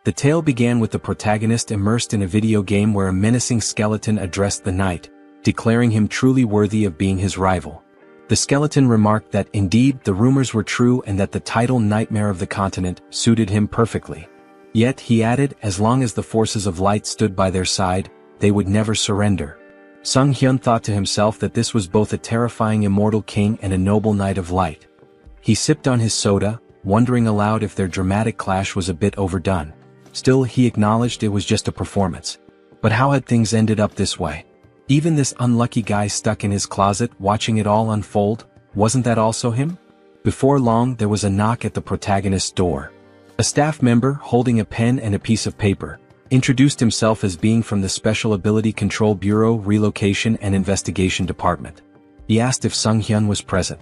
The tale began with the protagonist immersed in a video game where a menacing skeleton addressed the knight, declaring him truly worthy of being his rival. The skeleton remarked that indeed the rumors were true and that the title Nightmare of the Continent suited him perfectly. Yet, he added, as long as the forces of light stood by their side, they would never surrender. Sung Hyun thought to himself that this was both a terrifying immortal king and a noble knight of light. He sipped on his soda, wondering aloud if their dramatic clash was a bit overdone. Still, he acknowledged it was just a performance. But how had things ended up this way? Even this unlucky guy stuck in his closet watching it all unfold, wasn't that also him? Before long, there was a knock at the protagonist's door. A staff member, holding a pen and a piece of paper, introduced himself as being from the Special Ability Control Bureau Relocation and Investigation Department. He asked if Sung Hyun was present.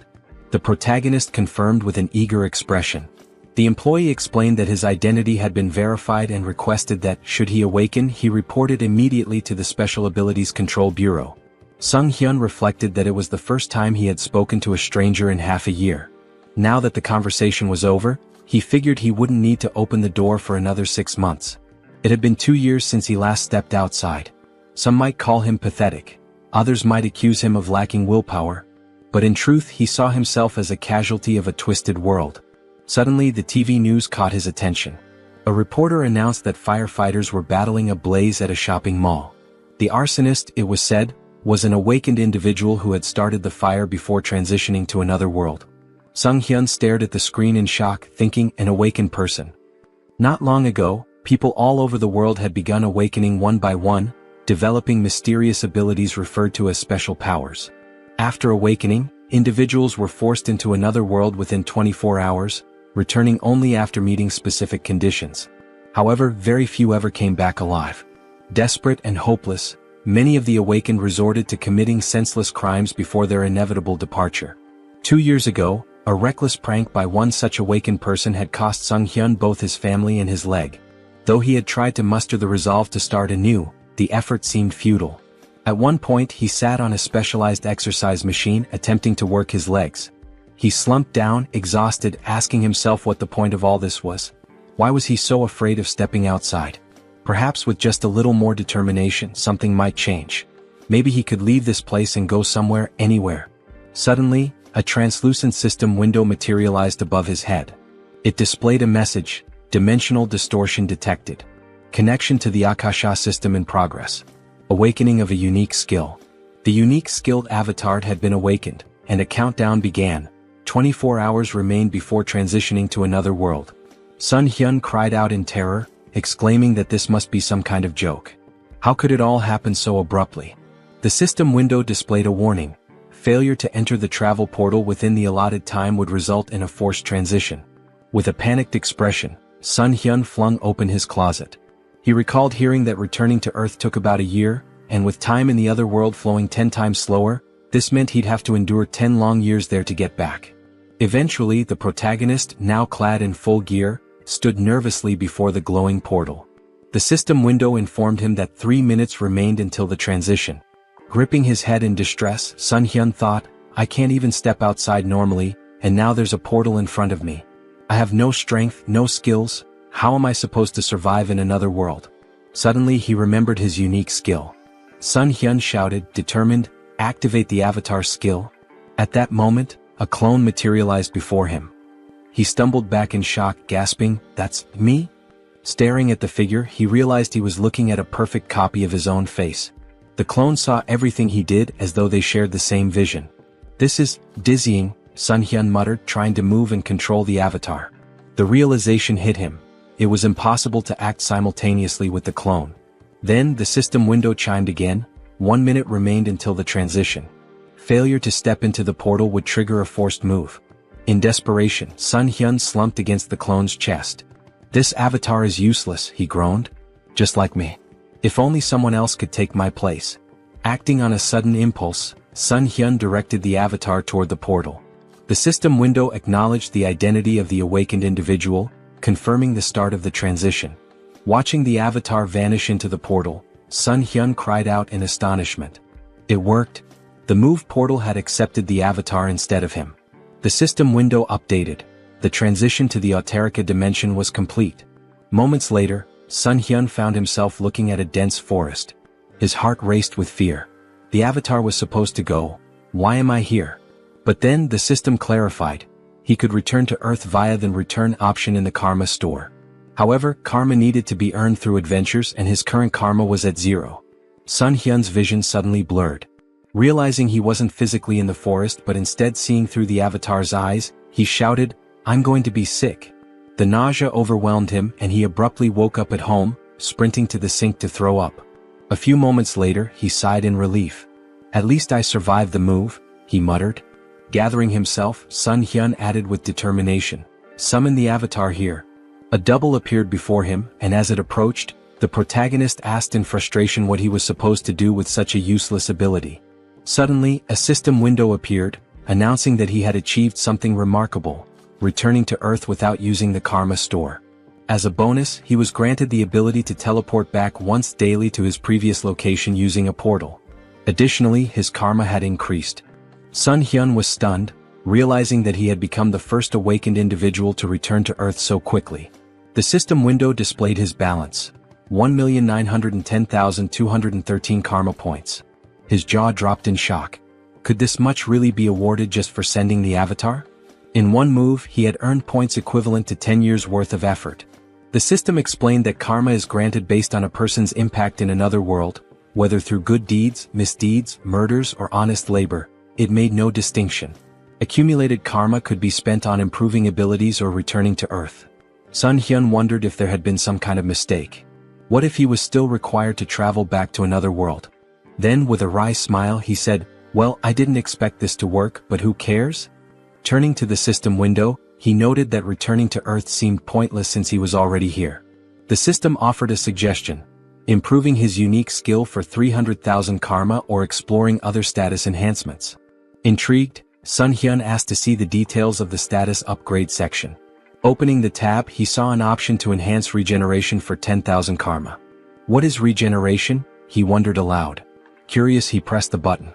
The protagonist confirmed with an eager expression. The employee explained that his identity had been verified and requested that, should he awaken, he report it immediately to the Special Abilities Control Bureau. Sung Hyun reflected that it was the first time he had spoken to a stranger in half a year. Now that the conversation was over, he figured he wouldn't need to open the door for another 6 months. It had been 2 years since he last stepped outside. Some might call him pathetic. Others might accuse him of lacking willpower. But in truth, he saw himself as a casualty of a twisted world. Suddenly, the TV news caught his attention. A reporter announced that firefighters were battling a blaze at a shopping mall. The arsonist, it was said, was an awakened individual who had started the fire before transitioning to another world. Sung Hyun stared at the screen in shock, thinking, an awakened person. Not long ago, people all over the world had begun awakening one by one, developing mysterious abilities referred to as special powers. After awakening, individuals were forced into another world within 24 hours, returning only after meeting specific conditions. However, very few ever came back alive. Desperate and hopeless, many of the awakened resorted to committing senseless crimes before their inevitable departure. 2 years ago, a reckless prank by one such awakened person had cost Sung Hyun both his family and his leg. Though he had tried to muster the resolve to start anew, the effort seemed futile. At one point, he sat on a specialized exercise machine attempting to work his legs. He slumped down, exhausted, asking himself what the point of all this was. Why was he so afraid of stepping outside? Perhaps with just a little more determination, something might change. Maybe he could leave this place and go somewhere, anywhere. Suddenly, a translucent system window materialized above his head. It displayed a message, dimensional distortion detected. Connection to the Akasha system in progress. Awakening of a unique skill. The unique skilled avatar had been awakened, and a countdown began. 24 hours remained before transitioning to another world. Sung Hyun cried out in terror, exclaiming that this must be some kind of joke. How could it all happen so abruptly? The system window displayed a warning. Failure to enter the travel portal within the allotted time would result in a forced transition. With a panicked expression, Sung Hyun flung open his closet. He recalled hearing that returning to Earth took about a year, and with time in the other world flowing 10 times slower, this meant he'd have to endure 10 long years there to get back. Eventually, the protagonist, now clad in full gear, stood nervously before the glowing portal. The system window informed him that 3 minutes remained until the transition. Gripping his head in distress, Sung Hyun thought, I can't even step outside normally, and now there's a portal in front of me. I have no strength, no skills. How am I supposed to survive in another world? Suddenly he remembered his unique skill. Sung Hyun shouted, determined, activate the avatar skill. At that moment, a clone materialized before him. He stumbled back in shock, gasping, that's me? Staring at the figure, he realized he was looking at a perfect copy of his own face. The clone saw everything he did as though they shared the same vision. This is dizzying, Sung Hyun muttered, trying to move and control the avatar. The realization hit him. It was impossible to act simultaneously with the clone. Then the system window chimed again. 1 minute remained until the transition. Failure to step into the portal would trigger a forced move. In desperation, Sung Hyun slumped against the clone's chest. This avatar is useless, he groaned. Just like me. If only someone else could take my place. Acting on a sudden impulse, Sung Hyun directed the avatar toward the portal. The system window acknowledged the identity of the awakened individual, confirming the start of the transition. Watching the avatar vanish into the portal, Sung Hyun cried out in astonishment. It worked. The moved portal had accepted the avatar instead of him. The system window updated. The transition to the Auterica dimension was complete. Moments later, Sun Hyun found himself looking at a dense forest. His heart raced with fear. The avatar was supposed to go. Why am I here? But then the system clarified. He could return to Earth via the return option in the karma store. However, karma needed to be earned through adventures and his current karma was at 0. Sun Hyun's vision suddenly blurred. Realizing he wasn't physically in the forest but instead seeing through the avatar's eyes, he shouted, "I'm going to be sick." The nausea overwhelmed him and he abruptly woke up at home, sprinting to the sink to throw up. A few moments later, he sighed in relief. "At least I survived the move," he muttered. Gathering himself, Sun Hyun added with determination, "Summon the avatar here." A double appeared before him, and as it approached, the protagonist asked in frustration what he was supposed to do with such a useless ability. Suddenly, a system window appeared, announcing that he had achieved something remarkable, returning to Earth without using the karma store. As a bonus, he was granted the ability to teleport back once daily to his previous location using a portal. Additionally, his karma had increased. Sun Hyun was stunned, realizing that he had become the first awakened individual to return to Earth so quickly. The system window displayed his balance. 1,910,213 karma points. His jaw dropped in shock. Could this much really be awarded just for sending the avatar? In one move, he had earned points equivalent to 10 years' worth of effort. The system explained that karma is granted based on a person's impact in another world, whether through good deeds, misdeeds, murders, or honest labor. It made no distinction. Accumulated karma could be spent on improving abilities or returning to Earth. Sun Hyun wondered if there had been some kind of mistake. What if he was still required to travel back to another world? Then, with a wry smile, he said, "Well, I didn't expect this to work, but who cares?" Turning to the system window, he noted that returning to Earth seemed pointless since he was already here. The system offered a suggestion: improving his unique skill for 300,000 karma or exploring other status enhancements. Intrigued, Sun Hyun asked to see the details of the status upgrade section. Opening the tab, he saw an option to enhance regeneration for 10,000 karma. What is regeneration? He wondered aloud. Curious, he pressed the button.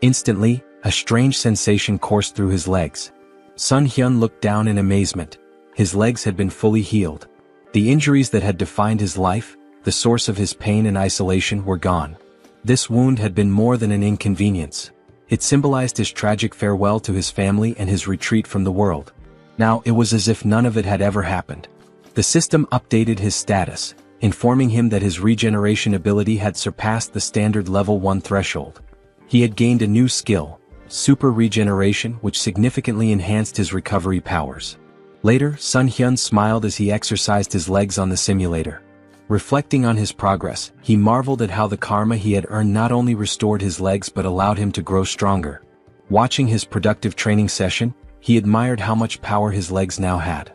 Instantly, a strange sensation coursed through his legs. Sun Hyun looked down in amazement. His legs had been fully healed. The injuries that had defined his life, the source of his pain and isolation, were gone. This wound had been more than an inconvenience. It symbolized his tragic farewell to his family and his retreat from the world. Now it was as if none of it had ever happened. The system updated his status, informing him that his regeneration ability had surpassed the standard level 1 threshold. He had gained a new skill, super regeneration, which significantly enhanced his recovery powers. Later, Sun Hyun smiled as he exercised his legs on the simulator. Reflecting on his progress, he marveled at how the karma he had earned not only restored his legs but allowed him to grow stronger. Watching his productive training session, he admired how much power his legs now had.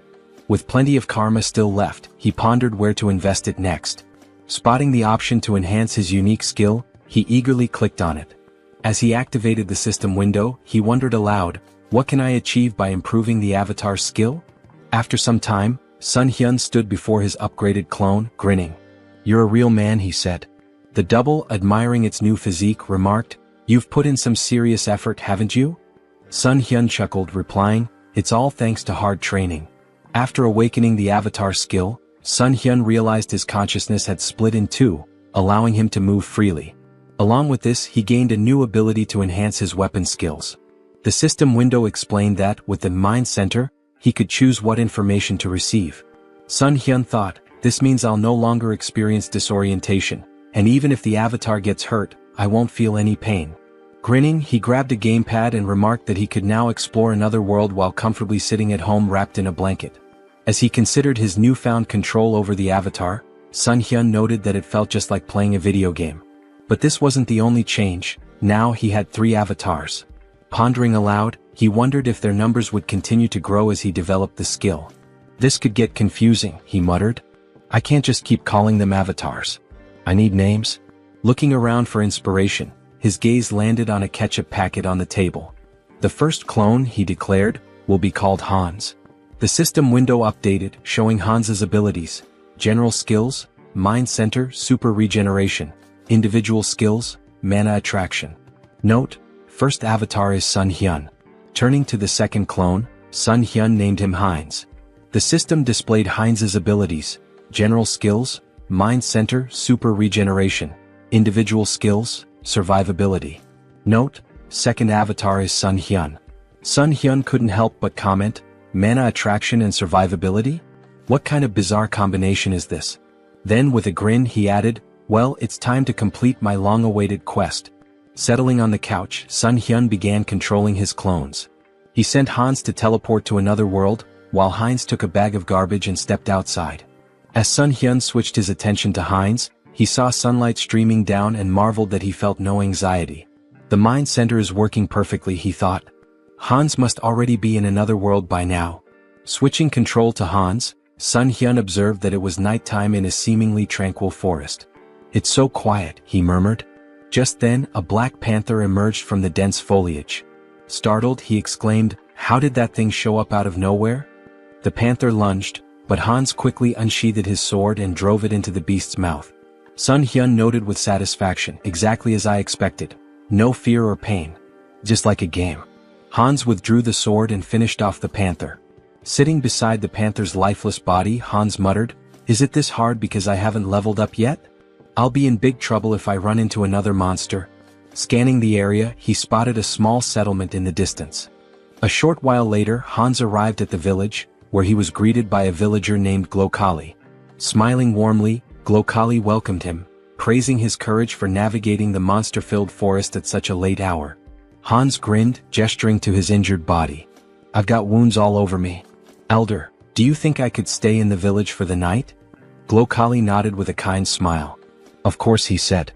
With plenty of karma still left, he pondered where to invest it next. Spotting the option to enhance his unique skill, he eagerly clicked on it. As he activated the system window, he wondered aloud, what can I achieve by improving the avatar's skill? After some time, Sun Hyun stood before his upgraded clone, grinning. "You're a real man," he said. The double, admiring its new physique, remarked, "You've put in some serious effort, haven't you?" Sun Hyun chuckled, replying, "It's all thanks to hard training." After awakening the avatar skill, Sun Hyun realized his consciousness had split in two, allowing him to move freely. Along with this, he gained a new ability to enhance his weapon skills. The system window explained that, with the mind center, he could choose what information to receive. Sun Hyun thought, this means I'll no longer experience disorientation, and even if the avatar gets hurt, I won't feel any pain. Grinning, he grabbed a gamepad and remarked that he could now explore another world while comfortably sitting at home wrapped in a blanket. As he considered his newfound control over the avatar, Sun Hyun noted that it felt just like playing a video game. But this wasn't the only change. Now he had 3 avatars. Pondering aloud, he wondered if their numbers would continue to grow as he developed the skill. This could get confusing, he muttered. I can't just keep calling them avatars. I need names. Looking around for inspiration, his gaze landed on a ketchup packet on the table. The first clone, he declared, will be called Hans. The system window updated, showing Hans's abilities: general skills, mind center, super regeneration, individual skills, mana attraction. Note: first avatar is Sun Hyun. Turning to the second clone, Sun Hyun named him Heinz. The system displayed Heinz's abilities: general skills, mind center, super regeneration, individual skills, survivability. Note, second avatar is Sun Hyun. Sun Hyun couldn't help but comment, mana attraction and survivability? What kind of bizarre combination is this? Then with a grin he added, well, it's time to complete my long-awaited quest. Settling on the couch, Sun Hyun began controlling his clones. He sent Hans to teleport to another world, while Heinz took a bag of garbage and stepped outside. As Sun Hyun switched his attention to Heinz, he saw sunlight streaming down and marveled that he felt no anxiety. The mind center is working perfectly, he thought. Hans must already be in another world by now. Switching control to Hans, Sun Hyun observed that it was nighttime in a seemingly tranquil forest. It's so quiet, he murmured. Just then, a black panther emerged from the dense foliage. Startled, he exclaimed, how did that thing show up out of nowhere? The panther lunged, but Hans quickly unsheathed his sword and drove it into the beast's mouth. Sun Hyun noted with satisfaction, exactly as I expected. No fear or pain. Just like a game. Hans withdrew the sword and finished off the panther. Sitting beside the panther's lifeless body, Hans muttered, is it this hard because I haven't leveled up yet? I'll be in big trouble if I run into another monster. Scanning the area, he spotted a small settlement in the distance. A short while later, Hans arrived at the village, where he was greeted by a villager named Glokali. Smiling warmly, Glokali welcomed him, praising his courage for navigating the monster-filled forest at such a late hour. Hans grinned, gesturing to his injured body. I've got wounds all over me. Elder, do you think I could stay in the village for the night? Glokali nodded with a kind smile. Of course, he said.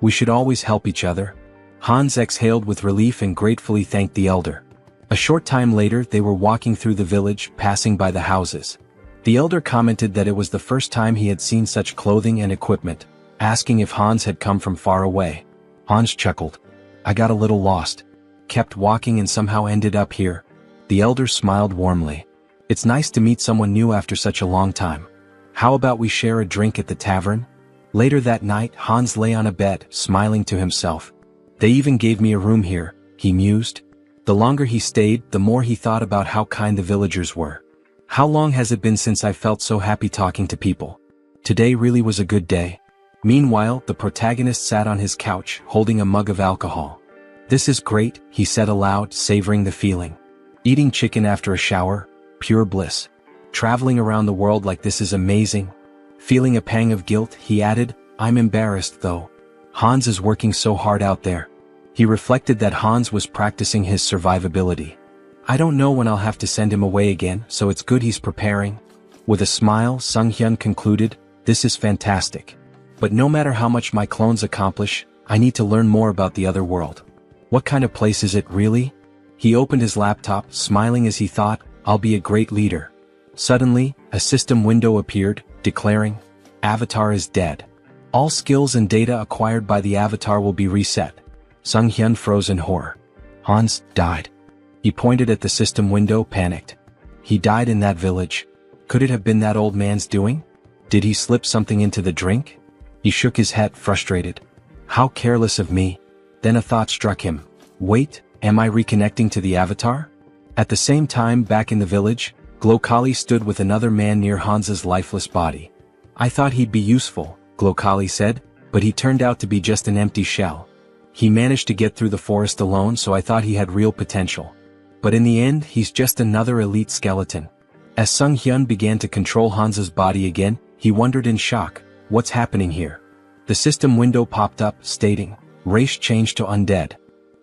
We should always help each other. Hans exhaled with relief and gratefully thanked the elder. A short time later they were walking through the village, passing by the houses. The elder commented that it was the first time he had seen such clothing and equipment, asking if Hans had come from far away. Hans chuckled. I got a little lost. Kept walking and somehow ended up here. The elder smiled warmly. It's nice to meet someone new after such a long time. How about we share a drink at the tavern? Later that night, Hans lay on a bed, smiling to himself. They even gave me a room here, he mused. The longer he stayed, the more he thought about how kind the villagers were. How long has it been since I felt so happy talking to people? Today really was a good day. Meanwhile, the protagonist sat on his couch, holding a mug of alcohol. This is great, he said aloud, savoring the feeling. Eating chicken after a shower, pure bliss. Traveling around the world like this is amazing. Feeling a pang of guilt, he added, I'm embarrassed though. Hans is working so hard out there. He reflected that Hans was practicing his survivability. I don't know when I'll have to send him away again, so it's good he's preparing. With a smile, Sun Hyun concluded, this is fantastic. But no matter how much my clones accomplish, I need to learn more about the other world. What kind of place is it really? He opened his laptop, smiling as he thought, I'll be a great leader. Suddenly, a system window appeared, declaring, Avatar is dead. All skills and data acquired by the avatar will be reset. Sun Hyun froze in horror. Hans died. He pointed at the system window, panicked. He died in that village. Could it have been that old man's doing? Did he slip something into the drink? He shook his head, frustrated. How careless of me. Then a thought struck him. Wait, am I reconnecting to the avatar? At the same time, back in the village, Glokali stood with another man near Hans's lifeless body. I thought he'd be useful, Glokali said, but he turned out to be just an empty shell. He managed to get through the forest alone, so I thought he had real potential. But in the end, he's just another elite skeleton. As Sun Hyun began to control Hans's body again, he wondered in shock, what's happening here? The system window popped up, stating, race changed to undead.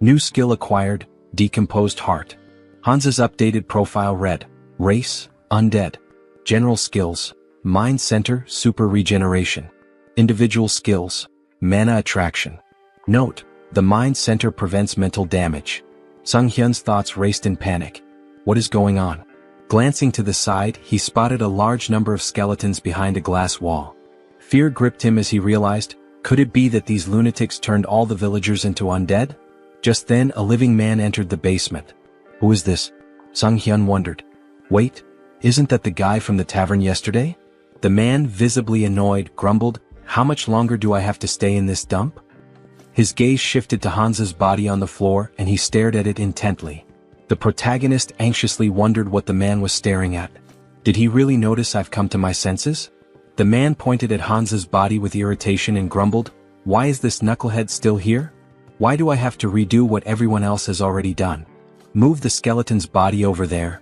New skill acquired, decomposed heart. Hans's updated profile read, race, undead. General skills, mind center, super regeneration. Individual skills, mana attraction. Note, the mind center prevents mental damage. Sun Hyun's thoughts raced in panic. What is going on? Glancing to the side, he spotted a large number of skeletons behind a glass wall. Fear gripped him as he realized, could it be that these lunatics turned all the villagers into undead? Just then, a living man entered the basement. Who is this? Sun Hyun wondered. Wait, isn't that the guy from the tavern yesterday? The man, visibly annoyed, grumbled, how much longer do I have to stay in this dump? His gaze shifted to Hans's body on the floor and he stared at it intently. The protagonist anxiously wondered what the man was staring at. Did he really notice I've come to my senses? The man pointed at Hans's body with irritation and grumbled, "Why is this knucklehead still here? Why do I have to redo what everyone else has already done? Move the skeleton's body over there."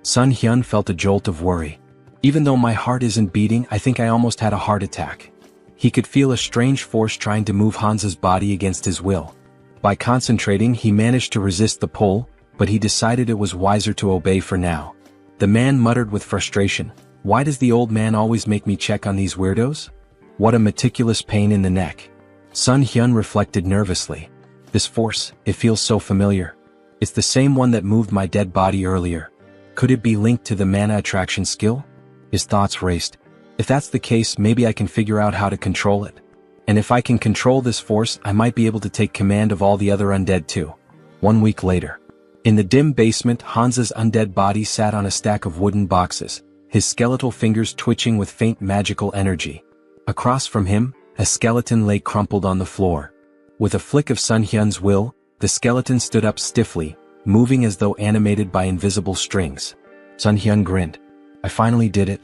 Sun Hyun felt a jolt of worry. "Even though my heart isn't beating, I think I almost had a heart attack." He could feel a strange force trying to move Hans's body against his will. By concentrating, he managed to resist the pull, but he decided it was wiser to obey for now. The man muttered with frustration, "Why does the old man always make me check on these weirdos? What a meticulous pain in the neck." Sun Hyun reflected nervously. "This force, it feels so familiar. It's the same one that moved my dead body earlier. Could it be linked to the mana attraction skill?" His thoughts raced. "If that's the case, maybe I can figure out how to control it. And if I can control this force, I might be able to take command of all the other undead too." 1 week later. In the dim basement, Hans's undead body sat on a stack of wooden boxes, his skeletal fingers twitching with faint magical energy. Across from him, a skeleton lay crumpled on the floor. With a flick of Sun Hyun's will, the skeleton stood up stiffly, moving as though animated by invisible strings. Sun Hyun grinned. "I finally did it.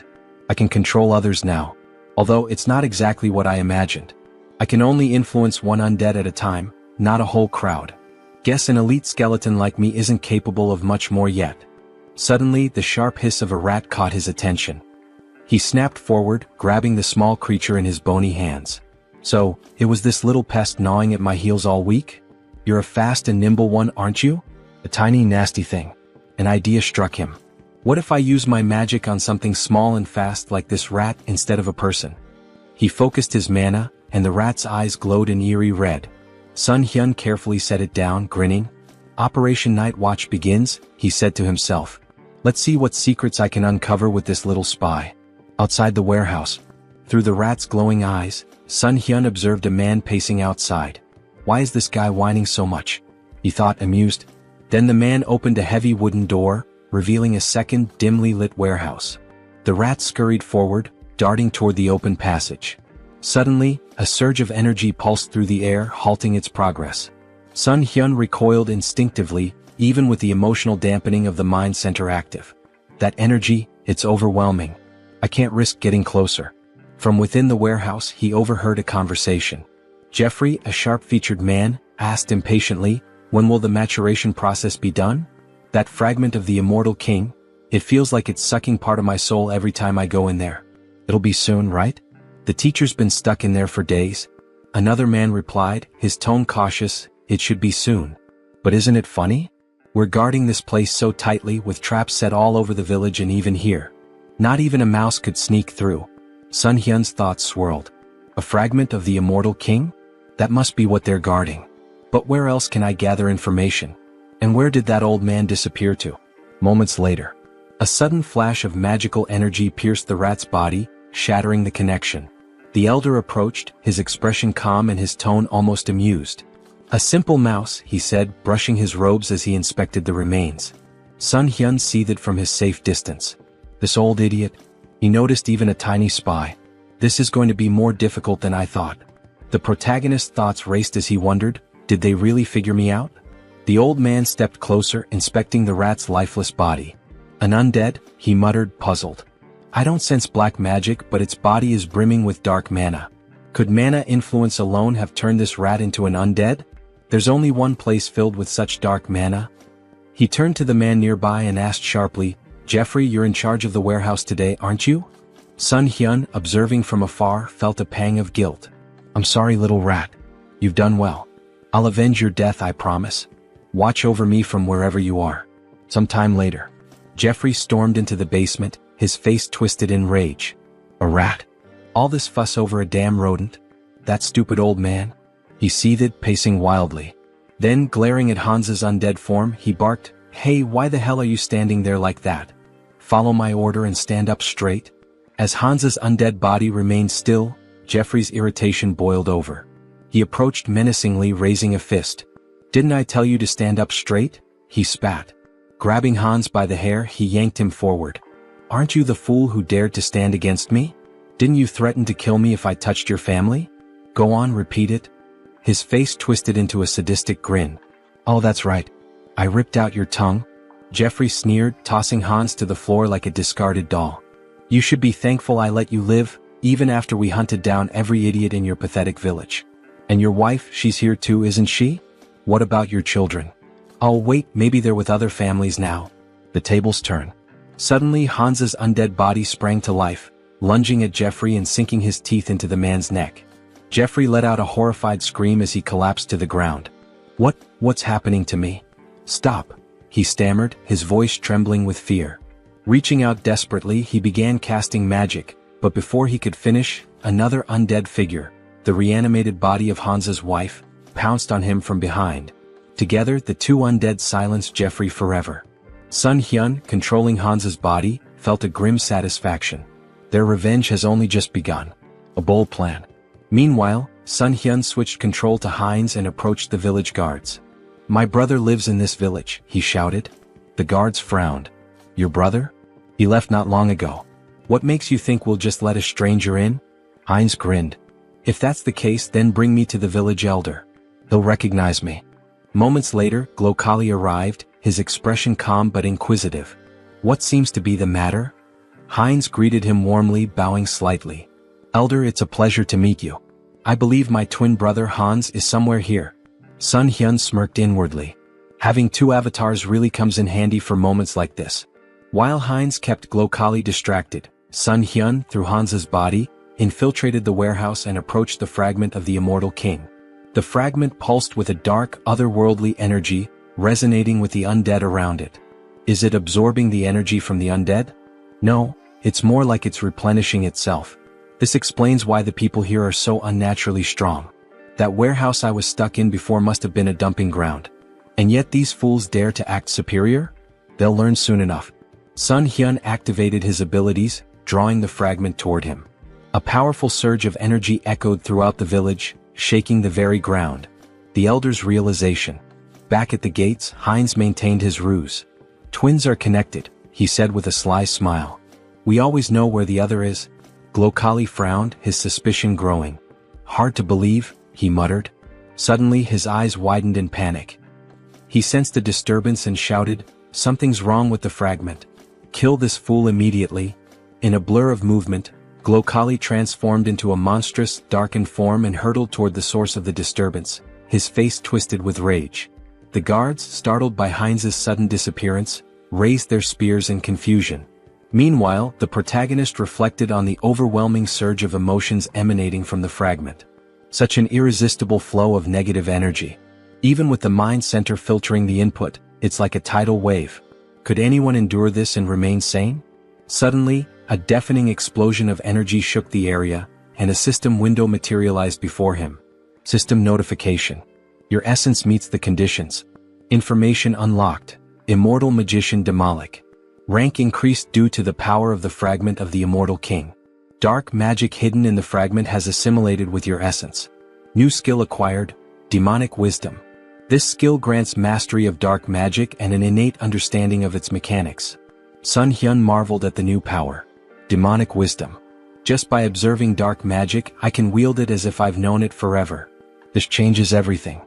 I can control others now. Although it's not exactly what I imagined. I can only influence one undead at a time, not a whole crowd. Guess an elite skeleton like me isn't capable of much more yet." Suddenly, the sharp hiss of a rat caught his attention. He snapped forward, grabbing the small creature in his bony hands. "So, it was this little pest gnawing at my heels all week? You're a fast and nimble one, aren't you? A tiny nasty thing." An idea struck him. "What if I use my magic on something small and fast like this rat instead of a person?" He focused his mana, and the rat's eyes glowed an eerie red. Sun Hyun carefully set it down, grinning. "Operation Night Watch begins," he said to himself. "Let's see what secrets I can uncover with this little spy." Outside the warehouse, through the rat's glowing eyes, Sun Hyun observed a man pacing outside. "Why is this guy whining so much?" he thought, amused. Then the man opened a heavy wooden door, revealing a second, dimly lit warehouse. The rat scurried forward, darting toward the open passage. Suddenly, a surge of energy pulsed through the air, halting its progress. Sun Hyun recoiled instinctively, even with the emotional dampening of the mind center active. "That energy, it's overwhelming. I can't risk getting closer." From within the warehouse, he overheard a conversation. Jeffrey, a sharp-featured man, asked impatiently, "When will the maturation process be done? That fragment of the immortal king? It feels like it's sucking part of my soul every time I go in there." "It'll be soon, right? The teacher's been stuck in there for days." Another man replied, his tone cautious, "It should be soon. But isn't it funny? We're guarding this place so tightly with traps set all over the village and even here. Not even a mouse could sneak through." Sun Hyun's thoughts swirled. A fragment of the immortal king? That must be what they're guarding. But where else can I gather information? And where did that old man disappear to? Moments later, a sudden flash of magical energy pierced the rat's body, shattering the connection. The elder approached, his expression calm and his tone almost amused. "A simple mouse," he said, brushing his robes as he inspected the remains. Sun Hyun seethed from his safe distance. This old idiot. He noticed even a tiny spy. This is going to be more difficult than I thought. The protagonist's thoughts raced as he wondered, did they really figure me out? The old man stepped closer, inspecting the rat's lifeless body. "An undead?" he muttered, puzzled. "I don't sense black magic, but its body is brimming with dark mana. Could mana influence alone have turned this rat into an undead? There's only one place filled with such dark mana." He turned to the man nearby and asked sharply, "Jeffrey, you're in charge of the warehouse today, aren't you?" Sun Hyun, observing from afar, felt a pang of guilt. "I'm sorry, little rat. You've done well. I'll avenge your death, I promise. Watch over me from wherever you are." Some time later, Jeffrey stormed into the basement, his face twisted in rage. "A rat? All this fuss over a damn rodent? That stupid old man?" He seethed, pacing wildly. Then, glaring at Hans's undead form, he barked, "Hey, why the hell are you standing there like that? Follow my order and stand up straight." As Hans's undead body remained still, Jeffrey's irritation boiled over. He approached menacingly, raising a fist. "Didn't I tell you to stand up straight?" he spat. Grabbing Hans by the hair, he yanked him forward. "Aren't you the fool who dared to stand against me? Didn't you threaten to kill me if I touched your family? Go on, repeat it." His face twisted into a sadistic grin. "Oh, that's right. I ripped out your tongue." Jeffrey sneered, tossing Hans to the floor like a discarded doll. "You should be thankful I let you live, even after we hunted down every idiot in your pathetic village. And your wife, she's here too, isn't she? What about your children? Oh wait, maybe they're with other families now. The tables turn. Suddenly Hans's undead body sprang to life, lunging at Jeffrey and sinking his teeth into the man's neck. Jeffrey let out a horrified scream as he collapsed to the ground. What's happening to me? Stop, he stammered, his voice trembling with fear. Reaching out desperately, he began casting magic, but before he could finish, another undead figure, the reanimated body of Hans's wife, pounced on him from behind. Together, the two undead silenced Jeffrey forever. Sun Hyun, controlling Hans's body, felt a grim satisfaction. Their revenge has only just begun. A bold plan. Meanwhile, Sun Hyun switched control to Heinz and approached the village guards. My brother lives in this village, he shouted. The guards frowned. Your brother? He left not long ago. What makes you think we'll just let a stranger in? Heinz grinned. If that's the case, then bring me to the village elder. He'll recognize me. Moments later, Glokali arrived, his expression calm but inquisitive. What seems to be the matter? Heinz greeted him warmly, bowing slightly. Elder, it's a pleasure to meet you. I believe my twin brother Hans is somewhere here. Sun Hyun smirked inwardly. Having two avatars really comes in handy for moments like this. While Heinz kept Glokali distracted, Sun Hyun, through Hans's body, infiltrated the warehouse and approached the fragment of the immortal king. The fragment pulsed with a dark, otherworldly energy, resonating with the undead around it. Is it absorbing the energy from the undead? No, it's more like it's replenishing itself. This explains why the people here are so unnaturally strong. That warehouse I was stuck in before must have been a dumping ground. And yet these fools dare to act superior? They'll learn soon enough. Sun Hyun activated his abilities, drawing the fragment toward him. A powerful surge of energy echoed throughout the village, shaking the very ground. The elder's realization. Back at the gates, Heinz maintained his ruse. Twins are connected, he said with a sly smile. We always know where the other is. Glokali frowned, his suspicion growing. Hard to believe, he muttered. Suddenly his eyes widened in panic. He sensed a disturbance and shouted, something's wrong with the fragment. Kill this fool immediately. In a blur of movement, Glokali transformed into a monstrous, darkened form and hurtled toward the source of the disturbance, his face twisted with rage. The guards, startled by Heinz's sudden disappearance, raised their spears in confusion. Meanwhile, the protagonist reflected on the overwhelming surge of emotions emanating from the fragment. Such an irresistible flow of negative energy. Even with the mind center filtering the input, it's like a tidal wave. Could anyone endure this and remain sane? Suddenly, a deafening explosion of energy shook the area, and a system window materialized before him. System notification. Your essence meets the conditions. Information unlocked. Immortal Magician Demolic. Rank increased due to the power of the fragment of the Immortal King. Dark magic hidden in the fragment has assimilated with your essence. New skill acquired, Demonic Wisdom. This skill grants mastery of dark magic and an innate understanding of its mechanics. Sun Hyun marveled at the new power. Demonic Wisdom. Just by observing dark magic, I can wield it as if I've known it forever. This changes everything.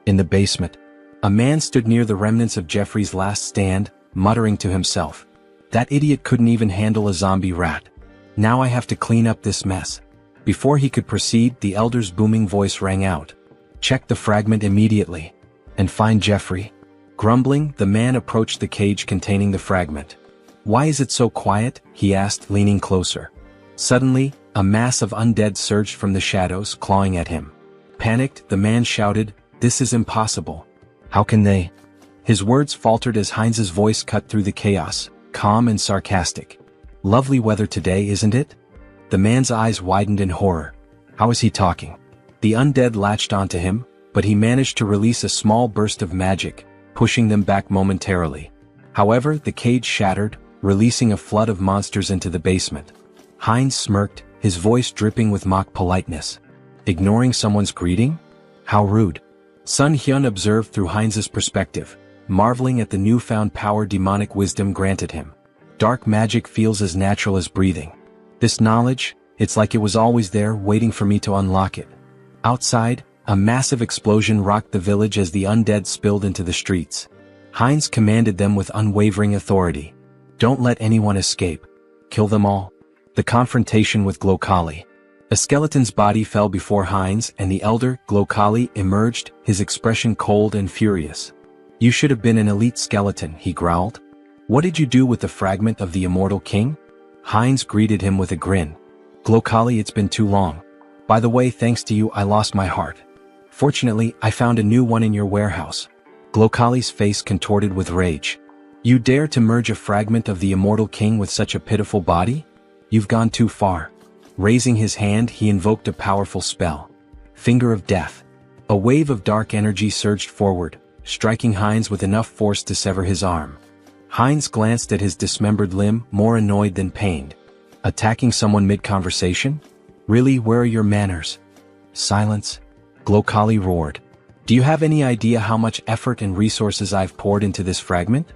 In the basement, a man stood near the remnants of Jeffrey's last stand, muttering to himself. That idiot couldn't even handle a zombie rat. Now I have to clean up this mess. Before he could proceed, the elder's booming voice rang out. Check the fragment immediately. And find Jeffrey. Grumbling, the man approached the cage containing the fragment. Why is it so quiet? He asked, leaning closer. Suddenly, a mass of undead surged from the shadows, clawing at him. Panicked, the man shouted, This is impossible. How can they? His words faltered as Heinz's voice cut through the chaos, calm and sarcastic. Lovely weather today, isn't it? The man's eyes widened in horror. How is he talking? The undead latched onto him, but he managed to release a small burst of magic, pushing them back momentarily. However, the cage shattered, releasing a flood of monsters into the basement. Heinz smirked, his voice dripping with mock politeness. Ignoring someone's greeting? How rude. Sun Hyun observed through Heinz's perspective, marveling at the newfound power demonic wisdom granted him. Dark magic feels as natural as breathing. This knowledge, it's like it was always there waiting for me to unlock it. Outside, a massive explosion rocked the village as the undead spilled into the streets. Heinz commanded them with unwavering authority. Don't let anyone escape. Kill them all. The confrontation with Glokali. A skeleton's body fell before Heinz and the elder, Glokali, emerged, his expression cold and furious. "You should have been an elite skeleton," he growled. "What did you do with the fragment of the immortal king?" Heinz greeted him with a grin. "Glokali, it's been too long. By the way, thanks to you I lost my heart. Fortunately, I found a new one in your warehouse." Glokali's face contorted with rage. "You dare to merge a fragment of the immortal king with such a pitiful body? You've gone too far." Raising his hand, he invoked a powerful spell. Finger of Death. A wave of dark energy surged forward, striking Heinz with enough force to sever his arm. Heinz glanced at his dismembered limb, more annoyed than pained. Attacking someone mid-conversation? Really, where are your manners? Silence. Glokali roared. "Do you have any idea how much effort and resources I've poured into this fragment?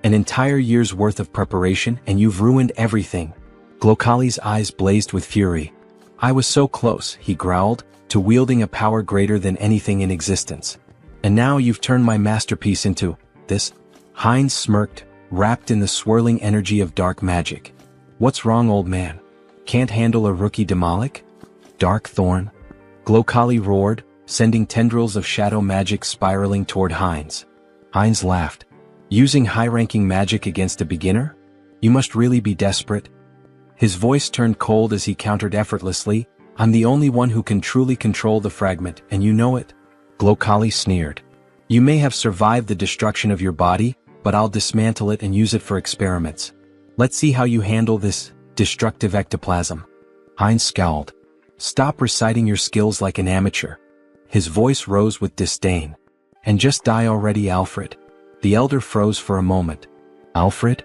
An entire year's worth of preparation, and you've ruined everything." Glokali's eyes blazed with fury. "I was so close," he growled, "to wielding a power greater than anything in existence. And now you've turned my masterpiece into this." Heinz smirked, wrapped in the swirling energy of dark magic. "What's wrong, old man? Can't handle a rookie demolic? Dark thorn?" Glokali roared, sending tendrils of shadow magic spiraling toward Heinz. Heinz laughed. "Using high-ranking magic against a beginner? You must really be desperate." His voice turned cold as he countered effortlessly, "I'm the only one who can truly control the fragment, and you know it." Glokali sneered. "You may have survived the destruction of your body, but I'll dismantle it and use it for experiments. Let's see how you handle this destructive ectoplasm." Heinz scowled. "Stop reciting your skills like an amateur." His voice rose with disdain. "And just die already, Alfred." The elder froze for a moment. "Alfred?"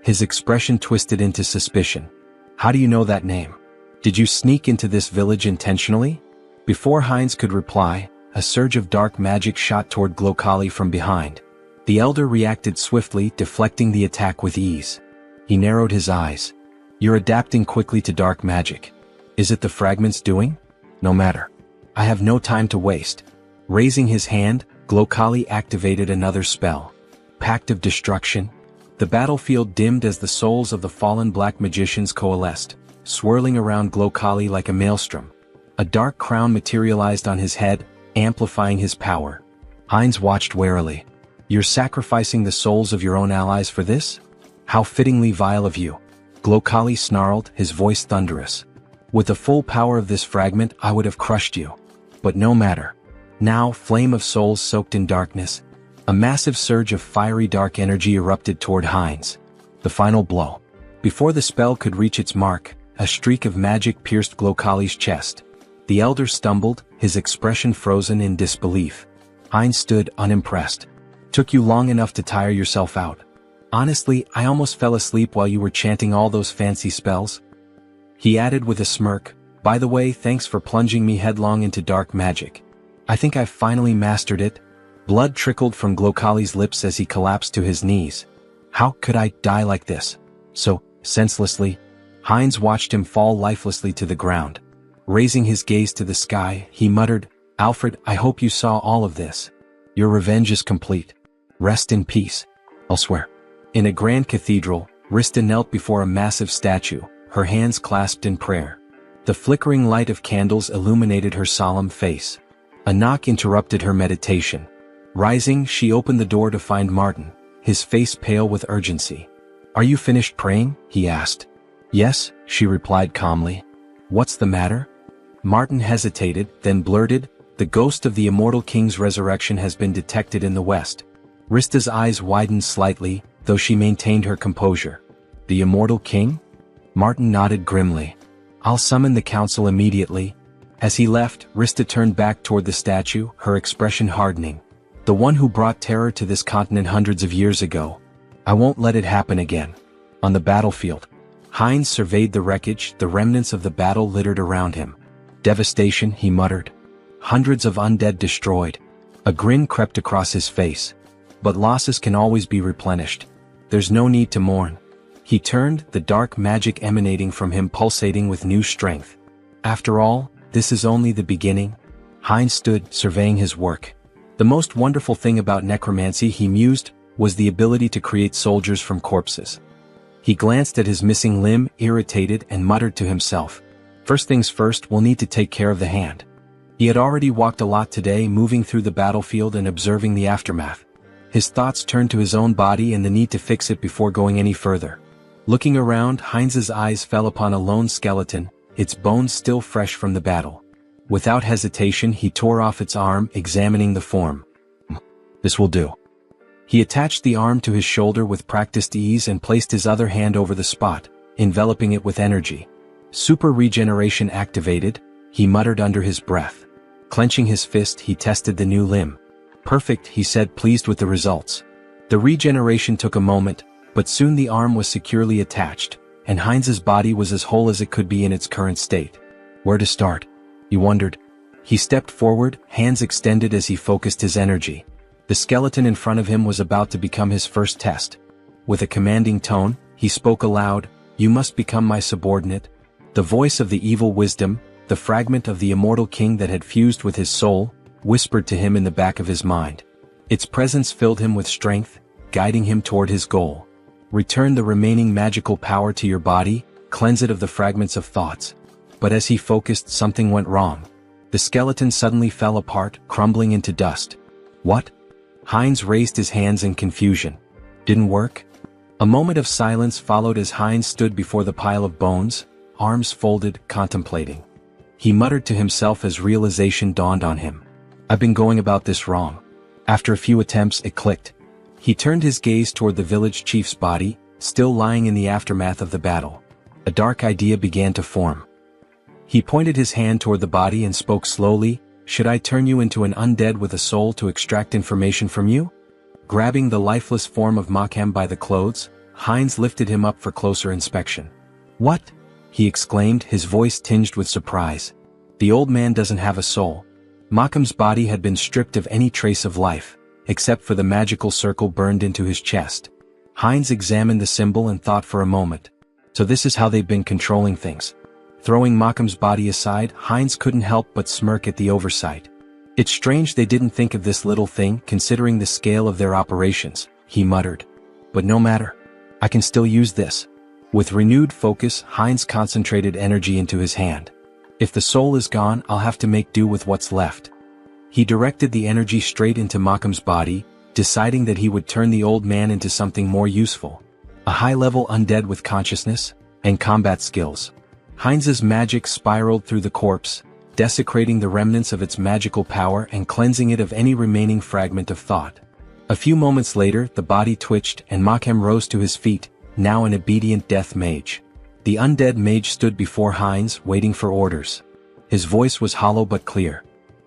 His expression twisted into suspicion. "How do you know that name? Did you sneak into this village intentionally?" Before Heinz could reply, a surge of dark magic shot toward Glokali from behind. The elder reacted swiftly, deflecting the attack with ease. He narrowed his eyes. "You're adapting quickly to dark magic. Is it the fragment's doing? No matter. I have no time to waste." Raising his hand, Glokali activated another spell. Pact of Destruction. The battlefield dimmed as the souls of the fallen black magicians coalesced, swirling around Glokali like a maelstrom. A dark crown materialized on his head, amplifying his power. Heinz watched warily. "You're sacrificing the souls of your own allies for this? How fittingly vile of you." Glokali snarled, his voice thunderous. "With the full power of this fragment, I would have crushed you. But no matter." Now, flame of souls soaked in darkness. A massive surge of fiery dark energy erupted toward Heinz. The final blow. Before the spell could reach its mark, a streak of magic pierced Glokali's chest. The elder stumbled, his expression frozen in disbelief. Heinz stood unimpressed. "Took you long enough to tire yourself out. Honestly, I almost fell asleep while you were chanting all those fancy spells." He added with a smirk, "By the way, thanks for plunging me headlong into dark magic. I think I've finally mastered it." Blood trickled from Glokali's lips as he collapsed to his knees. "How could I die like this? So senselessly?" Heinz watched him fall lifelessly to the ground. Raising his gaze to the sky, he muttered, "Alfred, I hope you saw all of this. Your revenge is complete. Rest in peace. Elsewhere." In a grand cathedral, Rista knelt before a massive statue, her hands clasped in prayer. The flickering light of candles illuminated her solemn face. A knock interrupted her meditation. Rising, she opened the door to find Martin, his face pale with urgency. "Are you finished praying?" he asked. "Yes," she replied calmly. "What's the matter?" Martin hesitated, then blurted, "The ghost of the immortal king's resurrection has been detected in the west." Rista's eyes widened slightly, though she maintained her composure. "The immortal king?" Martin nodded grimly. "I'll summon the council immediately." As he left, Rista turned back toward the statue, her expression hardening. "The one who brought terror to this continent hundreds of years ago. I won't let it happen again." On the battlefield, Heinz surveyed the wreckage, the remnants of the battle littered around him. "Devastation," he muttered. "Hundreds of undead destroyed." A grin crept across his face. "But losses can always be replenished. There's no need to mourn." He turned, the dark magic emanating from him pulsating with new strength. "After all, this is only the beginning." Heinz stood, surveying his work. The most wonderful thing about necromancy, he mused, was the ability to create soldiers from corpses. He glanced at his missing limb, irritated, and muttered to himself, "First things first, we'll need to take care of the hand." He had already walked a lot today, moving through the battlefield and observing the aftermath. His thoughts turned to his own body and the need to fix it before going any further. Looking around, Heinz's eyes fell upon a lone skeleton, its bones still fresh from the battle. Without hesitation, he tore off its arm, examining the form. "This will do." He attached the arm to his shoulder with practiced ease and placed his other hand over the spot, enveloping it with energy. "Super regeneration activated," he muttered under his breath. Clenching his fist, he tested the new limb. "Perfect," he said, pleased with the results. The regeneration took a moment, but soon the arm was securely attached, and Heinz's body was as whole as it could be in its current state. Where to start? He wondered. He stepped forward, hands extended as he focused his energy. The skeleton in front of him was about to become his first test. With a commanding tone, he spoke aloud, "You must become my subordinate." The voice of the evil wisdom, the fragment of the immortal king that had fused with his soul, whispered to him in the back of his mind. Its presence filled him with strength, guiding him toward his goal. Return the remaining magical power to your body, cleanse it of the fragments of thoughts. But as he focused, something went wrong. The skeleton suddenly fell apart, crumbling into dust. What? Heinz raised his hands in confusion. Didn't work? A moment of silence followed as Heinz stood before the pile of bones, arms folded, contemplating. He muttered to himself as realization dawned on him. I've been going about this wrong. After a few attempts, it clicked. He turned his gaze toward the village chief's body, still lying in the aftermath of the battle. A dark idea began to form. He pointed his hand toward the body and spoke slowly, "Should I turn you into an undead with a soul to extract information from you?" Grabbing the lifeless form of Makhem by the clothes, Heinz lifted him up for closer inspection. "What?" he exclaimed, his voice tinged with surprise. "The old man doesn't have a soul." Makhem's body had been stripped of any trace of life, except for the magical circle burned into his chest. Heinz examined the symbol and thought for a moment. So this is how they've been controlling things. Throwing Makhem's body aside, Heinz couldn't help but smirk at the oversight. It's strange they didn't think of this little thing, considering the scale of their operations, he muttered. But no matter. I can still use this. With renewed focus, Heinz concentrated energy into his hand. If the soul is gone, I'll have to make do with what's left. He directed the energy straight into Makhem's body, deciding that he would turn the old man into something more useful. A high-level undead with consciousness and combat skills. Heinz's magic spiraled through the corpse, desecrating the remnants of its magical power and cleansing it of any remaining fragment of thought. A few moments later, the body twitched and Makhem rose to his feet, now an obedient death mage. The undead mage stood before Heinz, waiting for orders. His voice was hollow but clear.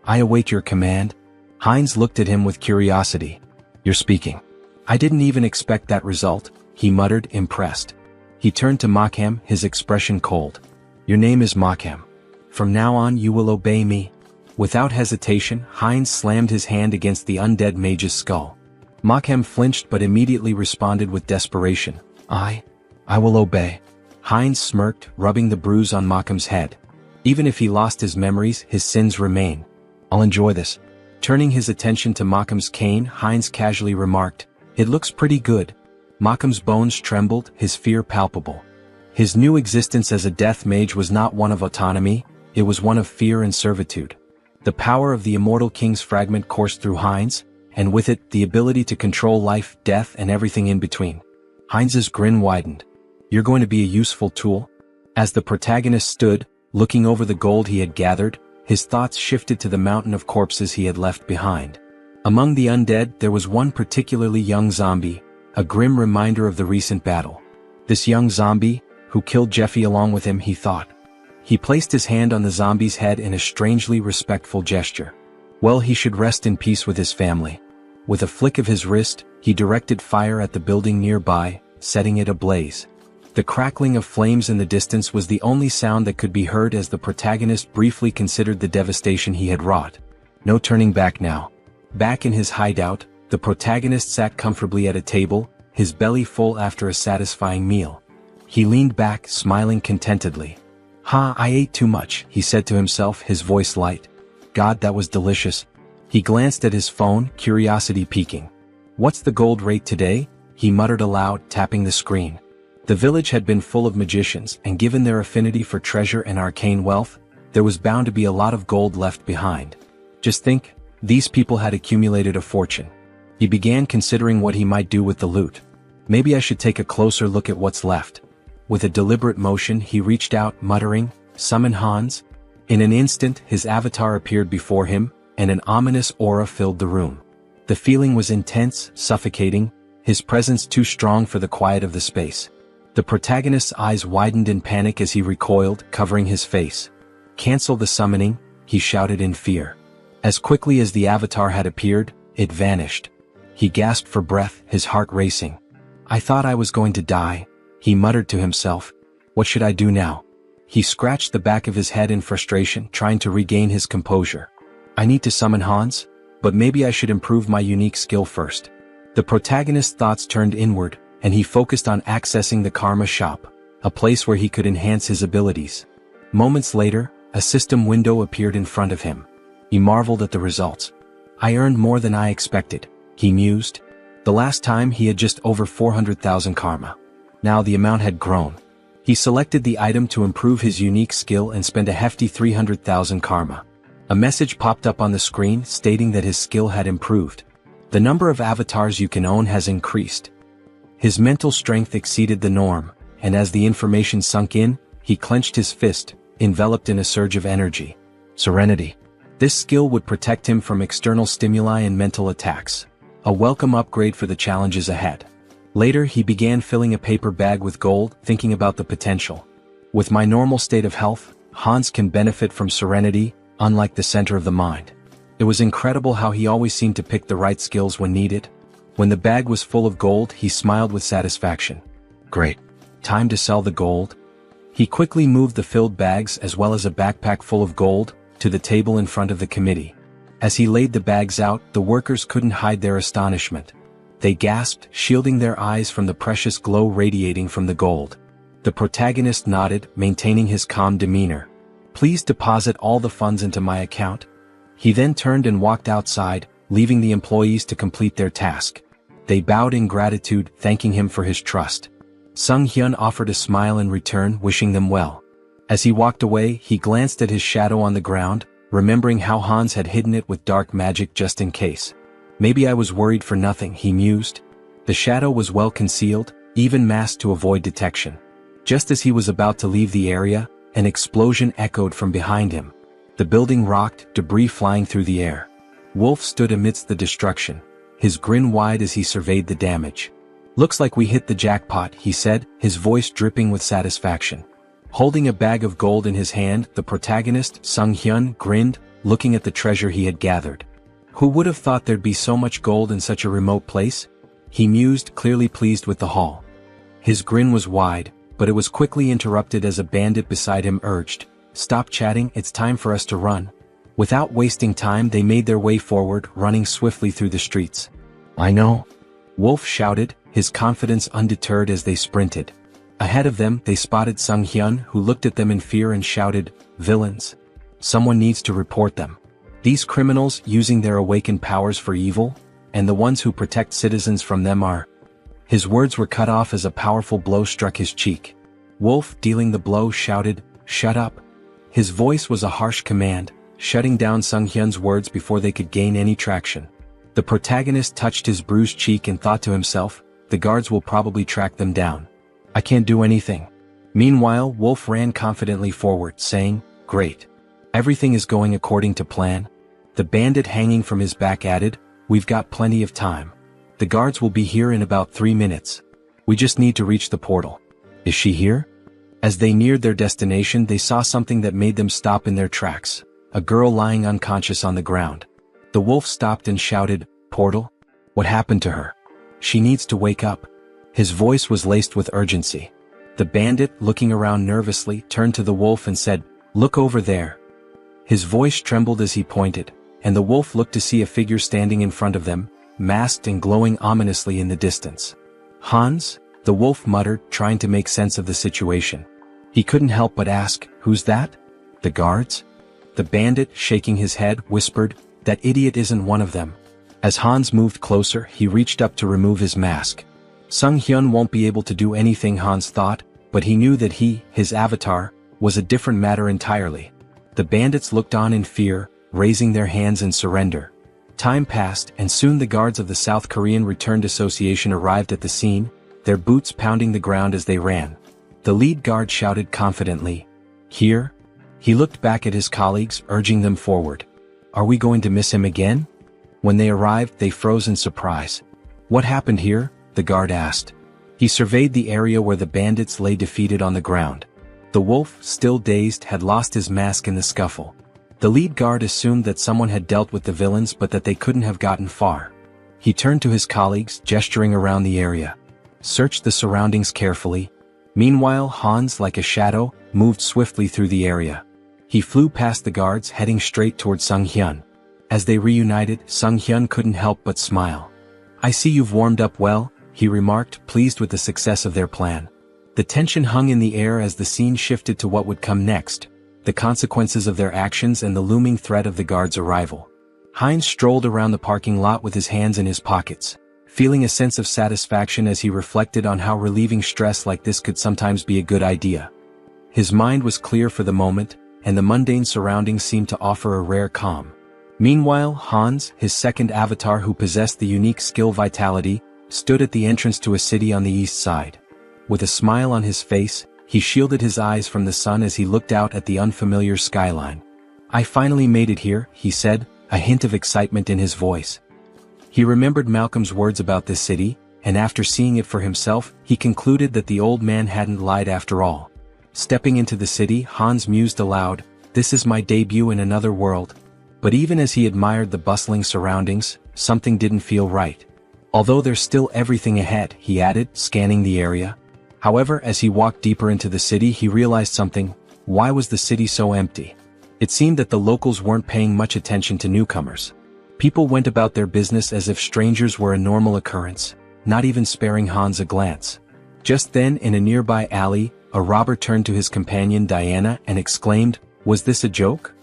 "I await your command." Heinz looked at him with curiosity. "You're speaking." "I didn't even expect that result," he muttered, impressed. He turned to Makhem, his expression cold. "Your name is Makhem. From now on you will obey me." Without hesitation, Heinz slammed his hand against the undead mage's skull. Makhem flinched but immediately responded with desperation. I will obey." Heinz smirked, rubbing the bruise on Makhem's head. "Even if he lost his memories, his sins remain. I'll enjoy this." Turning his attention to Makhem's cane, Heinz casually remarked, "It looks pretty good." Makhem's bones trembled, his fear palpable. His new existence as a death mage was not one of autonomy, it was one of fear and servitude. The power of the immortal king's fragment coursed through Heinz, and with it, the ability to control life, death, and everything in between. Heinz's grin widened. "You're going to be a useful tool?" As the protagonist stood, looking over the gold he had gathered, his thoughts shifted to the mountain of corpses he had left behind. Among the undead, there was one particularly young zombie, a grim reminder of the recent battle. This young zombie, who killed Jeffy along with him, he thought. He placed his hand on the zombie's head in a strangely respectful gesture. Well, he should rest in peace with his family. With a flick of his wrist, he directed fire at the building nearby, setting it ablaze. The crackling of flames in the distance was the only sound that could be heard as the protagonist briefly considered the devastation he had wrought. No turning back now. Back in his hideout, the protagonist sat comfortably at a table, his belly full after a satisfying meal. He leaned back, smiling contentedly. I ate too much," he said to himself, his voice light. "God, that was delicious." He glanced at his phone, curiosity peaking. "What's the gold rate today?" he muttered aloud, tapping the screen. The village had been full of magicians, and given their affinity for treasure and arcane wealth, there was bound to be a lot of gold left behind. Just think, these people had accumulated a fortune. He began considering what he might do with the loot. Maybe I should take a closer look at what's left. With a deliberate motion he reached out, muttering, "Summon Hans." In an instant his avatar appeared before him, and an ominous aura filled the room. The feeling was intense, suffocating, his presence too strong for the quiet of the space. The protagonist's eyes widened in panic as he recoiled, covering his face. "Cancel the summoning," he shouted in fear. As quickly as the avatar had appeared, it vanished. He gasped for breath, his heart racing. "I thought I was going to die," he muttered to himself. "What should I do now?" He scratched the back of his head in frustration, trying to regain his composure. "I need to summon Hans, but maybe I should improve my unique skill first." The protagonist's thoughts turned inward, and he focused on accessing the Karma Shop, a place where he could enhance his abilities. Moments later, a system window appeared in front of him. He marveled at the results. "I earned more than I expected," he mused. The last time he had just over 400,000 karma. Now the amount had grown. He selected the item to improve his unique skill and spent a hefty 300,000 karma. A message popped up on the screen stating that his skill had improved. The number of avatars you can own has increased. His mental strength exceeded the norm, and as the information sunk in, he clenched his fist, enveloped in a surge of energy. Serenity. This skill would protect him from external stimuli and mental attacks. A welcome upgrade for the challenges ahead. Later he began filling a paper bag with gold, thinking about the potential. With my normal state of health, Hans can benefit from serenity, unlike the center of the mind. It was incredible how he always seemed to pick the right skills when needed. When the bag was full of gold he smiled with satisfaction. Great. Time to sell the gold. He quickly moved the filled bags as well as a backpack full of gold to the table in front of the committee. As he laid the bags out, the workers couldn't hide their astonishment. They gasped, shielding their eyes from the precious glow radiating from the gold. The protagonist nodded, maintaining his calm demeanor. "Please deposit all the funds into my account." He then turned and walked outside, leaving the employees to complete their task. They bowed in gratitude, thanking him for his trust. Sung Hyun offered a smile in return, wishing them well. As he walked away, he glanced at his shadow on the ground, remembering how Hans had hidden it with dark magic just in case. "Maybe I was worried for nothing," he mused. The shadow was well concealed, even masked to avoid detection. Just as he was about to leave the area, an explosion echoed from behind him. The building rocked, debris flying through the air. Wolf stood amidst the destruction, his grin wide as he surveyed the damage. "Looks like we hit the jackpot," he said, his voice dripping with satisfaction. Holding a bag of gold in his hand, the protagonist, Sung Hyun, grinned, looking at the treasure he had gathered. Who would have thought there'd be so much gold in such a remote place? He mused, clearly pleased with the haul. His grin was wide, but it was quickly interrupted as a bandit beside him urged, "Stop chatting, it's time for us to run." Without wasting time they made their way forward, running swiftly through the streets. "I know," Wolf shouted, his confidence undeterred as they sprinted. Ahead of them they spotted Sung Hyun, who looked at them in fear and shouted, "Villains. Someone needs to report them. These criminals using their awakened powers for evil, and the ones who protect citizens from them are..." His words were cut off as a powerful blow struck his cheek. Wolf, dealing the blow, shouted, "Shut up." His voice was a harsh command, shutting down Sung Hyun's words before they could gain any traction. The protagonist touched his bruised cheek and thought to himself, "The guards will probably track them down. I can't do anything." Meanwhile, Wolf ran confidently forward, saying, "Great. Everything is going according to plan." The bandit hanging from his back added, "We've got plenty of time. The guards will be here in about 3 minutes. We just need to reach the portal." "Is she here?" As they neared their destination they saw something that made them stop in their tracks, a girl lying unconscious on the ground. The wolf stopped and shouted, "Portal? What happened to her? She needs to wake up." His voice was laced with urgency. The bandit, looking around nervously, turned to the wolf and said, "Look over there." His voice trembled as he pointed, and the wolf looked to see a figure standing in front of them, masked and glowing ominously in the distance. "Hans?" the wolf muttered, trying to make sense of the situation. He couldn't help but ask, "Who's that?" "The guards?" The bandit, shaking his head, whispered, "That idiot isn't one of them." As Hans moved closer, he reached up to remove his mask. Sung Hyun won't be able to do anything, Hans thought, but he knew that his avatar, was a different matter entirely. The bandits looked on in fear, raising their hands in surrender. Time passed, and soon the guards of the South Korean Returned Association arrived at the scene, their boots pounding the ground as they ran. The lead guard shouted confidently, "Here?" He looked back at his colleagues, urging them forward. "Are we going to miss him again?" When they arrived, they froze in surprise. "What happened here?" the guard asked. He surveyed the area where the bandits lay defeated on the ground. The wolf, still dazed, had lost his mask in the scuffle. The lead guard assumed that someone had dealt with the villains but that they couldn't have gotten far. He turned to his colleagues, gesturing around the area. "Search the surroundings carefully." Meanwhile, Hans, like a shadow, moved swiftly through the area. He flew past the guards, heading straight toward Sung Hyun. As they reunited, Sung Hyun couldn't help but smile. "I see you've warmed up well," he remarked, pleased with the success of their plan. The tension hung in the air as the scene shifted to what would come next, the consequences of their actions and the looming threat of the guards' arrival. Heinz strolled around the parking lot with his hands in his pockets, feeling a sense of satisfaction as he reflected on how relieving stress like this could sometimes be a good idea. His mind was clear for the moment, and the mundane surroundings seemed to offer a rare calm. Meanwhile, Hans, his second avatar who possessed the unique skill Vitality, stood at the entrance to a city on the east side. With a smile on his face, he shielded his eyes from the sun as he looked out at the unfamiliar skyline. "I finally made it here," he said, a hint of excitement in his voice. He remembered Malcolm's words about this city, and after seeing it for himself, he concluded that the old man hadn't lied after all. Stepping into the city, Hans mused aloud, "This is my debut in another world." But even as he admired the bustling surroundings, something didn't feel right. "Although there's still everything ahead," he added, scanning the area. However, as he walked deeper into the city, he realized something. Why was the city so empty? It seemed that the locals weren't paying much attention to newcomers. People went about their business as if strangers were a normal occurrence, not even sparing Hans a glance. Just then, in a nearby alley, a robber turned to his companion Diana and exclaimed, "Was this a joke?"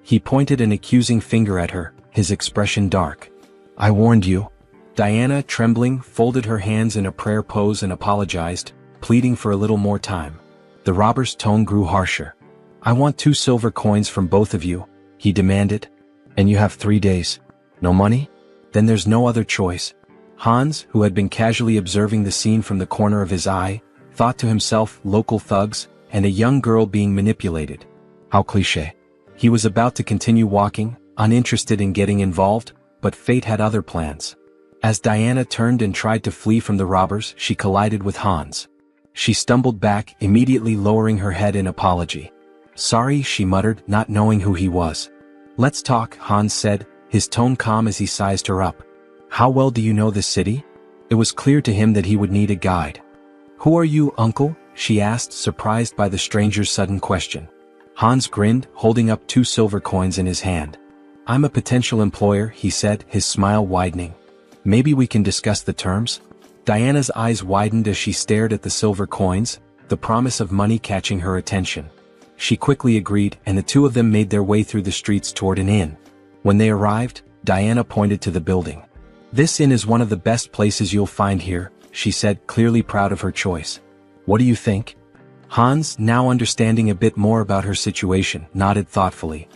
He pointed an accusing finger at her, his expression dark. "I warned you." Diana, trembling, folded her hands in a prayer pose and apologized, pleading for a little more time. The robber's tone grew harsher. "I want 2 silver coins from both of you," he demanded. "And you have 3 days. No money? Then there's no other choice." Hans, who had been casually observing the scene from the corner of his eye, thought to himself, local thugs, and a young girl being manipulated. How cliché. He was about to continue walking, uninterested in getting involved, but fate had other plans. As Diana turned and tried to flee from the robbers, she collided with Hans. She stumbled back, immediately lowering her head in apology. "Sorry," she muttered, not knowing who he was. "Let's talk," Hans said, his tone calm as he sized her up. "How well do you know this city?" It was clear to him that he would need a guide. "Who are you, uncle?" she asked, surprised by the stranger's sudden question. Hans grinned, holding up 2 silver coins in his hand. "I'm a potential employer," he said, his smile widening. "Maybe we can discuss the terms?" Diana's eyes widened as she stared at the silver coins, the promise of money catching her attention. She quickly agreed, and the two of them made their way through the streets toward an inn. When they arrived, Diana pointed to the building. "This inn is one of the best places you'll find here," she said, clearly proud of her choice. "What do you think?" Hans, now understanding a bit more about her situation, nodded thoughtfully.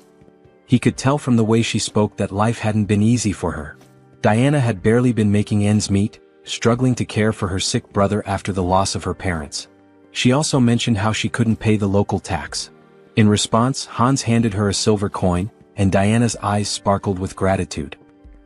He could tell from the way she spoke that life hadn't been easy for her. Diana had barely been making ends meet, struggling to care for her sick brother after the loss of her parents. She also mentioned how she couldn't pay the local tax. In response, Hans handed her a silver coin, and Diana's eyes sparkled with gratitude.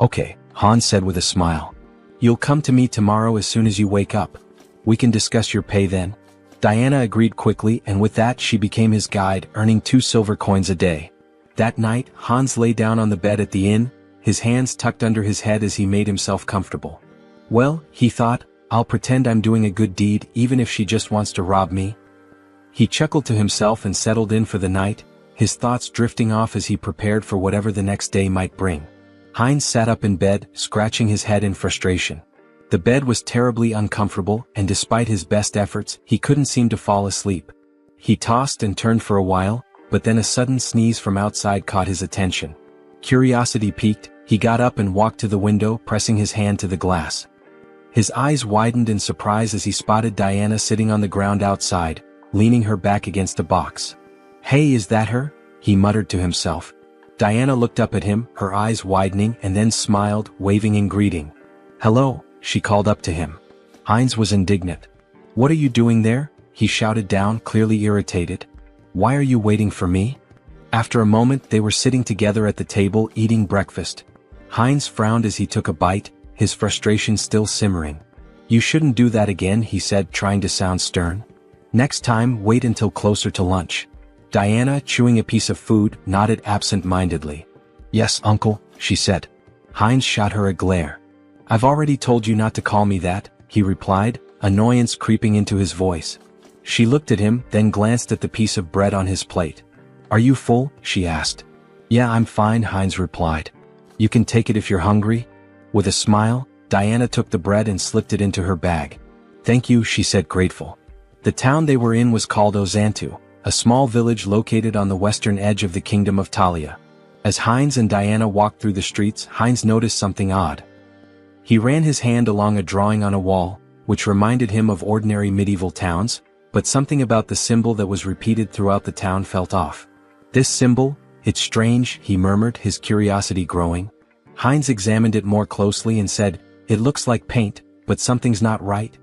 "Okay," Hans said with a smile. "You'll come to me tomorrow as soon as you wake up. We can discuss your pay then." Diana agreed quickly, and with that she became his guide, earning 2 silver coins a day. That night, Hans lay down on the bed at the inn, his hands tucked under his head as he made himself comfortable. "Well," he thought, "I'll pretend I'm doing a good deed even if she just wants to rob me." He chuckled to himself and settled in for the night, his thoughts drifting off as he prepared for whatever the next day might bring. Heinz sat up in bed, scratching his head in frustration. The bed was terribly uncomfortable, and despite his best efforts, he couldn't seem to fall asleep. He tossed and turned for a while, but then a sudden sneeze from outside caught his attention. Curiosity piqued, he got up and walked to the window, pressing his hand to the glass. His eyes widened in surprise as he spotted Diana sitting on the ground outside, leaning her back against a box. "Hey, is that her?" he muttered to himself. Diana looked up at him, her eyes widening, and then smiled, waving in greeting. "Hello," she called up to him. Heinz was indignant. "What are you doing there?" he shouted down, clearly irritated. "Why are you waiting for me?" After a moment they were sitting together at the table eating breakfast. Heinz frowned as he took a bite, his frustration still simmering. "You shouldn't do that again," he said, trying to sound stern. "Next time, wait until closer to lunch." Diana, chewing a piece of food, nodded absent-mindedly. "Yes, uncle," she said. Heinz shot her a glare. "I've already told you not to call me that," he replied, annoyance creeping into his voice. She looked at him, then glanced at the piece of bread on his plate. "Are you full?" she asked. "Yeah, I'm fine," Heinz replied. "You can take it if you're hungry." With a smile, Diana took the bread and slipped it into her bag. "Thank you," she said, grateful. The town they were in was called Ozantu, a small village located on the western edge of the kingdom of Talia. As Heinz and Diana walked through the streets, Heinz noticed something odd. He ran his hand along a drawing on a wall, which reminded him of ordinary medieval towns, but something about the symbol that was repeated throughout the town felt off. "This symbol? It's strange," he murmured, his curiosity growing. Heinz examined it more closely and said, "It looks like paint, but something's not right."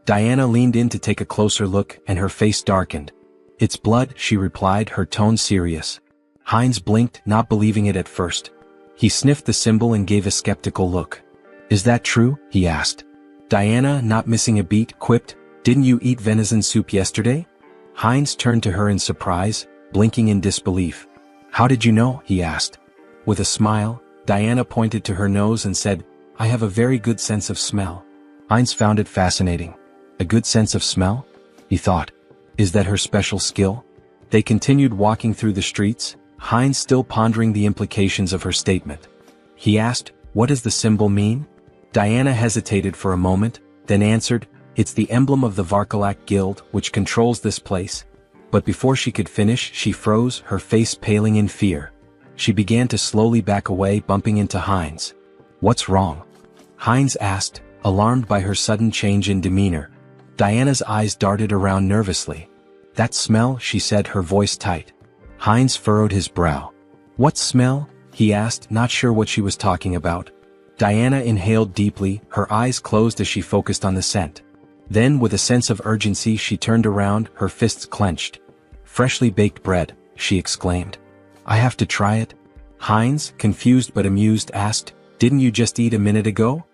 Diana leaned in to take a closer look, and her face darkened. "It's blood," she replied, her tone serious. Heinz blinked, not believing it at first. He sniffed the symbol and gave a skeptical look. "Is that true?" he asked. Diana, not missing a beat, quipped, "Didn't you eat venison soup yesterday?" Heinz turned to her in surprise, blinking in disbelief. "How did you know?" he asked. With a smile, Diana pointed to her nose and said, "I have a very good sense of smell." Heinz found it fascinating. A good sense of smell? He thought. Is that her special skill? They continued walking through the streets, Heinz still pondering the implications of her statement. He asked, "What does the symbol mean?" Diana hesitated for a moment, then answered, "It's the emblem of the Varkalak Guild, which controls this place." But before she could finish, she froze, her face paling in fear. She began to slowly back away, bumping into Heinz. "What's wrong?" Heinz asked, alarmed by her sudden change in demeanor. Diana's eyes darted around nervously. "That smell," she said, her voice tight. Heinz furrowed his brow. "What smell?" he asked, not sure what she was talking about. Diana inhaled deeply, her eyes closed as she focused on the scent. Then, with a sense of urgency, she turned around, her fists clenched. "Freshly baked bread," she exclaimed. "I have to try it?" Heinz, confused but amused, asked, "Didn't you just eat a minute ago?"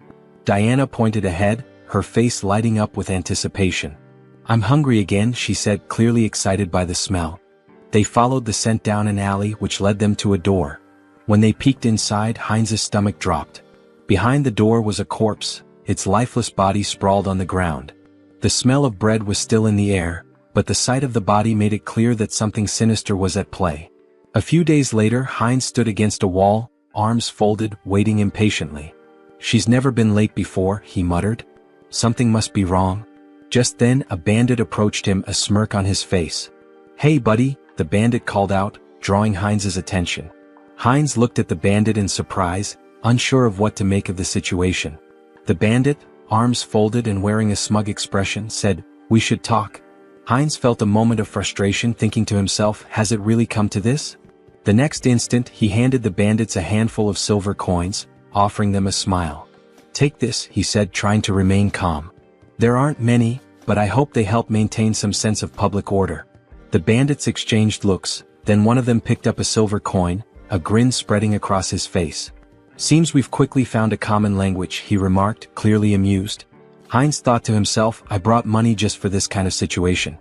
Diana pointed ahead, her face lighting up with anticipation. "I'm hungry again," she said, clearly excited by the smell. They followed the scent down an alley which led them to a door. When they peeked inside, Heinz's stomach dropped. Behind the door was a corpse, its lifeless body sprawled on the ground. The smell of bread was still in the air, but the sight of the body made it clear that something sinister was at play. A few days later, Heinz stood against a wall, arms folded, waiting impatiently. "She's never been late before," he muttered. "Something must be wrong." Just then, a bandit approached him, a smirk on his face. "Hey buddy," the bandit called out, drawing Heinz's attention. Heinz looked at the bandit in surprise, unsure of what to make of the situation. The bandit, arms folded and wearing a smug expression, said, "We should talk." Heinz felt a moment of frustration, thinking to himself, has it really come to this? The next instant, he handed the bandits a handful of silver coins, offering them a smile. "Take this," he said, trying to remain calm. "There aren't many, but I hope they help maintain some sense of public order." The bandits exchanged looks, then one of them picked up a silver coin, a grin spreading across his face. "Seems we've quickly found a common language," he remarked, clearly amused. Heinz thought to himself, I brought money just for this kind of situation.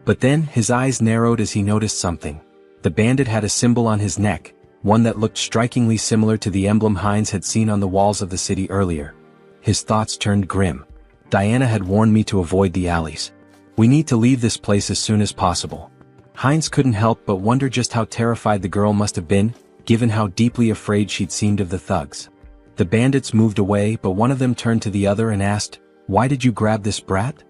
But then, his eyes narrowed as he noticed something. The bandit had a symbol on his neck, one that looked strikingly similar to the emblem Heinz had seen on the walls of the city earlier. His thoughts turned grim. Diana had warned me to avoid the alleys. We need to leave this place as soon as possible. Heinz couldn't help but wonder just how terrified the girl must have been, given how deeply afraid she'd seemed of the thugs. The bandits moved away, but one of them turned to the other and asked, "Why did you grab this brat?"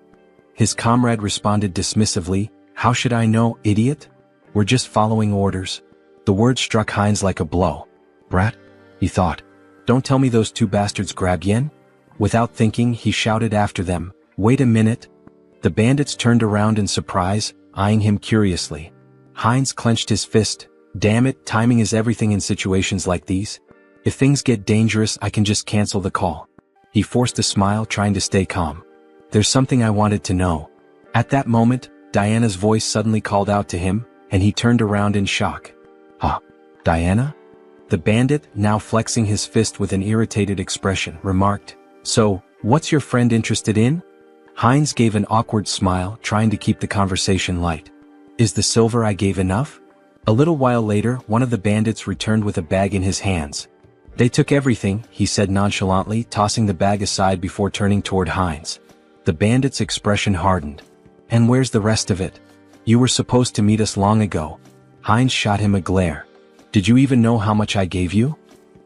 His comrade responded dismissively, "How should I know, idiot? We're just following orders." The word struck Heinz like a blow. "Brat?" he thought. "Don't tell me those two bastards grabbed Yen?" Without thinking, he shouted after them, "Wait a minute." The bandits turned around in surprise, eyeing him curiously. Heinz clenched his fist. Damn it, timing is everything in situations like these. If things get dangerous, I can just cancel the call. He forced a smile, trying to stay calm. There's something I wanted to know. At that moment, Diana's voice suddenly called out to him, and he turned around in shock. "Huh? Diana?" The bandit, now flexing his fist with an irritated expression, remarked, "So, what's your friend interested in?" Heinz gave an awkward smile, trying to keep the conversation light. "Is the silver I gave enough?" A little while later, one of the bandits returned with a bag in his hands. "They took everything," he said nonchalantly, tossing the bag aside before turning toward Heinz. The bandit's expression hardened. "And where's the rest of it? You were supposed to meet us long ago." Heinz shot him a glare. "Did you even know how much I gave you?"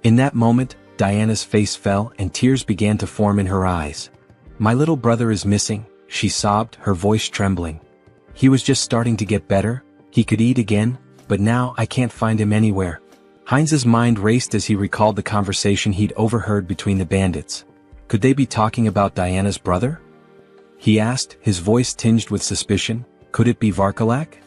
In that moment, Diana's face fell and tears began to form in her eyes. "My little brother is missing," she sobbed, her voice trembling. "He was just starting to get better, he could eat again, but now I can't find him anywhere." Heinz's mind raced as he recalled the conversation he'd overheard between the bandits. Could they be talking about Diana's brother? He asked, his voice tinged with suspicion. Could it be Varkalak?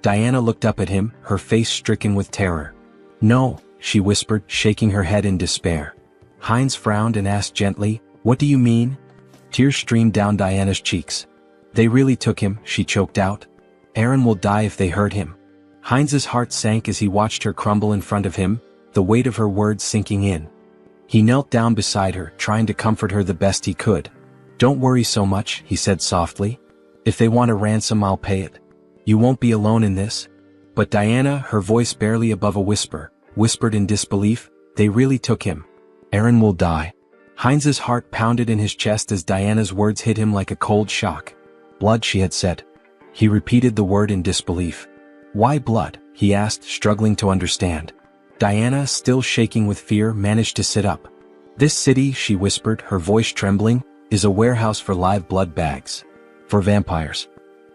Diana looked up at him, her face stricken with terror. "No," she whispered, shaking her head in despair. Heinz frowned and asked gently, "What do you mean?" Tears streamed down Diana's cheeks. "They really took him," she choked out. "Aaron will die if they hurt him." Heinz's heart sank as he watched her crumble in front of him, the weight of her words sinking in. He knelt down beside her, trying to comfort her the best he could. "Don't worry so much," he said softly. "If they want a ransom, I'll pay it. You won't be alone in this." But Diana, her voice barely above a whisper, whispered in disbelief, "They really took him. Aaron will die." Heinz's heart pounded in his chest as Diana's words hit him like a cold shock. "Blood," she had said. He repeated the word in disbelief. "Why blood?" he asked, struggling to understand. Diana, still shaking with fear, managed to sit up. "This city," she whispered, her voice trembling, "is a warehouse for live blood bags. For vampires."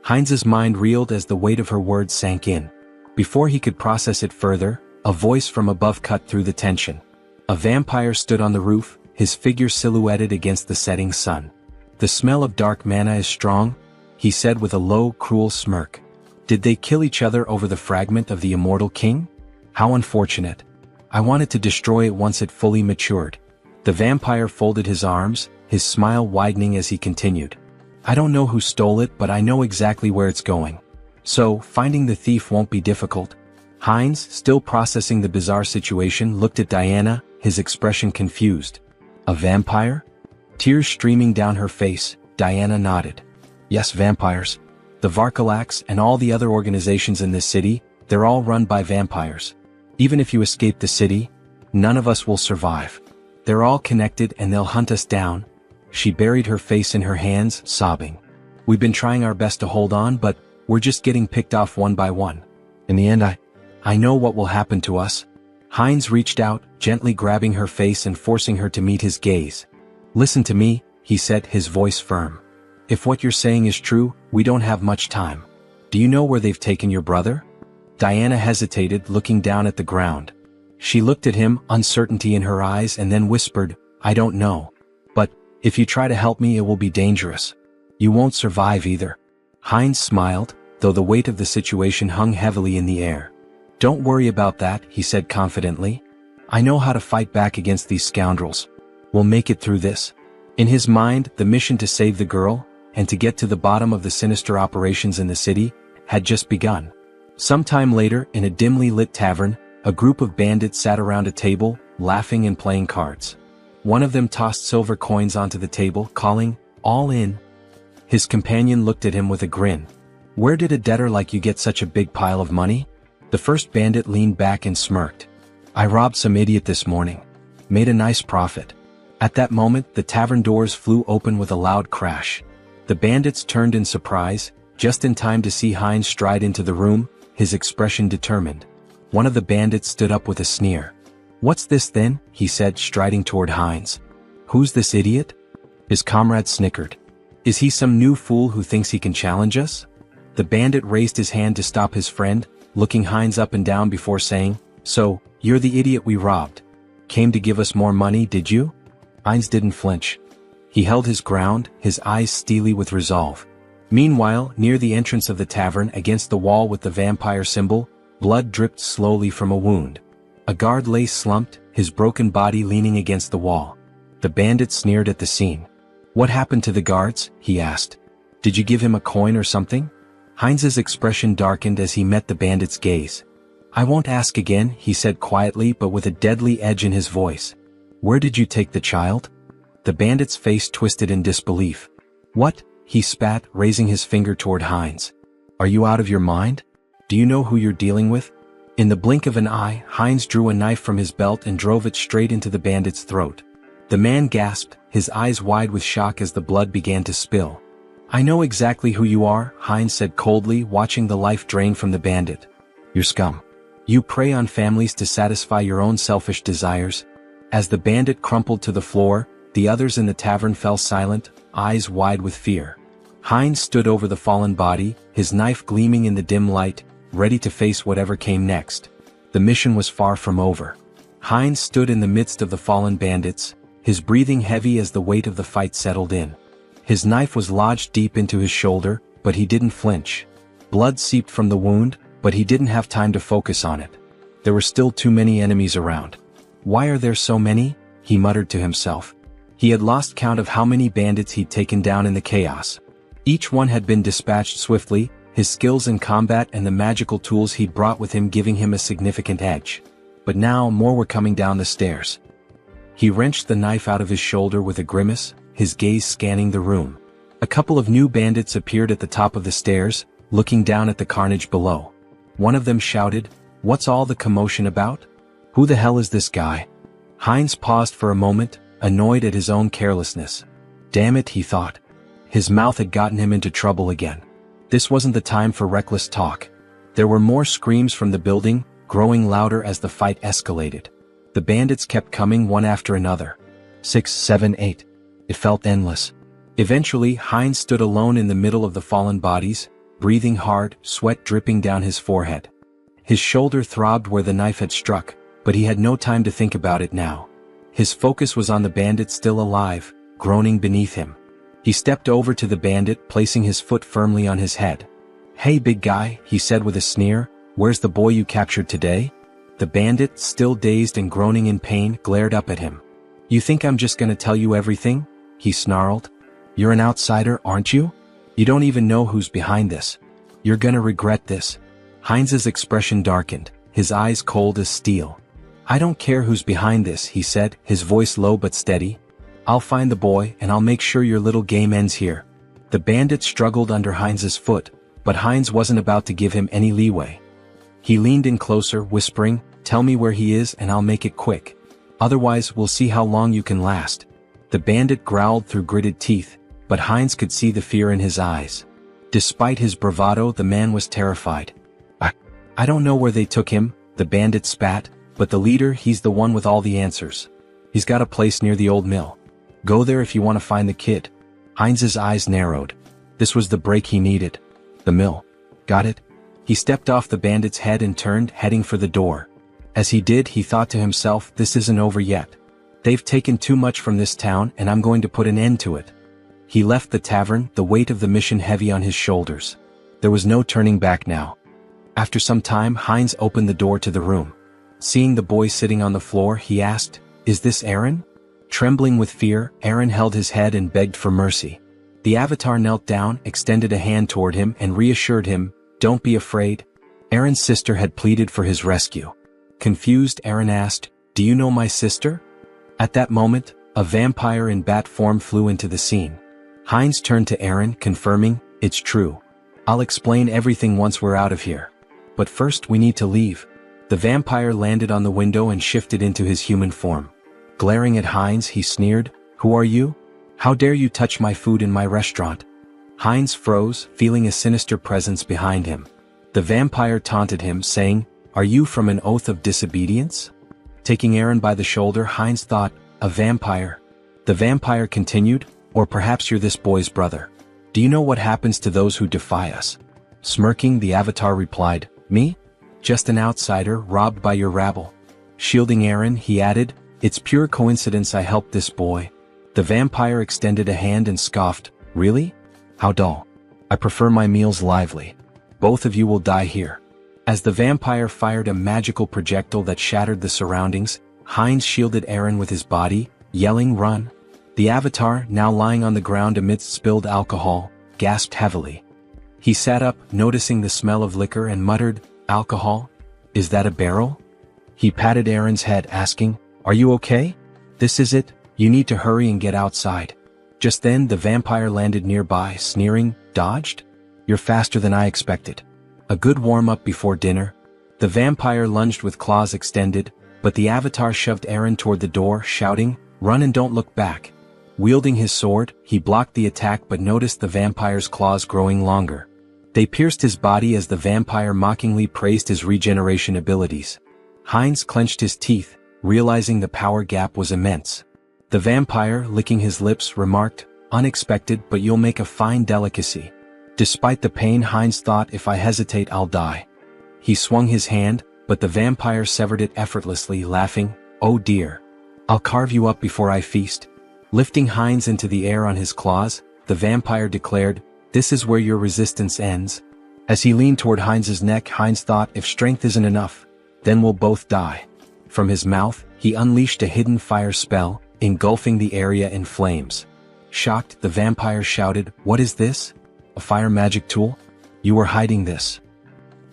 Heinz's mind reeled as the weight of her words sank in. Before he could process it further, a voice from above cut through the tension. A vampire stood on the roof, his figure silhouetted against the setting sun. "The smell of dark mana is strong," he said with a low, cruel smirk. "Did they kill each other over the fragment of the immortal king? How unfortunate. I wanted to destroy it once it fully matured." The vampire folded his arms, his smile widening as he continued. "I don't know who stole it, but I know exactly where it's going. So, finding the thief won't be difficult." Heinz, still processing the bizarre situation, looked at Diana, his expression confused. "A vampire?" Tears streaming down her face, Diana nodded. "Yes, vampires. The Varkalaks and all the other organizations in this city, they're all run by vampires. Even if you escape the city, none of us will survive. They're all connected and they'll hunt us down." She buried her face in her hands, sobbing. "We've been trying our best to hold on, but we're just getting picked off one by one. In the end, I know what will happen to us." Heinz reached out, gently grabbing her face and forcing her to meet his gaze. "Listen to me," he said, his voice firm. "If what you're saying is true, we don't have much time. Do you know where they've taken your brother?" Diana hesitated, looking down at the ground. She looked at him, uncertainty in her eyes, and then whispered, "I don't know. But, if you try to help me, it will be dangerous. You won't survive either." Heinz smiled, though the weight of the situation hung heavily in the air. "Don't worry about that," he said confidently. "I know how to fight back against these scoundrels. We'll make it through this." In his mind, the mission to save the girl, and to get to the bottom of the sinister operations in the city, had just begun. Sometime later, in a dimly lit tavern, a group of bandits sat around a table, laughing and playing cards. One of them tossed silver coins onto the table, calling, "All in." His companion looked at him with a grin. "Where did a debtor like you get such a big pile of money?" The first bandit leaned back and smirked. "I robbed some idiot this morning. Made a nice profit." At that moment, the tavern doors flew open with a loud crash. The bandits turned in surprise, just in time to see Heinz stride into the room, his expression determined. One of the bandits stood up with a sneer. "What's this then?" he said, striding toward Heinz. "Who's this idiot?" His comrade snickered. "Is he some new fool who thinks he can challenge us?" The bandit raised his hand to stop his friend, looking Heinz up and down before saying, "So, you're the idiot we robbed. Came to give us more money, did you?" Heinz didn't flinch. He held his ground, his eyes steely with resolve. Meanwhile, near the entrance of the tavern against the wall with the vampire symbol, blood dripped slowly from a wound. A guard lay slumped, his broken body leaning against the wall. The bandit sneered at the scene. "What happened to the guards?" he asked. "Did you give him a coin or something?" Heinz's expression darkened as he met the bandit's gaze. "I won't ask again," he said quietly but with a deadly edge in his voice. "Where did you take the child?" The bandit's face twisted in disbelief. "What?" he spat, raising his finger toward Heinz. "Are you out of your mind? Do you know who you're dealing with?" In the blink of an eye, Heinz drew a knife from his belt and drove it straight into the bandit's throat. The man gasped, his eyes wide with shock as the blood began to spill. "I know exactly who you are," Heinz said coldly, watching the life drain from the bandit. "You're scum. You prey on families to satisfy your own selfish desires." As the bandit crumpled to the floor, the others in the tavern fell silent, eyes wide with fear. Heinz stood over the fallen body, his knife gleaming in the dim light, ready to face whatever came next. The mission was far from over. Heinz stood in the midst of the fallen bandits, his breathing heavy as the weight of the fight settled in. His knife was lodged deep into his shoulder, but he didn't flinch. Blood seeped from the wound, but he didn't have time to focus on it. There were still too many enemies around. "Why are there so many?" he muttered to himself. He had lost count of how many bandits he'd taken down in the chaos. Each one had been dispatched swiftly, his skills in combat and the magical tools he'd brought with him giving him a significant edge. But now more were coming down the stairs. He wrenched the knife out of his shoulder with a grimace, his gaze scanning the room. A couple of new bandits appeared at the top of the stairs, looking down at the carnage below. One of them shouted, "What's all the commotion about? Who the hell is this guy?" Heinz paused for a moment, annoyed at his own carelessness. Damn it, he thought. His mouth had gotten him into trouble again. This wasn't the time for reckless talk. There were more screams from the building, growing louder as the fight escalated. The bandits kept coming one after another. 6, 7, 8. It felt endless. Eventually, Heinz stood alone in the middle of the fallen bodies, breathing hard, sweat dripping down his forehead. His shoulder throbbed where the knife had struck, but he had no time to think about it now. His focus was on the bandit still alive, groaning beneath him. He stepped over to the bandit, placing his foot firmly on his head. "Hey big guy," he said with a sneer, "where's the boy you captured today?" The bandit, still dazed and groaning in pain, glared up at him. "You think I'm just gonna tell you everything?" he snarled. "You're an outsider, aren't you? You don't even know who's behind this. You're gonna regret this." Heinz's expression darkened, his eyes cold as steel. "I don't care who's behind this," he said, his voice low but steady. "I'll find the boy and I'll make sure your little game ends here." The bandit struggled under Heinz's foot, but Heinz wasn't about to give him any leeway. He leaned in closer, whispering, "Tell me where he is and I'll make it quick. Otherwise, we'll see how long you can last." The bandit growled through gritted teeth, but Heinz could see the fear in his eyes. Despite his bravado, the man was terrified. I don't know where they took him," the bandit spat, "but the leader, he's the one with all the answers. He's got a place near the old mill. Go there if you want to find the kid." Heinz's eyes narrowed. This was the break he needed. The mill. Got it? He stepped off the bandit's head and turned, heading for the door. As he did, he thought to himself, this isn't over yet. They've taken too much from this town and I'm going to put an end to it. He left the tavern, the weight of the mission heavy on his shoulders. There was no turning back now. After some time, Heinz opened the door to the room. Seeing the boy sitting on the floor, he asked, "Is this Aaron?" Trembling with fear, Aaron held his head and begged for mercy. The avatar knelt down, extended a hand toward him and reassured him, "Don't be afraid." Aaron's sister had pleaded for his rescue. Confused, Aaron asked, "Do you know my sister?" At that moment, a vampire in bat form flew into the scene. Heinz turned to Aaron, confirming, "It's true. I'll explain everything once we're out of here. But first we need to leave." The vampire landed on the window and shifted into his human form. Glaring at Heinz, he sneered, "Who are you? How dare you touch my food in my restaurant?" Heinz froze, feeling a sinister presence behind him. The vampire taunted him, saying, "Are you from an oath of disobedience?" Taking Aaron by the shoulder, Heinz thought, "A vampire." The vampire continued, "Or perhaps you're this boy's brother. Do you know what happens to those who defy us?" Smirking, the avatar replied, "Me? Just an outsider, robbed by your rabble." Shielding Aaron, he added, "It's pure coincidence I helped this boy. The vampire extended a hand and scoffed, "Really? How dull. I prefer my meals lively. Both of you will die here." As the vampire fired a magical projectile that shattered the surroundings, Heinz shielded Aaron with his body, yelling, "Run!" The avatar, now lying on the ground amidst spilled alcohol, gasped heavily. He sat up, noticing the smell of liquor, and muttered, "Alcohol? Is that a barrel?" He patted Aaron's head, asking, "Are you okay? This is it, you need to hurry and get outside." Just then the vampire landed nearby, sneering, "Dodged? You're faster than I expected. A good warm-up before dinner." The vampire lunged with claws extended, but the avatar shoved Aaron toward the door, shouting, "Run and don't look back." Wielding his sword, he blocked the attack but noticed the vampire's claws growing longer. They pierced his body as the vampire mockingly praised his regeneration abilities. Heinz clenched his teeth, realizing the power gap was immense. The vampire, licking his lips, remarked, "Unexpected, but you'll make a fine delicacy." Despite the pain, Heinz thought, "If I hesitate, I'll die." He swung his hand, but the vampire severed it effortlessly, laughing, "Oh dear. I'll carve you up before I feast." Lifting Heinz into the air on his claws, the vampire declared, "This is where your resistance ends." As he leaned toward Heinz's neck, Heinz thought, "If strength isn't enough, then we'll both die." From his mouth, he unleashed a hidden fire spell, engulfing the area in flames. Shocked, the vampire shouted, "What is this? A fire magic tool? You were hiding this."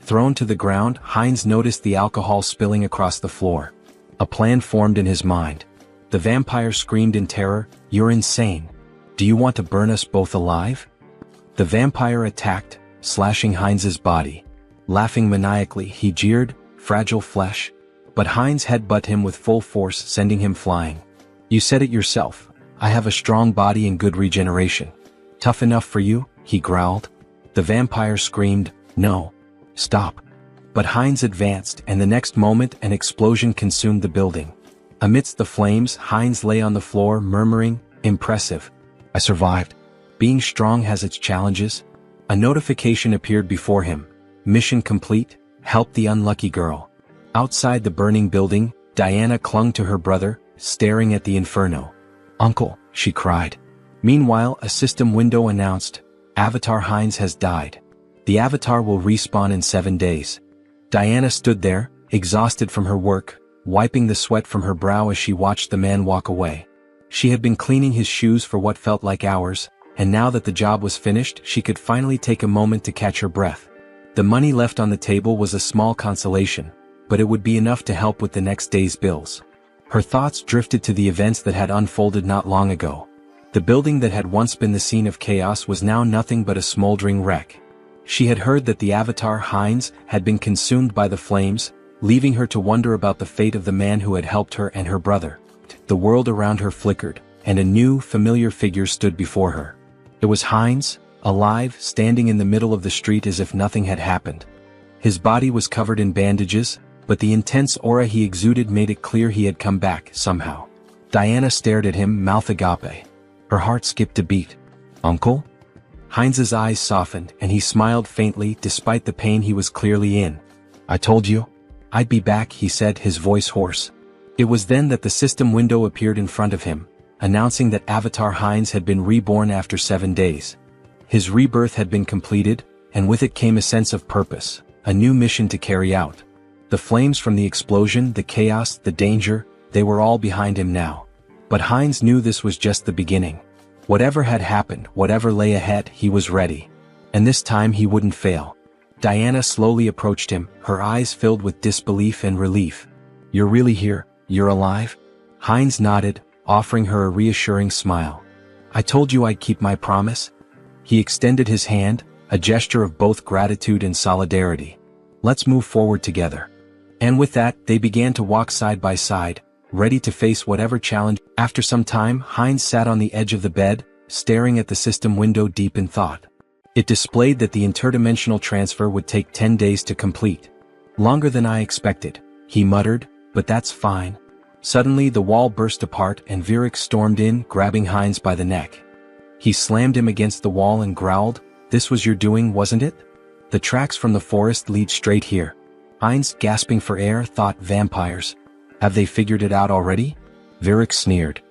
Thrown to the ground, Heinz noticed the alcohol spilling across the floor. A plan formed in his mind. The vampire screamed in terror, "You're insane. Do you want to burn us both alive?" The vampire attacked, slashing Heinz's body. Laughing maniacally, he jeered, "Fragile flesh." But Heinz headbutted him with full force, sending him flying. "You said it yourself. I have a strong body and good regeneration. Tough enough for you?" he growled. The vampire screamed, "No. Stop." But Heinz advanced, and the next moment an explosion consumed the building. Amidst the flames, Heinz lay on the floor, murmuring, "Impressive. I survived. Being strong has its challenges." A notification appeared before him. "Mission complete. Help the unlucky girl." Outside the burning building, Diana clung to her brother, staring at the inferno. "Uncle," she cried. Meanwhile, a system window announced, "Avatar Heinz has died. The avatar will respawn in 7 days." Diana stood there, exhausted from her work, wiping the sweat from her brow as she watched the man walk away. She had been cleaning his shoes for what felt like hours, and now that the job was finished, she could finally take a moment to catch her breath. The money left on the table was a small consolation, but it would be enough to help with the next day's bills. Her thoughts drifted to the events that had unfolded not long ago. The building that had once been the scene of chaos was now nothing but a smoldering wreck. She had heard that the avatar Heinz had been consumed by the flames, leaving her to wonder about the fate of the man who had helped her and her brother. The world around her flickered, and a new, familiar figure stood before her. It was Heinz, alive, standing in the middle of the street as if nothing had happened. His body was covered in bandages, but the intense aura he exuded made it clear he had come back, somehow. Diana stared at him, mouth agape. Her heart skipped a beat. "Uncle?" Heinz's eyes softened, and he smiled faintly despite the pain he was clearly in. "I told you I'd be back," he said, his voice hoarse. It was then that the system window appeared in front of him, announcing that Avatar Heinz had been reborn after 7 days. His rebirth had been completed, and with it came a sense of purpose, a new mission to carry out. The flames from the explosion, the chaos, the danger, they were all behind him now. But Heinz knew this was just the beginning. Whatever had happened, whatever lay ahead, he was ready. And this time he wouldn't fail. Diana slowly approached him, her eyes filled with disbelief and relief. "You're really here? You're alive?" Heinz nodded, offering her a reassuring smile. "I told you I'd keep my promise." He extended his hand, a gesture of both gratitude and solidarity. "Let's move forward together." And with that, they began to walk side by side, ready to face whatever challenge. After some time, Heinz sat on the edge of the bed, staring at the system window deep in thought. It displayed that the interdimensional transfer would take 10 days to complete. "Longer than I expected," he muttered, "but that's fine." Suddenly the wall burst apart and Virik stormed in, grabbing Heinz by the neck. He slammed him against the wall and growled, "This was your doing, wasn't it? The tracks from the forest lead straight here." Heinz, gasping for air, thought, vampires. Have they figured it out already? Virik sneered.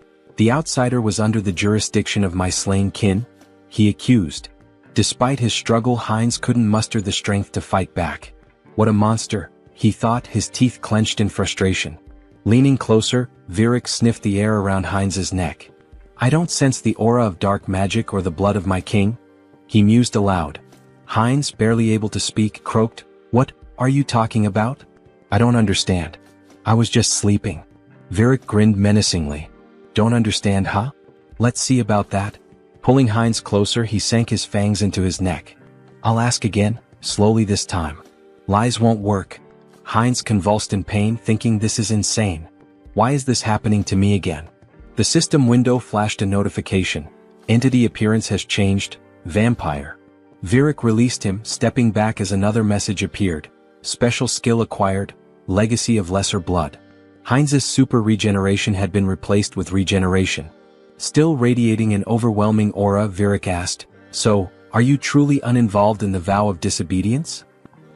The outsider was under the jurisdiction of my slain kin? He accused. Despite his struggle, Heinz couldn't muster the strength to fight back. What a monster, he thought, his teeth clenched in frustration. Leaning closer, Virik sniffed the air around Heinz's neck. I don't sense the aura of dark magic or the blood of my king, he mused aloud. Heinz, barely able to speak, croaked, What are you talking about? I don't understand. I was just sleeping. Virik grinned menacingly. Don't understand, huh? Let's see about that. Pulling Heinz closer, he sank his fangs into his neck. I'll ask again, slowly this time. Lies won't work. Heinz convulsed in pain, thinking this is insane. Why is this happening to me again? The system window flashed a notification. Entity appearance has changed. Vampire. Virik released him, stepping back as another message appeared. Special skill acquired. Legacy of lesser blood. Heinz's super regeneration had been replaced with regeneration. Still radiating an overwhelming aura, Virik asked, So, are you truly uninvolved in the vow of disobedience?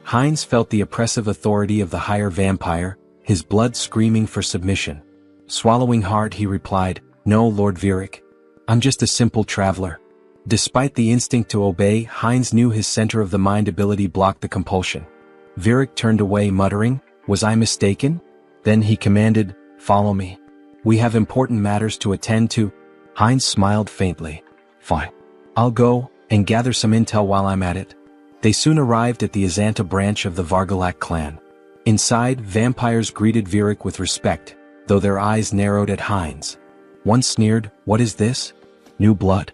Heinz felt the oppressive authority of the higher vampire, his blood screaming for submission. Swallowing hard, he replied, No, Lord Virik. I'm just a simple traveler. Despite the instinct to obey, Heinz knew his center of the mind ability blocked the compulsion. Virik turned away, muttering, Was I mistaken? Then he commanded, Follow me. We have important matters to attend to. Heinz smiled faintly. Fine. I'll go, and gather some intel while I'm at it. They soon arrived at the Azanta branch of the Vargalak clan. Inside, vampires greeted Virik with respect, though their eyes narrowed at Heinz. One sneered, What is this? New blood?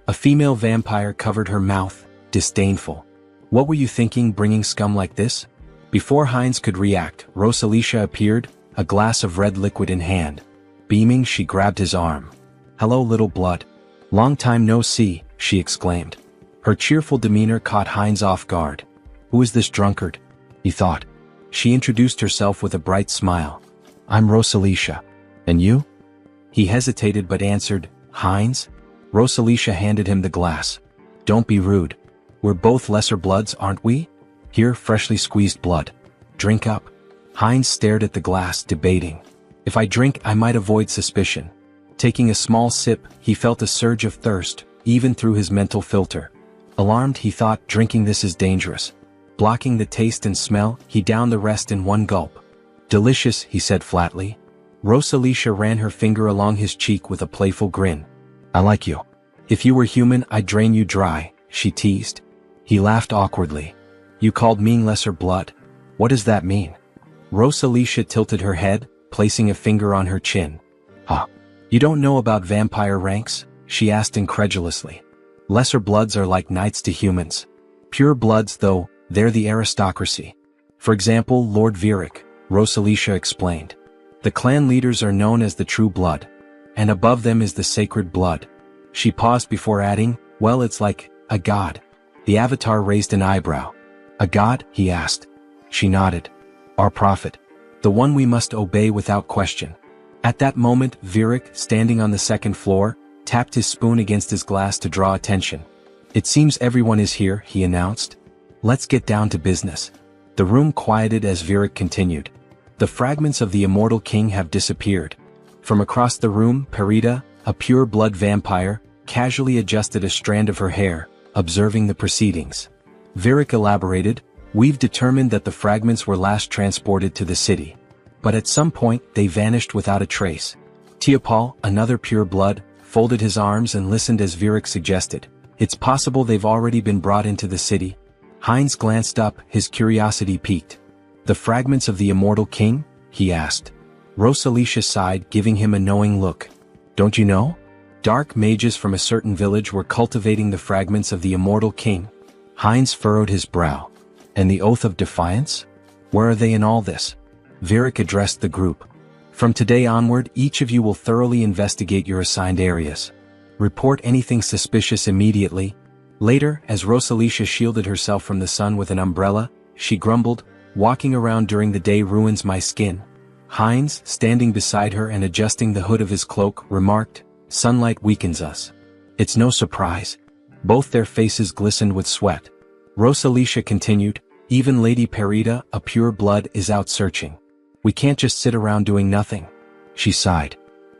A female vampire covered her mouth, disdainful. What were you thinking, bringing scum like this? Before Heinz could react, Rosalicia appeared, a glass of red liquid in hand. Beaming, she grabbed his arm. Hello, little blood. Long time no see, she exclaimed. Her cheerful demeanor caught Heinz off guard. Who is this drunkard? He thought. She introduced herself with a bright smile. I'm Rosalicia. And you? He hesitated but answered, Heinz? Rosalicia handed him the glass. Don't be rude. We're both lesser bloods, aren't we? Here, freshly squeezed blood. Drink up. Heinz stared at the glass, debating. If I drink, I might avoid suspicion. Taking a small sip, he felt a surge of thirst, even through his mental filter. Alarmed, he thought, drinking this is dangerous. Blocking the taste and smell, he downed the rest in one gulp. Delicious, he said flatly. Rosalicia ran her finger along his cheek with a playful grin. I like you. If you were human, I'd drain you dry, she teased. He laughed awkwardly. You called me lesser blood? What does that mean? Rosalicia tilted her head, placing a finger on her chin. Huh. You don't know about vampire ranks? She asked incredulously. Lesser bloods are like knights to humans. Pure bloods, though, they're the aristocracy. For example, Lord Virik, Rosalicia explained. The clan leaders are known as the true blood. And above them is the sacred blood. She paused before adding, Well, it's like a god. The avatar raised an eyebrow. A god? He asked. She nodded. Our prophet. The one we must obey without question. At that moment, Virik, standing on the second floor, tapped his spoon against his glass to draw attention. It seems everyone is here, he announced. Let's get down to business. The room quieted as Virik continued. The fragments of the immortal king have disappeared. From across the room, Perida, a pure-blood vampire, casually adjusted a strand of her hair, observing the proceedings. Virik elaborated, We've determined that the fragments were last transported to the city. But at some point, they vanished without a trace. Teopal, another pure-blood, folded his arms and listened as Virik suggested. It's possible they've already been brought into the city. Heinz glanced up, his curiosity piqued. The fragments of the immortal king? He asked. Rosalicia sighed, giving him a knowing look. Don't you know? Dark mages from a certain village were cultivating the fragments of the immortal king. Heinz furrowed his brow. And the oath of defiance? Where are they in all this? Virik addressed the group. From today onward, each of you will thoroughly investigate your assigned areas. Report anything suspicious immediately. Later, as Rosalicia shielded herself from the sun with an umbrella, she grumbled, Walking around during the day ruins my skin. Heinz, standing beside her and adjusting the hood of his cloak, remarked, Sunlight weakens us. It's no surprise. Both their faces glistened with sweat. Rosalicia continued, Even Lady Perida, a pure blood, is out searching. We can't just sit around doing nothing. She sighed.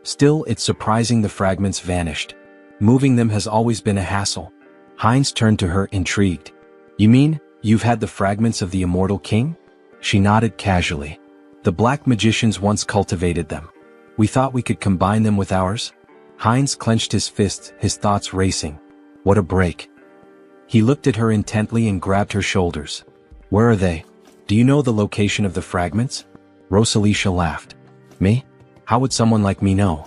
Still, it's surprising the fragments vanished. Moving them has always been a hassle. Heinz turned to her, intrigued. You mean, you've had the fragments of the immortal king? She nodded casually. The black magicians once cultivated them. We thought we could combine them with ours? Heinz clenched his fists, his thoughts racing. What a break. He looked at her intently and grabbed her shoulders. Where are they? Do you know the location of the fragments? Rosalicia laughed. Me? How would someone like me know?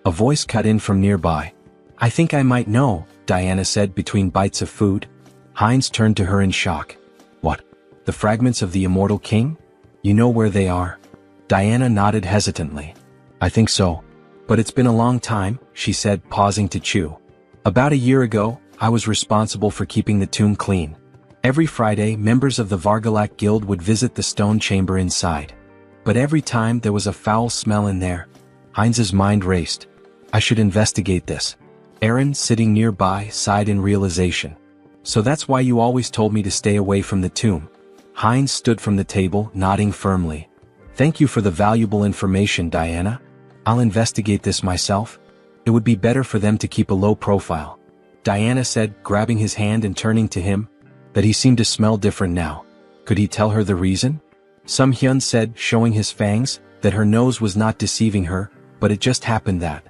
A voice cut in from nearby. I think I might know, Diana said between bites of food. Heinz turned to her in shock. What? The fragments of the immortal king? You know where they are? Diana nodded hesitantly. I think so. But it's been a long time, she said, pausing to chew. About a year ago, I was responsible for keeping the tomb clean. Every Friday, members of the Vargalak Guild would visit the stone chamber inside. But every time there was a foul smell in there. Heinz's mind raced. I should investigate this. Aaron, sitting nearby, sighed in realization. So that's why you always told me to stay away from the tomb. Heinz stood from the table, nodding firmly. Thank you for the valuable information, Diana. I'll investigate this myself. It would be better for them to keep a low profile. Diana said, grabbing his hand and turning to him, that he seemed to smell different now. Could he tell her the reason? Sung Hyun said, showing his fangs, that her nose was not deceiving her, but it just happened that.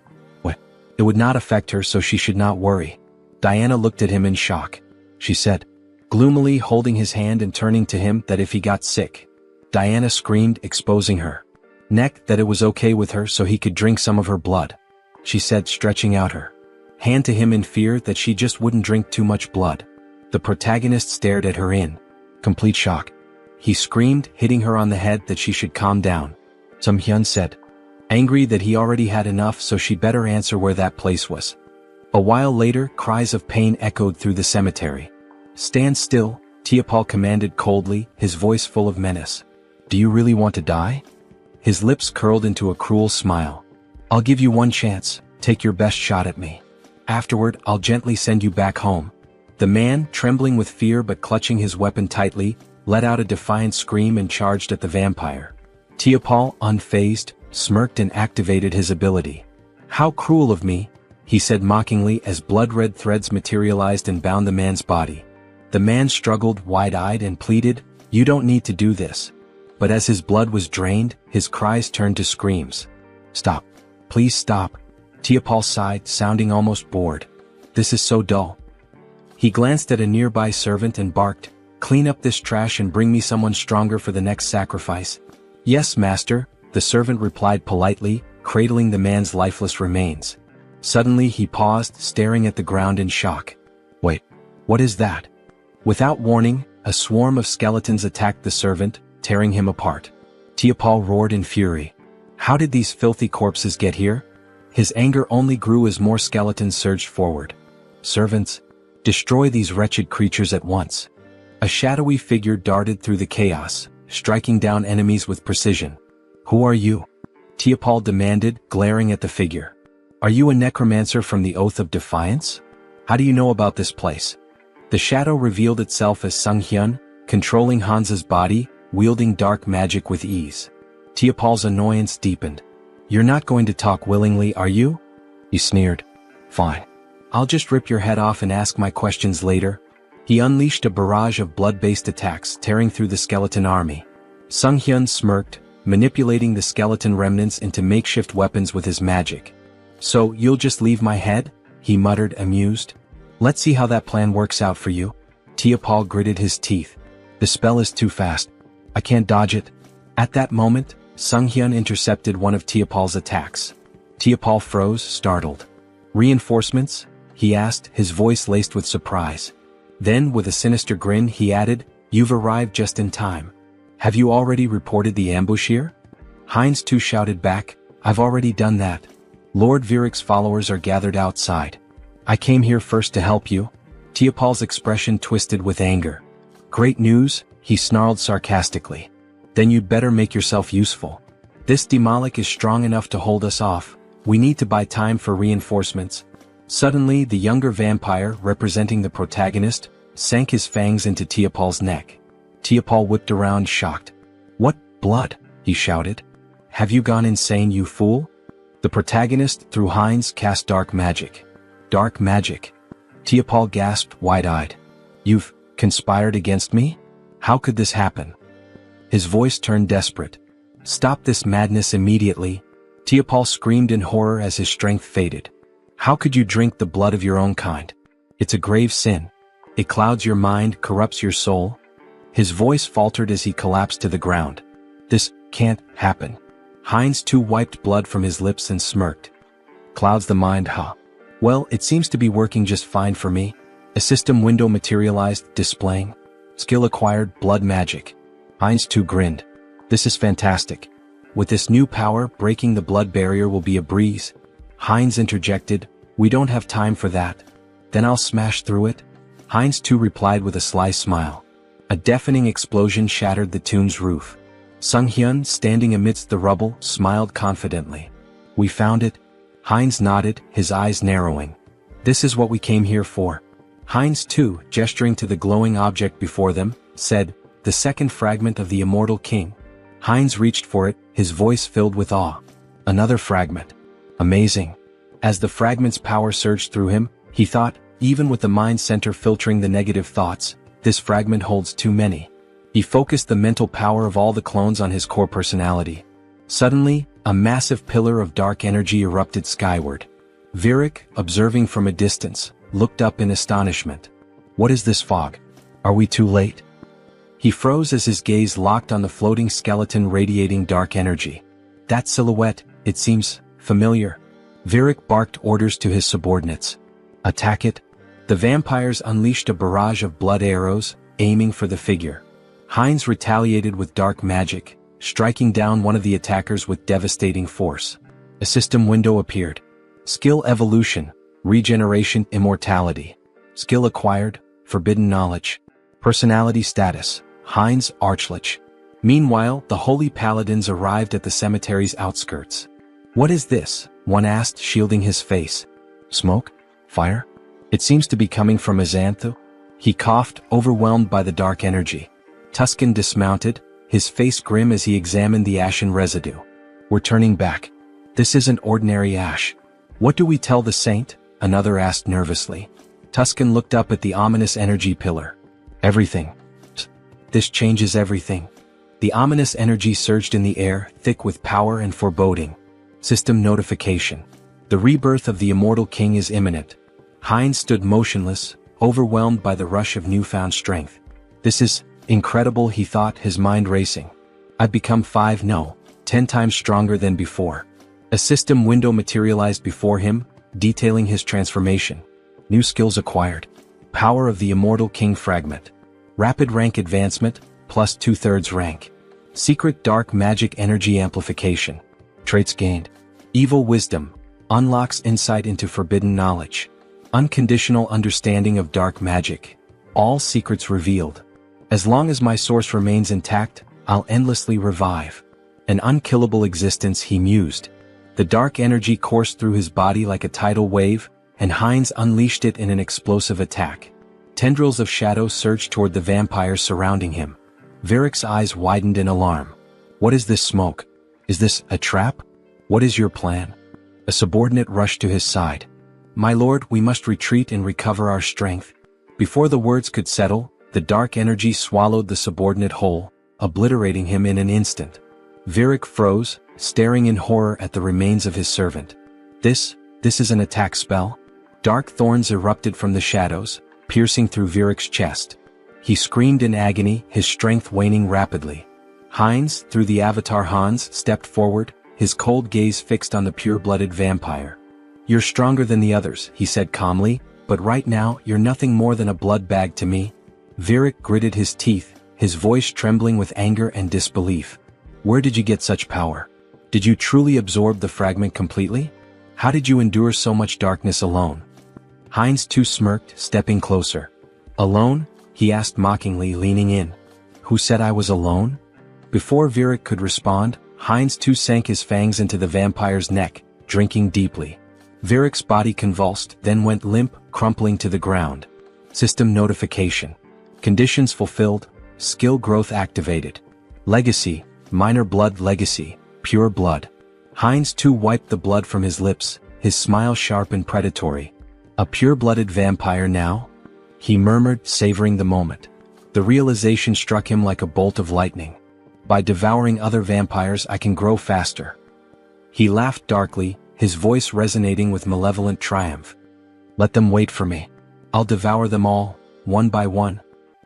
What? It would not affect her, so she should not worry. Diana looked at him in shock. She said, gloomily holding his hand and turning to him, that if he got sick. Diana screamed, exposing her neck, that it was okay with her so he could drink some of her blood. She said, stretching out her hand to him in fear that she just wouldn't drink too much blood. The protagonist stared at her in complete shock. He screamed, hitting her on the head, that she should calm down. Sung Hyun said, angry that he already had enough, so she better answer where that place was. A while later, cries of pain echoed through the cemetery. Stand still, Tiapol commanded coldly, his voice full of menace. Do you really want to die? His lips curled into a cruel smile. I'll give you one chance, take your best shot at me. Afterward, I'll gently send you back home. The man, trembling with fear but clutching his weapon tightly, let out a defiant scream and charged at the vampire. Tiapol, unfazed, smirked and activated his ability. How cruel of me, he said mockingly as blood-red threads materialized and bound the man's body. The man struggled, wide-eyed, and pleaded, you don't need to do this. But as his blood was drained, his cries turned to screams. Stop. Please stop. Tiapol sighed, sounding almost bored. This is so dull. He glanced at a nearby servant and barked, clean up this trash and bring me someone stronger for the next sacrifice. Yes, master, the servant replied politely, cradling the man's lifeless remains. Suddenly he paused, staring at the ground in shock. Wait, what is that? Without warning, a swarm of skeletons attacked the servant, tearing him apart. Tiapol roared in fury. How did these filthy corpses get here? His anger only grew as more skeletons surged forward. Servants, destroy these wretched creatures at once. A shadowy figure darted through the chaos, striking down enemies with precision. Who are you? Tiapol demanded, glaring at the figure. Are you a necromancer from the Oath of Defiance? How do you know about this place? The shadow revealed itself as Sung Hyun, controlling Hansa's body, wielding dark magic with ease. Tiapol's annoyance deepened. You're not going to talk willingly, are you? He sneered. Fine. I'll just rip your head off and ask my questions later. He unleashed a barrage of blood-based attacks, tearing through the skeleton army. Sung Hyun smirked, manipulating the skeleton remnants into makeshift weapons with his magic. So, you'll just leave my head? He muttered, amused. Let's see how that plan works out for you. Tiapol gritted his teeth. The spell is too fast. I can't dodge it. At that moment, Sung Hyun intercepted one of Tiapol's attacks. Tiapol froze, startled. Reinforcements? He asked, his voice laced with surprise. Then, with a sinister grin, he added, You've arrived just in time. Have you already reported the ambush here? Heinz too shouted back, I've already done that. Lord Viric's followers are gathered outside. I came here first to help you. Tiapol's expression twisted with anger. Great news, he snarled sarcastically. Then you'd better make yourself useful. This Demolic is strong enough to hold us off. We need to buy time for reinforcements. Suddenly, the younger vampire, representing the protagonist, sank his fangs into Tiapol's neck. Tiapol whipped around, shocked. What blood? He shouted. Have you gone insane, you fool? The protagonist, through Heinz, cast dark magic. Dark magic. Tiapal gasped, wide-eyed. You've conspired against me? How could this happen? His voice turned desperate. Stop this madness immediately. Tiapal screamed in horror as his strength faded. How could you drink the blood of your own kind? It's a grave sin. It clouds your mind, corrupts your soul. His voice faltered as he collapsed to the ground. This can't happen. Heinz too wiped blood from his lips and smirked. Clouds the mind, huh? Well, it seems to be working just fine for me. A system window materialized, displaying skill acquired, blood magic. Heinz too grinned. This is fantastic. With this new power, breaking the blood barrier will be a breeze. Heinz interjected, we don't have time for that. Then I'll smash through it. Heinz too replied with a sly smile. A deafening explosion shattered the tomb's roof. Sung-hyun, standing amidst the rubble, smiled confidently. We found it. Heinz nodded, his eyes narrowing. This is what we came here for. Heinz too, gesturing to the glowing object before them, said, the second fragment of the immortal king. Heinz reached for it, his voice filled with awe. Another fragment. Amazing. As the fragment's power surged through him, he thought, even with the mind center filtering the negative thoughts, this fragment holds too many. He focused the mental power of all the clones on his core personality. Suddenly, a massive pillar of dark energy erupted skyward. Virik, observing from a distance, looked up in astonishment. What is this fog? Are we too late? He froze as his gaze locked on the floating skeleton radiating dark energy. That silhouette, it seems familiar. Virik barked orders to his subordinates. Attack it. The vampires unleashed a barrage of blood arrows, aiming for the figure. Heinz retaliated with dark magic, striking down one of the attackers with devastating force. A system window appeared. Skill evolution, regeneration, immortality. Skill acquired, forbidden knowledge. Personality status, Heinz Archlich. Meanwhile, the holy paladins arrived at the cemetery's outskirts. What is this? One asked, shielding his face. Smoke? Fire? It seems to be coming from Azanthu. He coughed, overwhelmed by the dark energy. Tuscan dismounted, his face grim as he examined the ashen residue. We're turning back. This isn't ordinary ash. What do we tell the saint? Another asked nervously. Tuscan looked up at the ominous energy pillar. Everything. This changes everything. The ominous energy surged in the air, thick with power and foreboding. System notification. The rebirth of the immortal king is imminent. Heinz stood motionless, overwhelmed by the rush of newfound strength. This is incredible, he thought, his mind racing. I've become 10 times stronger than before. A system window materialized before him, detailing his transformation. New skills acquired. Power of the immortal king fragment. Rapid rank advancement, plus 2/3 rank. Secret dark magic energy amplification. Traits gained. Evil wisdom. Unlocks insight into forbidden knowledge. Unconditional understanding of dark magic. All secrets revealed. As long as my source remains intact, I'll endlessly revive. An unkillable existence, he mused. The dark energy coursed through his body like a tidal wave, and Heinz unleashed it in an explosive attack. Tendrils of shadow surged toward the vampires surrounding him. Virik's eyes widened in alarm. What is this smoke? Is this a trap? What is your plan? A subordinate rushed to his side. My lord, we must retreat and recover our strength. Before the words could settle, the dark energy swallowed the subordinate whole, obliterating him in an instant. Virik froze, staring in horror at the remains of his servant. This is an attack spell? Dark thorns erupted from the shadows, piercing through Virik's chest. He screamed in agony, his strength waning rapidly. Heinz, through the avatar Hans, stepped forward, his cold gaze fixed on the pure-blooded vampire. You're stronger than the others, he said calmly, but right now you're nothing more than a blood bag to me. Virik gritted his teeth, his voice trembling with anger and disbelief. Where did you get such power? Did you truly absorb the fragment completely? How did you endure so much darkness alone? Heinz too smirked, stepping closer. Alone? He asked mockingly, leaning in. Who said I was alone? Before Virik could respond, Heinz too sank his fangs into the vampire's neck, drinking deeply. Virik's body convulsed, then went limp, crumpling to the ground. System notification. Conditions fulfilled, skill growth activated. Legacy, minor blood legacy, pure blood. Heinz too wiped the blood from his lips, his smile sharp and predatory. A pure-blooded vampire now? He murmured, savoring the moment. The realization struck him like a bolt of lightning. By devouring other vampires I can grow faster. He laughed darkly, his voice resonating with malevolent triumph. Let them wait for me. I'll devour them all, one by one.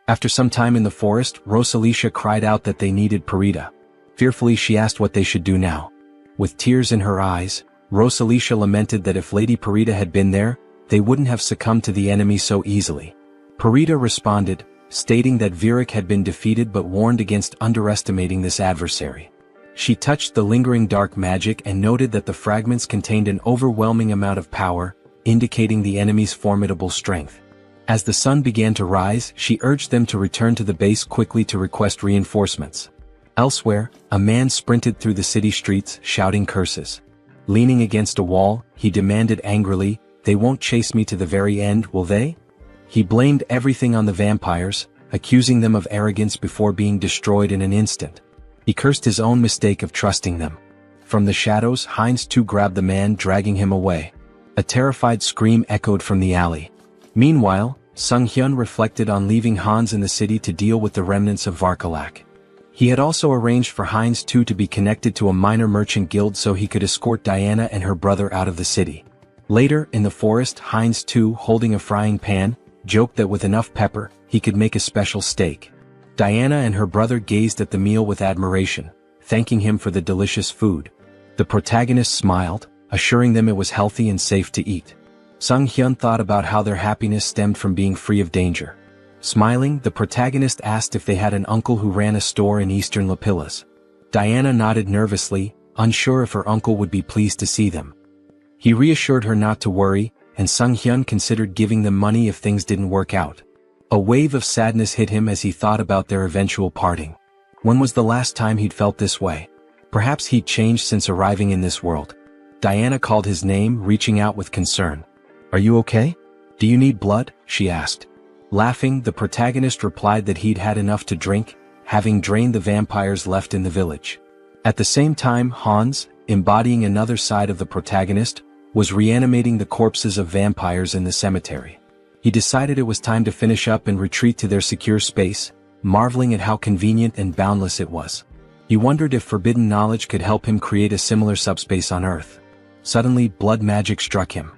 After some time in the forest, Rosalicia cried out that they needed Parita. Fearfully she asked what they should do now. With tears in her eyes, Rosalicia lamented that if Lady Parita had been there, they wouldn't have succumbed to the enemy so easily. Parita responded, stating that Virak had been defeated but warned against underestimating this adversary. She touched the lingering dark magic and noted that the fragments contained an overwhelming amount of power, indicating the enemy's formidable strength. As the sun began to rise, she urged them to return to the base quickly to request reinforcements. Elsewhere, a man sprinted through the city streets, shouting curses. Leaning against a wall, he demanded angrily, "They won't chase me to the very end, will they?" He blamed everything on the vampires, accusing them of arrogance before being destroyed in an instant. He cursed his own mistake of trusting them. From the shadows, Heinz too grabbed the man, dragging him away. A terrified scream echoed from the alley. Meanwhile, Sung-hyun reflected on leaving Hans in the city to deal with the remnants of Varkalak. He had also arranged for Heinz too to be connected to a minor merchant guild so he could escort Diana and her brother out of the city. Later, in the forest, Heinz too, holding a frying pan, joked that with enough pepper, he could make a special steak. Diana and her brother gazed at the meal with admiration, thanking him for the delicious food. The protagonist smiled, assuring them it was healthy and safe to eat. Sung-hyun thought about how their happiness stemmed from being free of danger. Smiling, the protagonist asked if they had an uncle who ran a store in eastern Lapillas. Diana nodded nervously, unsure if her uncle would be pleased to see them. He reassured her not to worry, and Sung-hyun considered giving them money if things didn't work out. A wave of sadness hit him as he thought about their eventual parting. When was the last time he'd felt this way? Perhaps he'd changed since arriving in this world. Diana called his name, reaching out with concern. "Are you okay? Do you need blood?" she asked. Laughing, the protagonist replied that he'd had enough to drink, having drained the vampires left in the village. At the same time, Hans, embodying another side of the protagonist, was reanimating the corpses of vampires in the cemetery. He decided it was time to finish up and retreat to their secure space, marveling at how convenient and boundless it was. He wondered if forbidden knowledge could help him create a similar subspace on Earth. Suddenly, blood magic struck him.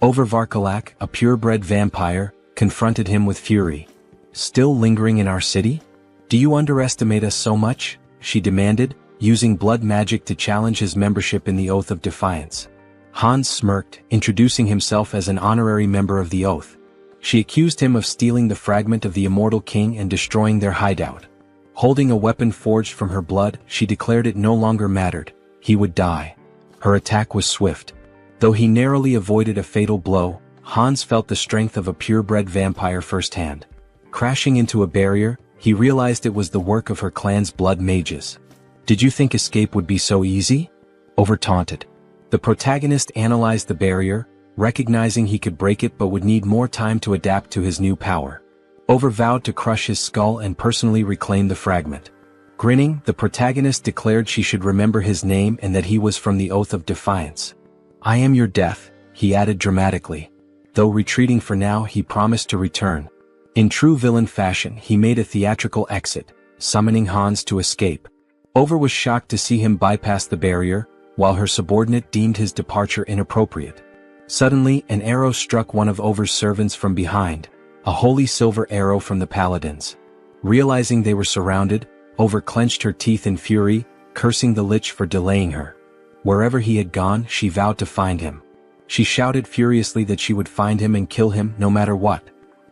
Over Varkalak, a purebred vampire, confronted him with fury. "Still lingering in our city? Do you underestimate us so much?" she demanded, using blood magic to challenge his membership in the Oath of Defiance. Hans smirked, introducing himself as an honorary member of the Oath. She accused him of stealing the fragment of the immortal king and destroying their hideout. Holding a weapon forged from her blood, she declared it no longer mattered. He would die. Her attack was swift. Though he narrowly avoided a fatal blow, Hans felt the strength of a purebred vampire firsthand. Crashing into a barrier, he realized it was the work of her clan's blood mages. "Did you think escape would be so easy?" Over-taunted. The protagonist analyzed the barrier, recognizing he could break it but would need more time to adapt to his new power. Over-vowed to crush his skull and personally reclaim the fragment. Grinning, the protagonist declared she should remember his name and that he was from the Oath of Defiance. "I am your death," he added dramatically. Though retreating for now, he promised to return. In true villain fashion, he made a theatrical exit, summoning Hans to escape. Over was shocked to see him bypass the barrier, while her subordinate deemed his departure inappropriate. Suddenly, an arrow struck one of Over's servants from behind, a holy silver arrow from the paladins. Realizing they were surrounded, Over clenched her teeth in fury, cursing the lich for delaying her. Wherever he had gone, she vowed to find him. She shouted furiously that she would find him and kill him no matter what.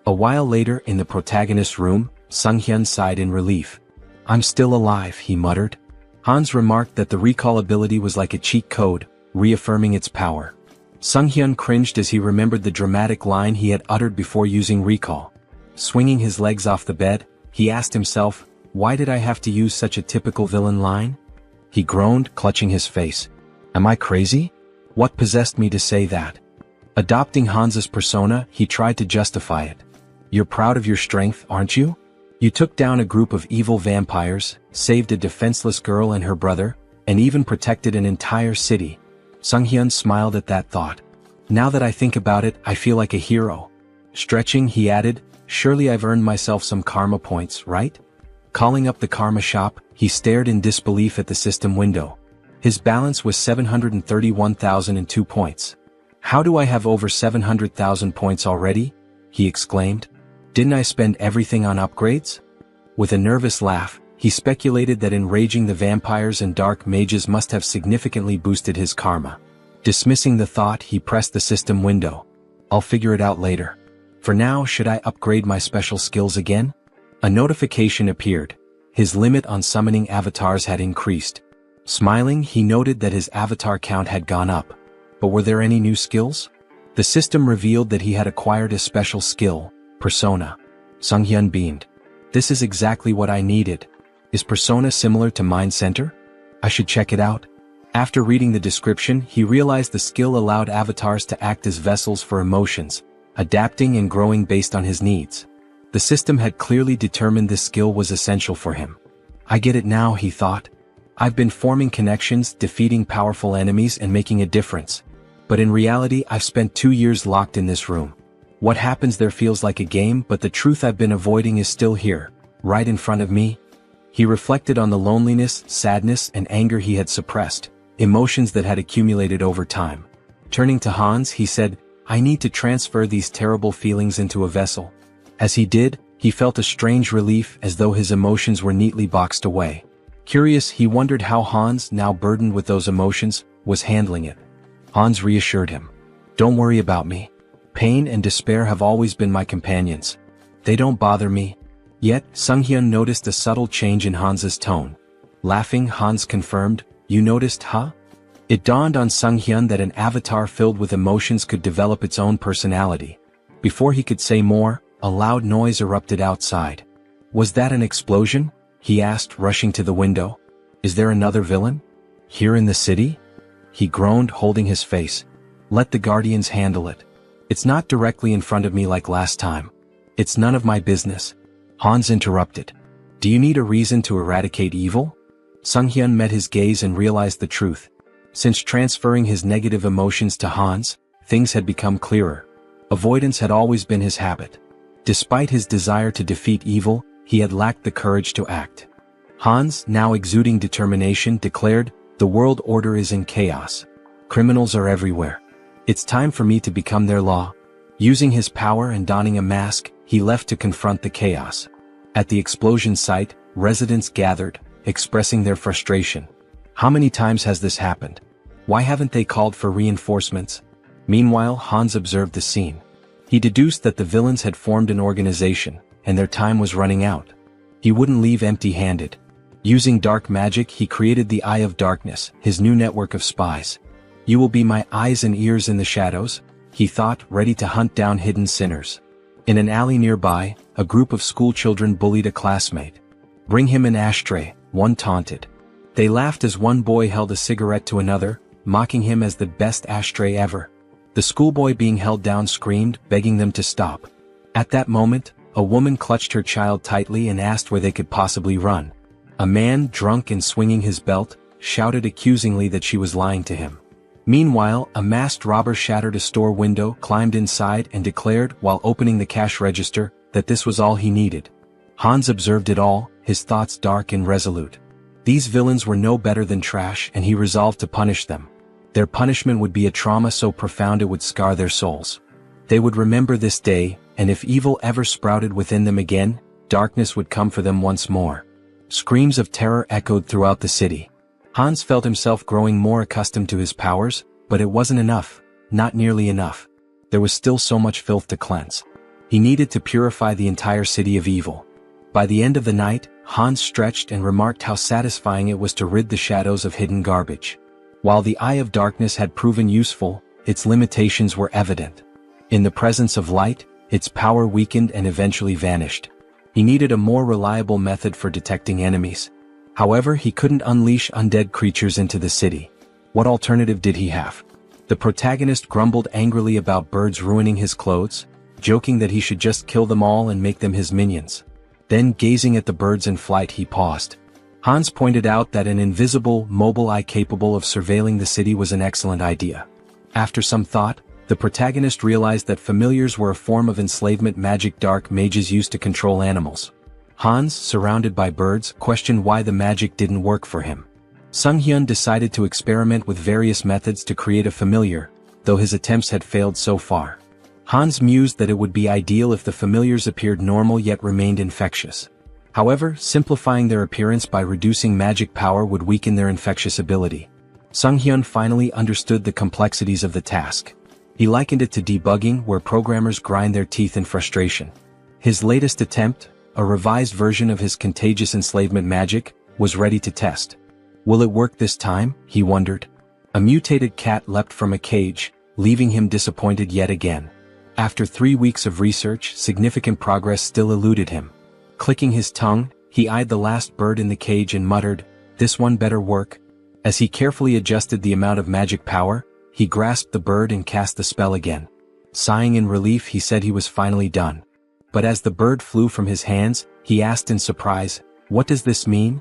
A while later, in the protagonist's room, Sung-hyun sighed in relief. "I'm still alive," he muttered. Hans remarked that the recall ability was like a cheat code, reaffirming its power. Sung-hyun cringed as he remembered the dramatic line he had uttered before using recall. Swinging his legs off the bed, he asked himself, "Why did I have to use such a typical villain line?" He groaned, clutching his face. "Am I crazy? What possessed me to say that?" Adopting Hans's persona, he tried to justify it. "You're proud of your strength, aren't you? You took down a group of evil vampires, saved a defenseless girl and her brother, and even protected an entire city. Sunghyun smiled at that thought. Now that I think about it, I feel like a hero. Stretching, he added, surely I've earned myself some karma points, right? Calling up the karma shop, he stared in disbelief at the system window. His balance was 731,002 points. How do I have over 700,000 points already? He exclaimed. Didn't I spend everything on upgrades? With a nervous laugh, he speculated that enraging the vampires and dark mages must have significantly boosted his karma. Dismissing the thought, he pressed the system window. I'll figure it out later. For now, should I upgrade my special skills again? A notification appeared. His limit on summoning avatars had increased. Smiling, he noted that his avatar count had gone up. But were there any new skills? The system revealed that he had acquired a special skill, Persona. Sunghyun beamed. This is exactly what I needed. Is Persona similar to Mind Center? I should check it out. After reading the description, he realized the skill allowed avatars to act as vessels for emotions, adapting and growing based on his needs. The system had clearly determined this skill was essential for him. I get it now, he thought. I've been forming connections, defeating powerful enemies and making a difference. But in reality, I've spent 2 years locked in this room. What happens there feels like a game, but the truth I've been avoiding is still here, right in front of me. He reflected on the loneliness, sadness, and anger he had suppressed, emotions that had accumulated over time. Turning to Hans, he said, I need to transfer these terrible feelings into a vessel. As he did, he felt a strange relief as though his emotions were neatly boxed away. Curious, he wondered how Hans, now burdened with those emotions, was handling it. Hans reassured him. Don't worry about me. Pain and despair have always been my companions. They don't bother me. Yet, Sunghyun noticed a subtle change in Hans's tone. Laughing, Hans confirmed, You noticed, huh? It dawned on Sunghyun that an avatar filled with emotions could develop its own personality. Before he could say more, a loud noise erupted outside. Was that an explosion? He asked, rushing to the window. Is there another villain? Here in the city? He groaned, holding his face. Let the guardians handle it. It's not directly in front of me like last time. It's none of my business. Hans interrupted. Do you need a reason to eradicate evil? Sunghyun met his gaze and realized the truth. Since transferring his negative emotions to Hans, things had become clearer. Avoidance had always been his habit. Despite his desire to defeat evil, he had lacked the courage to act. Hans, now exuding determination, declared, The world order is in chaos. Criminals are everywhere. It's time for me to become their law. Using his power and donning a mask, he left to confront the chaos. At the explosion site, residents gathered, expressing their frustration. How many times has this happened? Why haven't they called for reinforcements? Meanwhile, Hans observed the scene. He deduced that the villains had formed an organization, and their time was running out. He wouldn't leave empty-handed. Using dark magic, he created the Eye of Darkness, his new network of spies. You will be my eyes and ears in the shadows, he thought, ready to hunt down hidden sinners. In an alley nearby, a group of schoolchildren bullied a classmate. Bring him an ashtray, one taunted. They laughed as one boy held a cigarette to another, mocking him as the best ashtray ever. The schoolboy being held down screamed, begging them to stop. At that moment, a woman clutched her child tightly and asked where they could possibly run. A man, drunk and swinging his belt, shouted accusingly that she was lying to him. Meanwhile, a masked robber shattered a store window, climbed inside and declared, while opening the cash register, that this was all he needed. Hans observed it all, his thoughts dark and resolute. These villains were no better than trash, and he resolved to punish them. Their punishment would be a trauma so profound it would scar their souls. They would remember this day, and if evil ever sprouted within them again, darkness would come for them once more. Screams of terror echoed throughout the city. Hans felt himself growing more accustomed to his powers, but it wasn't enough, not nearly enough. There was still so much filth to cleanse. He needed to purify the entire city of evil. By the end of the night, Hans stretched and remarked how satisfying it was to rid the shadows of hidden garbage. While the Eye of Darkness had proven useful, its limitations were evident. In the presence of light, its power weakened and eventually vanished. He needed a more reliable method for detecting enemies. However, he couldn't unleash undead creatures into the city. What alternative did he have? The protagonist grumbled angrily about birds ruining his clothes, joking that he should just kill them all and make them his minions. Then, gazing at the birds in flight, he paused. Hans pointed out that an invisible, mobile eye capable of surveilling the city was an excellent idea. After some thought, the protagonist realized that familiars were a form of enslavement magic dark mages used to control animals. Hans, surrounded by birds, questioned why the magic didn't work for him. Sung-hyun decided to experiment with various methods to create a familiar, though his attempts had failed so far. Hans mused that it would be ideal if the familiars appeared normal yet remained infectious. However, simplifying their appearance by reducing magic power would weaken their infectious ability. Sung-hyun finally understood the complexities of the task. He likened it to debugging, where programmers grind their teeth in frustration. His latest attempt, a revised version of his contagious enslavement magic, was ready to test. Will it work this time? He wondered. A mutated cat leapt from a cage, leaving him disappointed yet again. After 3 weeks of research, significant progress still eluded him. Clicking his tongue, he eyed the last bird in the cage and muttered, "This one better work." As he carefully adjusted the amount of magic power, he grasped the bird and cast the spell again. Sighing in relief, he said he was finally done. But as the bird flew from his hands, he asked in surprise, "What does this mean?"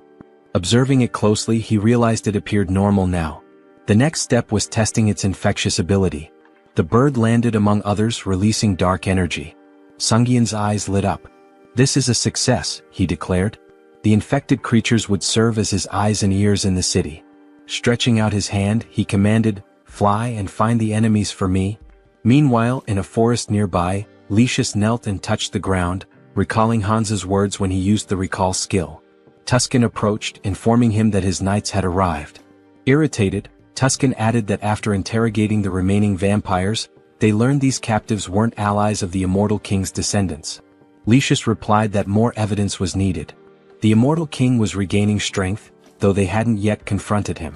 Observing it closely, he realized it appeared normal now. The next step was testing its infectious ability. The bird landed among others, releasing dark energy. Sung-hyun's eyes lit up. "This is a success," he declared. The infected creatures would serve as his eyes and ears in the city. Stretching out his hand, he commanded, "Fly and find the enemies for me." Meanwhile, in a forest nearby, Lucius knelt and touched the ground, recalling Hans's words when he used the recall skill. Tuscan approached, informing him that his knights had arrived. Irritated, Tuscan added that after interrogating the remaining vampires, they learned these captives weren't allies of the immortal king's descendants. Lucius replied that more evidence was needed. The immortal king was regaining strength, though they hadn't yet confronted him.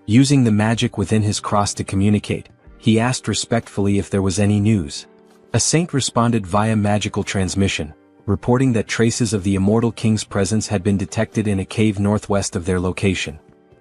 Using the magic within his cross to communicate, he asked respectfully if there was any news. A saint responded via magical transmission, reporting that traces of the immortal king's presence had been detected in a cave northwest of their location.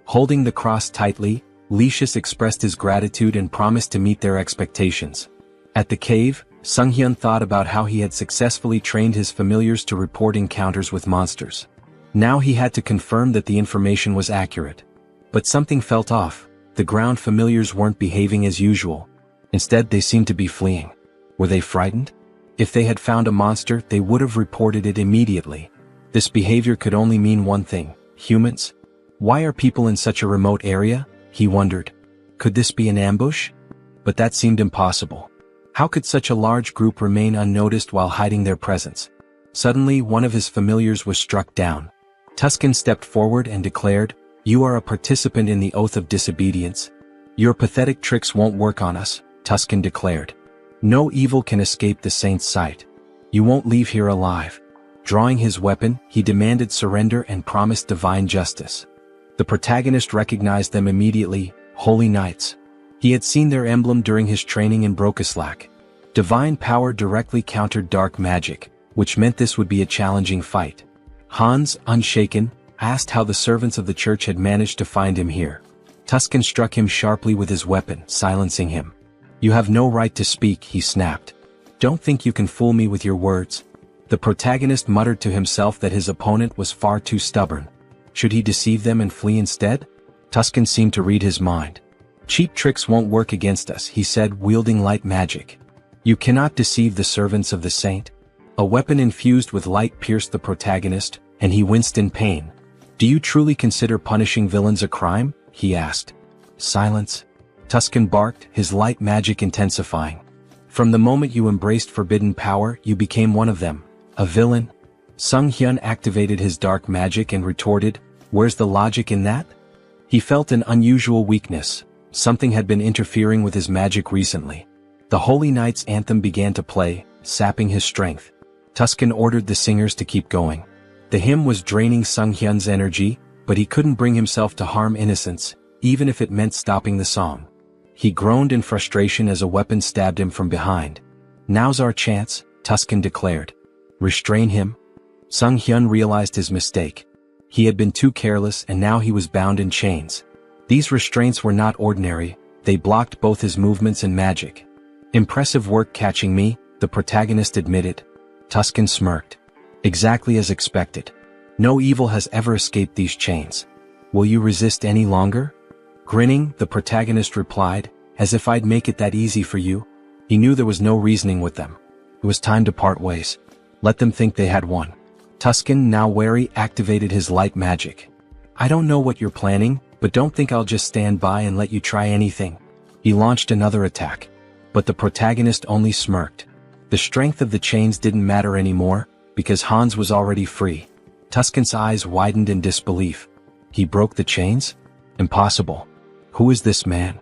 Holding the cross tightly, Lucius expressed his gratitude and promised to meet their expectations. At the cave, Sung-hyun thought about how he had successfully trained his familiars to report encounters with monsters. Now he had to confirm that the information was accurate. But something felt off. The ground familiars weren't behaving as usual. Instead, they seemed to be fleeing. Were they frightened? If they had found a monster, they would have reported it immediately. This behavior could only mean one thing: humans? Why are people in such a remote area? He wondered. Could this be an ambush? But that seemed impossible. How could such a large group remain unnoticed while hiding their presence? Suddenly, one of his familiars was struck down. Tuscan stepped forward and declared, "You are a participant in the oath of disobedience. Your pathetic tricks won't work on us," Tuscan declared. "No evil can escape the saint's sight. You won't leave here alive." Drawing his weapon, he demanded surrender and promised divine justice. The protagonist recognized them immediately: Holy Knights. He had seen their emblem during his training in Brokislak. Divine power directly countered dark magic, which meant this would be a challenging fight. Hans, unshaken, asked how the servants of the church had managed to find him here. Tuscan struck him sharply with his weapon, silencing him. "You have no right to speak," he snapped. "Don't think you can fool me with your words." The protagonist muttered to himself that his opponent was far too stubborn. Should he deceive them and flee instead? Tuscan seemed to read his mind. "Cheap tricks won't work against us," he said, wielding light magic. "You cannot deceive the servants of the saint." A weapon infused with light pierced the protagonist, and he winced in pain. "Do you truly consider punishing villains a crime?" he asked. "Silence," Tuscan barked, his light magic intensifying. "From the moment you embraced forbidden power, you became one of them. A villain?" Sung-hyun activated his dark magic and retorted, "Where's the logic in that?" He felt an unusual weakness. Something had been interfering with his magic recently. The Holy Knight's anthem began to play, sapping his strength. Tuscan ordered the singers to keep going. The hymn was draining Sung-hyun's energy, but he couldn't bring himself to harm innocents, even if it meant stopping the song. He groaned in frustration as a weapon stabbed him from behind. "Now's our chance," Tuscan declared. "Restrain him." Sung-hyun realized his mistake. He had been too careless and now he was bound in chains. These restraints were not ordinary, they blocked both his movements and magic. "Impressive work catching me," the protagonist admitted. Tuscan smirked. "Exactly as expected. No evil has ever escaped these chains. Will you resist any longer? Grinning, the protagonist replied, as if I'd make it that easy for you. He knew there was no reasoning with them. It was time to part ways. Let them think they had won. Tuscan, now wary, activated his light magic. I don't know what you're planning, but don't think I'll just stand by and let you try anything. He launched another attack. But the protagonist only smirked. The strength of the chains didn't matter anymore, because Hans was already free. Tuscan's eyes widened in disbelief. He broke the chains? Impossible. Who is this man?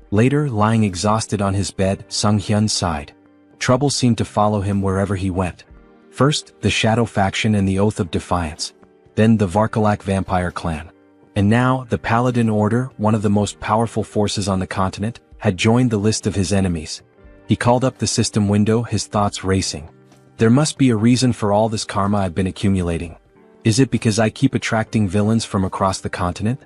Later, lying exhausted on his bed, Sung-hyun sighed. Trouble seemed to follow him wherever he went. First, the Shadow faction and the Oath of Defiance. Then the Varkalak vampire clan. And now, the Paladin Order, one of the most powerful forces on the continent, had joined the list of his enemies. He called up the system window, his thoughts racing. There must be a reason for all this karma I've been accumulating. Is it because I keep attracting villains from across the continent?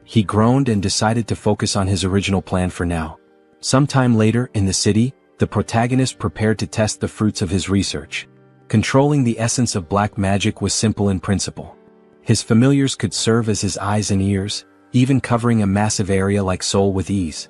He groaned and decided to focus on his original plan for now. Sometime later, in the city, the protagonist prepared to test the fruits of his research. Controlling the essence of black magic was simple in principle. His familiars could serve as his eyes and ears, even covering a massive area like Seoul with ease.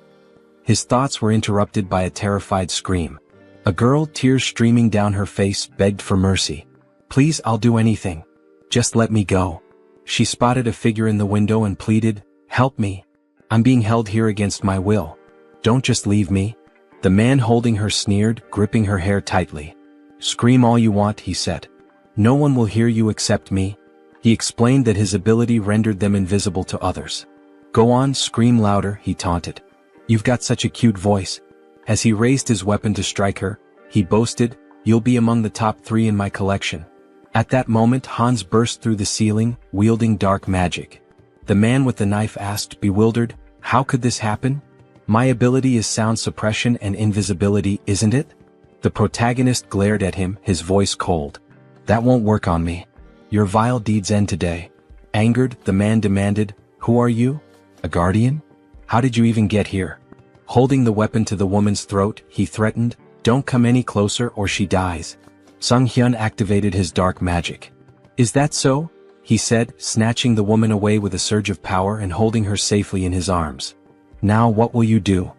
His thoughts were interrupted by a terrified scream. A girl, tears streaming down her face, begged for mercy. Please, I'll do anything. Just let me go. She spotted a figure in the window and pleaded, help me. I'm being held here against my will. Don't just leave me. The man holding her sneered, gripping her hair tightly. Scream all you want, he said. No one will hear you except me. He explained that his ability rendered them invisible to others. Go on, scream louder, he taunted. You've got such a cute voice. As he raised his weapon to strike her, he boasted, you'll be among the top 3 in my collection. At that moment, Hans burst through the ceiling, wielding dark magic. The man with the knife asked, bewildered, how could this happen? My ability is sound suppression and invisibility, isn't it? The protagonist glared at him, his voice cold. That won't work on me. Your vile deeds end today. Angered, the man demanded, who are you? A guardian? How did you even get here? Holding the weapon to the woman's throat, he threatened, don't come any closer or she dies. Sung-hyun activated his dark magic. Is that so? He said, snatching the woman away with a surge of power and holding her safely in his arms. Now what will you do?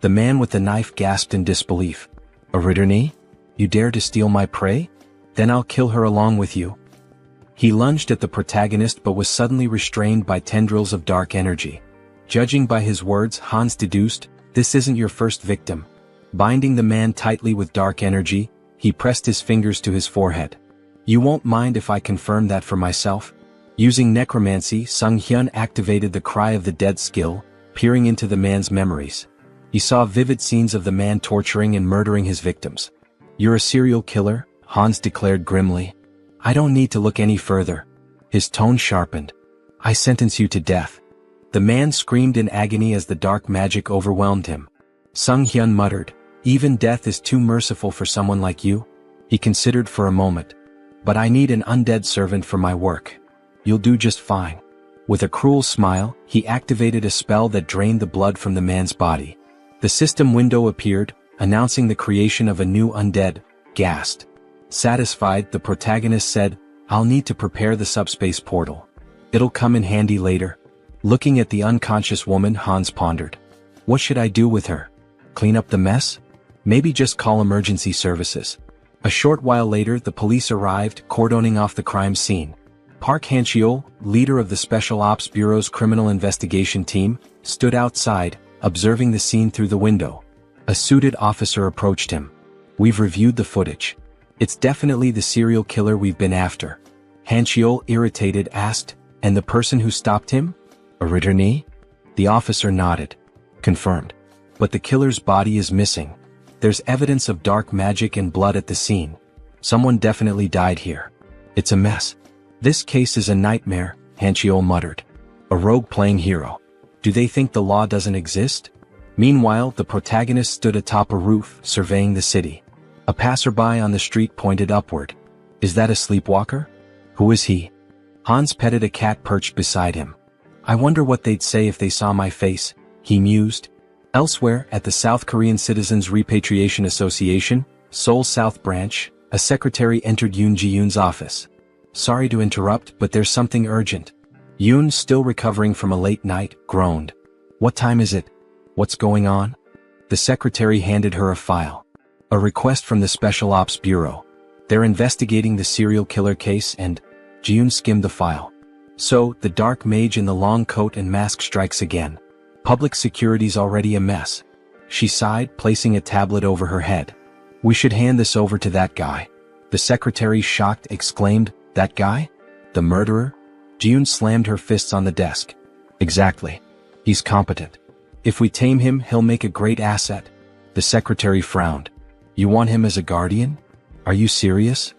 The man with the knife gasped in disbelief. A Ritterni? You dare to steal my prey? Then I'll kill her along with you. He lunged at the protagonist but was suddenly restrained by tendrils of dark energy. Judging by his words, Hans deduced, this isn't your first victim. Binding the man tightly with dark energy, he pressed his fingers to his forehead. You won't mind if I confirm that for myself? Using necromancy, Sung-hyun activated the Cry of the Dead skill, peering into the man's memories. He saw vivid scenes of the man torturing and murdering his victims. You're a serial killer, Hans declared grimly. I don't need to look any further. His tone sharpened. I sentence you to death. The man screamed in agony as the dark magic overwhelmed him. Sung-hyun muttered, even death is too merciful for someone like you. He considered for a moment. But I need an undead servant for my work. You'll do just fine. With a cruel smile, he activated a spell that drained the blood from the man's body. The system window appeared, announcing the creation of a new undead, Ghast. Satisfied, the protagonist said, I'll need to prepare the subspace portal. It'll come in handy later. Looking at the unconscious woman, Hans pondered. What should I do with her? Clean up the mess? Maybe just call emergency services. A short while later, the police arrived, cordoning off the crime scene. Park Han-cheol, leader of the Special Ops Bureau's criminal investigation team, stood outside, observing the scene through the window. A suited officer approached him. We've reviewed the footage. It's definitely the serial killer we've been after. Han-cheol, irritated, asked, and the person who stopped him? A Ritterni? The officer nodded. Confirmed. But the killer's body is missing. There's evidence of dark magic and blood at the scene. Someone definitely died here. It's a mess. This case is a nightmare, Han-cheol muttered. A rogue playing hero. Do they think the law doesn't exist? Meanwhile, the protagonist stood atop a roof, surveying the city. A passerby on the street pointed upward. Is that a sleepwalker? Who is he? Hans petted a cat perched beside him. I wonder what they'd say if they saw my face, he mused. Elsewhere, at the South Korean Citizens Repatriation Association, Seoul South Branch, a secretary entered Yoon Ji-yoon's office. Sorry to interrupt, but there's something urgent. Yoon, still recovering from a late night, groaned. What time is it? What's going on? The secretary handed her a file. A request from the Special Ops Bureau. They're investigating the serial killer case and... Yoon skimmed the file. So, the dark mage in the long coat and mask strikes again. Public security's already a mess. She sighed, placing a tablet over her head. We should hand this over to that guy. The secretary, shocked, exclaimed, That guy? The murderer? Yoon slammed her fists on the desk. Exactly. He's competent. If we tame him, he'll make a great asset. The secretary frowned. You want him as a guardian? Are you serious?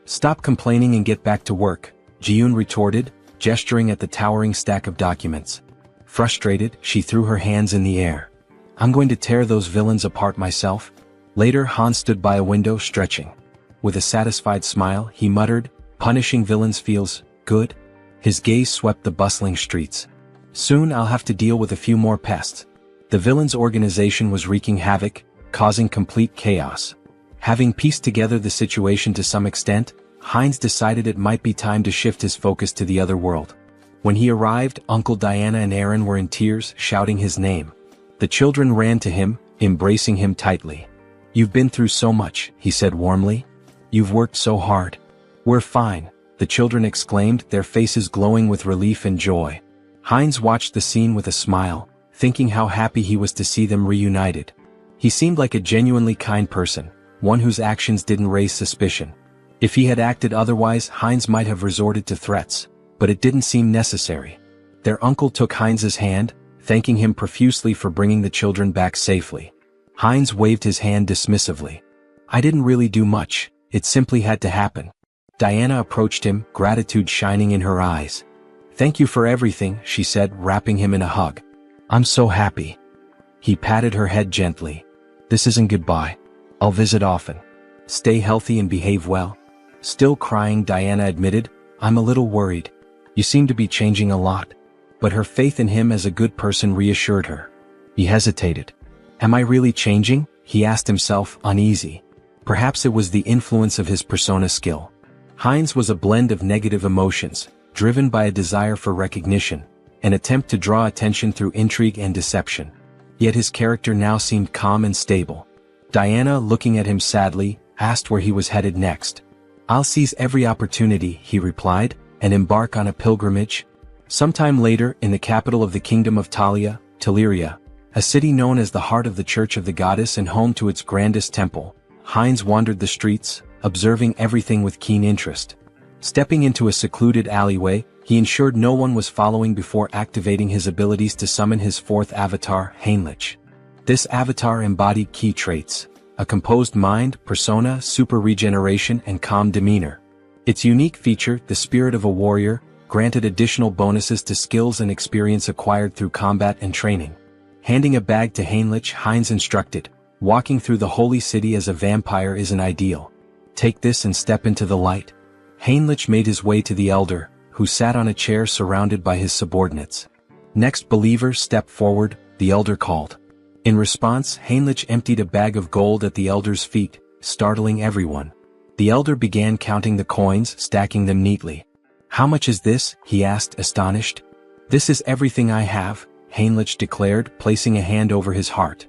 Stop complaining and get back to work, Yoon retorted, gesturing at the towering stack of documents. Frustrated, she threw her hands in the air. I'm going to tear those villains apart myself. Later, Han stood by a window, stretching. With a satisfied smile, he muttered, Punishing villains feels good. His gaze swept the bustling streets. Soon I'll have to deal with a few more pests. The villains' organization was wreaking havoc, causing complete chaos. Having pieced together the situation to some extent, Hines decided it might be time to shift his focus to the other world. When he arrived, Uncle Diana and Aaron were in tears, shouting his name. The children ran to him, embracing him tightly. You've been through so much, he said warmly. You've worked so hard. We're fine, the children exclaimed, their faces glowing with relief and joy. Hines watched the scene with a smile, thinking how happy he was to see them reunited. He seemed like a genuinely kind person, one whose actions didn't raise suspicion. If he had acted otherwise, Hines might have resorted to threats, but it didn't seem necessary. Their uncle took Hines's hand, thanking him profusely for bringing the children back safely. Hines waved his hand dismissively. I didn't really do much, it simply had to happen. Diana approached him, gratitude shining in her eyes. Thank you for everything, she said, wrapping him in a hug. I'm so happy. He patted her head gently. This isn't goodbye. I'll visit often. Stay healthy and behave well. Still crying, Diana admitted, I'm a little worried. You seem to be changing a lot. But her faith in him as a good person reassured her. He hesitated. Am I really changing? He asked himself, uneasy. Perhaps it was the influence of his persona skill. Hines was a blend of negative emotions, driven by a desire for recognition, an attempt to draw attention through intrigue and deception. Yet his character now seemed calm and stable. Diana, looking at him sadly, asked where he was headed next. I'll seize every opportunity, he replied, and embark on a pilgrimage. Sometime later, in the capital of the kingdom of Talia, Teleria, a city known as the heart of the Church of the Goddess and home to its grandest temple, Hines wandered the streets, observing everything with keen interest. Stepping into a secluded alleyway, he ensured no one was following before activating his abilities to summon his fourth avatar, Heinrich. This avatar embodied key traits: a composed mind, persona, super regeneration, and calm demeanor. Its unique feature, the spirit of a warrior, granted additional bonuses to skills and experience acquired through combat and training. Handing a bag to Heinrich, Hines instructed, walking through the holy city as a vampire isn't ideal. Take this and step into the light. Heinrich made his way to the elder, who sat on a chair surrounded by his subordinates. Next, believer, step forward, the elder called. In response, Heinrich emptied a bag of gold at the elder's feet, startling everyone. The elder began counting the coins, stacking them neatly. How much is this? He asked, astonished. This is everything I have, Heinrich declared, placing a hand over his heart.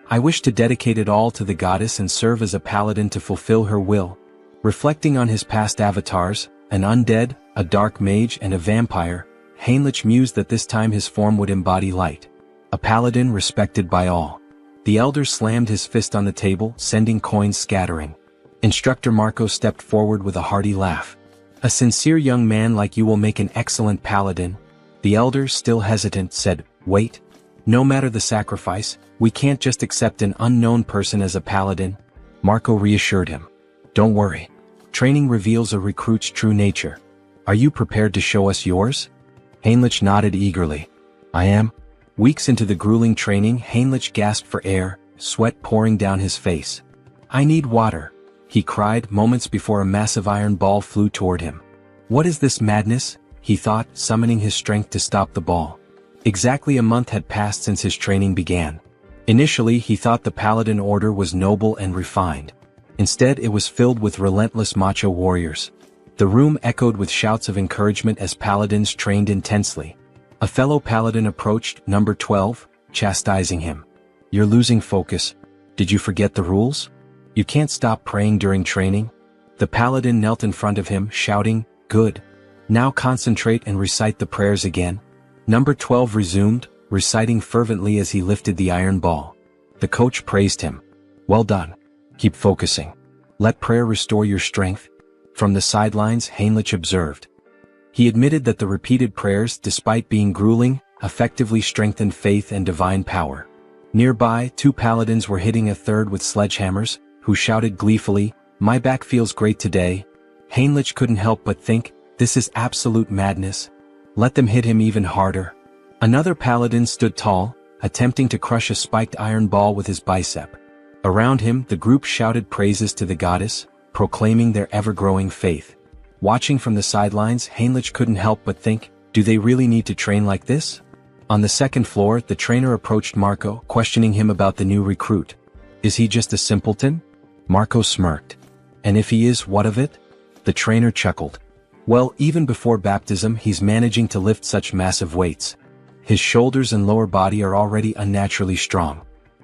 I wish to dedicate it all to the goddess and serve as a paladin to fulfill her will. Reflecting on his past avatars, an undead, a dark mage, and a vampire, Heinrich mused that this time his form would embody light. A paladin respected by all. The elder slammed his fist on the table, sending coins scattering. Instructor Marco stepped forward with a hearty laugh. A sincere young man like you will make an excellent paladin. The elder, still hesitant, said, Wait. No matter the sacrifice, we can't just accept an unknown person as a paladin. Marco reassured him. Don't worry. Training reveals a recruit's true nature. Are you prepared to show us yours? Heinrich nodded eagerly. I am. Weeks into the grueling training, Heinrich gasped for air, sweat pouring down his face. I need water, he cried moments before a massive iron ball flew toward him. What is this madness? He thought, summoning his strength to stop the ball. Exactly a month had passed since his training began. Initially, he thought the Paladin Order was noble and refined. Instead, it was filled with relentless macho warriors. The room echoed with shouts of encouragement as paladins trained intensely. A fellow paladin approached number 12, chastising him. "You're losing focus. Did you forget the rules? You can't stop praying during training." The paladin knelt in front of him, shouting, "Good. Now concentrate and recite the prayers again." Number 12 resumed, reciting fervently as he lifted the iron ball. The coach praised him. "Well done. Keep focusing. Let prayer restore your strength." From the sidelines, Heinrich observed. He admitted that the repeated prayers, despite being grueling, effectively strengthened faith and divine power. Nearby, 2 paladins were hitting a third with sledgehammers, who shouted gleefully, "My back feels great today." Heinrich couldn't help but think, this is absolute madness. Let them hit him even harder. Another paladin stood tall, attempting to crush a spiked iron ball with his bicep. Around him, the group shouted praises to the goddess, proclaiming their ever-growing faith. Watching from the sidelines, Heinrich couldn't help but think, do they really need to train like this? On the second floor, the trainer approached Marco, questioning him about the new recruit. Is he just a simpleton? Marco smirked. And if he is, what of it? The trainer chuckled. Well, even before baptism, he's managing to lift such massive weights. His shoulders and lower body are already unnaturally strong.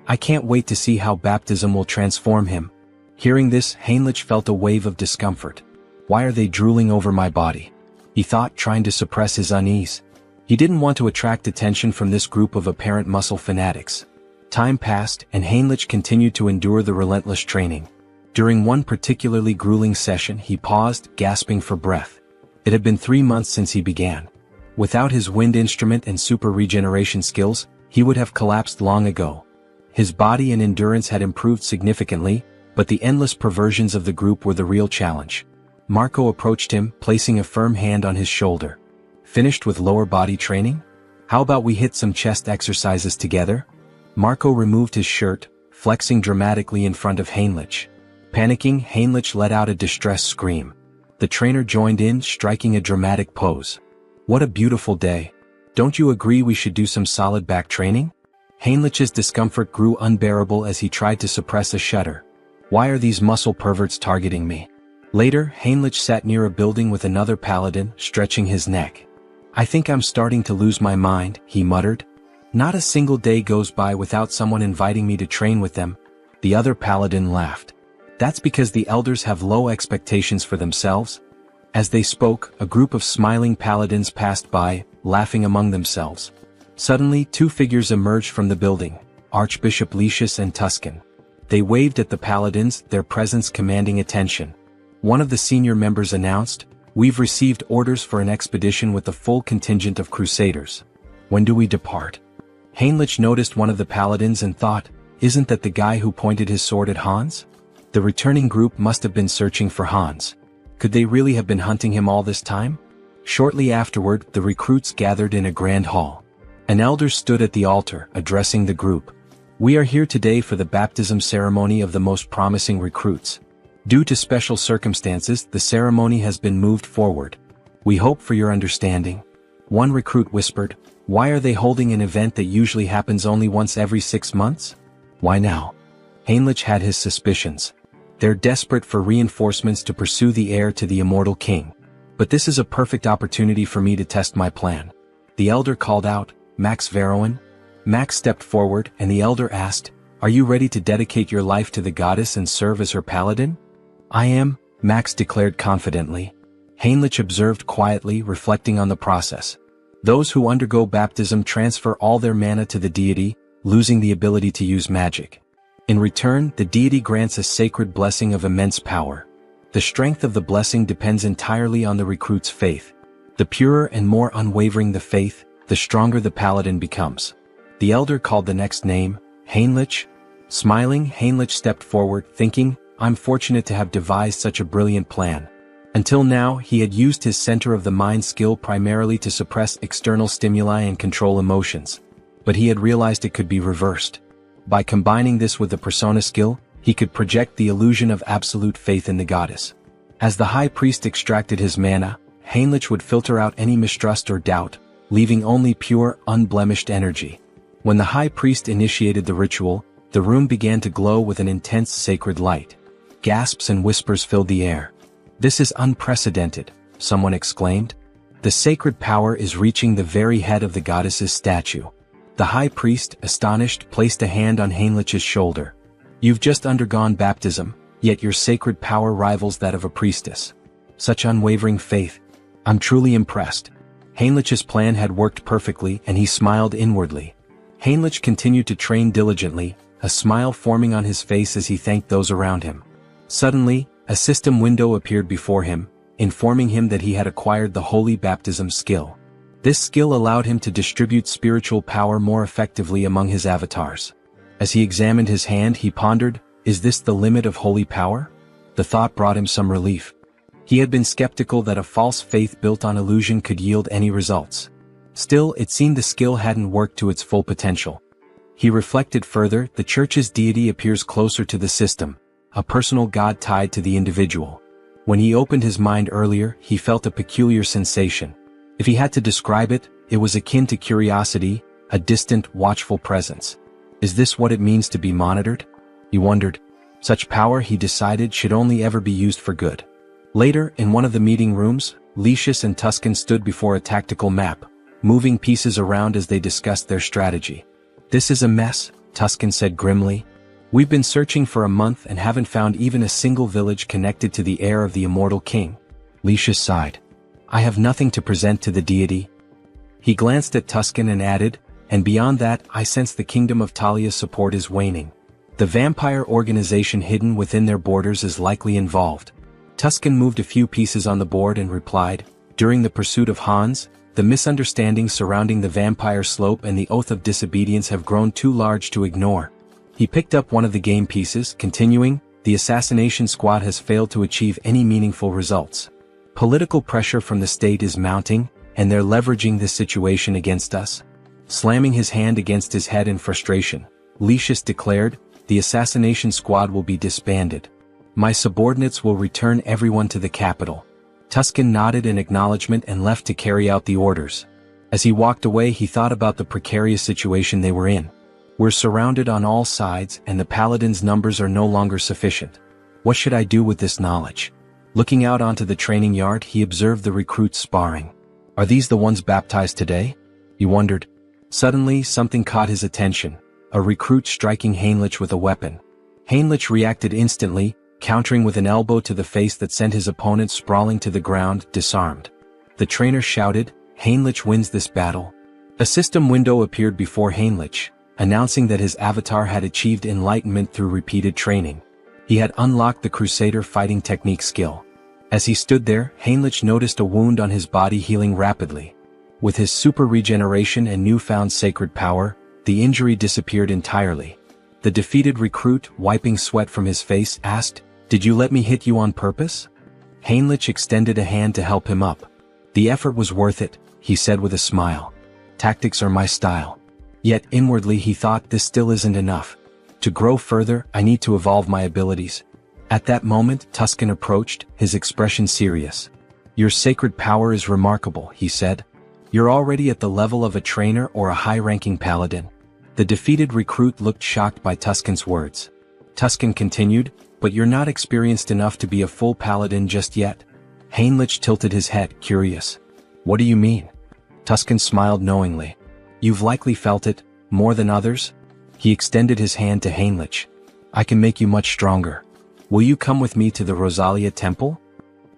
I can't wait to see how baptism will transform him. Hearing this, Heinrich felt a wave of discomfort. Why are they drooling over my body? He thought, trying to suppress his unease. He didn't want to attract attention from this group of apparent muscle fanatics. Time passed, and Heinrich continued to endure the relentless training. During one particularly grueling session, he paused, gasping for breath. It had been 3 months since he began. Without his wind instrument and super regeneration skills, he would have collapsed long ago. His body and endurance had improved significantly, but the endless perversions of the group were the real challenge. Marco approached him, placing a firm hand on his shoulder. Finished with lower body training? How about we hit some chest exercises together? Marco removed his shirt, flexing dramatically in front of Heinrich. Panicking, Heinrich let out a distressed scream. The trainer joined in, striking a dramatic pose. What a beautiful day. Don't you agree we should do some solid back training? Heinrich's discomfort grew unbearable as he tried to suppress a shudder. Why are these muscle perverts targeting me? Later, Heinrich sat near a building with another paladin, stretching his neck. I think I'm starting to lose my mind, he muttered. Not a single day goes by without someone inviting me to train with them. The other paladin laughed. That's because the elders have low expectations for themselves. As they spoke, a group of smiling paladins passed by, laughing among themselves. Suddenly, 2 figures emerged from the building, Archbishop Lucius and Tuscan. They waved at the paladins, their presence commanding attention. One of the senior members announced, "We've received orders for an expedition with the full contingent of crusaders. When do we depart?" Heinrich noticed one of the paladins and thought, isn't that the guy who pointed his sword at Hans? The returning group must have been searching for Hans. Could they really have been hunting him all this time? Shortly afterward, the recruits gathered in a grand hall. An elder stood at the altar, addressing the group. We are here today for the baptism ceremony of the most promising recruits. Due to special circumstances, the ceremony has been moved forward. We hope for your understanding. One recruit whispered, why are they holding an event that usually happens only once every 6 months? Why now? Heinrich had his suspicions. They're desperate for reinforcements to pursue the heir to the immortal king. But this is a perfect opportunity for me to test my plan. The elder called out, Max Veroin? Max stepped forward, and the elder asked, are you ready to dedicate your life to the goddess and serve as her paladin? I am, Max declared confidently. Heinrich observed quietly, reflecting on the process. Those who undergo baptism transfer all their mana to the deity, losing the ability to use magic. In return, the deity grants a sacred blessing of immense power. The strength of the blessing depends entirely on the recruit's faith. The purer and more unwavering the faith, the stronger the paladin becomes. The elder called the next name, Heinrich. Smiling, Heinrich stepped forward, thinking, I'm fortunate to have devised such a brilliant plan. Until now, he had used his center of the mind skill primarily to suppress external stimuli and control emotions. But he had realized it could be reversed. By combining this with the persona skill, he could project the illusion of absolute faith in the goddess. As the high priest extracted his mana, Heinrich would filter out any mistrust or doubt, leaving only pure, unblemished energy. When the high priest initiated the ritual, the room began to glow with an intense sacred light. Gasps and whispers filled the air. "This is unprecedented," someone exclaimed. "The sacred power is reaching the very head of the goddess's statue." The high priest, astonished, placed a hand on Heinrich's shoulder. "You've just undergone baptism, yet your sacred power rivals that of a priestess. Such unwavering faith. I'm truly impressed." Heinrich's plan had worked perfectly, and he smiled inwardly. Heinrich continued to train diligently, a smile forming on his face as he thanked those around him. Suddenly, a system window appeared before him, informing him that he had acquired the holy baptism skill. This skill allowed him to distribute spiritual power more effectively among his avatars. As he examined his hand, he pondered, "Is this the limit of holy power?" The thought brought him some relief. He had been skeptical that a false faith built on illusion could yield any results. Still, it seemed the skill hadn't worked to its full potential. He reflected further, the church's deity appears closer to the system, a personal god tied to the individual. When he opened his mind earlier, he felt a peculiar sensation. If he had to describe it, it was akin to curiosity, a distant, watchful presence. Is this what it means to be monitored? He wondered. Such power, he decided, should only ever be used for good. Later, in one of the meeting rooms, Lucius and Tuscan stood before a tactical map, moving pieces around as they discussed their strategy. "This is a mess," Tuscan said grimly. "We've been searching for a month and haven't found even a single village connected to the heir of the immortal king." Lucius sighed. "I have nothing to present to the deity." He glanced at Tuscan and added, "And beyond that, I sense the kingdom of Talia's support is waning. The vampire organization hidden within their borders is likely involved." Tuscan moved a few pieces on the board and replied, "During the pursuit of Hans, the misunderstandings surrounding the vampire slope and the oath of disobedience have grown too large to ignore." He picked up one of the game pieces, continuing, "The assassination squad has failed to achieve any meaningful results. Political pressure from the state is mounting, and they're leveraging this situation against us." Slamming his hand against his head in frustration, Lucius declared, "The assassination squad will be disbanded. My subordinates will return everyone to the capital." Tuscan nodded in acknowledgement and left to carry out the orders. As he walked away, he thought about the precarious situation they were in. "We're surrounded on all sides, and the paladins' numbers are no longer sufficient. What should I do with this knowledge?" Looking out onto the training yard, he observed the recruits sparring. "Are these the ones baptized today?" he wondered. Suddenly, something caught his attention, a recruit striking Heinrich with a weapon. Heinrich reacted instantly, countering with an elbow to the face that sent his opponent sprawling to the ground, disarmed. The trainer shouted, "Heinrich wins this battle." A system window appeared before Heinrich, announcing that his avatar had achieved enlightenment through repeated training. He had unlocked the Crusader fighting technique skill. As he stood there, Heinrich noticed a wound on his body healing rapidly. With his super regeneration and newfound sacred power, the injury disappeared entirely. The defeated recruit, wiping sweat from his face, asked, "Did you let me hit you on purpose?" Heinrich extended a hand to help him up. "The effort was worth it," he said with a smile. "Tactics are my style." Yet inwardly he thought, this still isn't enough. To grow further, I need to evolve my abilities. At that moment, Tuscan approached, his expression serious. "Your sacred power is remarkable," he said. "You're already at the level of a trainer or a high-ranking paladin." The defeated recruit looked shocked by Tuscan's words. Tuscan continued, "But you're not experienced enough to be a full paladin just yet." Heinrich tilted his head, curious. "What do you mean?" Tuscan smiled knowingly. "You've likely felt it, more than others." He extended his hand to Heinrich. "I can make you much stronger. Will you come with me to the Rosalia Temple?"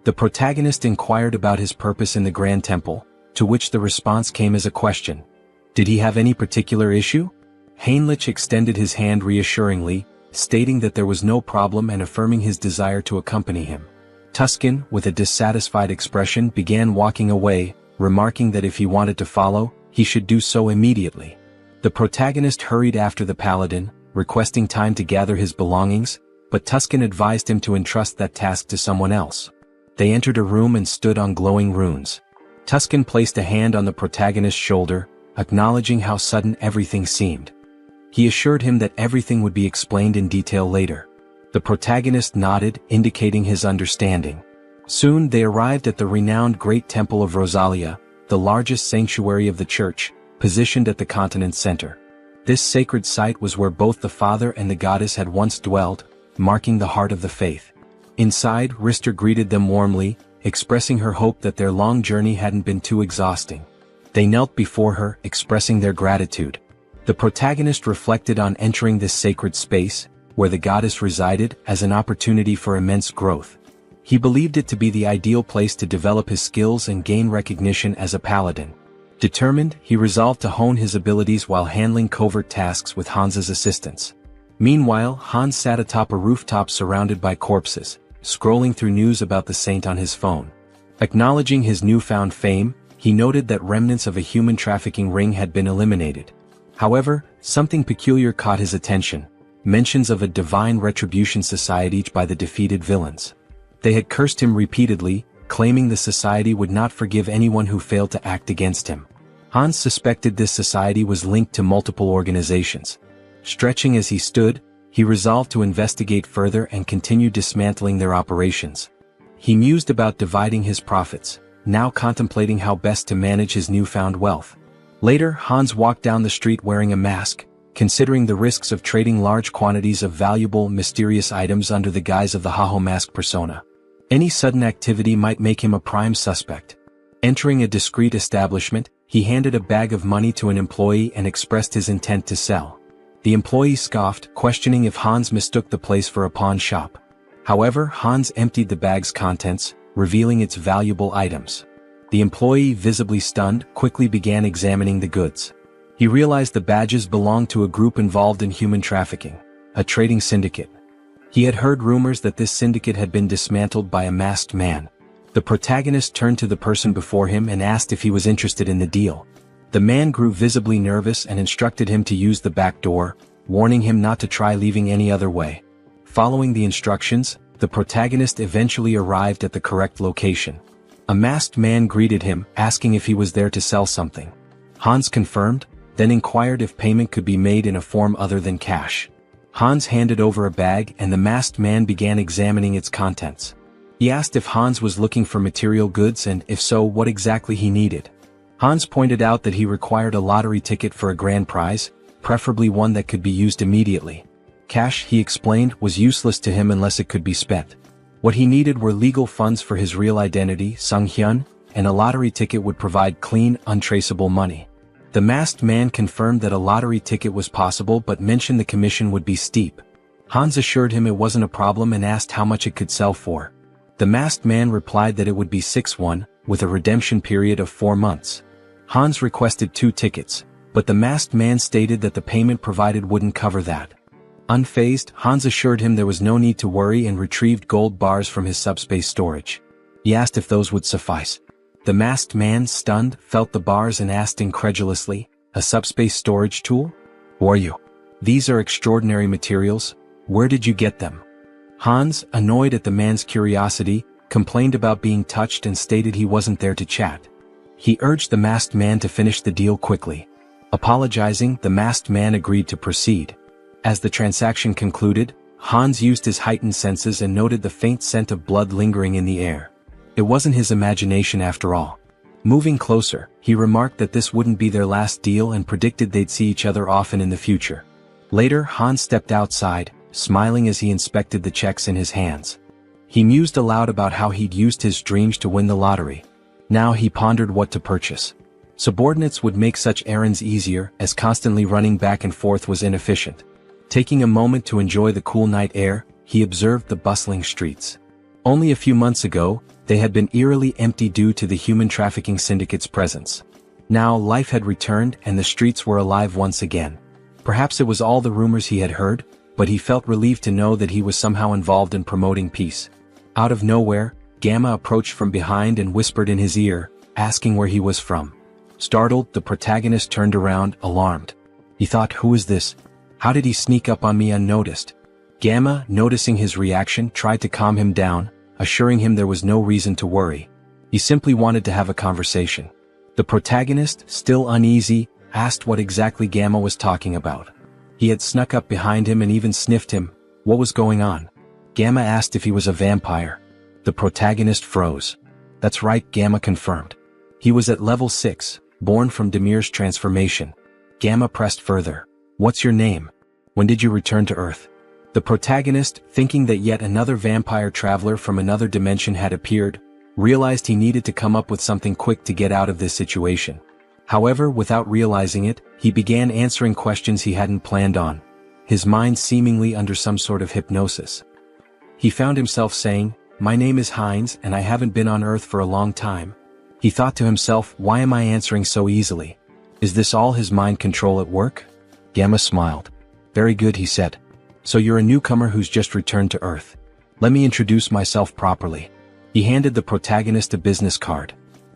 The protagonist inquired about his purpose in the Grand Temple, to which the response came as a question. Did he have any particular issue? Heinrich extended his hand reassuringly, stating that there was no problem and affirming his desire to accompany him. Tuscan, with a dissatisfied expression, began walking away, remarking that if he wanted to follow, he should do so immediately. The protagonist hurried after the paladin, requesting time to gather his belongings, but Tuscan advised him to entrust that task to someone else. They entered a room and stood on glowing runes. Tuscan placed a hand on the protagonist's shoulder, acknowledging how sudden everything seemed. He assured him that everything would be explained in detail later. The protagonist nodded, indicating his understanding. Soon they arrived at the renowned Great Temple of Rosalia, the largest sanctuary of the church, positioned at the continent's center. This sacred site was where both the father and the goddess had once dwelled, marking the heart of the faith. Inside, Rister greeted them warmly, expressing her hope that their long journey hadn't been too exhausting. They knelt before her, expressing their gratitude. The protagonist reflected on entering this sacred space, where the goddess resided, as an opportunity for immense growth. He believed it to be the ideal place to develop his skills and gain recognition as a paladin. Determined, he resolved to hone his abilities while handling covert tasks with Hans's assistance. Meanwhile, Hans sat atop a rooftop surrounded by corpses, scrolling through news about the saint on his phone. Acknowledging his newfound fame, he noted that remnants of a human trafficking ring had been eliminated. However, something peculiar caught his attention: mentions of a divine retribution society by the defeated villains. They had cursed him repeatedly, claiming the society would not forgive anyone who failed to act against him. Hans suspected this society was linked to multiple organizations. Stretching as he stood, he resolved to investigate further and continue dismantling their operations. He mused about dividing his profits, now contemplating how best to manage his newfound wealth. Later, Hans walked down the street wearing a mask, considering the risks of trading large quantities of valuable, mysterious items under the guise of the Haho mask persona. Any sudden activity might make him a prime suspect. Entering a discreet establishment, he handed a bag of money to an employee and expressed his intent to sell. The employee scoffed, questioning if Hans mistook the place for a pawn shop. However, Hans emptied the bag's contents, revealing its valuable items. The employee, visibly stunned, quickly began examining the goods. He realized the badges belonged to a group involved in human trafficking, a trading syndicate. He had heard rumors that this syndicate had been dismantled by a masked man. The protagonist turned to the person before him and asked if he was interested in the deal. The man grew visibly nervous and instructed him to use the back door, warning him not to try leaving any other way. Following the instructions, the protagonist eventually arrived at the correct location. A masked man greeted him, asking if he was there to sell something. Hans confirmed, then inquired if payment could be made in a form other than cash. Hans handed over a bag and the masked man began examining its contents. He asked if Hans was looking for material goods and, if so, what exactly he needed. Hans pointed out that he required a lottery ticket for a grand prize, preferably one that could be used immediately. Cash, he explained, was useless to him unless it could be spent. What he needed were legal funds for his real identity, Sung-hyun, and a lottery ticket would provide clean, untraceable money. The masked man confirmed that a lottery ticket was possible but mentioned the commission would be steep. Hans assured him it wasn't a problem and asked how much it could sell for. The masked man replied that it would be 6-1, with a redemption period of 4 months. Hans requested 2 tickets, but the masked man stated that the payment provided wouldn't cover that. Unfazed, Hans assured him there was no need to worry and retrieved gold bars from his subspace storage. He asked if those would suffice. The masked man, stunned, felt the bars and asked incredulously, "A subspace storage tool? Who are you? These are extraordinary materials. Where did you get them?" Hans, annoyed at the man's curiosity, complained about being touched and stated he wasn't there to chat. He urged the masked man to finish the deal quickly. Apologizing, the masked man agreed to proceed. As the transaction concluded, Hans used his heightened senses and noted the faint scent of blood lingering in the air. It wasn't his imagination after all. Moving closer, he remarked that this wouldn't be their last deal and predicted they'd see each other often in the future. Later, Hans stepped outside, smiling as he inspected the checks in his hands. He mused aloud about how he'd used his dreams to win the lottery. Now he pondered what to purchase. Subordinates would make such errands easier, as constantly running back and forth was inefficient. Taking a moment to enjoy the cool night air, he observed the bustling streets. Only a few months ago, they had been eerily empty due to the human trafficking syndicate's presence. Now life had returned and the streets were alive once again. Perhaps it was all the rumors he had heard, but he felt relieved to know that he was somehow involved in promoting peace. Out of nowhere, Gamma approached from behind and whispered in his ear, asking where he was from. Startled, the protagonist turned around, alarmed. He thought, who is this? How did he sneak up on me unnoticed? Gamma, noticing his reaction, tried to calm him down, assuring him there was no reason to worry. He simply wanted to have a conversation. The protagonist, still uneasy, asked what exactly Gamma was talking about. He had snuck up behind him and even sniffed him. What was going on? Gamma asked if he was a vampire. The protagonist froze. That's right, Gamma confirmed. He was at level 6, born from Demir's transformation. Gamma pressed further. What's your name? When did you return to Earth? The protagonist, thinking that yet another vampire traveler from another dimension had appeared, realized he needed to come up with something quick to get out of this situation. However, without realizing it, he began answering questions he hadn't planned on, his mind seemingly under some sort of hypnosis. He found himself saying, "My name is Heinz and I haven't been on Earth for a long time." He thought to himself, why am I answering so easily? Is this all his mind control at work? Gamma smiled. Very good, he said. So you're a newcomer who's just returned to Earth. Let me introduce myself properly. He handed the protagonist a business card.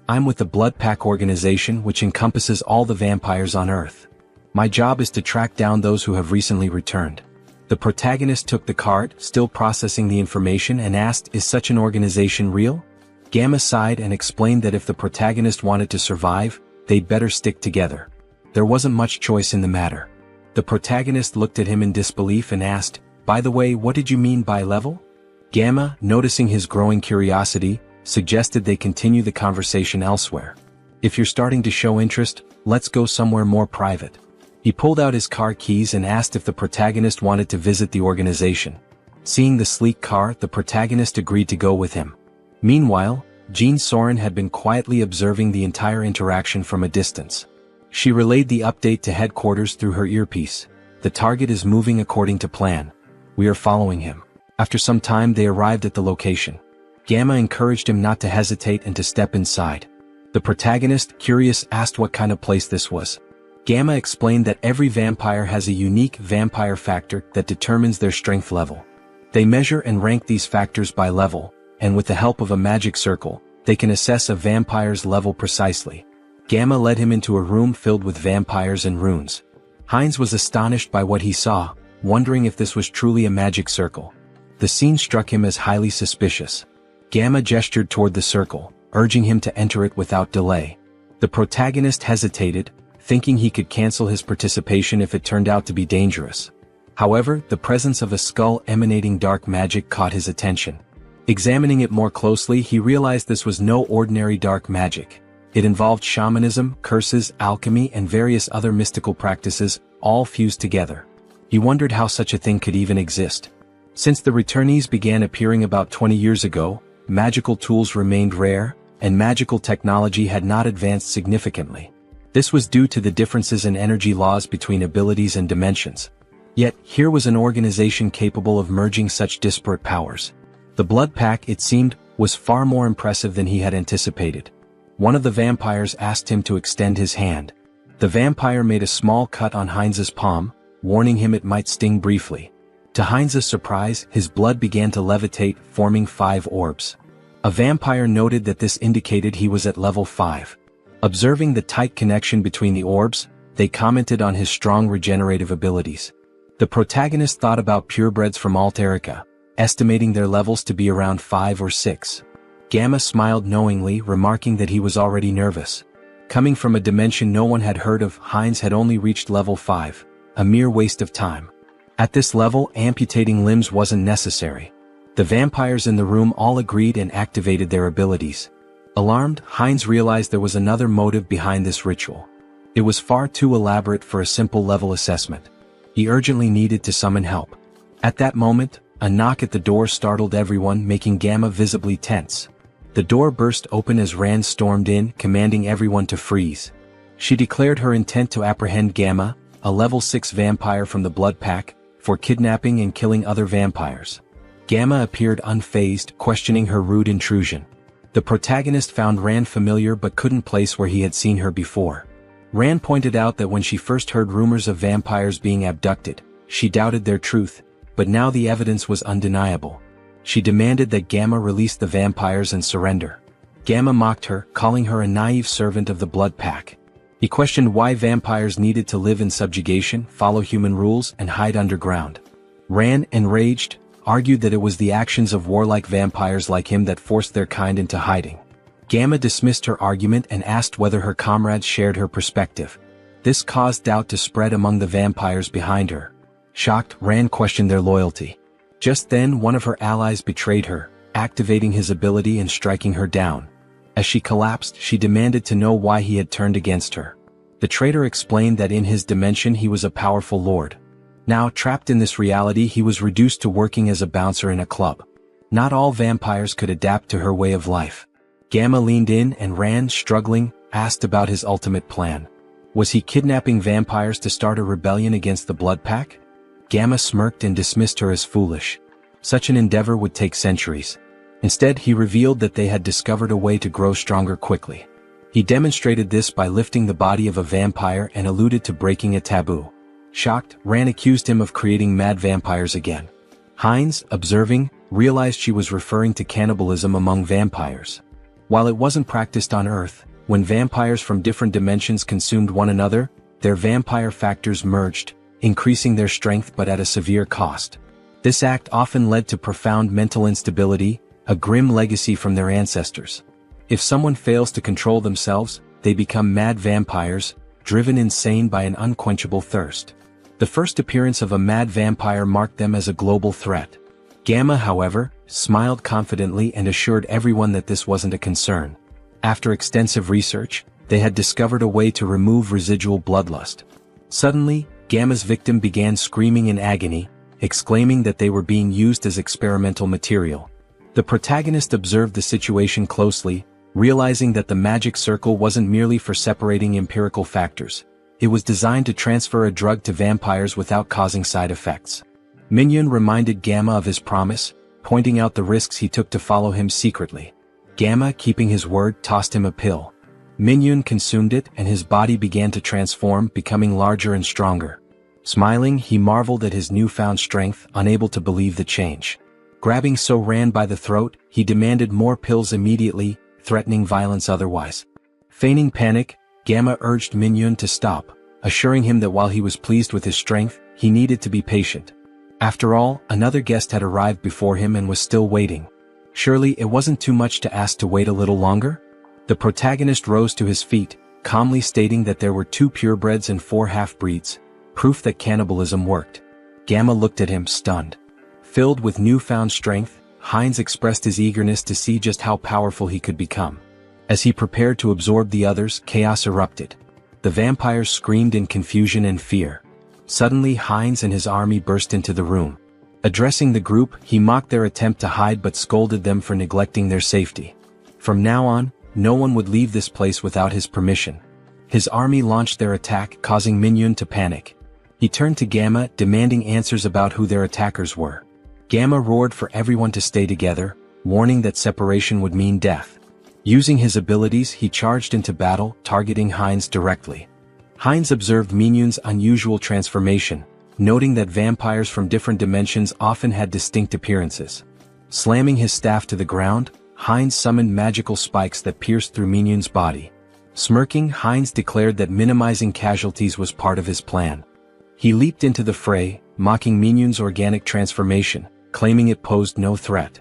I'm with the Blood Pack organization, which encompasses all the vampires on Earth. My job is to track down those who have recently returned. The protagonist took the card, still processing the information, and asked, is such an organization real? Gamma sighed and explained that if the protagonist wanted to survive, they'd better stick together. There wasn't much choice in the matter. The protagonist looked at him in disbelief and asked, by the way, what did you mean by level? Gamma, noticing his growing curiosity, suggested they continue the conversation elsewhere. If you're starting to show interest, let's go somewhere more private. He pulled out his car keys and asked if the protagonist wanted to visit the organization. Seeing the sleek car, the protagonist agreed to go with him. Meanwhile, Jean Soren had been quietly observing the entire interaction from a distance. She relayed the update to headquarters through her earpiece. The target is moving according to plan. We are following him. After some time they arrived at the location. Gamma encouraged him not to hesitate and to step inside. The protagonist, curious, asked what kind of place this was. Gamma explained that every vampire has a unique vampire factor that determines their strength level. They measure and rank these factors by level, and with the help of a magic circle, they can assess a vampire's level precisely. Gamma led him into a room filled with vampires and runes. Heinz was astonished by what he saw, wondering if this was truly a magic circle. The scene struck him as highly suspicious. Gamma gestured toward the circle, urging him to enter it without delay. The protagonist hesitated, thinking he could cancel his participation if it turned out to be dangerous. However, the presence of a skull emanating dark magic caught his attention. Examining it more closely, he realized this was no ordinary dark magic. It involved shamanism, curses, alchemy, and various other mystical practices, all fused together. He wondered how such a thing could even exist. Since the returnees began appearing about 20 years ago, magical tools remained rare, and magical technology had not advanced significantly. This was due to the differences in energy laws between abilities and dimensions. Yet, here was an organization capable of merging such disparate powers. The Blood Pack, it seemed, was far more impressive than he had anticipated. One of the vampires asked him to extend his hand. The vampire made a small cut on Heinz's palm, warning him it might sting briefly. To Heinz's surprise, his blood began to levitate, forming 5 orbs. A vampire noted that this indicated he was at level 5. Observing the tight connection between the orbs, they commented on his strong regenerative abilities. The protagonist thought about purebreds from Alterica, estimating their levels to be around 5 or 6. Gamma smiled knowingly, remarking that he was already nervous. Coming from a dimension no one had heard of, Heinz had only reached level 5, a mere waste of time. At this level, amputating limbs wasn't necessary. The vampires in the room all agreed and activated their abilities. Alarmed, Heinz realized there was another motive behind this ritual. It was far too elaborate for a simple level assessment. He urgently needed to summon help. At that moment, a knock at the door startled everyone, making Gamma visibly tense. The door burst open as Rand stormed in, commanding everyone to freeze. She declared her intent to apprehend Gamma, a level 6 vampire from the Blood Pack, for kidnapping and killing other vampires. Gamma appeared unfazed, questioning her rude intrusion. The protagonist found Rand familiar but couldn't place where he had seen her before. Rand pointed out that when she first heard rumors of vampires being abducted, she doubted their truth, but now the evidence was undeniable. She demanded that Gamma release the vampires and surrender. Gamma mocked her, calling her a naive servant of the Blood Pack. He questioned why vampires needed to live in subjugation, follow human rules, and hide underground. Rand, enraged, argued that it was the actions of warlike vampires like him that forced their kind into hiding. Gamma dismissed her argument and asked whether her comrades shared her perspective. This caused doubt to spread among the vampires behind her. Shocked, Rand questioned their loyalty. Just then, one of her allies betrayed her, activating his ability and striking her down. As she collapsed, she demanded to know why he had turned against her. The traitor explained that in his dimension he was a powerful lord. Now, trapped in this reality, he was reduced to working as a bouncer in a club. Not all vampires could adapt to her way of life. Gamma leaned in and Rand, struggling, asked about his ultimate plan. Was he kidnapping vampires to start a rebellion against the Blood Pack? Gamma smirked and dismissed her as foolish. Such an endeavor would take centuries. Instead, he revealed that they had discovered a way to grow stronger quickly. He demonstrated this by lifting the body of a vampire and alluded to breaking a taboo. Shocked, Rand accused him of creating mad vampires again. Hines, observing, realized she was referring to cannibalism among vampires. While it wasn't practiced on Earth, when vampires from different dimensions consumed one another, their vampire factors merged, increasing their strength but at a severe cost. This act often led to profound mental instability, a grim legacy from their ancestors. If someone fails to control themselves, they become mad vampires, driven insane by an unquenchable thirst. The first appearance of a mad vampire marked them as a global threat. Gamma, however, smiled confidently and assured everyone that this wasn't a concern. After extensive research, they had discovered a way to remove residual bloodlust. Suddenly, Gamma's victim began screaming in agony, exclaiming that they were being used as experimental material. The protagonist observed the situation closely, realizing that the magic circle wasn't merely for separating empirical factors. It was designed to transfer a drug to vampires without causing side effects. Minion reminded Gamma of his promise, pointing out the risks he took to follow him secretly. Gamma, keeping his word, tossed him a pill. Minion consumed it and his body began to transform, becoming larger and stronger. Smiling, he marveled at his newfound strength, unable to believe the change. Grabbing Rand by the throat, he demanded more pills immediately, threatening violence otherwise. Feigning panic, Gamma urged Minion to stop, assuring him that while he was pleased with his strength, he needed to be patient. After all, another guest had arrived before him and was still waiting. Surely it wasn't too much to ask to wait a little longer? The protagonist rose to his feet, calmly stating that there were 2 purebreds and 4 half-breeds, proof that cannibalism worked. Gamma looked at him, stunned. Filled with newfound strength, Hines expressed his eagerness to see just how powerful he could become. As he prepared to absorb the others, chaos erupted. The vampires screamed in confusion and fear. Suddenly, Hines and his army burst into the room. Addressing the group, he mocked their attempt to hide but scolded them for neglecting their safety. From now on, no one would leave this place without his permission. His army launched their attack, causing Minion to panic. He turned to Gamma, demanding answers about who their attackers were. Gamma roared for everyone to stay together, warning that separation would mean death. Using his abilities, he charged into battle, targeting Hines directly. Hines observed Minion's unusual transformation, noting that vampires from different dimensions often had distinct appearances. Slamming his staff to the ground, Hines summoned magical spikes that pierced through Minion's body. Smirking, Hines declared that minimizing casualties was part of his plan. He leaped into the fray, mocking Minion's organic transformation, claiming it posed no threat.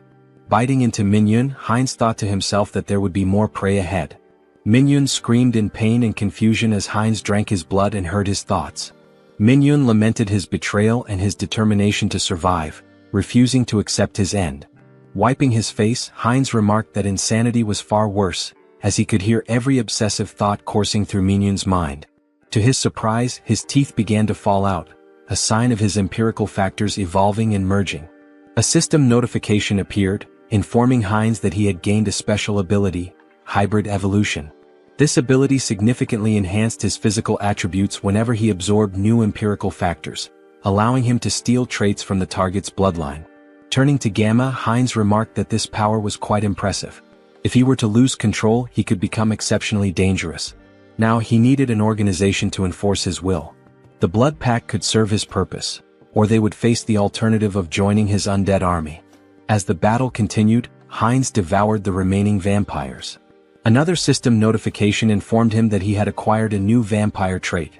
Biting into Minion, Hines thought to himself that there would be more prey ahead. Minion screamed in pain and confusion as Hines drank his blood and heard his thoughts. Minion lamented his betrayal and his determination to survive, refusing to accept his end. Wiping his face, Hines remarked that insanity was far worse, as he could hear every obsessive thought coursing through Minion's mind. To his surprise, his teeth began to fall out, a sign of his empirical factors evolving and merging. A system notification appeared, informing Hines that he had gained a special ability, hybrid evolution. This ability significantly enhanced his physical attributes whenever he absorbed new empirical factors, allowing him to steal traits from the target's bloodline. Turning to Gamma, Hines remarked that this power was quite impressive. If he were to lose control, he could become exceptionally dangerous. Now he needed an organization to enforce his will. The Blood Pack could serve his purpose, or they would face the alternative of joining his undead army. As the battle continued, Hines devoured the remaining vampires. Another system notification informed him that he had acquired a new vampire trait,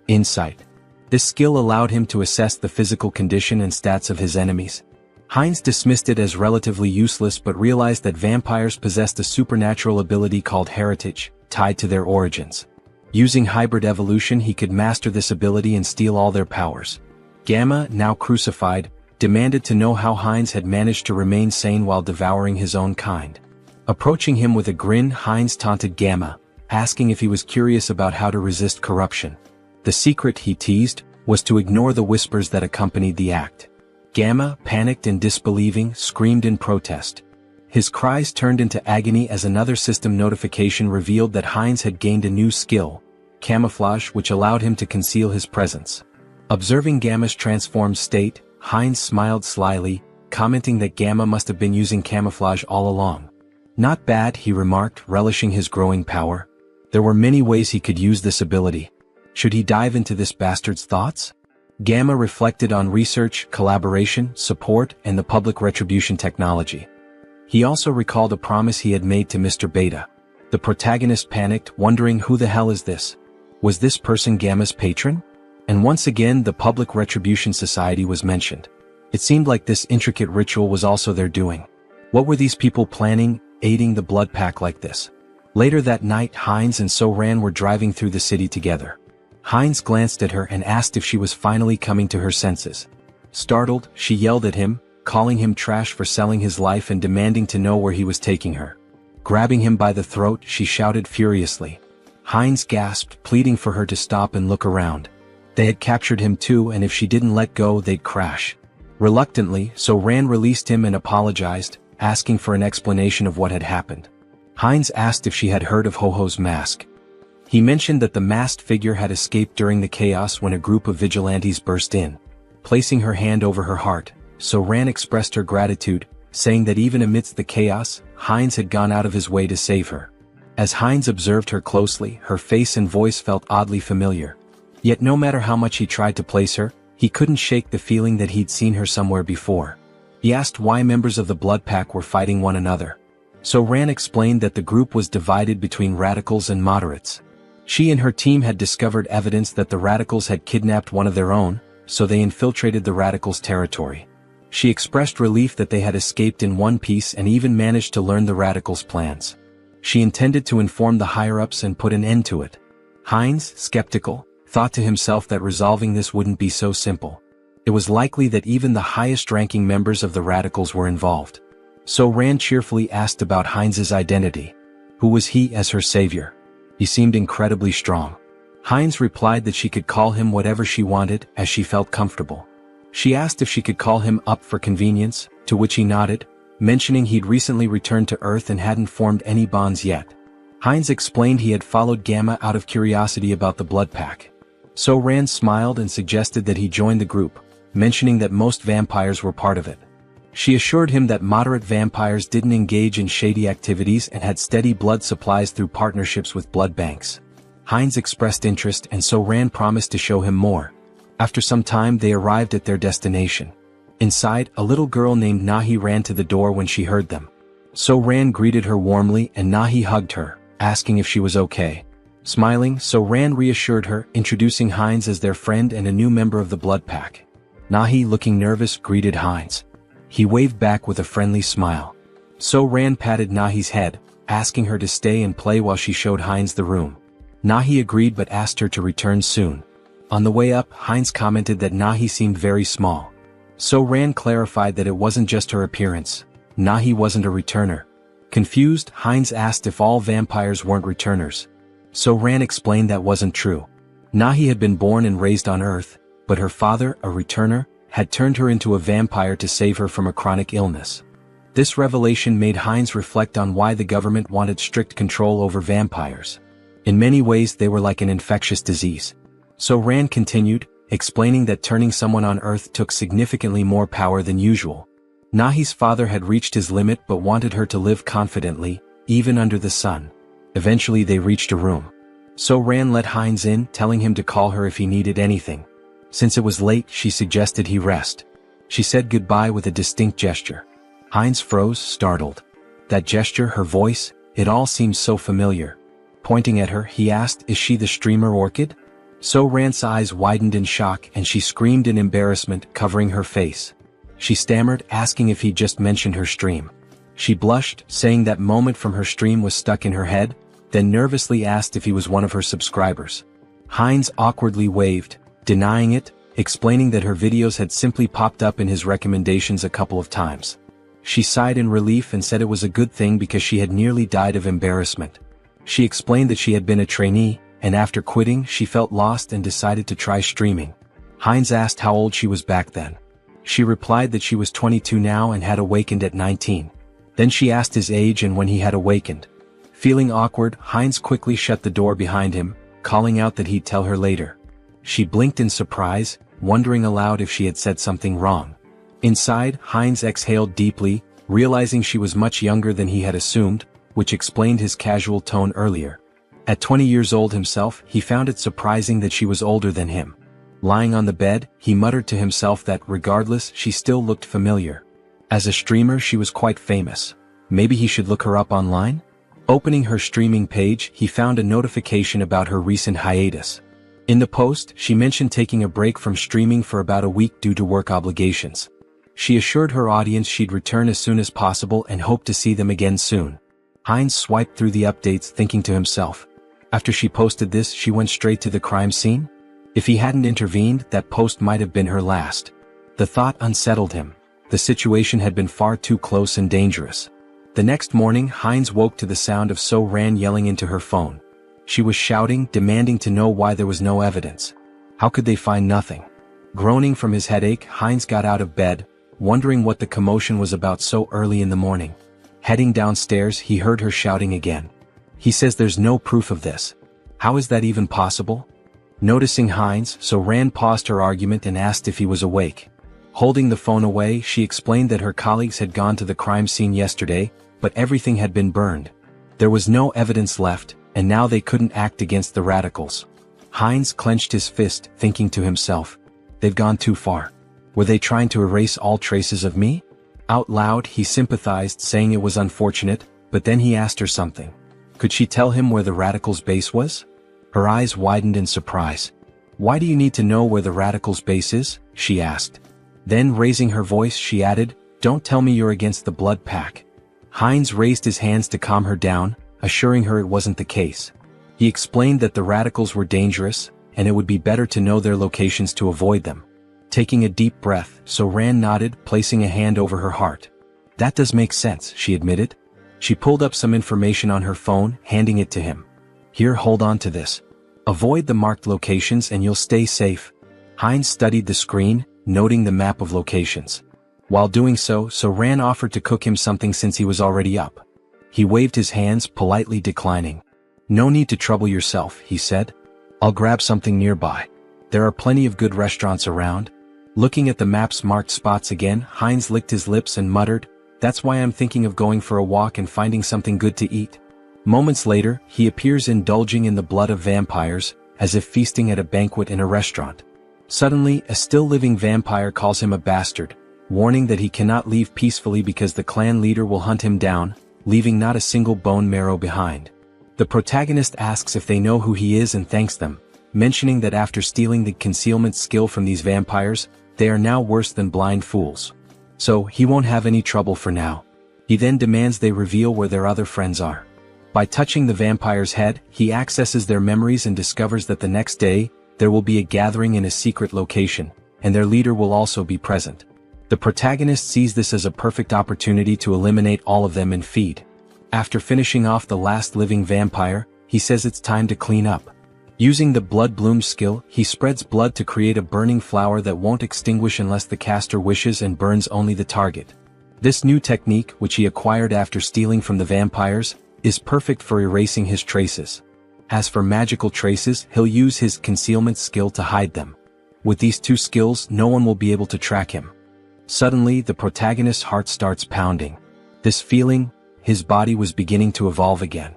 incite. This skill allowed him to assess the physical condition and stats of his enemies. Hines dismissed it as relatively useless but realized that vampires possessed a supernatural ability called heritage, tied to their origins. Using hybrid evolution, he could master this ability and steal all their powers. Gamma, now crucified, demanded to know how Hines had managed to remain sane while devouring his own kind. Approaching him with a grin, Hines taunted Gamma, asking if he was curious about how to resist corruption. The secret, he teased, was to ignore the whispers that accompanied the act. Gamma, panicked and disbelieving, screamed in protest. His cries turned into agony as another system notification revealed that Heinz had gained a new skill, camouflage, which allowed him to conceal his presence. Observing Gamma's transformed state, Heinz smiled slyly, commenting that Gamma must have been using camouflage all along. Not bad, he remarked, relishing his growing power. There were many ways he could use this ability. Should he dive into this bastard's thoughts? Gamma reflected on research, collaboration, support, and the public retribution technology. He also recalled a promise he had made to Mr. Beta. The protagonist panicked, wondering who the hell is this? Was this person Gamma's patron? And once again the Public Retribution Society was mentioned. It seemed like this intricate ritual was also their doing. What were these people planning, aiding the blood pack like this? Later that night Heinz and So-Ran were driving through the city together. Heinz glanced at her and asked if she was finally coming to her senses. Startled, she yelled at him, calling him trash for selling his life and demanding to know where he was taking her. Grabbing him by the throat, she shouted furiously. Heinz gasped, pleading for her to stop and look around. They had captured him too, and if she didn't let go, they'd crash. Reluctantly, So-Ran released him and apologized, asking for an explanation of what had happened. Heinz asked if she had heard of Ho-Ho's mask. He mentioned that the masked figure had escaped during the chaos when a group of vigilantes burst in. Placing her hand over her heart, So-Ran expressed her gratitude, saying that even amidst the chaos, Heinz had gone out of his way to save her. As Heinz observed her closely, her face and voice felt oddly familiar. Yet no matter how much he tried to place her, he couldn't shake the feeling that he'd seen her somewhere before. He asked why members of the blood pack were fighting one another. So-Ran explained that the group was divided between radicals and moderates. She and her team had discovered evidence that the radicals had kidnapped one of their own, so they infiltrated the radicals' territory. She expressed relief that they had escaped in one piece and even managed to learn the radicals' plans. She intended to inform the higher-ups and put an end to it. Heinz, skeptical, thought to himself that resolving this wouldn't be so simple. It was likely that even the highest-ranking members of the radicals were involved. So-Ran cheerfully asked about Heinz's identity. Who was he as her savior? He seemed incredibly strong. Heinz replied that she could call him whatever she wanted, as she felt comfortable. She asked if she could call him up for convenience, to which he nodded, mentioning he'd recently returned to Earth and hadn't formed any bonds yet. Heinz explained he had followed Gamma out of curiosity about the blood pack. So-Ran smiled and suggested that he join the group, mentioning that most vampires were part of it. She assured him that moderate vampires didn't engage in shady activities and had steady blood supplies through partnerships with blood banks. Heinz expressed interest and So-Ran promised to show him more. After some time they arrived at their destination. Inside, a little girl named Nahi ran to the door when she heard them. So-Ran greeted her warmly and Nahi hugged her, asking if she was okay. Smiling, So-Ran reassured her, introducing Heinz as their friend and a new member of the blood pack. Nahi, looking nervous, greeted Heinz. He waved back with a friendly smile. So-Ran patted Nahi's head, asking her to stay and play while she showed Heinz the room. Nahi agreed but asked her to return soon. On the way up, Heinz commented that Nahi seemed very small. So-Ran clarified that it wasn't just her appearance. Nahi wasn't a returner. Confused, Heinz asked if all vampires weren't returners. So-Ran explained that wasn't true. Nahi had been born and raised on Earth, but her father, a returner, had turned her into a vampire to save her from a chronic illness. This revelation made Heinz reflect on why the government wanted strict control over vampires. In many ways they were like an infectious disease. So-Ran continued, explaining that turning someone on Earth took significantly more power than usual. Nahi's father had reached his limit but wanted her to live confidently, even under the sun. Eventually they reached a room. So-Ran let Heinz in, telling him to call her if he needed anything. Since it was late, she suggested he rest. She said goodbye with a distinct gesture. Heinz froze, startled. That gesture, her voice, it all seemed so familiar. Pointing at her, he asked, "Is she the streamer Orchid?" So-Ran's eyes widened in shock and she screamed in embarrassment, covering her face. She stammered, asking if he'd just mentioned her stream. She blushed, saying that moment from her stream was stuck in her head, then nervously asked if he was one of her subscribers. Heinz awkwardly waved, denying it, explaining that her videos had simply popped up in his recommendations a couple of times. She sighed in relief and said it was a good thing because she had nearly died of embarrassment. She explained that she had been a trainee, and after quitting she felt lost and decided to try streaming. Heinz asked how old she was back then. She replied that she was 22 now and had awakened at 19. Then she asked his age and when he had awakened. Feeling awkward, Heinz quickly shut the door behind him, calling out that he'd tell her later. She blinked in surprise, wondering aloud if she had said something wrong. Inside, Heinz exhaled deeply, realizing she was much younger than he had assumed, which explained his casual tone earlier. At 20 years old himself, he found it surprising that she was older than him. Lying on the bed, he muttered to himself that regardless, she still looked familiar. As a streamer, she was quite famous. Maybe he should look her up online? Opening her streaming page, he found a notification about her recent hiatus. In the post, she mentioned taking a break from streaming for about a week due to work obligations. She assured her audience she'd return as soon as possible and hoped to see them again soon. Heinz swiped through the updates, thinking to himself. After she posted this, she went straight to the crime scene? If he hadn't intervened, that post might have been her last. The thought unsettled him. The situation had been far too close and dangerous. The next morning, Heinz woke to the sound of So-Ran yelling into her phone. She was shouting, demanding to know why there was no evidence. How could they find nothing? Groaning from his headache, Heinz got out of bed, wondering what the commotion was about so early in the morning. Heading downstairs, he heard her shouting again. He says there's no proof of this. How is that even possible? Noticing Heinz, So-Ran paused her argument and asked if he was awake. Holding the phone away, she explained that her colleagues had gone to the crime scene yesterday, but everything had been burned. There was no evidence left, and now they couldn't act against the radicals. Heinz clenched his fist, thinking to himself, they've gone too far. Were they trying to erase all traces of me? Out loud, he sympathized, saying it was unfortunate, but then he asked her something. Could she tell him where the radicals' base was? Her eyes widened in surprise. Why do you need to know where the radicals' base is? She asked. Then, raising her voice, she added, don't tell me you're against the blood pack. Heinz raised his hands to calm her down, assuring her it wasn't the case. He explained that the radicals were dangerous, and it would be better to know their locations to avoid them. Taking a deep breath, So-Ran nodded, placing a hand over her heart. That does make sense, she admitted. She pulled up some information on her phone, handing it to him. Here, hold on to this. Avoid the marked locations and you'll stay safe. Heinz studied the screen, noting the map of locations. While doing so, So-Ran offered to cook him something since he was already up. He waved his hands, politely declining. No need to trouble yourself, he said. I'll grab something nearby. There are plenty of good restaurants around. Looking at the map's marked spots again, Heinz licked his lips and muttered, that's why I'm thinking of going for a walk and finding something good to eat. Moments later, he appears indulging in the blood of vampires, as if feasting at a banquet in a restaurant. Suddenly, a still-living vampire calls him a bastard, warning that he cannot leave peacefully because the clan leader will hunt him down, leaving not a single bone marrow behind. The protagonist asks if they know who he is and thanks them, mentioning that after stealing the concealment skill from these vampires, they are now worse than blind fools. So, he won't have any trouble for now. He then demands they reveal where their other friends are. By touching the vampire's head, he accesses their memories and discovers that the next day, there will be a gathering in a secret location, and their leader will also be present. The protagonist sees this as a perfect opportunity to eliminate all of them and feed. After finishing off the last living vampire, he says it's time to clean up. Using the blood bloom skill, he spreads blood to create a burning flower that won't extinguish unless the caster wishes and burns only the target. This new technique, which he acquired after stealing from the vampires, is perfect for erasing his traces. As for magical traces, he'll use his concealment skill to hide them. With these two skills, no one will be able to track him. Suddenly, the protagonist's heart starts pounding. This feeling, his body was beginning to evolve again.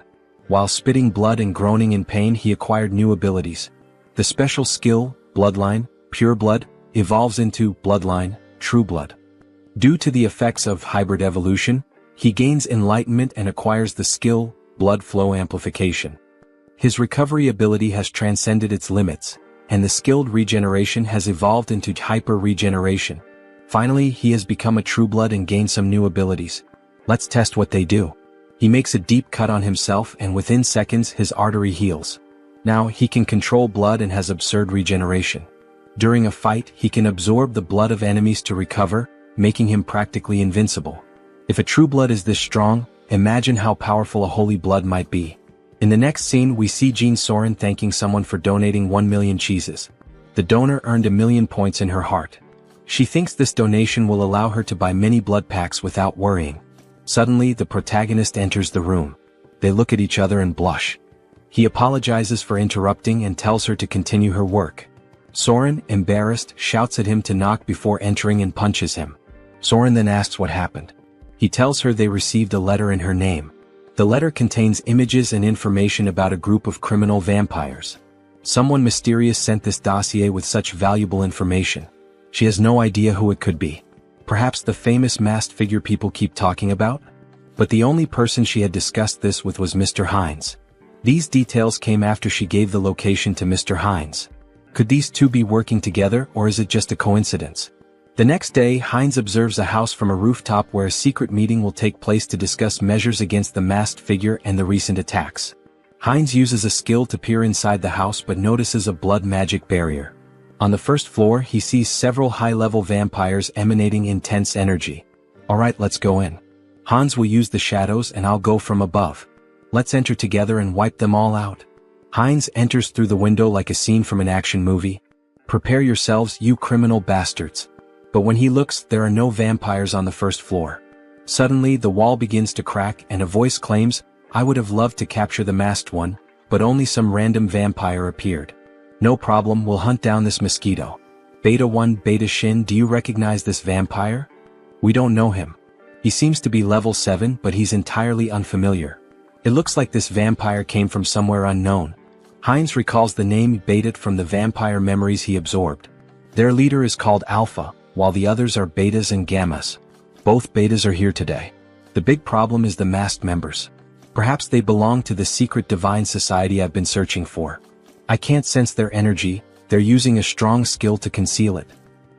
While spitting blood and groaning in pain, he acquired new abilities. The special skill, Bloodline, Pure Blood, evolves into Bloodline, True Blood. Due to the effects of hybrid evolution, he gains enlightenment and acquires the skill, Blood Flow Amplification. His recovery ability has transcended its limits, and the skilled regeneration has evolved into hyper-regeneration. Finally, he has become a True Blood and gained some new abilities. Let's test what they do. He makes a deep cut on himself and within seconds his artery heals. Now he can control blood and has absurd regeneration. During a fight, he can absorb the blood of enemies to recover, making him practically invincible. If a True Blood is this strong, imagine how powerful a Holy Blood might be. In the next scene, we see Jean Soren thanking someone for donating 1 million cheeses. The donor earned 1,000,000 points in her heart. She thinks this donation will allow her to buy many blood packs without worrying. Suddenly, the protagonist enters the room. They look at each other and blush. He apologizes for interrupting and tells her to continue her work. Soren, embarrassed, shouts at him to knock before entering and punches him. Soren then asks what happened. He tells her they received a letter in her name. The letter contains images and information about a group of criminal vampires. Someone mysterious sent this dossier with such valuable information. She has no idea who it could be. Perhaps the famous masked figure people keep talking about? But the only person she had discussed this with was Mr. Hines. These details came after she gave the location to Mr. Hines. Could these two be working together, or is it just a coincidence? The next day, Hines observes a house from a rooftop where a secret meeting will take place to discuss measures against the masked figure and the recent attacks. Hines uses a skill to peer inside the house but notices a blood magic barrier. On the first floor, he sees several high-level vampires emanating intense energy. Alright, let's go in. Hans will use the shadows and I'll go from above. Let's enter together and wipe them all out. Hines enters through the window like a scene from an action movie. Prepare yourselves, you criminal bastards. But when he looks, there are no vampires on the first floor. Suddenly, the wall begins to crack and a voice claims, "I would have loved to capture the masked one, but only some random vampire appeared. No problem, we'll hunt down this mosquito. Beta 1 Beta Shin, do you recognize this vampire? We don't know him. He seems to be level 7 but he's entirely unfamiliar. It looks like this vampire came from somewhere unknown." Hines recalls the name Beta from the vampire memories he absorbed. Their leader is called Alpha, while the others are Betas and Gammas. Both Betas are here today. The big problem is the masked members. Perhaps they belong to the secret divine society I've been searching for. I can't sense their energy, they're using a strong skill to conceal it.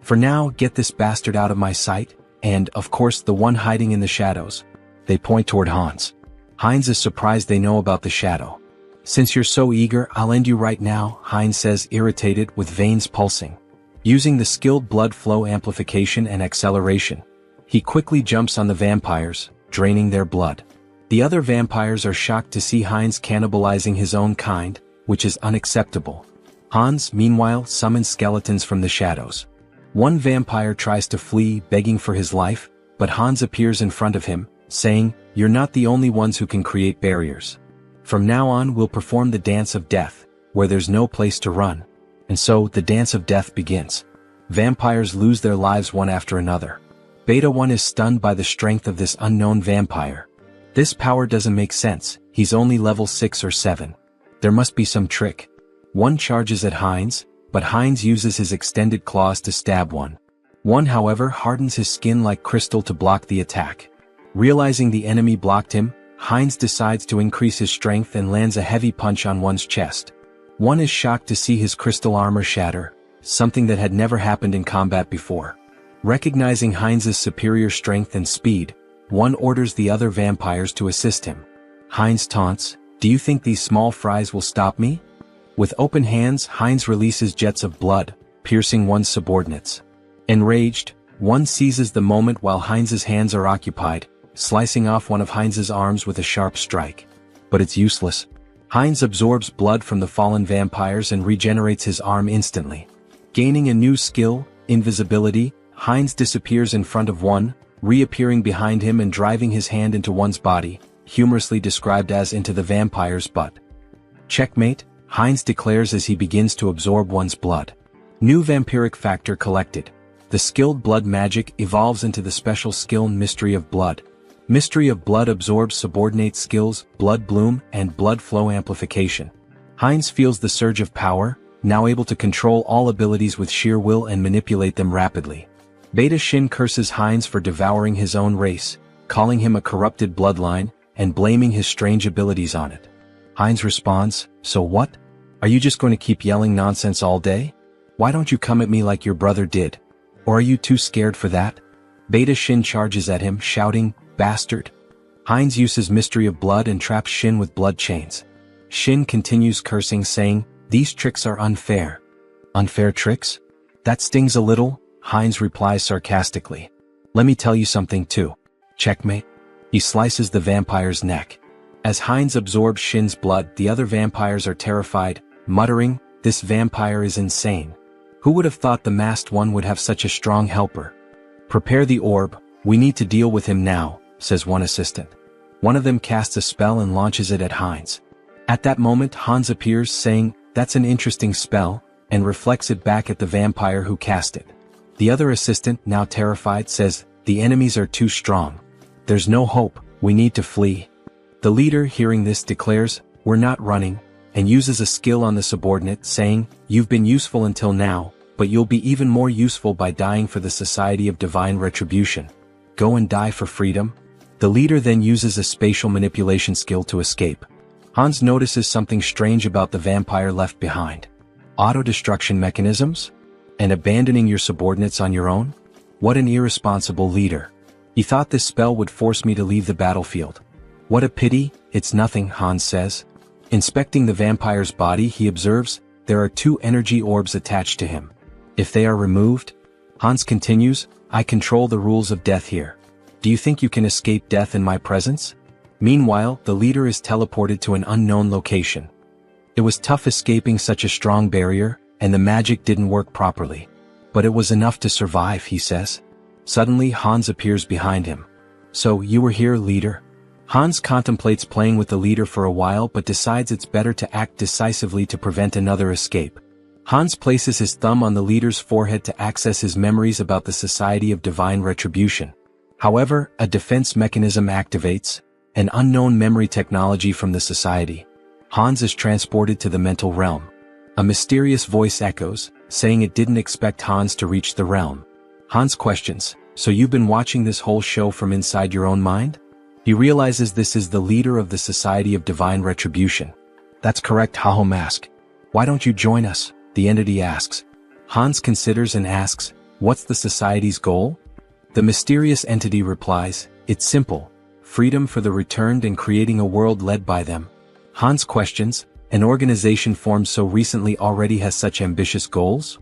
For now, get this bastard out of my sight, and, of course, the one hiding in the shadows. They point toward Hans. Hines is surprised they know about the shadow. "Since you're so eager, I'll end you right now," Hines says, irritated, with veins pulsing. Using the skilled blood flow amplification and acceleration, he quickly jumps on the vampires, draining their blood. The other vampires are shocked to see Hines cannibalizing his own kind, which is unacceptable. Hans, meanwhile, summons skeletons from the shadows. One vampire tries to flee, begging for his life, but Hans appears in front of him, saying, "You're not the only ones who can create barriers. From now on we'll perform the dance of death, where there's no place to run." And so, the dance of death begins. Vampires lose their lives one after another. Beta 1 is stunned by the strength of this unknown vampire. This power doesn't make sense, he's only level 6 or 7. There must be some trick. One charges at Hines, but Hines uses his extended claws to stab one. One, however, hardens his skin like crystal to block the attack. Realizing the enemy blocked him, Hines decides to increase his strength and lands a heavy punch on one's chest. One is shocked to see his crystal armor shatter, something that had never happened in combat before. Recognizing Hines's superior strength and speed, one orders the other vampires to assist him. Hines taunts, "Do you think these small fries will stop me?" With open hands, Hines releases jets of blood, piercing one's subordinates. Enraged, one seizes the moment while Hines's hands are occupied, slicing off one of Hines's arms with a sharp strike. But it's useless. Hines absorbs blood from the fallen vampires and regenerates his arm instantly. Gaining a new skill, invisibility, Hines disappears in front of one, reappearing behind him and driving his hand into one's body, humorously described as into the vampire's butt. "Checkmate," Hines declares as he begins to absorb one's blood. New vampiric factor collected. The skilled blood magic evolves into the special skill Mystery of Blood. Mystery of Blood absorbs subordinate skills, Blood Bloom, and Blood Flow Amplification. Hines feels the surge of power, now able to control all abilities with sheer will and manipulate them rapidly. Beta Shin curses Hines for devouring his own race, calling him a corrupted bloodline, and blaming his strange abilities on it. Hines responds, "So what? Are you just going to keep yelling nonsense all day? Why don't you come at me like your brother did? Or are you too scared for that?" Beta Shin charges at him, shouting, "Bastard!" Hines uses Mystery of Blood and traps Shin with blood chains. Shin continues cursing, saying, "These tricks are unfair." "Unfair tricks? That stings a little," Hines replies sarcastically. "Let me tell you something too. Checkmate." He slices the vampire's neck. As Hines absorbs Shin's blood, the other vampires are terrified, muttering, "This vampire is insane." Who would have thought the masked one would have such a strong helper? Prepare the orb, we need to deal with him now, says one assistant. One of them casts a spell and launches it at Hans. At that moment Hans appears saying, "That's an interesting spell," and reflects it back at the vampire who cast it. The other assistant, now terrified, says, "The enemies are too strong. There's no hope, we need to flee." The leader, hearing this, declares, "We're not running," and uses a skill on the subordinate, saying, "You've been useful until now, but you'll be even more useful by dying for the Society of Divine Retribution. Go and die for freedom." The leader then uses a spatial manipulation skill to escape. Hans notices something strange about the vampire left behind. Auto-destruction mechanisms? And abandoning your subordinates on your own? What an irresponsible leader. He thought this spell would force me to leave the battlefield. What a pity, it's nothing, Hans says. Inspecting the vampire's body, he observes, there are 2 energy orbs attached to him. If they are removed, Hans continues, I control the rules of death here. Do you think you can escape death in my presence? Meanwhile, the leader is teleported to an unknown location. It was tough escaping such a strong barrier, and the magic didn't work properly. But it was enough to survive, he says. Suddenly Hans appears behind him. So, you were here, leader? Hans contemplates playing with the leader for a while but decides it's better to act decisively to prevent another escape. Hans places his thumb on the leader's forehead to access his memories about the Society of Divine Retribution. However, a defense mechanism activates, an unknown memory technology from the Society. Hans is transported to the mental realm. A mysterious voice echoes, saying it didn't expect Hans to reach the realm. Hans questions, so you've been watching this whole show from inside your own mind? He realizes this is the leader of the Society of Divine Retribution. That's correct, Haho Mask. Why don't you join us? The entity asks. Hans considers and asks, what's the Society's goal? The mysterious entity replies, it's simple. Freedom for the returned and creating a world led by them. Hans questions, an organization formed so recently already has such ambitious goals?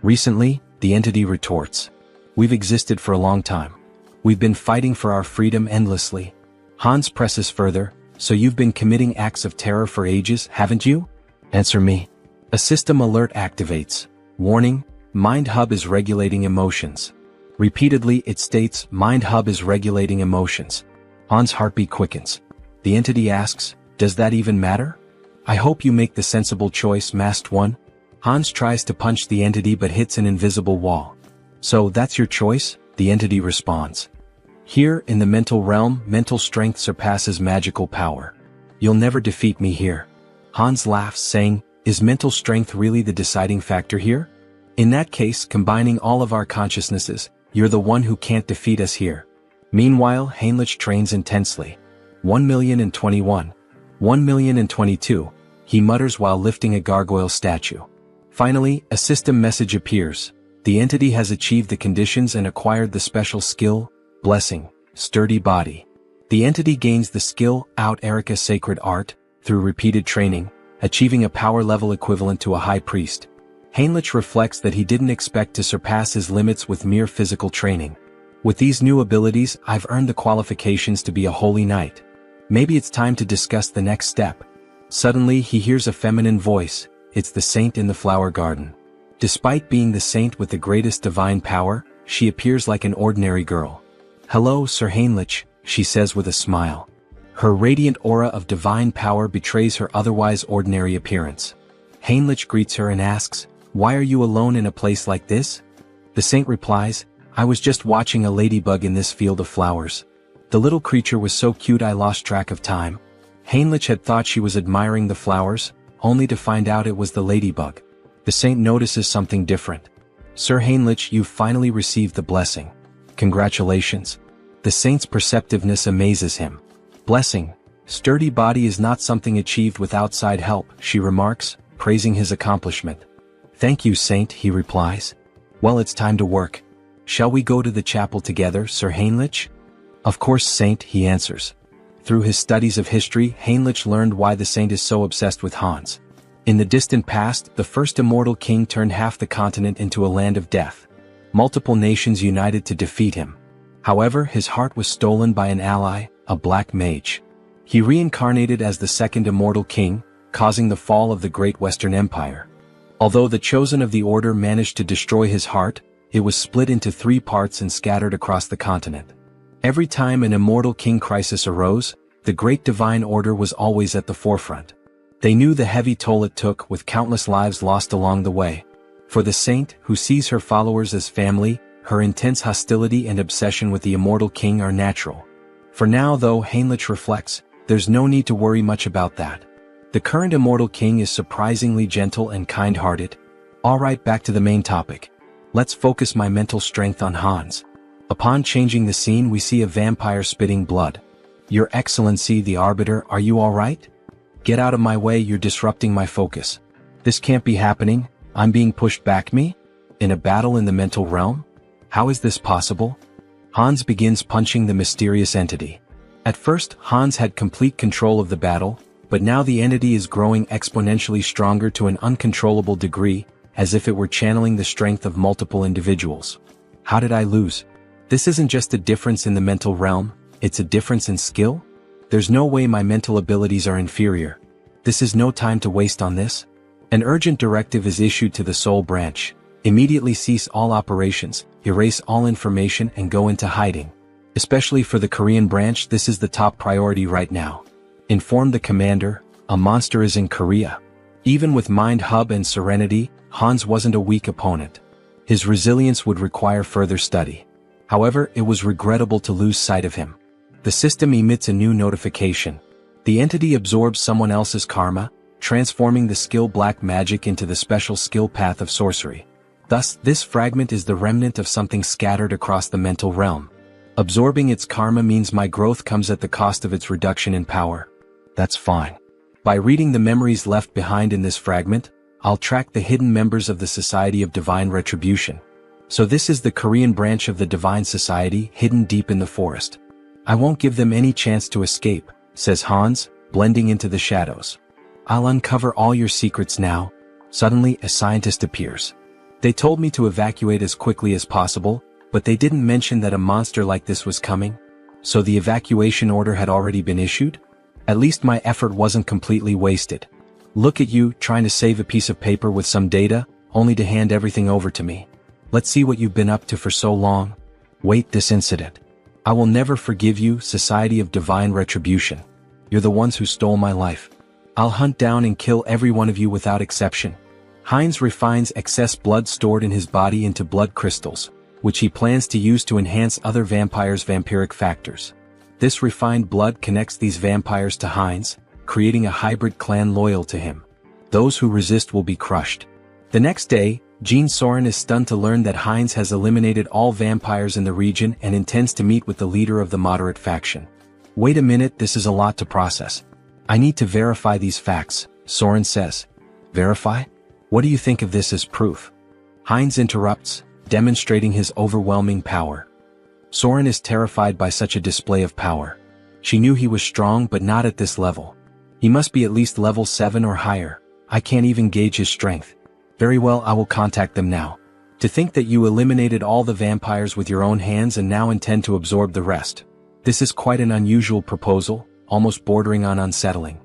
Recently, the entity retorts. We've existed for a long time. We've been fighting for our freedom endlessly. Hans presses further, so you've been committing acts of terror for ages, haven't you? Answer me. A system alert activates. Warning, Mind Hub is regulating emotions. Repeatedly it states, Mind Hub is regulating emotions. Hans' heartbeat quickens. The entity asks, does that even matter? I hope you make the sensible choice, Masked One. Hans tries to punch the entity but hits an invisible wall. So that's your choice? The entity responds. Here, in the mental realm, mental strength surpasses magical power. You'll never defeat me here. Hans laughs, saying, is mental strength really the deciding factor here? In that case, combining all of our consciousnesses, you're the one who can't defeat us here. Meanwhile, Heinrich trains intensely. 1,021. 1,022, he mutters while lifting a gargoyle statue. Finally, a system message appears. The entity has achieved the conditions and acquired the special skill, Blessing, Sturdy Body. The entity gains the skill, Out Erica Sacred Art, through repeated training, achieving a power level equivalent to a high priest. Heinrich reflects that he didn't expect to surpass his limits with mere physical training. With these new abilities, I've earned the qualifications to be a holy knight. Maybe it's time to discuss the next step. Suddenly he hears a feminine voice, it's the saint in the flower garden. Despite being the saint with the greatest divine power, she appears like an ordinary girl. Hello, Sir Heinrich, she says with a smile. Her radiant aura of divine power betrays her otherwise ordinary appearance. Heinrich greets her and asks, why are you alone in a place like this? The saint replies, I was just watching a ladybug in this field of flowers. The little creature was so cute I lost track of time. Heinrich had thought she was admiring the flowers, only to find out it was the ladybug. The saint notices something different. Sir Heinrich, you've finally received the blessing. Congratulations. The saint's perceptiveness amazes him. Blessing, Sturdy Body is not something achieved with outside help, she remarks, praising his accomplishment. Thank you, saint, he replies. Well, it's time to work. Shall we go to the chapel together, Sir Heinrich? Of course, saint, he answers. Through his studies of history, Heinrich learned why the saint is so obsessed with Hans. In the distant past, the first immortal king turned half the continent into a land of death. Multiple nations united to defeat him. However, his heart was stolen by an ally, a black mage. He reincarnated as the second immortal king, causing the fall of the Great Western Empire. Although the chosen of the order managed to destroy his heart, it was split into 3 parts and scattered across the continent. Every time an immortal king crisis arose, the great divine order was always at the forefront. They knew the heavy toll it took, with countless lives lost along the way. For the saint, who sees her followers as family, her intense hostility and obsession with the immortal king are natural. For now, though, Heinrich reflects, there's no need to worry much about that. The current immortal king is surprisingly gentle and kind-hearted. Alright, back to the main topic. Let's focus my mental strength on Hans. Upon changing the scene, we see a vampire spitting blood. Your Excellency the Arbiter, are you alright? Get out of my way, you're disrupting my focus. This can't be happening, I'm being pushed back. Me? In a battle in the mental realm? How is this possible? Hans begins punching the mysterious entity. At first, Hans had complete control of the battle, but now the entity is growing exponentially stronger to an uncontrollable degree, as if it were channeling the strength of multiple individuals. How did I lose? This isn't just a difference in the mental realm, it's a difference in skill? There's no way my mental abilities are inferior. This is no time to waste on this. An urgent directive is issued to the Soul Branch. Immediately cease all operations, erase all information and go into hiding. Especially for the Korean branch, this is the top priority right now. Inform the commander, a monster is in Korea. Even with Mind Hub and Serenity, Hans wasn't a weak opponent. His resilience would require further study. However, it was regrettable to lose sight of him. The system emits a new notification. The entity absorbs someone else's karma, transforming the skill black magic into the special skill path of sorcery. Thus, this fragment is the remnant of something scattered across the mental realm. Absorbing its karma means my growth comes at the cost of its reduction in power. That's fine. By reading the memories left behind in this fragment, I'll track the hidden members of the Society of Divine Retribution. So this is the Korean branch of the Divine Society, hidden deep in the forest. I won't give them any chance to escape, says Hans, blending into the shadows. I'll uncover all your secrets now. Suddenly, a scientist appears. They told me to evacuate as quickly as possible, but they didn't mention that a monster like this was coming. So the evacuation order had already been issued? At least my effort wasn't completely wasted. Look at you, trying to save a piece of paper with some data, only to hand everything over to me. Let's see what you've been up to for so long. Wait, this incident. I will never forgive you, Society of Divine Retribution. You're the ones who stole my life. I'll hunt down and kill every one of you without exception. Heinz refines excess blood stored in his body into blood crystals, which he plans to use to enhance other vampires' vampiric factors. This refined blood connects these vampires to Heinz, creating a hybrid clan loyal to him. Those who resist will be crushed. The next day, Jean Soren is stunned to learn that Heinz has eliminated all vampires in the region and intends to meet with the leader of the moderate faction. Wait a minute, this is a lot to process. I need to verify these facts, Soren says. Verify? What do you think of this as proof? Heinz interrupts, demonstrating his overwhelming power. Soren is terrified by such a display of power. She knew he was strong, but not at this level. He must be at least level 7 or higher. I can't even gauge his strength. Very well, I will contact them now. To think that you eliminated all the vampires with your own hands and now intend to absorb the rest. This is quite an unusual proposal, almost bordering on unsettling.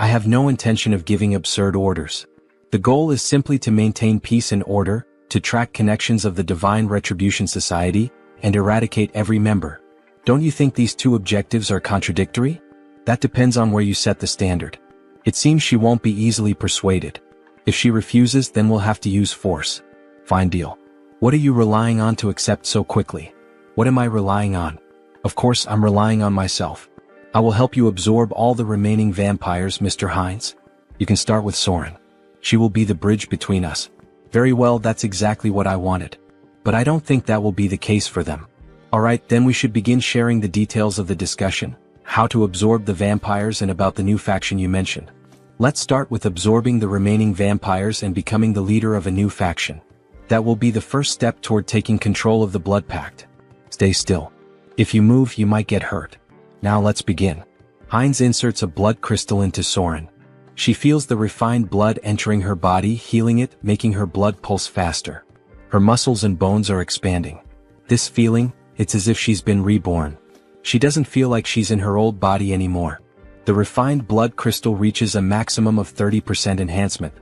I have no intention of giving absurd orders. The goal is simply to maintain peace and order, to track connections of the Divine Retribution Society, and eradicate every member. Don't you think these two objectives are contradictory? That depends on where you set the standard. It seems she won't be easily persuaded. If she refuses, then we'll have to use force. Fine deal. What are you relying on to accept so quickly? What am I relying on? Of course, I'm relying on myself. I will help you absorb all the remaining vampires, Mr. Heinz. You can start with Soren. She will be the bridge between us. Very well, that's exactly what I wanted. But I don't think that will be the case for them. Alright, then we should begin sharing the details of the discussion, how to absorb the vampires and about the new faction you mentioned. Let's start with absorbing the remaining vampires and becoming the leader of a new faction. That will be the first step toward taking control of the Blood Pact. Stay still. If you move, you might get hurt. Now let's begin. Heinz inserts a blood crystal into Soren. She feels the refined blood entering her body, healing it, making her blood pulse faster. Her muscles and bones are expanding. This feeling, it's as if she's been reborn. She doesn't feel like she's in her old body anymore. The refined blood crystal reaches a maximum of 30% enhancement.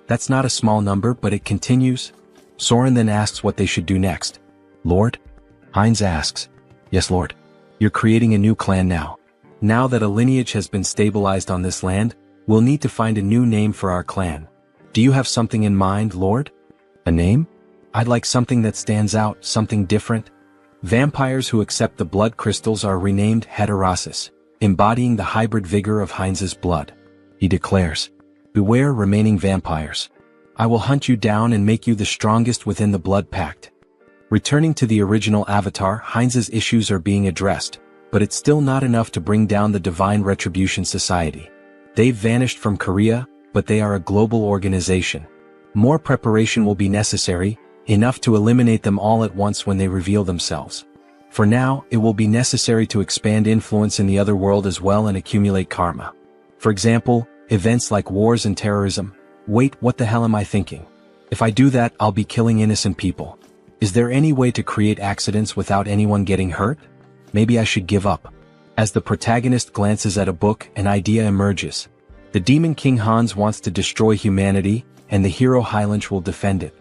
That's not a small number, but it continues. Soren then asks what they should do next. Lord? Heinz asks. Yes, Lord. You're creating a new clan now. Now that a lineage has been stabilized on this land, we'll need to find a new name for our clan. Do you have something in mind, Lord? A name? I'd like something that stands out, something different. Vampires who accept the blood crystals are renamed heterosis, embodying the hybrid vigor of Heinz's blood. He declares, beware remaining vampires. I will hunt you down and make you the strongest within the blood pact. Returning to the original avatar, Heinz's issues are being addressed, but it's still not enough to bring down the Divine Retribution Society. They've vanished from Korea, but they are a global organization. More preparation will be necessary, enough to eliminate them all at once when they reveal themselves. For now, it will be necessary to expand influence in the other world as well and accumulate karma. For example, events like wars and terrorism. Wait, what the hell am I thinking? If I do that, I'll be killing innocent people. Is there any way to create accidents without anyone getting hurt? Maybe I should give up. As the protagonist glances at a book, an idea emerges. The Demon King Hans wants to destroy humanity, and the hero Heinrich will defend it.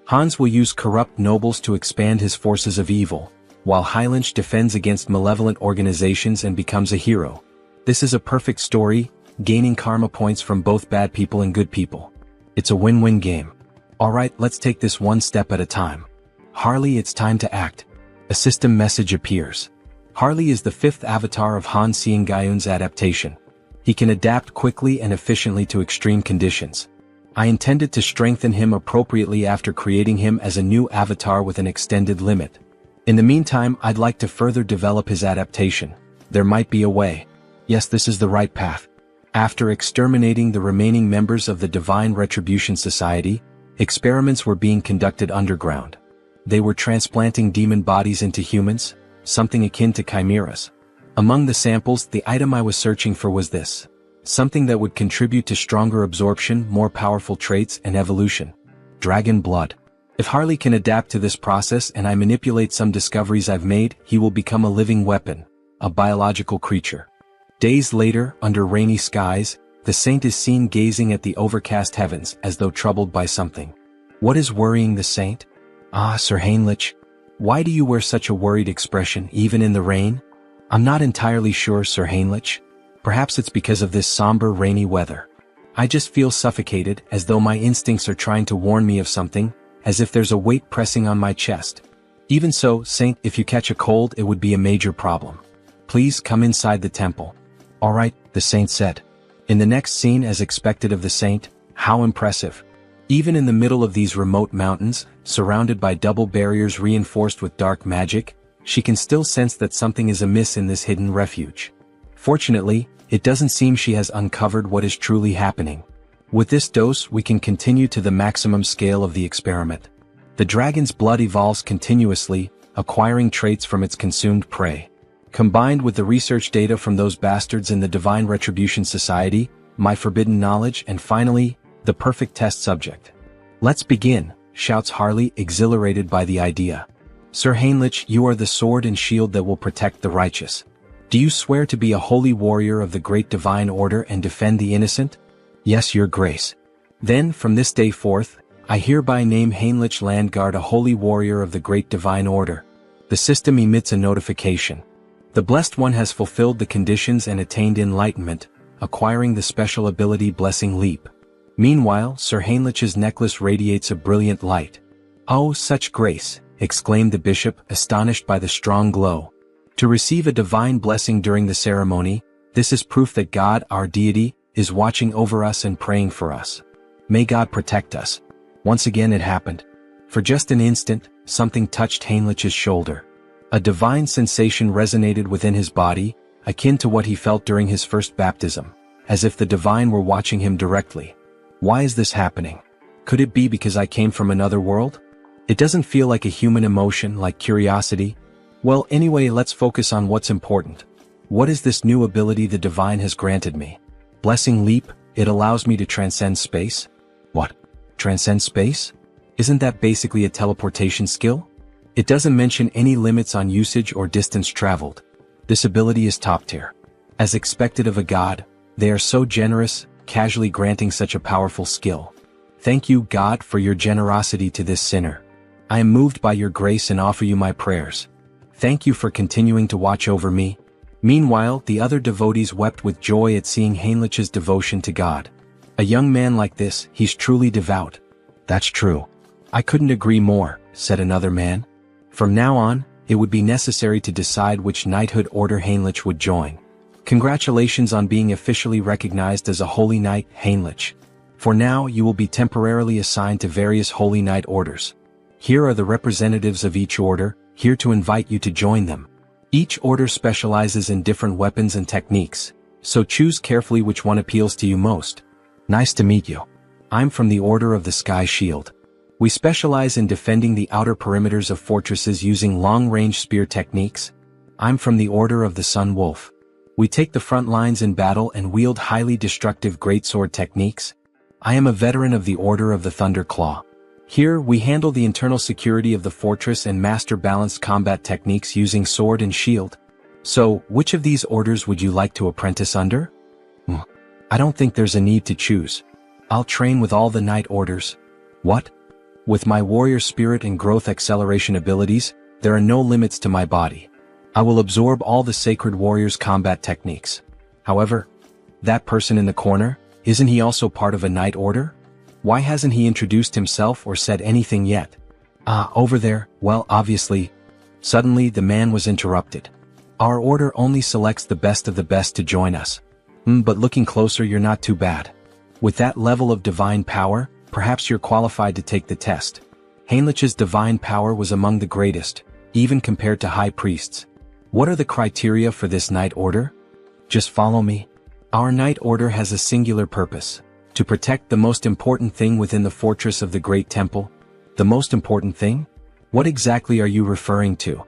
Hans will use corrupt nobles to expand his forces of evil, while Heinrich defends against malevolent organizations and becomes a hero. This is a perfect story, gaining karma points from both bad people and good people. It's a win-win game. Alright, let's take this one step at a time. Harley, it's time to act. A system message appears. Harley is the fifth avatar of Han Seong-gyeon's adaptation. He can adapt quickly and efficiently to extreme conditions. I intended to strengthen him appropriately after creating him as a new avatar with an extended limit. In the meantime, I'd like to further develop his adaptation. There might be a way. Yes, this is the right path. After exterminating the remaining members of the Divine Retribution Society, experiments were being conducted underground. They were transplanting demon bodies into humans, something akin to chimeras. Among the samples, the item I was searching for was this. Something that would contribute to stronger absorption, more powerful traits, and evolution. Dragon blood. If Harley can adapt to this process and I manipulate some discoveries I've made, he will become a living weapon, a biological creature. Days later, under rainy skies, the saint is seen gazing at the overcast heavens as though troubled by something. What is worrying the saint? Ah, Sir Heinrich. Why do you wear such a worried expression even in the rain? I'm not entirely sure, Sir Heinrich. Perhaps it's because of this somber rainy weather. I just feel suffocated, as though my instincts are trying to warn me of something, as if there's a weight pressing on my chest. Even so, Saint, if you catch a cold, it would be a major problem. Please come inside the temple. Alright, the saint said. In the next scene, as expected of the saint, how impressive. Even in the middle of these remote mountains, surrounded by double barriers reinforced with dark magic, she can still sense that something is amiss in this hidden refuge. Fortunately, it doesn't seem she has uncovered what is truly happening. With this dose, we can continue to the maximum scale of the experiment. The dragon's blood evolves continuously, acquiring traits from its consumed prey. Combined with the research data from those bastards in the Divine Retribution Society, my forbidden knowledge, and finally, the perfect test subject. Let's begin, shouts Harley, exhilarated by the idea. Sir Heinrich, you are the sword and shield that will protect the righteous. Do you swear to be a holy warrior of the great divine order and defend the innocent? Yes, your grace. Then, from this day forth, I hereby name Heinrich Landguard a holy warrior of the great divine order. The system emits a notification. The Blessed One has fulfilled the conditions and attained enlightenment, acquiring the special ability Blessing Leap. Meanwhile, Sir Heinrich's necklace radiates a brilliant light. Oh, such grace, exclaimed the bishop, astonished by the strong glow. To receive a divine blessing during the ceremony, this is proof that God, our deity, is watching over us and praying for us. May God protect us. Once again it happened. For just an instant, something touched Heinrich's shoulder. A divine sensation resonated within his body, akin to what he felt during his first baptism, as if the divine were watching him directly. Why is this happening? Could it be because I came from another world? It doesn't feel like a human emotion, like curiosity. Well, anyway, let's focus on what's important. What is this new ability the divine has granted me? Blessing Leap, it allows me to transcend space? What? Transcend space? Isn't that basically a teleportation skill? It doesn't mention any limits on usage or distance traveled. This ability is top tier. As expected of a god, they are so generous, casually granting such a powerful skill. Thank you, God, for your generosity to this sinner. I am moved by your grace and offer you my prayers. Thank you for continuing to watch over me. Meanwhile, the other devotees wept with joy at seeing Heinrich's devotion to God. A young man like this, he's truly devout. That's true. I couldn't agree more, said another man. From now on, it would be necessary to decide which knighthood order Heinrich would join. Congratulations on being officially recognized as a holy knight, Heinrich. For now, you will be temporarily assigned to various holy knight orders. Here are the representatives of each order, here to invite you to join them. Each order specializes in different weapons and techniques, so choose carefully which one appeals to you most. Nice to meet you. I'm from the Order of the Sky Shield. We specialize in defending the outer perimeters of fortresses using long-range spear techniques. I'm from the Order of the Sun Wolf. We take the front lines in battle and wield highly destructive greatsword techniques. I am a veteran of the Order of the Thunder Claw. Here, we handle the internal security of the fortress and master balanced combat techniques using sword and shield. So, which of these orders would you like to apprentice under? I don't think there's a need to choose. I'll train with all the knight orders. What? With my warrior spirit and growth acceleration abilities, there are no limits to my body. I will absorb all the sacred warrior's combat techniques. However, that person in the corner, isn't he also part of a knight order? Why hasn't he introduced himself or said anything yet? Over there, well, obviously. Suddenly, the man was interrupted. Our order only selects the best of the best to join us. But looking closer, you're not too bad. With that level of divine power, perhaps you're qualified to take the test. Heinrich's divine power was among the greatest, even compared to high priests. What are the criteria for this knight order? Just follow me. Our knight order has a singular purpose: to protect the most important thing within the fortress of the Great Temple. The most important thing? What exactly are you referring to?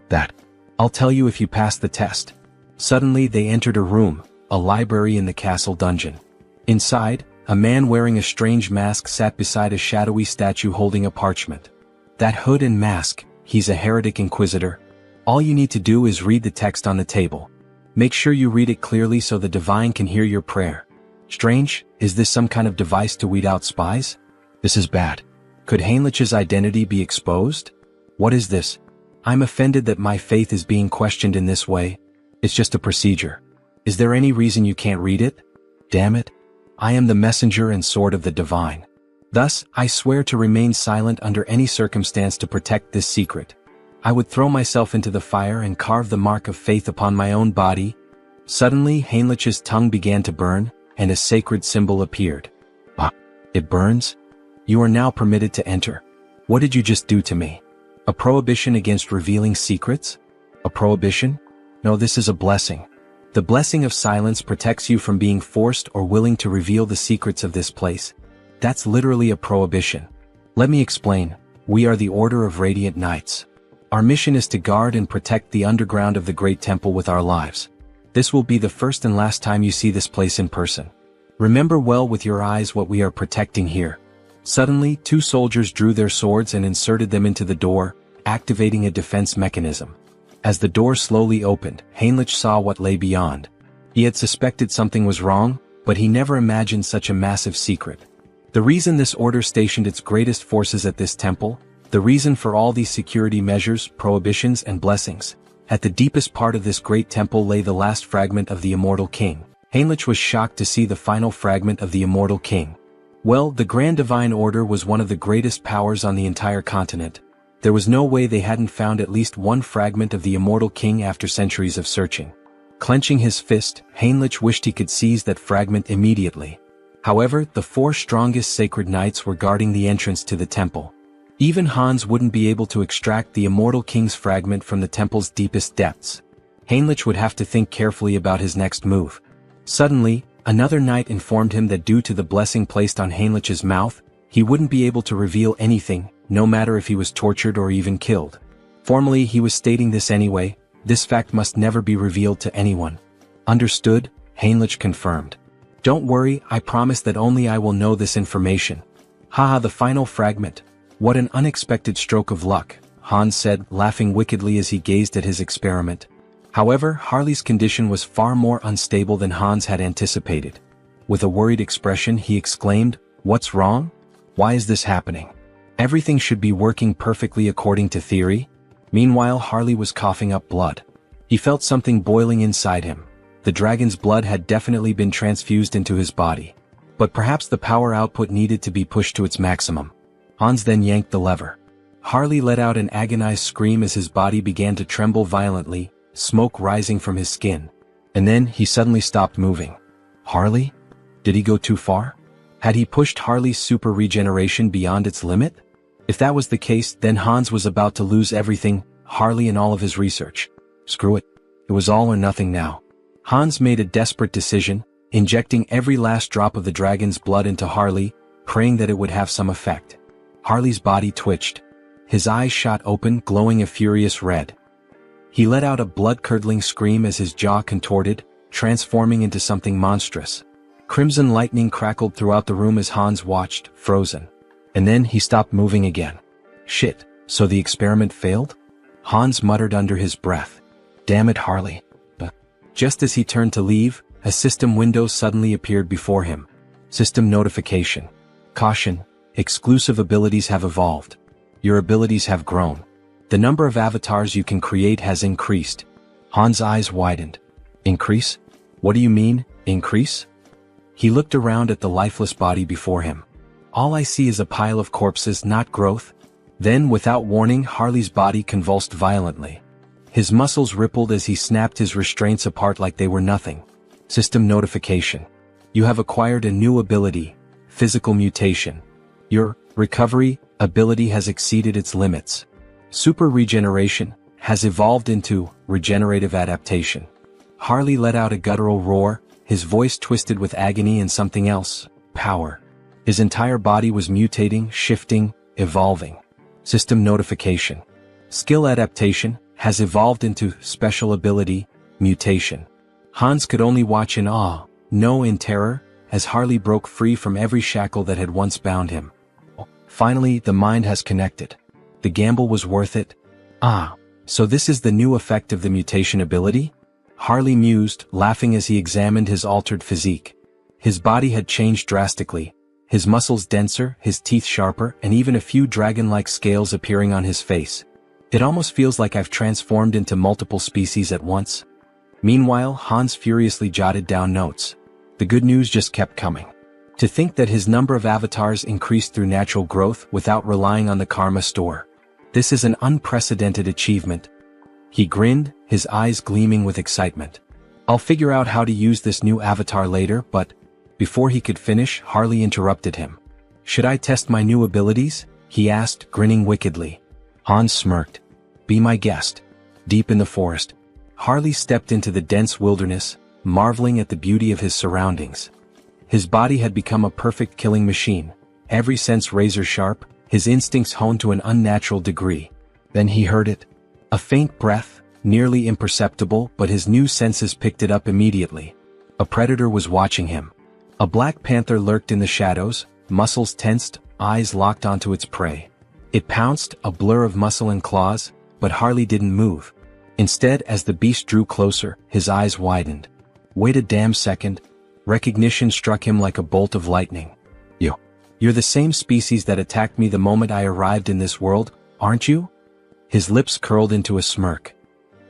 That. I'll tell you if you pass the test. Suddenly they entered a room, a library in the castle dungeon. Inside, a man wearing a strange mask sat beside a shadowy statue holding a parchment. That hood and mask, he's a heretic inquisitor. All you need to do is read the text on the table. Make sure you read it clearly so the divine can hear your prayer. Strange, is this some kind of device to weed out spies? This is bad. Could Heinrich's identity be exposed? What is this? I'm offended that my faith is being questioned in this way. It's just a procedure. Is there any reason you can't read it? Damn it. I am the messenger and sword of the divine. Thus, I swear to remain silent under any circumstance to protect this secret. I would throw myself into the fire and carve the mark of faith upon my own body. Suddenly, Heinrich's tongue began to burn, and a sacred symbol appeared. It burns? You are now permitted to enter. What did you just do to me? A prohibition against revealing secrets? A prohibition? No, this is a blessing. The blessing of silence protects you from being forced or willing to reveal the secrets of this place. That's literally a prohibition. Let me explain. We are the Order of Radiant Knights. Our mission is to guard and protect the underground of the Great Temple with our lives. This will be the first and last time you see this place in person. Remember well with your eyes what we are protecting here. Suddenly, two soldiers drew their swords and inserted them into the door, activating a defense mechanism. As the door slowly opened, Heinrich saw what lay beyond. He had suspected something was wrong, but he never imagined such a massive secret. The reason this order stationed its greatest forces at this temple, the reason for all these security measures, prohibitions, and blessings. At the deepest part of this great temple lay the last fragment of the Immortal King. Heinrich was shocked to see the final fragment of the Immortal King. Well, the Grand Divine Order was one of the greatest powers on the entire continent. There was no way they hadn't found at least one fragment of the Immortal King after centuries of searching. Clenching his fist, Heinrich wished he could seize that fragment immediately. However, the four strongest sacred knights were guarding the entrance to the temple. Even Hans wouldn't be able to extract the Immortal King's fragment from the temple's deepest depths. Heinrich would have to think carefully about his next move. Suddenly, another knight informed him that due to the blessing placed on Heinrich's mouth, he wouldn't be able to reveal anything, no matter if he was tortured or even killed. Formally, he was stating this anyway. This fact must never be revealed to anyone. Understood? Heinrich confirmed. Don't worry, I promise that only I will know this information. Haha, the final fragment. What an unexpected stroke of luck, Hans said, laughing wickedly as he gazed at his experiment. However, Harley's condition was far more unstable than Hans had anticipated. With a worried expression, he exclaimed, "What's wrong?" Why is this happening? Everything should be working perfectly according to theory. Meanwhile, Harley was coughing up blood. He felt something boiling inside him. The dragon's blood had definitely been transfused into his body. But perhaps the power output needed to be pushed to its maximum. Hans then yanked the lever. Harley let out an agonized scream as his body began to tremble violently, smoke rising from his skin. And then he suddenly stopped moving. Harley? Did he go too far? Had he pushed Harley's super regeneration beyond its limit? If that was the case, then Hans was about to lose everything, Harley and all of his research. Screw it. It was all or nothing now. Hans made a desperate decision, injecting every last drop of the dragon's blood into Harley, praying that it would have some effect. Harley's body twitched. His eyes shot open, glowing a furious red. He let out a blood-curdling scream as his jaw contorted, transforming into something monstrous. Crimson lightning crackled throughout the room as Hans watched, frozen. And then he stopped moving again. Shit, so the experiment failed? Hans muttered under his breath. Damn it, Harley. Just as he turned to leave, a system window suddenly appeared before him. System notification. Caution, exclusive abilities have evolved. Your abilities have grown. The number of avatars you can create has increased. Hans' eyes widened. Increase? What do you mean, increase? He looked around at the lifeless body before him. All I see is a pile of corpses, not growth. Then, without warning, Harley's body convulsed violently. His muscles rippled as he snapped his restraints apart like they were nothing. System notification. You have acquired a new ability, physical mutation. Your recovery ability has exceeded its limits. Super regeneration has evolved into regenerative adaptation. Harley let out a guttural roar, his voice twisted with agony and something else, power. His entire body was mutating, shifting, evolving. System notification. Skill adaptation has evolved into special ability, mutation. Hans could only watch in awe, no in terror, as Harley broke free from every shackle that had once bound him. Finally, the mind has connected. The gamble was worth it. Ah, so this is the new effect of the mutation ability? Harley mused, laughing as he examined his altered physique. His body had changed drastically, his muscles denser, his teeth sharper, and even a few dragon-like scales appearing on his face. It almost feels like I've transformed into multiple species at once. Meanwhile, Hans furiously jotted down notes. The good news just kept coming. To think that his number of avatars increased through natural growth without relying on the karma store. This is an unprecedented achievement. He grinned, his eyes gleaming with excitement. I'll figure out how to use this new avatar later, but before he could finish, Harley interrupted him. Should I test my new abilities? He asked, grinning wickedly. Hans smirked. Be my guest. Deep in the forest, Harley stepped into the dense wilderness, marveling at the beauty of his surroundings. His body had become a perfect killing machine, every sense razor sharp, his instincts honed to an unnatural degree. Then he heard it. A faint breath, nearly imperceptible, but his new senses picked it up immediately. A predator was watching him. A black panther lurked in the shadows, muscles tensed, eyes locked onto its prey. It pounced, a blur of muscle and claws, but Harley didn't move. Instead, as the beast drew closer, his eyes widened. Wait a damn second. Recognition struck him like a bolt of lightning. You're the same species that attacked me the moment I arrived in this world, aren't you? His lips curled into a smirk.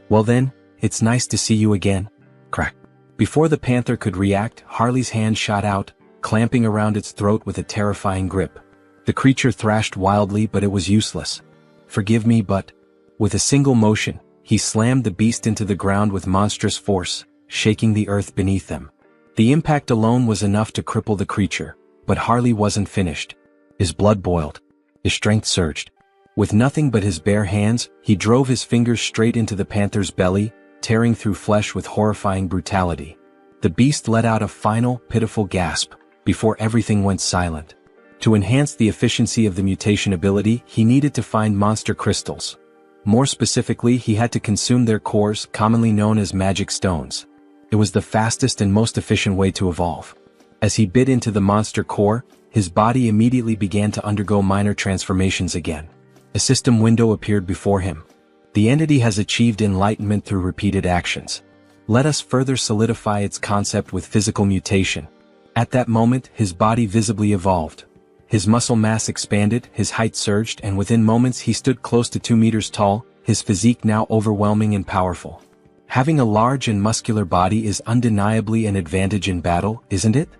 Well then, it's nice to see you again. Crack. Before the panther could react, Harley's hand shot out, clamping around its throat with a terrifying grip. The creature thrashed wildly, but it was useless. Forgive me, but... With a single motion, he slammed the beast into the ground with monstrous force, shaking the earth beneath them. The impact alone was enough to cripple the creature, but Harley wasn't finished. His blood boiled. His strength surged. With nothing but his bare hands, he drove his fingers straight into the panther's belly, tearing through flesh with horrifying brutality. The beast let out a final, pitiful gasp, before everything went silent. To enhance the efficiency of the mutation ability, he needed to find monster crystals. More specifically, he had to consume their cores, commonly known as magic stones. It was the fastest and most efficient way to evolve. As he bit into the monster core, his body immediately began to undergo minor transformations again. A system window appeared before him. The entity has achieved enlightenment through repeated actions. Let us further solidify its concept with physical mutation. At that moment, his body visibly evolved. His muscle mass expanded, his height surged, and within moments he stood close to 2 meters tall, his physique now overwhelming and powerful. Having a large and muscular body is undeniably an advantage in battle, isn't it?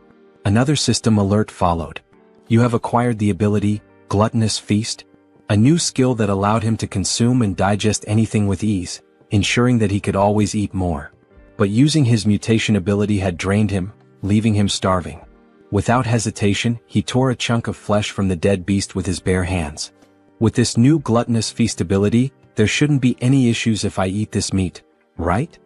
Another system alert followed. You have acquired the ability, Gluttonous Feast, a new skill that allowed him to consume and digest anything with ease, ensuring that he could always eat more. But using his mutation ability had drained him, leaving him starving. Without hesitation, he tore a chunk of flesh from the dead beast with his bare hands. With this new Gluttonous Feast ability, there shouldn't be any issues if I eat this meat, right?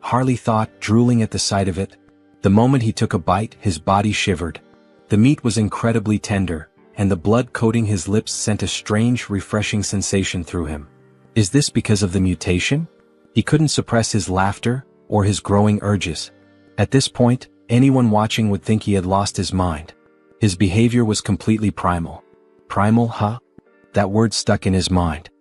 Harley thought, drooling at the sight of it. The moment he took a bite, his body shivered. The meat was incredibly tender, and the blood coating his lips sent a strange, refreshing sensation through him. Is this because of the mutation? He couldn't suppress his laughter, or his growing urges. At this point, anyone watching would think he had lost his mind. His behavior was completely primal. Primal, huh? That word stuck in his mind.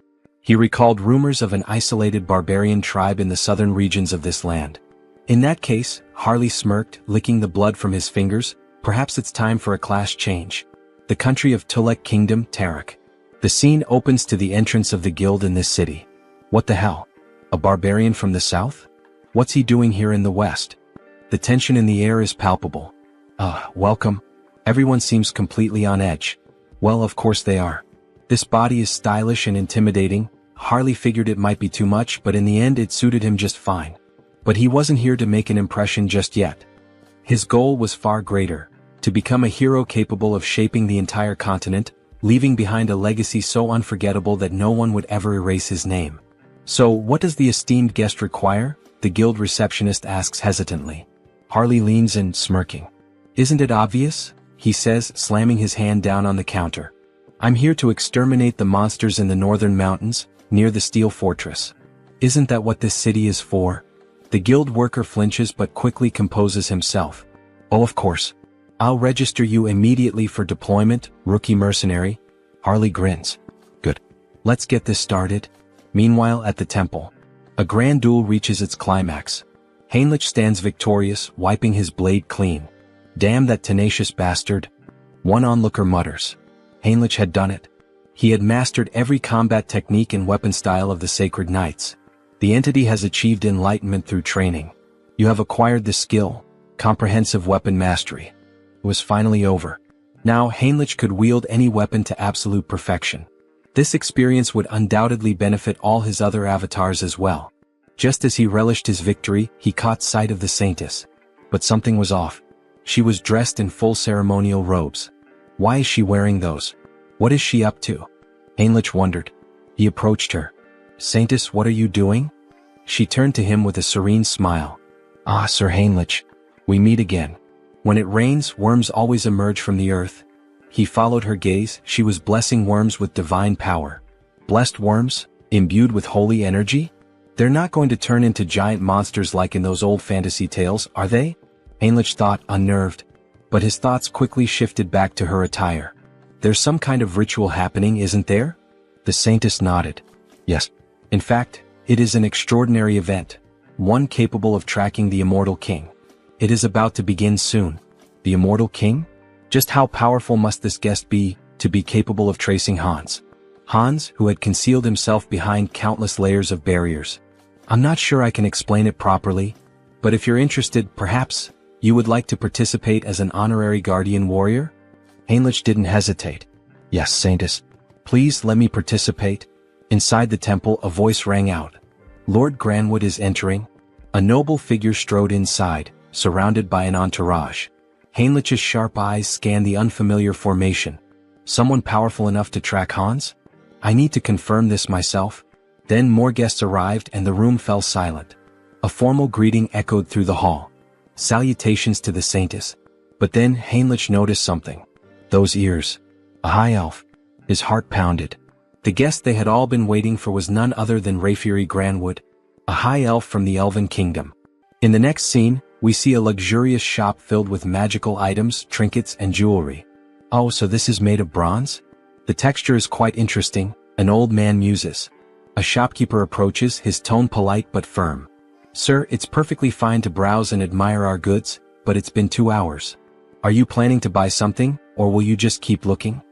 He recalled rumors of an isolated barbarian tribe in the southern regions of this land. In that case, Harley smirked, licking the blood from his fingers, perhaps it's time for a class change. The country of Tulek Kingdom, Tarak. The scene opens to the entrance of the guild in this city. What the hell? A barbarian from the south? What's he doing here in the west? The tension in the air is palpable. Welcome. Everyone seems completely on edge. Well, of course they are. This body is stylish and intimidating. Harley figured it might be too much, but in the end it suited him just fine. But he wasn't here to make an impression just yet. His goal was far greater, to become a hero capable of shaping the entire continent, leaving behind a legacy so unforgettable that no one would ever erase his name. So, what does the esteemed guest require? The guild receptionist asks hesitantly. Harley leans in, smirking. Isn't it obvious? He says, slamming his hand down on the counter. I'm here to exterminate the monsters in the northern mountains, near the steel fortress. Isn't that what this city is for? The guild worker flinches but quickly composes himself. Oh, of course. I'll register you immediately for deployment, rookie mercenary. Harley grins. Good. Let's get this started. Meanwhile, at the temple, a grand duel reaches its climax. Heinrich stands victorious, wiping his blade clean. Damn that tenacious bastard. One onlooker mutters. Heinrich had done it. He had mastered every combat technique and weapon style of the Sacred Knights. The entity has achieved enlightenment through training. You have acquired the skill, comprehensive weapon mastery. It was finally over. Now Heinrich could wield any weapon to absolute perfection. This experience would undoubtedly benefit all his other avatars as well. Just as he relished his victory, he caught sight of the Saintess. But something was off. She was dressed in full ceremonial robes. Why is she wearing those? What is she up to? Heinrich wondered. He approached her. Saintess, what are you doing? She turned to him with a serene smile. Ah, Sir Heinrich. We meet again. When it rains, worms always emerge from the earth. He followed her gaze. She was blessing worms with divine power. Blessed worms? Imbued with holy energy? They're not going to turn into giant monsters like in those old fantasy tales, are they? Heinrich thought, unnerved. But his thoughts quickly shifted back to her attire. There's some kind of ritual happening, isn't there? The Saintess nodded. Yes. In fact, it is an extraordinary event. One capable of tracking the Immortal King. It is about to begin soon. The Immortal King? Just how powerful must this guest be, to be capable of tracing Hans? Hans, who had concealed himself behind countless layers of barriers. I'm not sure I can explain it properly, but if you're interested, perhaps, you would like to participate as an honorary guardian warrior? Heinrich didn't hesitate. Yes, Saintess. Please let me participate. Inside the temple, a voice rang out. Lord Granwood is entering. A noble figure strode inside, surrounded by an entourage. Heinrich's sharp eyes scanned the unfamiliar formation. Someone powerful enough to track Hans? I need to confirm this myself. Then more guests arrived and the room fell silent. A formal greeting echoed through the hall. Salutations to the Saintess. But then Heinrich noticed something. Those ears. A high elf. His heart pounded. The guest they had all been waiting for was none other than Rayfuri Granwood, a high elf from the Elven Kingdom. In the next scene, we see a luxurious shop filled with magical items, trinkets, and jewelry. Oh, so this is made of bronze? The texture is quite interesting, an old man muses. A shopkeeper approaches, his tone polite but firm. Sir, it's perfectly fine to browse and admire our goods, but it's been 2 hours. Are you planning to buy something, or will you just keep looking?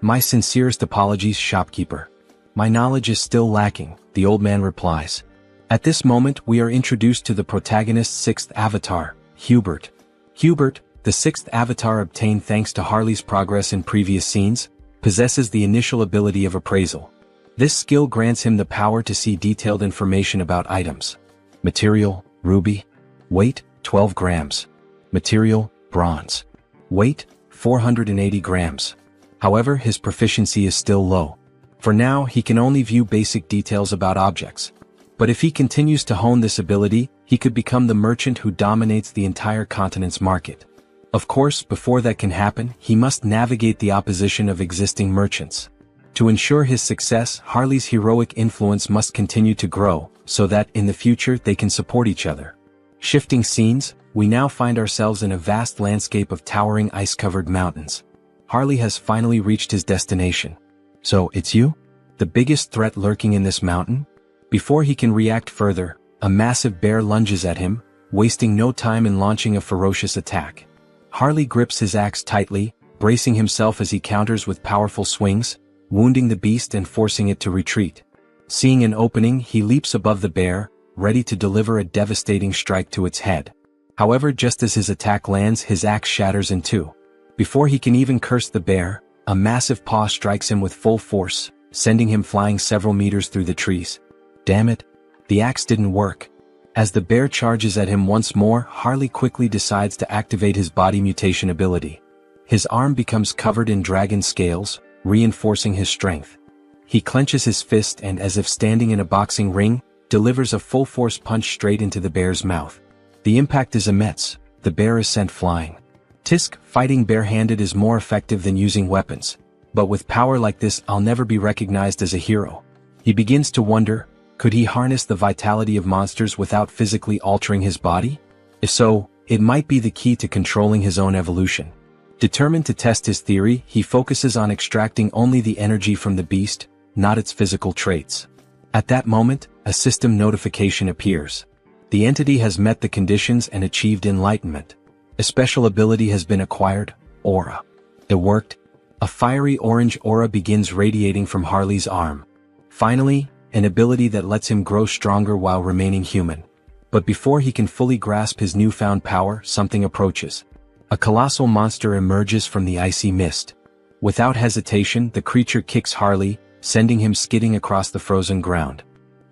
My sincerest apologies, shopkeeper. My knowledge is still lacking, the old man replies. At this moment we are introduced to the protagonist's sixth avatar, Hubert. Hubert, the sixth avatar obtained thanks to Harley's progress in previous scenes, possesses the initial ability of appraisal. This skill grants him the power to see detailed information about items. Material, ruby. Weight, 12 grams. Material, bronze. Weight, 480 grams. However, his proficiency is still low. For now, he can only view basic details about objects. But if he continues to hone this ability, he could become the merchant who dominates the entire continent's market. Of course, before that can happen, he must navigate the opposition of existing merchants. To ensure his success, Harley's heroic influence must continue to grow, so that, in the future, they can support each other. Shifting scenes, we now find ourselves in a vast landscape of towering ice-covered mountains. Harley has finally reached his destination. So, it's you? The biggest threat lurking in this mountain? Before he can react further, a massive bear lunges at him, wasting no time in launching a ferocious attack. Harley grips his axe tightly, bracing himself as he counters with powerful swings, wounding the beast and forcing it to retreat. Seeing an opening, he leaps above the bear, ready to deliver a devastating strike to its head. However, just as his attack lands, his axe shatters in two. Before he can even curse the bear, a massive paw strikes him with full force, sending him flying several meters through the trees. Damn it! The axe didn't work. As the bear charges at him once more, Harley quickly decides to activate his body mutation ability. His arm becomes covered in dragon scales, reinforcing his strength. He clenches his fist and, as if standing in a boxing ring, delivers a full-force punch straight into the bear's mouth. The impact is immense. The bear is sent flying. Tisk, fighting barehanded is more effective than using weapons. But with power like this, I'll never be recognized as a hero. He begins to wonder, could he harness the vitality of monsters without physically altering his body? If so, it might be the key to controlling his own evolution. Determined to test his theory, he focuses on extracting only the energy from the beast, not its physical traits. At that moment, a system notification appears. The entity has met the conditions and achieved enlightenment. A special ability has been acquired, Aura. It worked. A fiery orange aura begins radiating from Harley's arm. Finally, an ability that lets him grow stronger while remaining human. But before he can fully grasp his newfound power, something approaches. A colossal monster emerges from the icy mist. Without hesitation, the creature kicks Harley, sending him skidding across the frozen ground.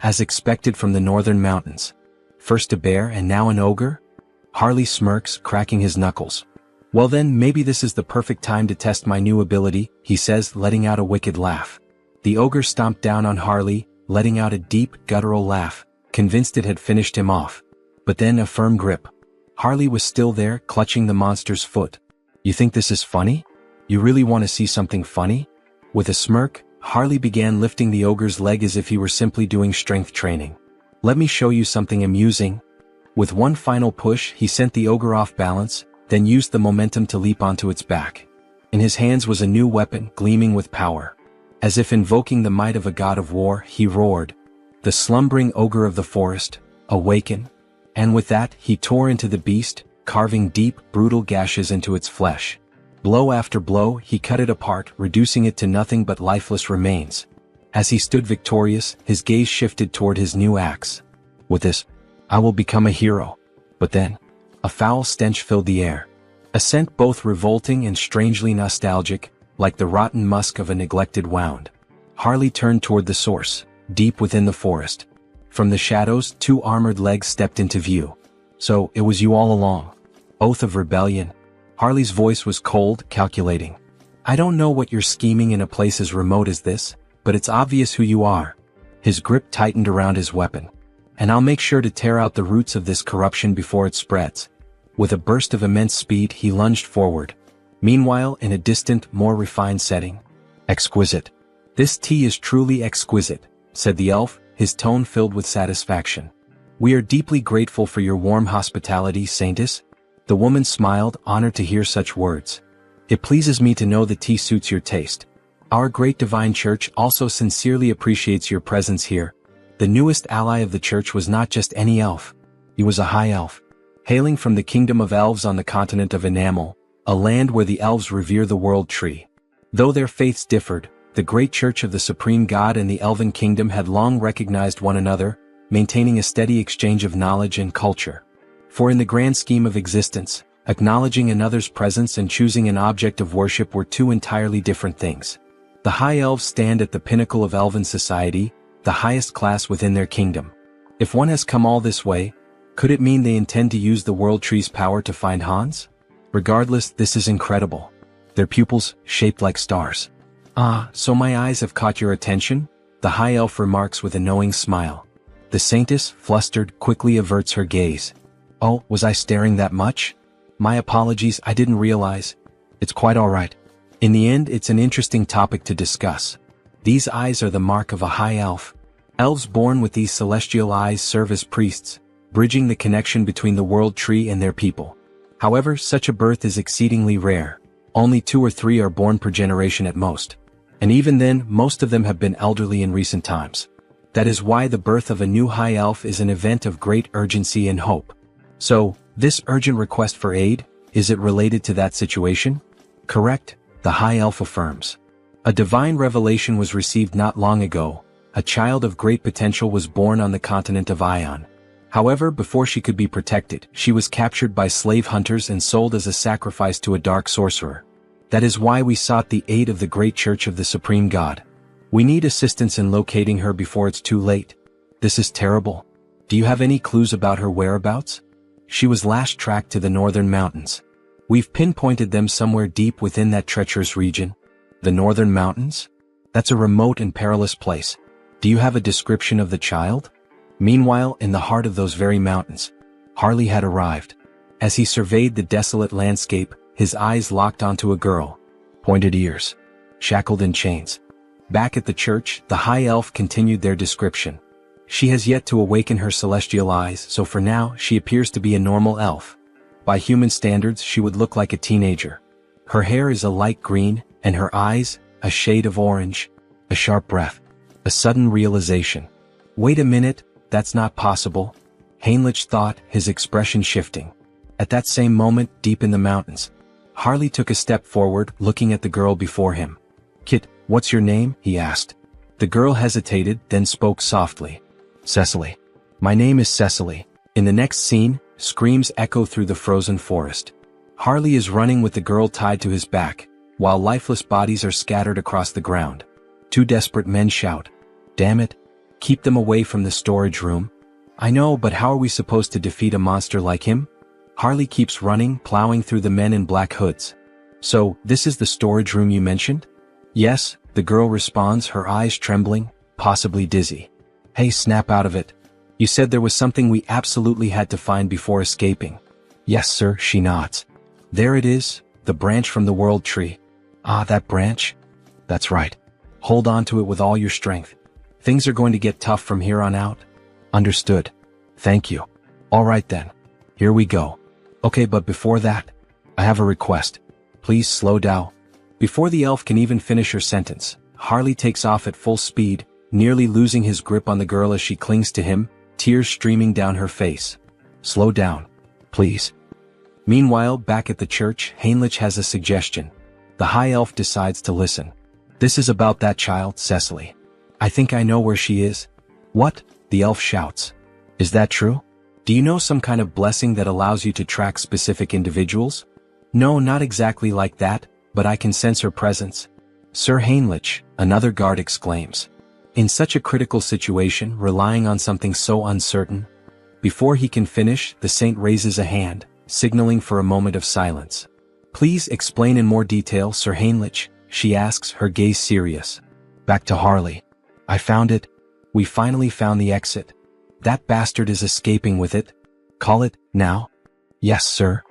As expected from the northern mountains. First a bear and now an ogre? Harley smirks, cracking his knuckles. Well then, maybe this is the perfect time to test my new ability, he says, letting out a wicked laugh. The ogre stomped down on Harley, letting out a deep, guttural laugh, convinced it had finished him off. But then a firm grip. Harley was still there, clutching the monster's foot. You think this is funny? You really want to see something funny? With a smirk, Harley began lifting the ogre's leg as if he were simply doing strength training. Let me show you something amusing. With one final push, he sent the ogre off balance, then used the momentum to leap onto its back. In his hands was a new weapon, gleaming with power. As if invoking the might of a god of war, he roared, "The slumbering ogre of the forest, awaken!" And with that, he tore into the beast, carving deep, brutal gashes into its flesh. Blow after blow, he cut it apart, reducing it to nothing but lifeless remains. As he stood victorious, his gaze shifted toward his new axe. With this, I will become a hero. But then, a foul stench filled the air. A scent both revolting and strangely nostalgic, like the rotten musk of a neglected wound. Harley turned toward the source, deep within the forest. From the shadows, two armored legs stepped into view. So, it was you all along. Oath of rebellion. Harley's voice was cold, calculating. I don't know what you're scheming in a place as remote as this, but it's obvious who you are. His grip tightened around his weapon. And I'll make sure to tear out the roots of this corruption before it spreads. With a burst of immense speed, he lunged forward. Meanwhile, in a distant, more refined setting. Exquisite. This tea is truly exquisite, said the elf, his tone filled with satisfaction. We are deeply grateful for your warm hospitality, Saintess. The woman smiled, honored to hear such words. It pleases me to know the tea suits your taste. Our great divine church also sincerely appreciates your presence here. The newest ally of the church was not just any elf. He was a high elf. Hailing from the kingdom of elves on the continent of Enamel, a land where the elves revere the world tree. Though their faiths differed, the great church of the supreme God and the elven kingdom had long recognized one another, maintaining a steady exchange of knowledge and culture. For in the grand scheme of existence, acknowledging another's presence and choosing an object of worship were two entirely different things. The high elves stand at the pinnacle of elven society, the highest class within their kingdom. If one has come all this way, could it mean they intend to use the world tree's power to find Hans? Regardless, this is incredible. Their pupils, shaped like stars. Ah, so my eyes have caught your attention? The high elf remarks with a knowing smile. The saintess, flustered, quickly averts her gaze. Oh, was I staring that much? My apologies, I didn't realize. It's quite all right. In the end, it's an interesting topic to discuss. These eyes are the mark of a high elf. Elves born with these celestial eyes serve as priests, bridging the connection between the world tree and their people. However, such a birth is exceedingly rare. Only 2 or 3 are born per generation at most. And even then, most of them have been elderly in recent times. That is why the birth of a new high elf is an event of great urgency and hope. So, this urgent request for aid, is it related to that situation? Correct, the high elf affirms. A divine revelation was received not long ago. A child of great potential was born on the continent of Ion. However, before she could be protected, she was captured by slave hunters and sold as a sacrifice to a dark sorcerer. That is why we sought the aid of the great church of the supreme God. We need assistance in locating her before it's too late. This is terrible. Do you have any clues about her whereabouts? She was last tracked to the northern mountains. We've pinpointed them somewhere deep within that treacherous region. The northern mountains? That's a remote and perilous place. Do you have a description of the child? Meanwhile, in the heart of those very mountains, Harley had arrived. As he surveyed the desolate landscape, his eyes locked onto a girl. Pointed ears. Shackled in chains. Back at the church, the high elf continued their description. She has yet to awaken her celestial eyes, so for now, she appears to be a normal elf. By human standards, she would look like a teenager. Her hair is a light green, and her eyes, a shade of orange. A sharp breath. A sudden realization. Wait a minute, that's not possible. Heinrich thought, his expression shifting. At that same moment, deep in the mountains, Harley took a step forward, looking at the girl before him. Kit, what's your name? He asked. The girl hesitated, then spoke softly. Cecily. My name is Cecily. In the next scene, screams echo through the frozen forest. Harley is running with the girl tied to his back, while lifeless bodies are scattered across the ground. 2 desperate men shout. Damn it. Keep them away from the storage room. I know, but how are we supposed to defeat a monster like him? Harley keeps running, plowing through the men in black hoods. So, this is the storage room you mentioned? Yes, the girl responds, her eyes trembling, possibly dizzy. Hey, snap out of it. You said there was something we absolutely had to find before escaping. Yes, sir, she nods. There it is, the branch from the world tree. Ah, that branch? That's right. Hold on to it with all your strength. Things are going to get tough from here on out. Understood. Thank you. All right then. Here we go. Okay, but before that, I have a request. Please slow down. Before the elf can even finish her sentence, Harley takes off at full speed, nearly losing his grip on the girl as she clings to him, tears streaming down her face. Slow down, please. Meanwhile, back at the church, Heinrich has a suggestion. The high elf decides to listen. This is about that child, Cecily. I think I know where she is. What? The elf shouts. Is that true? Do you know some kind of blessing that allows you to track specific individuals? No, not exactly like that, but I can sense her presence. Sir Heinrich, another guard exclaims. In such a critical situation, relying on something so uncertain. Before he can finish, the saint raises a hand, signaling for a moment of silence. Please explain in more detail, Sir Heinrich, she asks, her gaze serious. Back to Harley. I found it. We finally found the exit. That bastard is escaping with it. Call it, now? Yes, sir.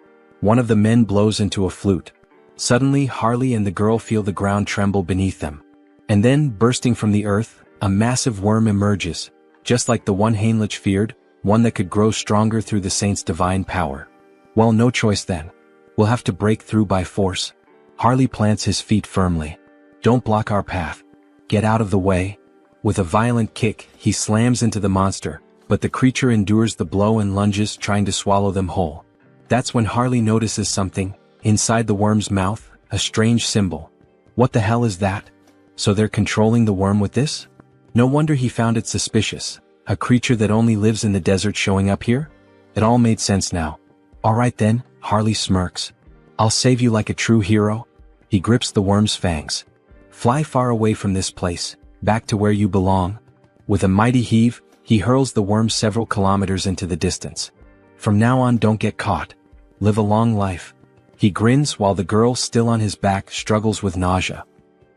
One of the men blows into a flute. Suddenly, Harley and the girl feel the ground tremble beneath them. And then, bursting from the earth, a massive worm emerges, just like the one Heinrich feared, one that could grow stronger through the saint's divine power. Well, no choice then. We'll have to break through by force. Harley plants his feet firmly. Don't block our path. Get out of the way. With a violent kick, he slams into the monster, but the creature endures the blow and lunges, trying to swallow them whole. That's when Harley notices something. Inside the worm's mouth, a strange symbol. What the hell is that? So they're controlling the worm with this? No wonder he found it suspicious. A creature that only lives in the desert showing up here? It all made sense now. Alright then, Harley smirks. I'll save you like a true hero. He grips the worm's fangs. Fly far away from this place, back to where you belong. With a mighty heave, he hurls the worm several kilometers into the distance. From now on, don't get caught. Live a long life. He grins while the girl, still on his back, struggles with nausea.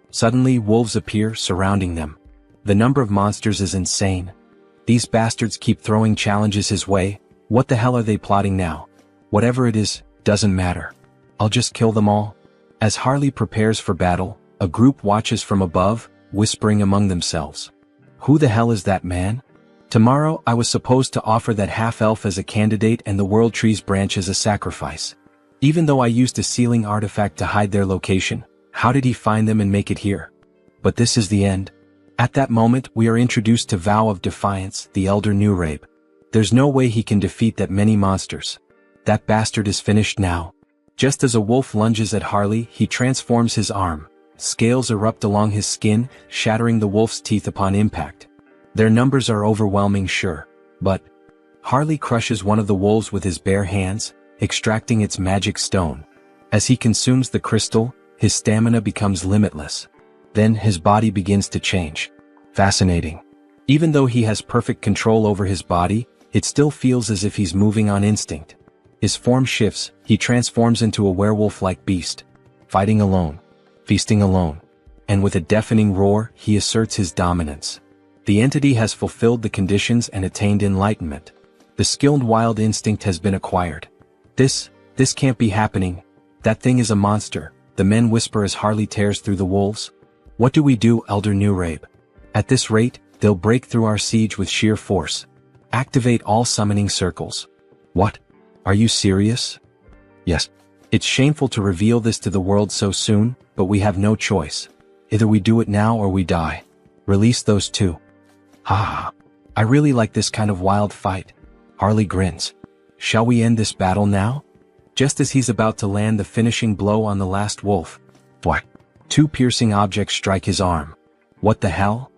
Suddenly, wolves appear, surrounding them. The number of monsters is insane. These bastards keep throwing challenges his way. What the hell are they plotting now? Whatever it is, doesn't matter. I'll just kill them all. As Harley prepares for battle, a group watches from above, whispering among themselves. Who the hell is that man? Tomorrow I was supposed to offer that half-elf as a candidate and the World Tree's branch as a sacrifice. Even though I used a sealing artifact to hide their location, how did he find them and make it here? But this is the end. At that moment we are introduced to Vow of Defiance, the Elder Nurabe. There's no way he can defeat that many monsters. That bastard is finished now. Just as a wolf lunges at Harley, he transforms his arm. Scales erupt along his skin, shattering the wolf's teeth upon impact. Their numbers are overwhelming, sure, but Harley crushes one of the wolves with his bare hands, extracting its magic stone. As he consumes the crystal, his stamina becomes limitless. Then his body begins to change. Fascinating. Even though he has perfect control over his body, it still feels as if he's moving on instinct. His form shifts, he transforms into a werewolf-like beast. Fighting alone. Feasting alone. And with a deafening roar, he asserts his dominance. The entity has fulfilled the conditions and attained enlightenment. The skilled wild instinct has been acquired. This can't be happening. That thing is a monster, the men whisper as Harley tears through the wolves. What do we do, Elder Nurabe? At this rate, they'll break through our siege with sheer force. Activate all summoning circles. What? Are you serious? Yes. It's shameful to reveal this to the world so soon, but we have no choice. Either we do it now or we die. Release those two. Ha! I really like this kind of wild fight. Harley grins. Shall we end this battle now? Just as he's about to land the finishing blow on the last wolf. What? Two piercing objects strike his arm. What the hell?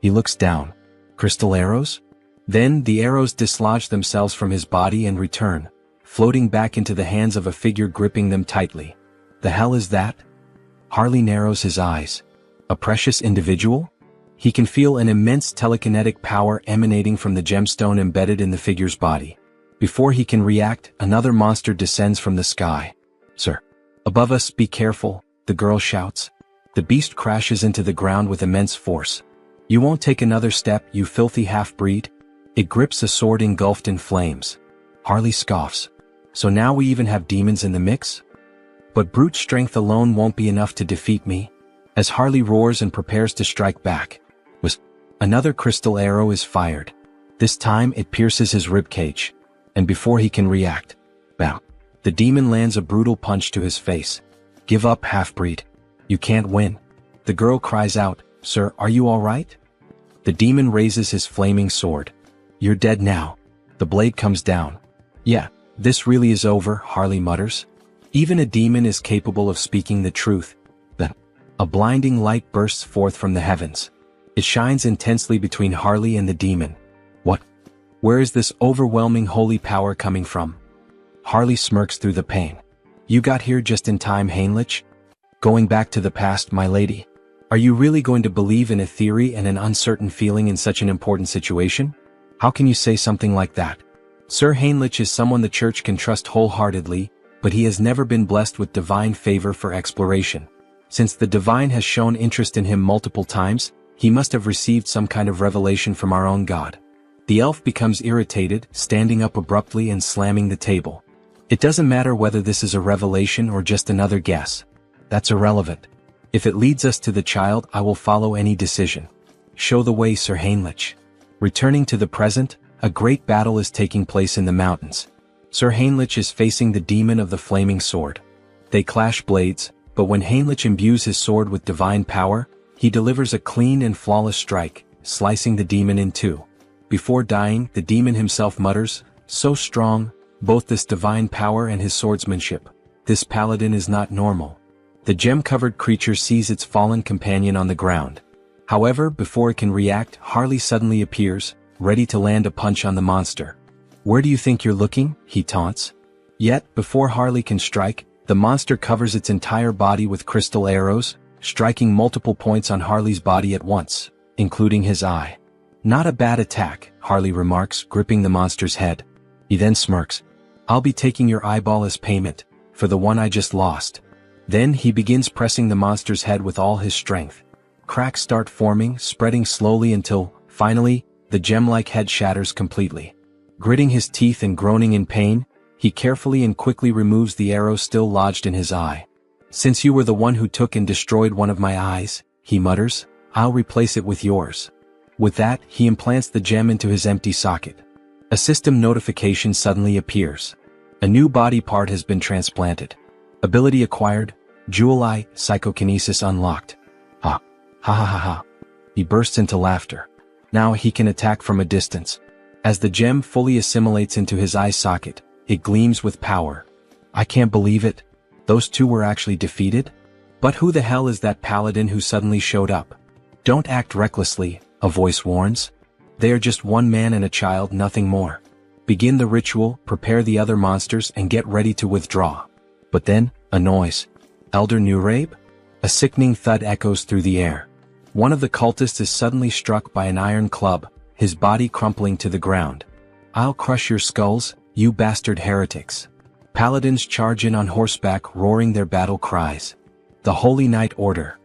He looks down. Crystal arrows? Then the arrows dislodge themselves from his body and return, floating back into the hands of a figure gripping them tightly. The hell is that? Harley narrows his eyes. A precious individual? He can feel an immense telekinetic power emanating from the gemstone embedded in the figure's body. Before he can react, another monster descends from the sky. Sir. Above us, be careful, the girl shouts. The beast crashes into the ground with immense force. You won't take another step, you filthy half-breed? It grips a sword engulfed in flames. Harley scoffs. So now we even have demons in the mix? But brute strength alone won't be enough to defeat me. As Harley roars and prepares to strike back, another crystal arrow is fired. This time it pierces his ribcage. And before he can react, bam, the demon lands a brutal punch to his face. Give up, half-breed. You can't win. The girl cries out, Sir, are you all right? The demon raises his flaming sword. You're dead now. The blade comes down. Yeah, this really is over, Harley mutters. Even a demon is capable of speaking the truth. Then, a blinding light bursts forth from the heavens. It shines intensely between Harley and the demon. What? Where is this overwhelming holy power coming from? Harley smirks through the pain. You got here just in time, Heinrich? Going back to the past, my lady. Are you really going to believe in a theory and an uncertain feeling in such an important situation? How can you say something like that? Sir Heinrich is someone the church can trust wholeheartedly, but he has never been blessed with divine favor for exploration. Since the divine has shown interest in him multiple times, he must have received some kind of revelation from our own God. The elf becomes irritated, standing up abruptly and slamming the table. It doesn't matter whether this is a revelation or just another guess. That's irrelevant. If it leads us to the child, I will follow any decision. Show the way, Sir Heinrich. Returning to the present, a great battle is taking place in the mountains. Sir Heinrich is facing the demon of the flaming sword. They clash blades, but when Heinrich imbues his sword with divine power, he delivers a clean and flawless strike, slicing the demon in two. Before dying, the demon himself mutters, so strong, both this divine power and his swordsmanship. This paladin is not normal. The gem-covered creature sees its fallen companion on the ground. However, before it can react, Harley suddenly appears, ready to land a punch on the monster. "Where do you think you're looking?" he taunts. Yet, before Harley can strike, the monster covers its entire body with crystal arrows, striking multiple points on Harley's body at once, including his eye. "Not a bad attack," Harley remarks, gripping the monster's head. He then smirks. "I'll be taking your eyeball as payment, for the one I just lost." Then he begins pressing the monster's head with all his strength. Cracks start forming, spreading slowly until, finally, the gem-like head shatters completely. Gritting his teeth and groaning in pain, he carefully and quickly removes the arrow still lodged in his eye. "Since you were the one who took and destroyed one of my eyes," he mutters, "I'll replace it with yours." With that, he implants the gem into his empty socket. A system notification suddenly appears. A new body part has been transplanted. Ability acquired, Jewel Eye, Psychokinesis unlocked. Ha. Ha ha ha ha. He bursts into laughter. Now he can attack from a distance. As the gem fully assimilates into his eye socket, it gleams with power. "I can't believe it. Those two were actually defeated? But who the hell is that paladin who suddenly showed up?" "Don't act recklessly," a voice warns. "They are just one man and a child, nothing more. Begin the ritual, prepare the other monsters, and get ready to withdraw." But then, a noise. "Elder Nurabe?" A sickening thud echoes through the air. One of the cultists is suddenly struck by an iron club, his body crumpling to the ground. "I'll crush your skulls, you bastard heretics." Paladins charge in on horseback, roaring their battle cries. The Holy Knight order.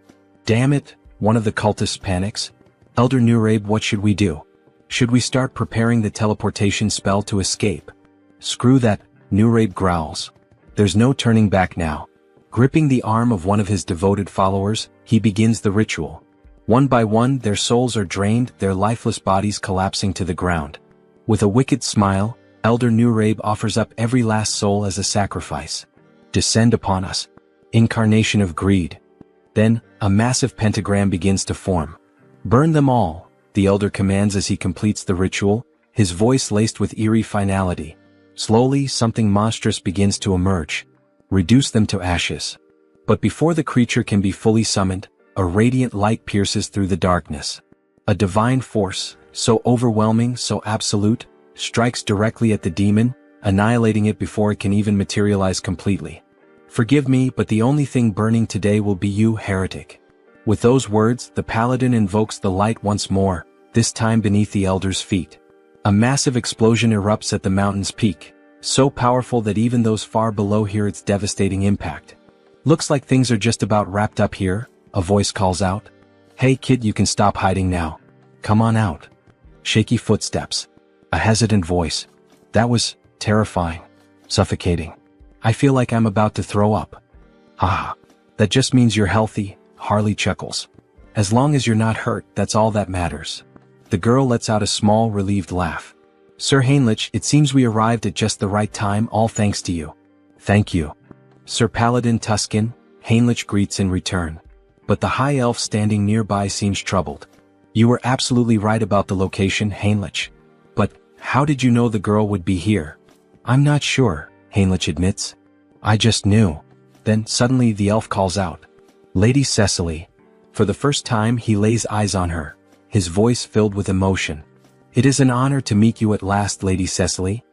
"Damn it," one of the cultists panics. "Elder Nurabe, what should we do? Should we start preparing the teleportation spell to escape?" "Screw that," Nurabe growls. "There's no turning back now." Gripping the arm of one of his devoted followers, he begins the ritual. One by one, their souls are drained, their lifeless bodies collapsing to the ground. With a wicked smile, Elder Nurabe offers up every last soul as a sacrifice. "Descend upon us, incarnation of greed." Then, a massive pentagram begins to form. "Burn them all," the elder commands as he completes the ritual, his voice laced with eerie finality. Slowly, something monstrous begins to emerge. "Reduce them to ashes." But before the creature can be fully summoned, a radiant light pierces through the darkness. A divine force, so overwhelming, so absolute, strikes directly at the demon, annihilating it before it can even materialize completely. "Forgive me, but the only thing burning today will be you, heretic." With those words, the paladin invokes the light once more, this time beneath the elder's feet. A massive explosion erupts at the mountain's peak, so powerful that even those far below hear its devastating impact. "Looks like things are just about wrapped up here," a voice calls out. "Hey kid, you can stop hiding now. Come on out." Shaky footsteps. A hesitant voice. "That was terrifying. Suffocating. I feel like I'm about to throw up." "Ah, that just means you're healthy," Harley chuckles. "As long as you're not hurt, that's all that matters." The girl lets out a small, relieved laugh. "Sir Heinrich, it seems we arrived at just the right time, all thanks to you." "Thank you." Sir Paladin Tuscan, Heinrich greets in return. But the high elf standing nearby seems troubled. "You were absolutely right about the location, Heinrich. But, how did you know the girl would be here?" "I'm not sure," Heinrich admits. "I just knew." Then, suddenly the elf calls out. "Lady Cecily." For the first time he lays eyes on her, his voice filled with emotion. "It is an honor to meet you at last, Lady Cecily."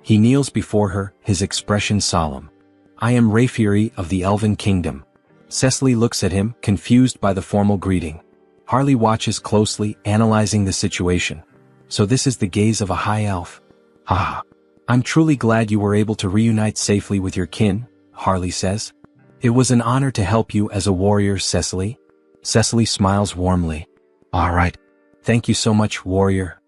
He kneels before her, his expression solemn. "I am Rayfury of the Elven Kingdom." Cecily looks at him, confused by the formal greeting. Harley watches closely, analyzing the situation. So this is the gaze of a high elf. "Ah, I'm truly glad you were able to reunite safely with your kin," Harley says. "It was an honor to help you as a warrior, Cecily." Cecily smiles warmly. "All right. Thank you so much, warrior."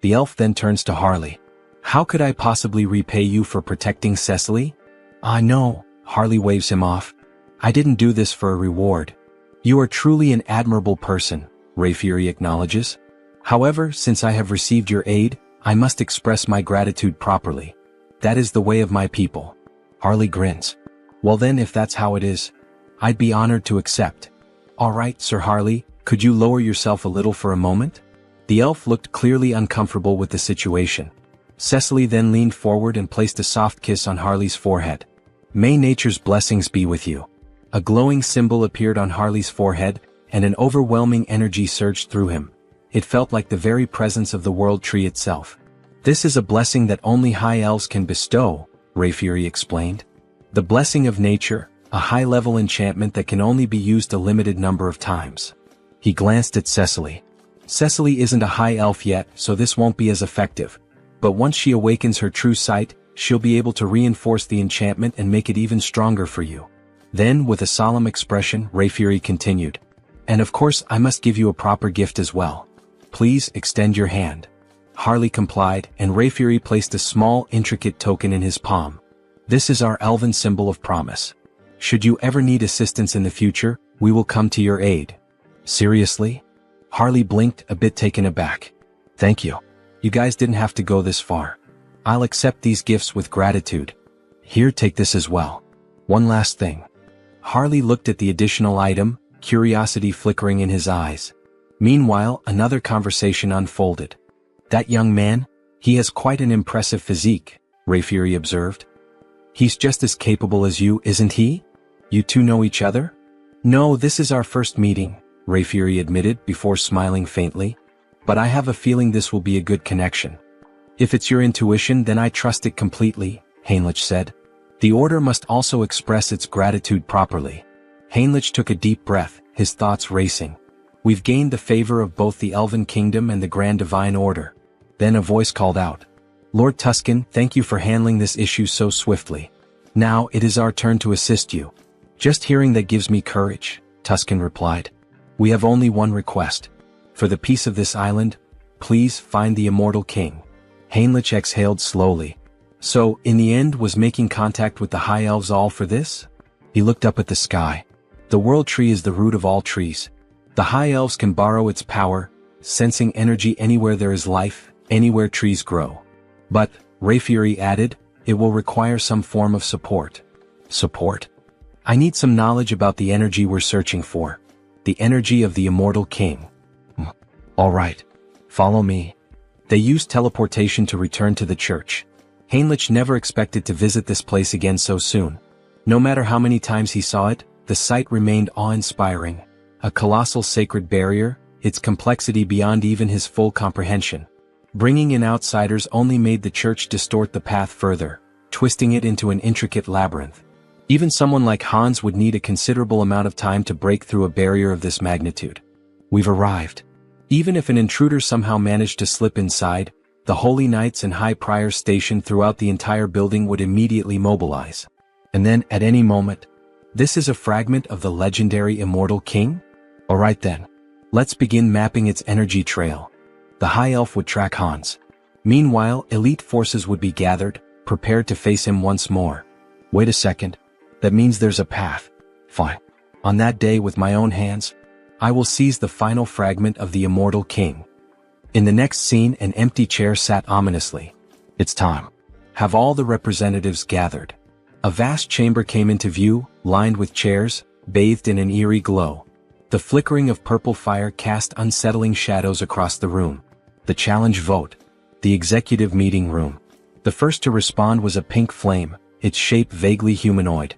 The elf then turns to Harley. "How could I possibly repay you for protecting Cecily?" "Ah no," Harley waves him off. "I didn't do this for a reward." "You are truly an admirable person," Rayfury acknowledges. "However, since I have received your aid, I must express my gratitude properly. That is the way of my people." Harley grins. "Well then, if that's how it is, I'd be honored to accept." "All right, Sir Harley, could you lower yourself a little for a moment?" The elf looked clearly uncomfortable with the situation. Cecily then leaned forward and placed a soft kiss on Harley's forehead. "May nature's blessings be with you." A glowing symbol appeared on Harley's forehead, and an overwhelming energy surged through him. It felt like the very presence of the world tree itself. "This is a blessing that only high elves can bestow," Rayfury explained. "The blessing of nature, a high-level enchantment that can only be used a limited number of times." He glanced at Cecily. "Cecily isn't a high elf yet, so this won't be as effective. But once she awakens her true sight, she'll be able to reinforce the enchantment and make it even stronger for you." Then, with a solemn expression, Rayfury continued, "And of course I must give you a proper gift as well. Please extend your hand." Harley complied, and Rayfury placed a small, intricate token in his palm. "This is our elven symbol of promise. Should you ever need assistance in the future, we will come to your aid." "Seriously?" Harley blinked, a bit taken aback. "Thank you. You guys didn't have to go this far. I'll accept these gifts with gratitude. Here, take this as well. One last thing." Harley looked at the additional item, curiosity flickering in his eyes. Meanwhile, another conversation unfolded. "That young man? He has quite an impressive physique," Rayfury observed. "He's just as capable as you, isn't he? You two know each other?" "No, this is our first meeting," Rayfury admitted before smiling faintly. "But I have a feeling this will be a good connection." "If it's your intuition, then I trust it completely," Heinrich said. "The order must also express its gratitude properly." Heinrich took a deep breath, his thoughts racing. "We've gained the favor of both the Elven Kingdom and the Grand Divine Order." Then a voice called out, "Lord Tuscan, thank you for handling this issue so swiftly. Now it is our turn to assist you." "Just hearing that gives me courage," Tuscan replied. "We have only one request. For the peace of this island, please find the immortal king." Heinrich exhaled slowly. "So, in the end, was making contact with the High Elves all for this?" He looked up at the sky. "The world tree is the root of all trees. The High Elves can borrow its power, sensing energy anywhere there is life, anywhere trees grow. But," Rayfury added, "it will require some form of support." "Support? I need some knowledge about the energy we're searching for. The energy of the immortal king." "All right. Follow me." They used teleportation to return to the church. Heinrich never expected to visit this place again so soon. No matter how many times he saw it, the sight remained awe-inspiring. A colossal sacred barrier, its complexity beyond even his full comprehension. Bringing in outsiders only made the church distort the path further, twisting it into an intricate labyrinth. Even someone like Hans would need a considerable amount of time to break through a barrier of this magnitude. "We've arrived." Even if an intruder somehow managed to slip inside, the Holy Knights and High Priors stationed throughout the entire building would immediately mobilize. And then, at any moment, "This is a fragment of the legendary Immortal King? Alright then. Let's begin mapping its energy trail." The High Elf would track Hans. Meanwhile, elite forces would be gathered, prepared to face him once more. "Wait a second. That means there's a path. Fine. On that day, with my own hands, I will seize the final fragment of the Immortal King." In the next scene, an empty chair sat ominously. "It's time. Have all the representatives gathered." A vast chamber came into view, lined with chairs, bathed in an eerie glow. The flickering of purple fire cast unsettling shadows across the room. The challenge vote. The executive meeting room. The first to respond was a pink flame, its shape vaguely humanoid.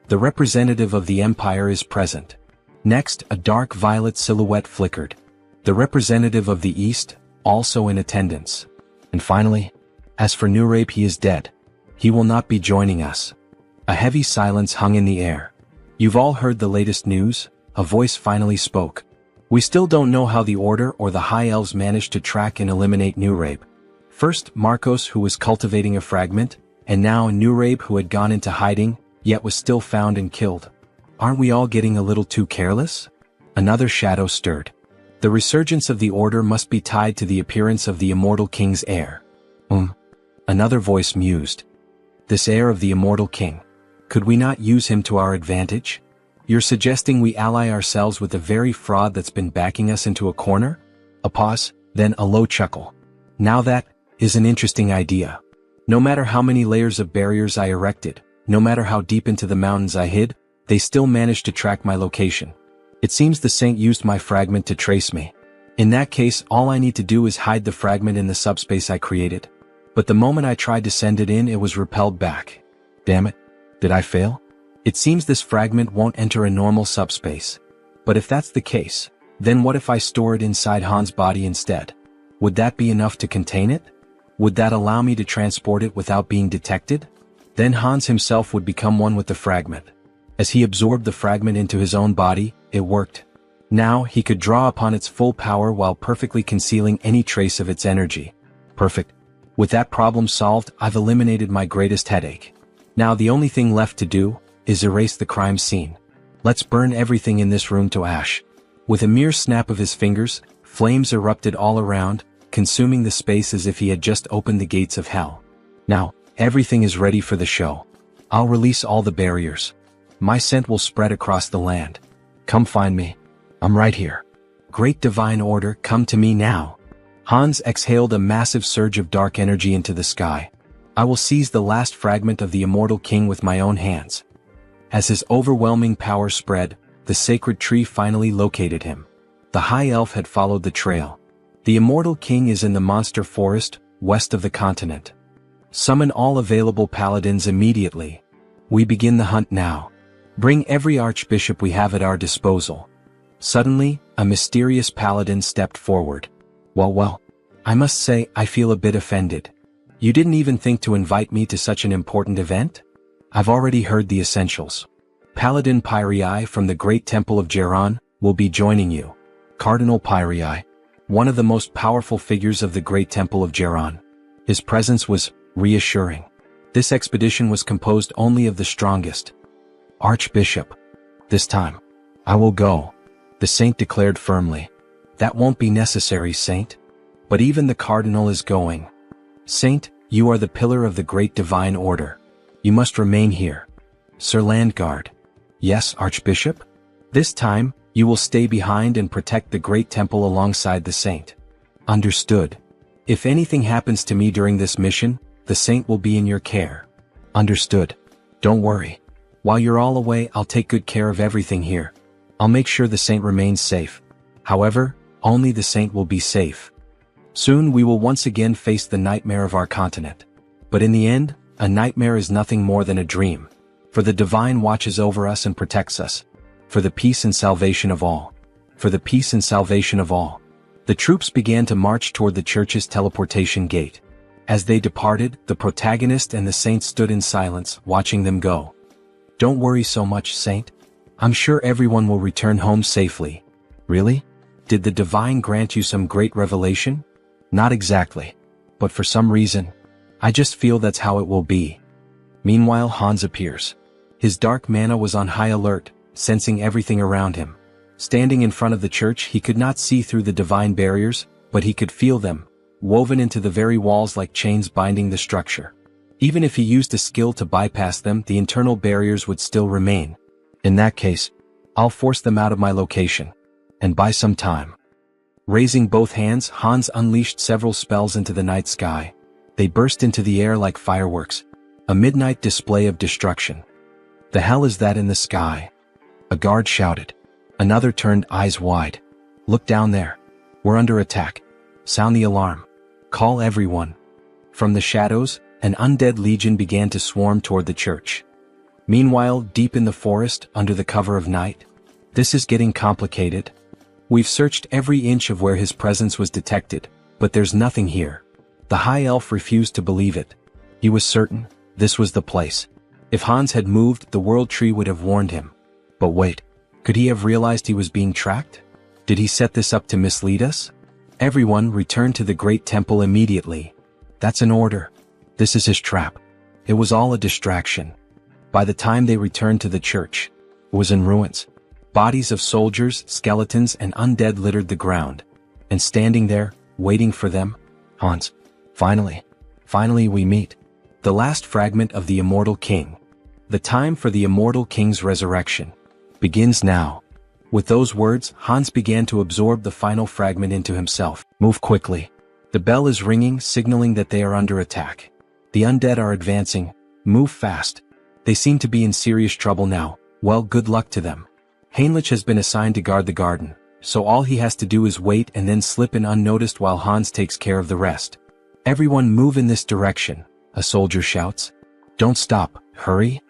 The representative of the Empire is present. Next, a dark violet silhouette flickered. The representative of the East, also in attendance. And finally, as for Nurabe, he is dead. He will not be joining us. A heavy silence hung in the air. "You've all heard the latest news?" A voice finally spoke. "We still don't know how the Order or the High Elves managed to track and eliminate Nurabe. First, Marcos, who was cultivating a fragment, and now Nurabe, who had gone into hiding, yet was still found and killed. Aren't we all getting a little too careless?" Another shadow stirred. "The resurgence of the Order must be tied to the appearance of the Immortal King's heir." Another voice mused. "This heir of the Immortal King. Could we not use him to our advantage? You're suggesting we ally ourselves with the very fraud that's been backing us into a corner?" A pause, then a low chuckle. "Now that is an interesting idea. No matter how many layers of barriers I erected, no matter how deep into the mountains I hid, they still managed to track my location. It seems the Saint used my fragment to trace me. In that case, all I need to do is hide the fragment in the subspace I created. But the moment I tried to send it in, it was repelled back. Damn it. Did I fail? It seems this fragment won't enter a normal subspace. But if that's the case, then what if I store it inside Han's body instead? Would that be enough to contain it? Would that allow me to transport it without being detected? Then Hans himself would become one with the fragment. As he absorbed the fragment into his own body, it worked. Now he could draw upon its full power while perfectly concealing any trace of its energy. Perfect. With that problem solved, I've eliminated my greatest headache. Now the only thing left to do is erase the crime scene. Let's burn everything in this room to ash. With a mere snap of his fingers, flames erupted all around, consuming the space as if he had just opened the gates of hell. Now, everything is ready for the show. I'll release all the barriers. My scent will spread across the land. Come find me. I'm right here. Great divine order, come to me now. Hans exhaled a massive surge of dark energy into the sky. I will seize the last fragment of the immortal king with my own hands. As his overwhelming power spread, the sacred tree finally located him. The high elf had followed the trail. The immortal king is in the monster forest, west of the continent. Summon all available paladins immediately. We begin the hunt now. Bring every archbishop we have at our disposal. Suddenly, a mysterious paladin stepped forward. Well, I must say I feel a bit offended. You didn't even think to invite me to such an important event? I've already heard the essentials. Paladin Pyrii from the Great Temple of Geron will be joining you. Cardinal Pyrii, one of the most powerful figures of the Great Temple of Geron. His presence was reassuring. This expedition was composed only of the strongest. Archbishop. This time, I will go, the saint declared firmly. That won't be necessary, saint. But even the cardinal is going. Saint, you are the pillar of the great divine order. You must remain here. Sir Landguard. Yes, Archbishop? This time, you will stay behind and protect the great temple alongside the saint. Understood. If anything happens to me during this mission, the saint will be in your care. Understood. Don't worry. While you're all away, I'll take good care of everything here. I'll make sure the saint remains safe. However, only the saint will be safe. Soon we will once again face the nightmare of our continent. But in the end, a nightmare is nothing more than a dream. For the divine watches over us and protects us. For the peace and salvation of all. For the peace and salvation of all. The troops began to march toward the church's teleportation gate. As they departed, the protagonist and the saint stood in silence, watching them go. Don't worry so much, saint. I'm sure everyone will return home safely. Really? Did the divine grant you some great revelation? Not exactly. But for some reason, I just feel that's how it will be. Meanwhile, Hans appears. His dark mana was on high alert, sensing everything around him. Standing in front of the church, he could not see through the divine barriers, but he could feel them, woven into the very walls like chains binding the structure. Even if he used a skill to bypass them, the internal barriers would still remain. In that case, I'll force them out of my location. And buy some time. Raising both hands, Hans unleashed several spells into the night sky. They burst into the air like fireworks, a midnight display of destruction. The hell is that in the sky? A guard shouted. Another turned eyes wide. Look down there. We're under attack. Sound the alarm. Call everyone. From the shadows, an undead legion began to swarm toward the church. Meanwhile, deep in the forest, under the cover of night, this is getting complicated. We've searched every inch of where his presence was detected, but there's nothing here. The high elf refused to believe it. He was certain this was the place. If Hans had moved, the world tree would have warned him. But wait, could he have realized he was being tracked? Did he set this up to mislead us? Everyone returned to the great temple immediately. That's an order. This is his trap. It was all a distraction. By the time they returned to the church, it was in ruins. Bodies of soldiers, skeletons, and undead littered the ground. And standing there, waiting for them, Hans. Finally we meet. The last fragment of the immortal king. The time for the immortal king's resurrection begins now. With those words, Hans began to absorb the final fragment into himself. Move quickly. The bell is ringing, signaling that they are under attack. The undead are advancing. Move fast. They seem to be in serious trouble now. Well, good luck to them. Heinrich has been assigned to guard the garden, so all he has to do is wait and then slip in unnoticed while Hans takes care of the rest. Everyone move in this direction, a soldier shouts. Don't stop, hurry.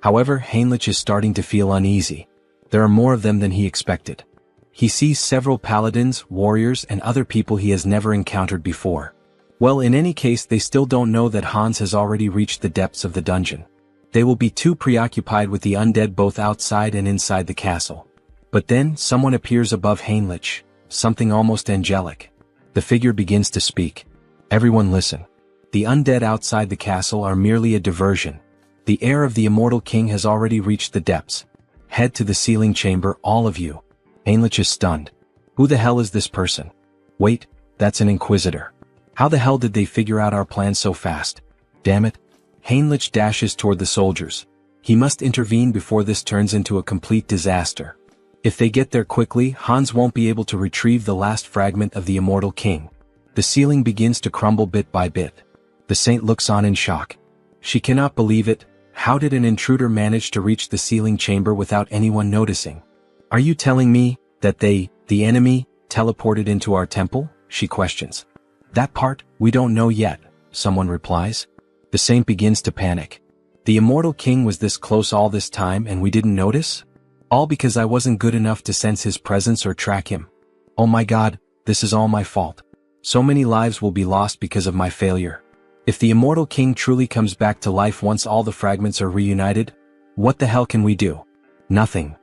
However, Heinrich is starting to feel uneasy. There are more of them than he expected. He sees several paladins, warriors, and other people he has never encountered before. Well, in any case, they still don't know that Hans has already reached the depths of the dungeon. They will be too preoccupied with the undead both outside and inside the castle. But then, someone appears above Heinrich, something almost angelic. The figure begins to speak. Everyone listen. The undead outside the castle are merely a diversion. The heir of the immortal king has already reached the depths. Head to the sealing chamber, all of you. Heinrich is stunned. Who the hell is this person? Wait, that's an inquisitor. How the hell did they figure out our plan so fast? Damn it. Heinrich dashes toward the soldiers. He must intervene before this turns into a complete disaster. If they get there quickly, Hans won't be able to retrieve the last fragment of the immortal king. The ceiling begins to crumble bit by bit. The saint looks on in shock. She cannot believe it. How did an intruder manage to reach the sealing chamber without anyone noticing? Are you telling me that they, the enemy, teleported into our temple? She questions. That part, we don't know yet, someone replies. The saint begins to panic. The immortal king was this close all this time and we didn't notice? All because I wasn't good enough to sense his presence or track him. Oh my God, this is all my fault. So many lives will be lost because of my failure. If the immortal king truly comes back to life once all the fragments are reunited, what the hell can we do? Nothing.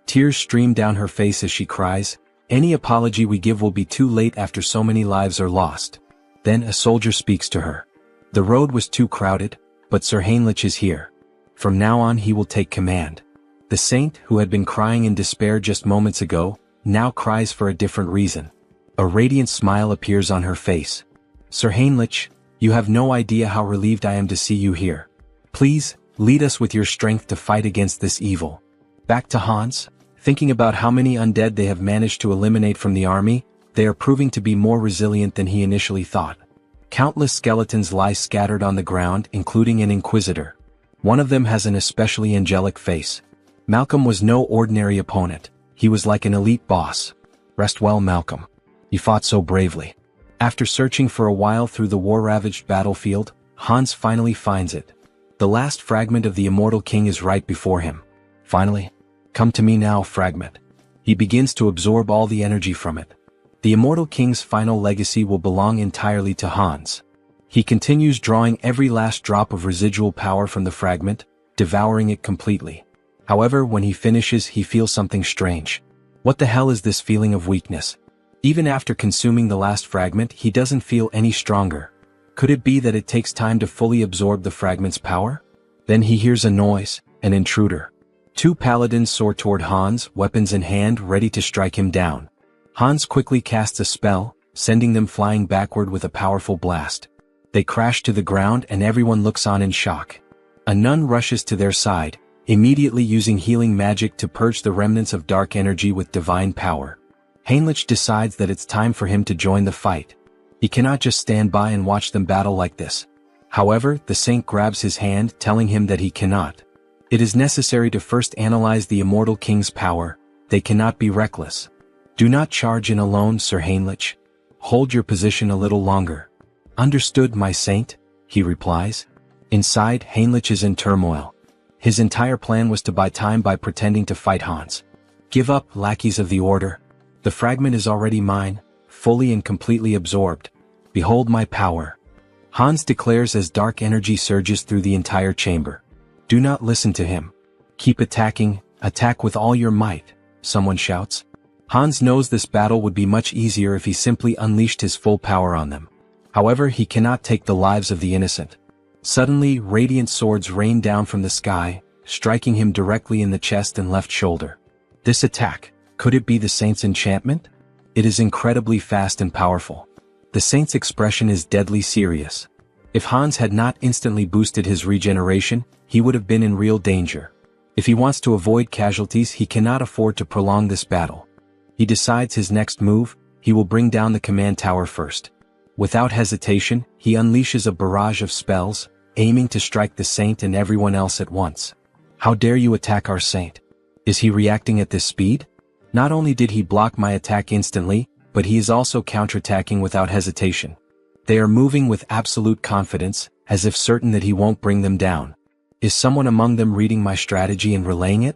Tears stream down her face as she cries. Any apology we give will be too late after so many lives are lost. Then a soldier speaks to her. The road was too crowded, but Sir Heinrich is here. From now on he will take command. The saint, who had been crying in despair just moments ago, now cries for a different reason. A radiant smile appears on her face. Sir Heinrich, you have no idea how relieved I am to see you here. Please, lead us with your strength to fight against this evil. Back to Hans. Thinking about how many undead they have managed to eliminate from the army, they are proving to be more resilient than he initially thought. Countless skeletons lie scattered on the ground, including an inquisitor. One of them has an especially angelic face. Malcolm was no ordinary opponent. He was like an elite boss. Rest well, Malcolm. You fought so bravely. After searching for a while through the war-ravaged battlefield, Hans finally finds it. The last fragment of the immortal king is right before him. Finally. Come to me now, fragment. He begins to absorb all the energy from it. The immortal king's final legacy will belong entirely to Hans. He continues drawing every last drop of residual power from the fragment, devouring it completely. However, when he finishes, he feels something strange. What the hell is this feeling of weakness? Even after consuming the last fragment, he doesn't feel any stronger. Could it be that it takes time to fully absorb the fragment's power? Then he hears a noise, an intruder. Two paladins soar toward Hans, weapons in hand, ready to strike him down. Hans quickly casts a spell, sending them flying backward with a powerful blast. They crash to the ground and everyone looks on in shock. A nun rushes to their side, immediately using healing magic to purge the remnants of dark energy with divine power. Heinrich decides that it's time for him to join the fight. He cannot just stand by and watch them battle like this. However, the saint grabs his hand, telling him that he cannot. It is necessary to first analyze the immortal king's power. They cannot be reckless. Do not charge in alone, Sir Heinrich. Hold your position a little longer. Understood, my saint, he replies. Inside, Heinrich is in turmoil. His entire plan was to buy time by pretending to fight Hans. Give up, lackeys of the order. The fragment is already mine, fully and completely absorbed. Behold my power. Hans declares as dark energy surges through the entire chamber. Do not listen to him. Keep attacking, attack with all your might, someone shouts. Hans knows this battle would be much easier if he simply unleashed his full power on them. However, he cannot take the lives of the innocent. Suddenly, radiant swords rain down from the sky, striking him directly in the chest and left shoulder. This attack, could it be the saint's enchantment? It is incredibly fast and powerful. The saint's expression is deadly serious. If Hans had not instantly boosted his regeneration, he would have been in real danger. If he wants to avoid casualties, he cannot afford to prolong this battle. He decides his next move, he will bring down the command tower first. Without hesitation, he unleashes a barrage of spells, aiming to strike the saint and everyone else at once. How dare you attack our saint? Is he reacting at this speed? Not only did he block my attack instantly, but he is also counterattacking without hesitation. They are moving with absolute confidence, as if certain that he won't bring them down. Is someone among them reading my strategy and relaying it?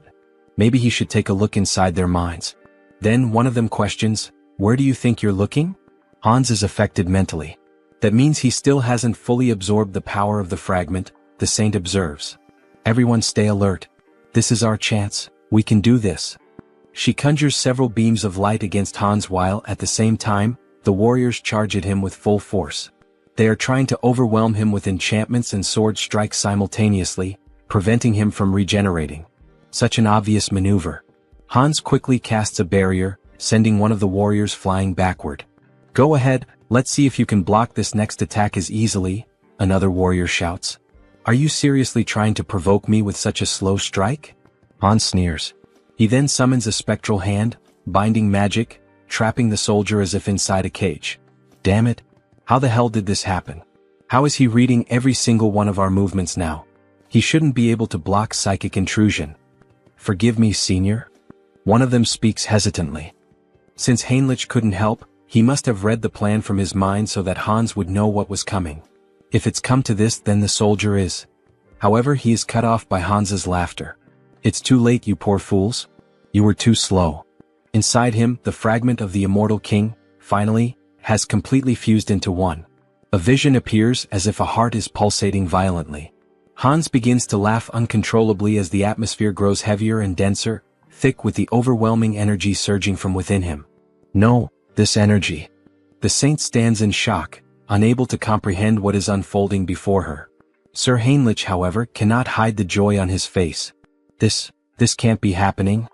Maybe he should take a look inside their minds. Then one of them questions, "Where do you think you're looking?" Hans is affected mentally. That means he still hasn't fully absorbed the power of the fragment, the saint observes. "Everyone stay alert. This is our chance, we can do this." She conjures several beams of light against Hans while, at the same time, the warriors charge at him with full force. They are trying to overwhelm him with enchantments and sword strikes simultaneously, preventing him from regenerating. Such an obvious maneuver. Hans quickly casts a barrier, sending one of the warriors flying backward. "Go ahead, let's see if you can block this next attack as easily," another warrior shouts. "Are you seriously trying to provoke me with such a slow strike?" Hans sneers. He then summons a spectral hand, binding magic, trapping the soldier as if inside a cage. Damn it! How the hell did this happen? How is he reading every single one of our movements now? He shouldn't be able to block psychic intrusion. "Forgive me, senior." One of them speaks hesitantly. Since Heinrich couldn't help, he must have read the plan from his mind so that Hans would know what was coming. If it's come to this, then the soldier is. However, he is cut off by Hans's laughter. "It's too late, you poor fools. You were too slow." Inside him, the fragment of the immortal king, finally, has completely fused into one. A vision appears as if a heart is pulsating violently. Hans begins to laugh uncontrollably as the atmosphere grows heavier and denser, thick with the overwhelming energy surging from within him. No, this energy. The saint stands in shock, unable to comprehend what is unfolding before her. Sir Heinrich, however, cannot hide the joy on his face. This can't be happening.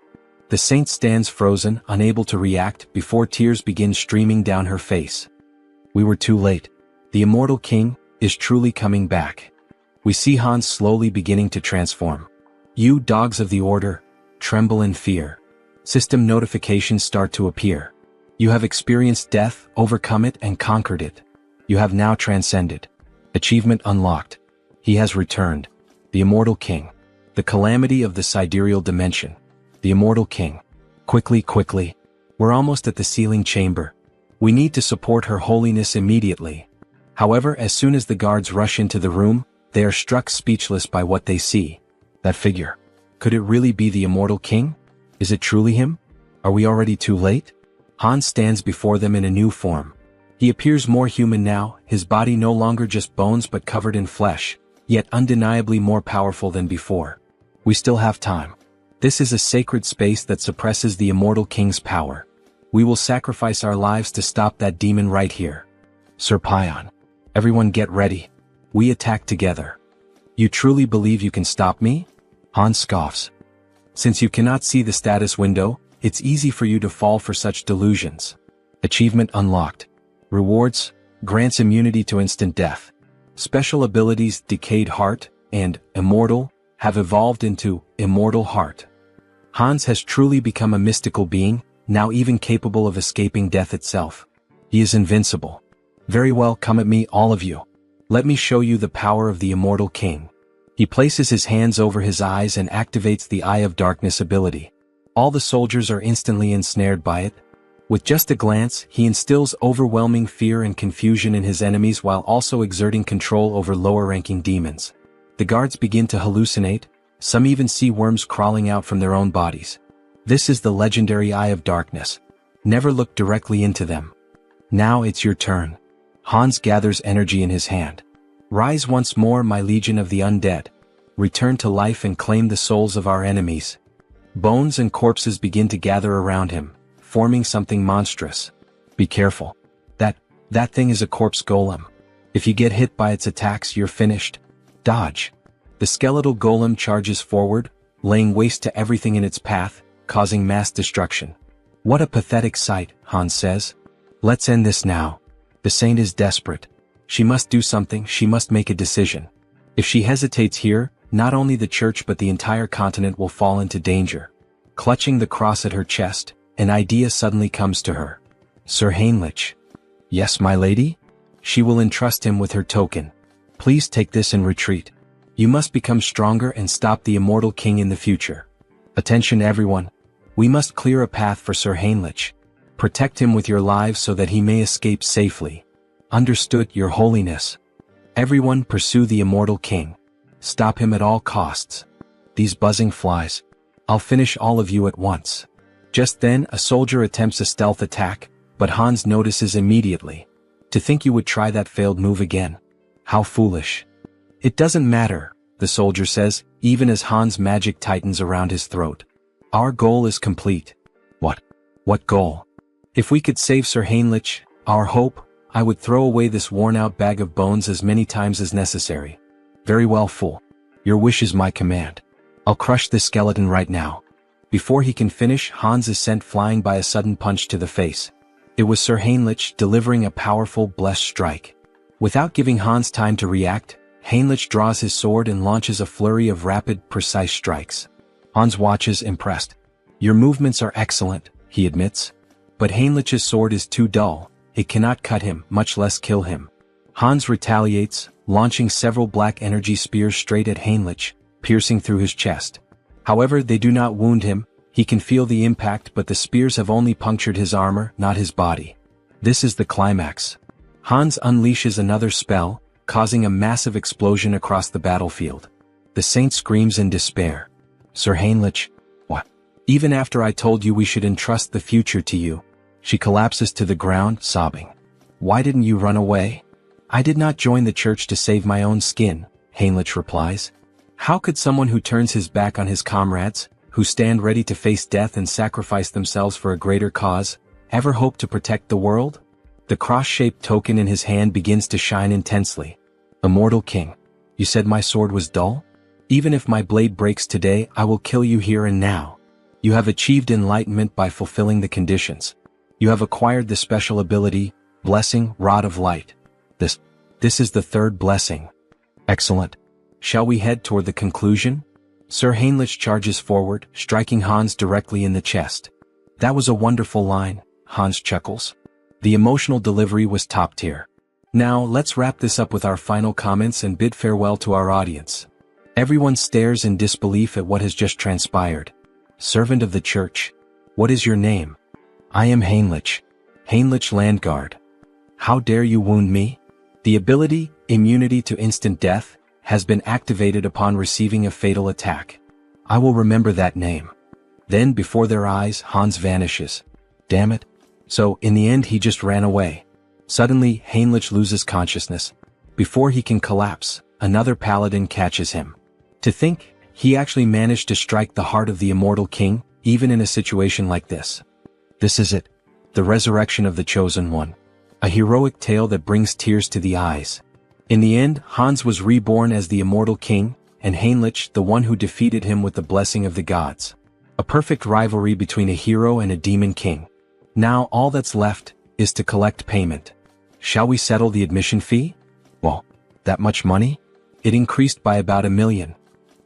The saint stands frozen, unable to react, before tears begin streaming down her face. We were too late. The immortal king is truly coming back. We see Hans slowly beginning to transform. You dogs of the order, tremble in fear. System notifications start to appear. You have experienced death, overcome it and conquered it. You have now transcended. Achievement unlocked. He has returned. The immortal king. The calamity of the sidereal dimension. The immortal king. Quickly. We're almost at the sealing chamber. We need to support her holiness immediately. However, as soon as the guards rush into the room, they are struck speechless by what they see. That figure. Could it really be the immortal king? Is it truly him? Are we already too late? Hans stands before them in a new form. He appears more human now, his body no longer just bones but covered in flesh, yet undeniably more powerful than before. We still have time. This is a sacred space that suppresses the immortal king's power. We will sacrifice our lives to stop that demon right here. Sir Pion. Everyone get ready. We attack together. You truly believe you can stop me? Hans scoffs. Since you cannot see the status window, it's easy for you to fall for such delusions. Achievement unlocked. Rewards, grants immunity to instant death. Special abilities Decayed Heart and Immortal have evolved into Immortal Heart. Hans has truly become a mystical being, now even capable of escaping death itself. He is invincible. Very well, come at me, all of you. Let me show you the power of the immortal king. He places his hands over his eyes and activates the Eye of Darkness ability. All the soldiers are instantly ensnared by it. With just a glance, he instills overwhelming fear and confusion in his enemies while also exerting control over lower-ranking demons. The guards begin to hallucinate, some even see worms crawling out from their own bodies. This is the legendary Eye of Darkness. Never look directly into them. Now it's your turn. Hans gathers energy in his hand. Rise once more, my legion of the undead. Return to life and claim the souls of our enemies. Bones and corpses begin to gather around him, forming something monstrous. Be careful. That thing is a corpse golem. If you get hit by its attacks, you're finished. Dodge. The skeletal golem charges forward, laying waste to everything in its path, causing mass destruction. What a pathetic sight, Hans says. Let's end this now. The saint is desperate. She must do something, she must make a decision. If she hesitates here, not only the church but the entire continent will fall into danger. Clutching the cross at her chest, an idea suddenly comes to her. Sir Heinrich. Yes, my lady? She will entrust him with her token. Please take this and retreat. You must become stronger and stop the immortal king in the future. Attention everyone. We must clear a path for Sir Heinrich. Protect him with your lives so that he may escape safely. Understood, your holiness. Everyone pursue the immortal king. Stop him at all costs. These buzzing flies. I'll finish all of you at once. Just then, a soldier attempts a stealth attack, but Hans notices immediately. To think you would try that failed move again. How foolish. It doesn't matter, the soldier says, even as Hans' magic tightens around his throat. Our goal is complete. What? What goal? If we could save Sir Heinrich, our hope, I would throw away this worn-out bag of bones as many times as necessary. Very well, fool. Your wish is my command. I'll crush this skeleton right now. Before he can finish, Hans is sent flying by a sudden punch to the face. It was Sir Heinrich delivering a powerful blessed strike. Without giving Hans time to react, Heinrich draws his sword and launches a flurry of rapid, precise strikes. Hans watches impressed. Your movements are excellent, he admits. But Heinrich's sword is too dull, it cannot cut him, much less kill him. Hans retaliates, launching several black energy spears straight at Heinrich, piercing through his chest. However, they do not wound him, he can feel the impact, but the spears have only punctured his armor, not his body. This is the climax. Hans unleashes another spell, causing a massive explosion across the battlefield. The saint screams in despair. Sir Heinrich, what? Even after I told you we should entrust the future to you. She collapses to the ground, sobbing. Why didn't you run away? I did not join the church to save my own skin, Heinrich replies. How could someone who turns his back on his comrades, who stand ready to face death and sacrifice themselves for a greater cause, ever hope to protect the world? The cross-shaped token in his hand begins to shine intensely. Immortal King, you said my sword was dull? Even if my blade breaks today, I will kill you here and now. You have achieved enlightenment by fulfilling the conditions. You have acquired the special ability, Blessing, Rod of Light. This is the third blessing. Excellent. Shall we head toward the conclusion? Sir Heinrich charges forward, striking Hans directly in the chest. That was a wonderful line, Hans chuckles. The emotional delivery was top tier. Now, let's wrap this up with our final comments and bid farewell to our audience. Everyone stares in disbelief at what has just transpired. Servant of the church. What is your name? I am Heinrich. Heinrich Landguard. How dare you wound me? The ability, immunity to instant death, has been activated upon receiving a fatal attack. I will remember that name. Then, before their eyes, Hans vanishes. Damn it. So, in the end he just ran away. Suddenly, Heinrich loses consciousness. Before he can collapse, another paladin catches him. To think, he actually managed to strike the heart of the immortal king, even in a situation like this. This is it. The resurrection of the chosen one. A heroic tale that brings tears to the eyes. In the end, Hans was reborn as the immortal king, and Heinrich the one who defeated him with the blessing of the gods. A perfect rivalry between a hero and a demon king. Now all that's left is to collect payment. Shall we settle the admission fee? Well, that much money? It increased by about 1 million.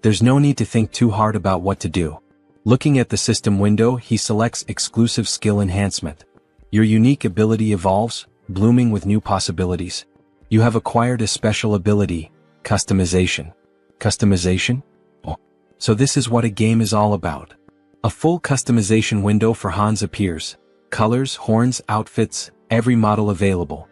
There's no need to think too hard about what to do. Looking at the system window, he selects exclusive skill enhancement. Your unique ability evolves, blooming with new possibilities. You have acquired a special ability, customization. Customization? Oh, so this is what a game is all about. A full customization window for Hans appears. Colors, horns, outfits, every model available.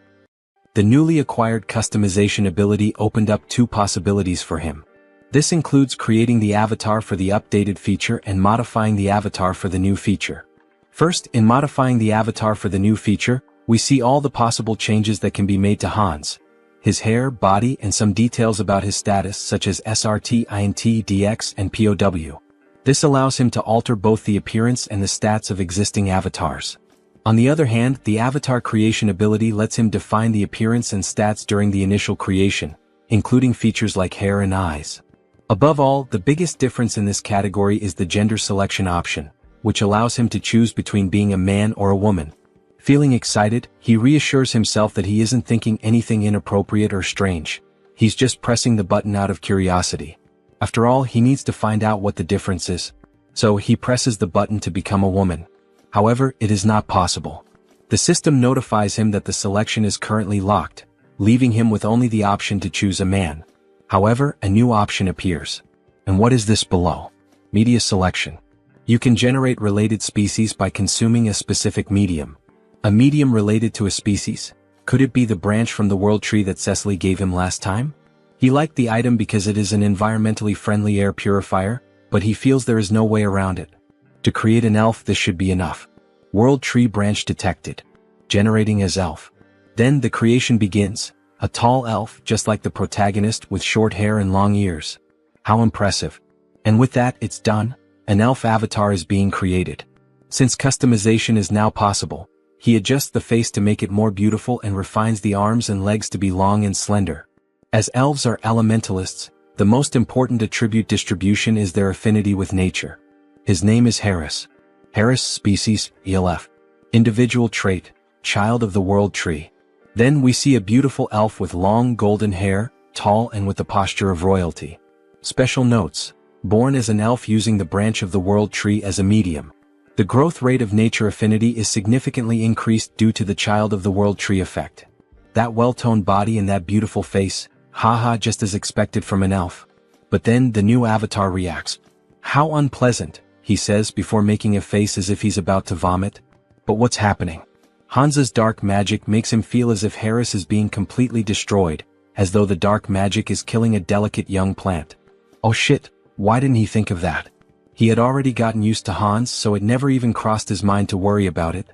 The newly acquired customization ability opened up 2 possibilities for him. This includes creating the avatar for the updated feature and modifying the avatar for the new feature. First, in modifying the avatar for the new feature, we see all the possible changes that can be made to Hans. His hair, body, and some details about his status such as SRT, INT, DX, and POW. This allows him to alter both the appearance and the stats of existing avatars. On the other hand, the avatar creation ability lets him define the appearance and stats during the initial creation, including features like hair and eyes. Above all, the biggest difference in this category is the gender selection option, which allows him to choose between being a man or a woman. Feeling excited, he reassures himself that he isn't thinking anything inappropriate or strange. He's just pressing the button out of curiosity. After all, he needs to find out what the difference is. So he presses the button to become a woman. However, it is not possible. The system notifies him that the selection is currently locked, leaving him with only the option to choose a man. However, a new option appears. And what is this below? Media selection. You can generate related species by consuming a specific medium. A medium related to a species? Could it be the branch from the world tree that Cecily gave him last time? He liked the item because it is an environmentally friendly air purifier, but he feels there is no way around it. To create an elf, this should be enough. World tree branch detected. Generating as elf. Then the creation begins. A tall elf, just like the protagonist, with short hair and long ears. How impressive. And with that, it's done. An elf avatar is being created. Since customization is now possible, he adjusts the face to make it more beautiful and refines the arms and legs to be long and slender. As elves are elementalists, the most important attribute distribution is their affinity with nature. His name is Harris. Harris species, ELF. Individual trait, child of the world tree. Then we see a beautiful elf with long golden hair, tall and with the posture of royalty. Special notes. Born as an elf using the branch of the world tree as a medium. The growth rate of nature affinity is significantly increased due to the child of the world tree effect. That well-toned body and that beautiful face, haha, just as expected from an elf. But then the new avatar reacts. How unpleasant, he says before making a face as if he's about to vomit. But what's happening? Hansa's dark magic makes him feel as if Harris is being completely destroyed, as though the dark magic is killing a delicate young plant. Oh shit, why didn't he think of that? He had already gotten used to Hans, so it never even crossed his mind to worry about it.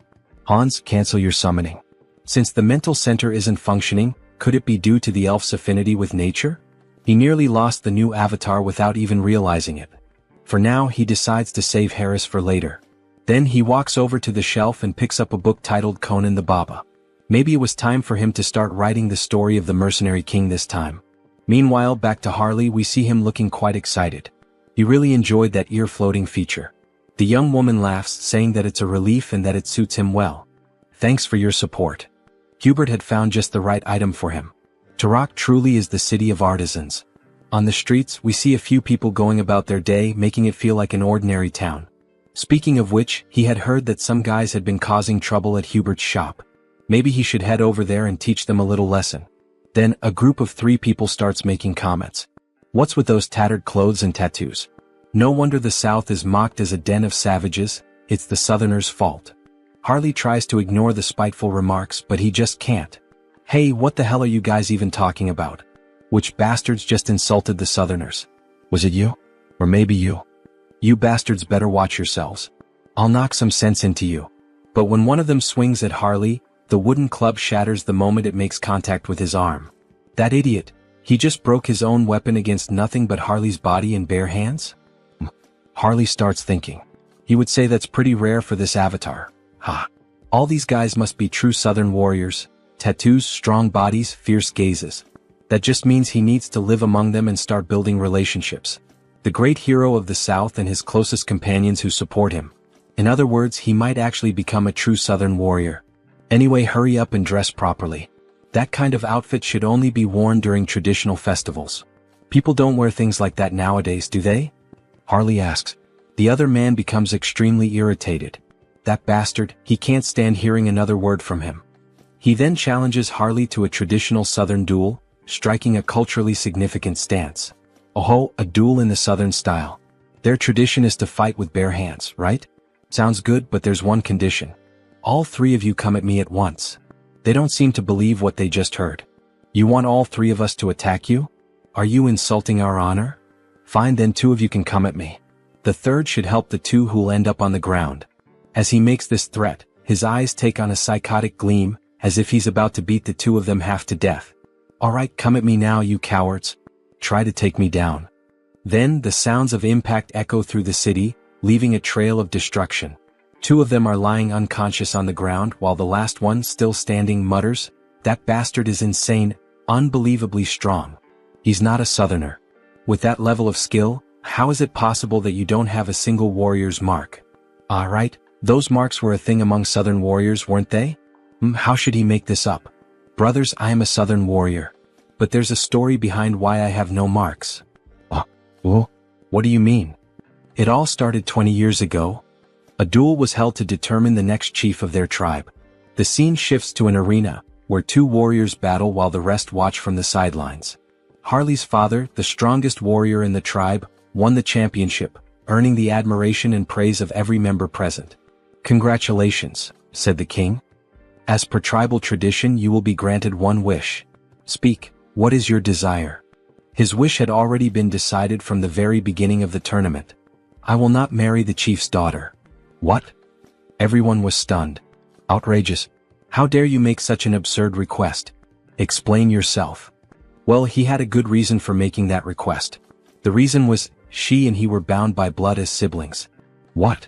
Hans, cancel your summoning. Since the mental center isn't functioning, could it be due to the elf's affinity with nature? He nearly lost the new avatar without even realizing it. For now, he decides to save Harris for later. Then he walks over to the shelf and picks up a book titled Conan the Baba. Maybe it was time for him to start writing the story of the mercenary king this time. Meanwhile, back to Harley, we see him looking quite excited. He really enjoyed that ear-floating feature. The young woman laughs, saying that it's a relief and that it suits him well. Thanks for your support. Hubert had found just the right item for him. Turok truly is the city of artisans. On the streets, we see a few people going about their day, making it feel like an ordinary town. Speaking of which, he had heard that some guys had been causing trouble at Hubert's shop. Maybe he should head over there and teach them a little lesson. Then, a group of 3 people starts making comments. What's with those tattered clothes and tattoos? No wonder the South is mocked as a den of savages, it's the Southerners' fault. Harley tries to ignore the spiteful remarks, but he just can't. Hey, what the hell are you guys even talking about? Which bastards just insulted the Southerners? Was it you? Or maybe you? You bastards better watch yourselves. I'll knock some sense into you. But when one of them swings at Harley, the wooden club shatters the moment it makes contact with his arm. That idiot, he just broke his own weapon against nothing but Harley's body in bare hands? Harley starts thinking. He would say that's pretty rare for this avatar. Ha. All these guys must be true Southern warriors. Tattoos, strong bodies, fierce gazes. That just means he needs to live among them and start building relationships. The great hero of the South and his closest companions who support him. In other words, he might actually become a true Southern warrior. Anyway, hurry up and dress properly. That kind of outfit should only be worn during traditional festivals. People don't wear things like that nowadays, do they? Harley asks. The other man becomes extremely irritated. That bastard, he can't stand hearing another word from him. He then challenges Harley to a traditional Southern duel, striking a culturally significant stance. Oh, a duel in the Southern style. Their tradition is to fight with bare hands, right? Sounds good, but there's one condition. All 3 of you come at me at once. They don't seem to believe what they just heard. You want all 3 of us to attack you? Are you insulting our honor? Fine, then 2 of you can come at me. The third should help the 2 who'll end up on the ground. As he makes this threat, his eyes take on a psychotic gleam, as if he's about to beat the 2 of them half to death. Alright, come at me now, you cowards. Try to take me down. Then, the sounds of impact echo through the city, leaving a trail of destruction. 2 of them are lying unconscious on the ground, while the last one, still standing, mutters, "That bastard is insane, unbelievably strong. He's not a Southerner. With that level of skill, how is it possible that you don't have a single warrior's mark?" Alright, those marks were a thing among Southern warriors, weren't they? How should he make this up? Brothers, I am a Southern warrior. But there's a story behind why I have no marks. What do you mean? It all started 20 years ago. A duel was held to determine the next chief of their tribe. The scene shifts to an arena, where 2 warriors battle while the rest watch from the sidelines. Harley's father, the strongest warrior in the tribe, won the championship, earning the admiration and praise of every member present. "Congratulations," said the king. "As per tribal tradition, you will be granted one wish. Speak, what is your desire?" His wish had already been decided from the very beginning of the tournament. I will not marry the chief's daughter. What? Everyone was stunned. Outrageous. How dare you make such an absurd request? Explain yourself. Well, he had a good reason for making that request. The reason was, she and he were bound by blood as siblings. What?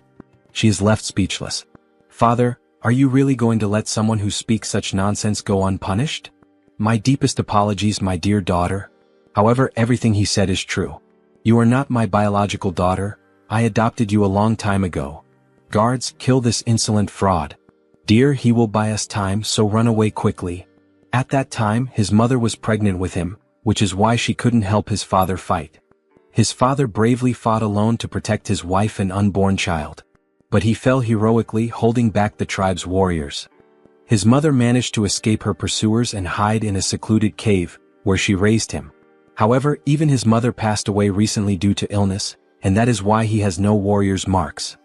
She is left speechless. Father, are you really going to let someone who speaks such nonsense go unpunished? My deepest apologies, my dear daughter. However, everything he said is true. You are not my biological daughter. I adopted you a long time ago. Guards, kill this insolent fraud. Dear, he will buy us time, so run away quickly. At that time, his mother was pregnant with him, which is why she couldn't help his father fight. His father bravely fought alone to protect his wife and unborn child. But he fell heroically, holding back the tribe's warriors. His mother managed to escape her pursuers and hide in a secluded cave, where she raised him. However, even his mother passed away recently due to illness, and that is why he has no warrior's marks.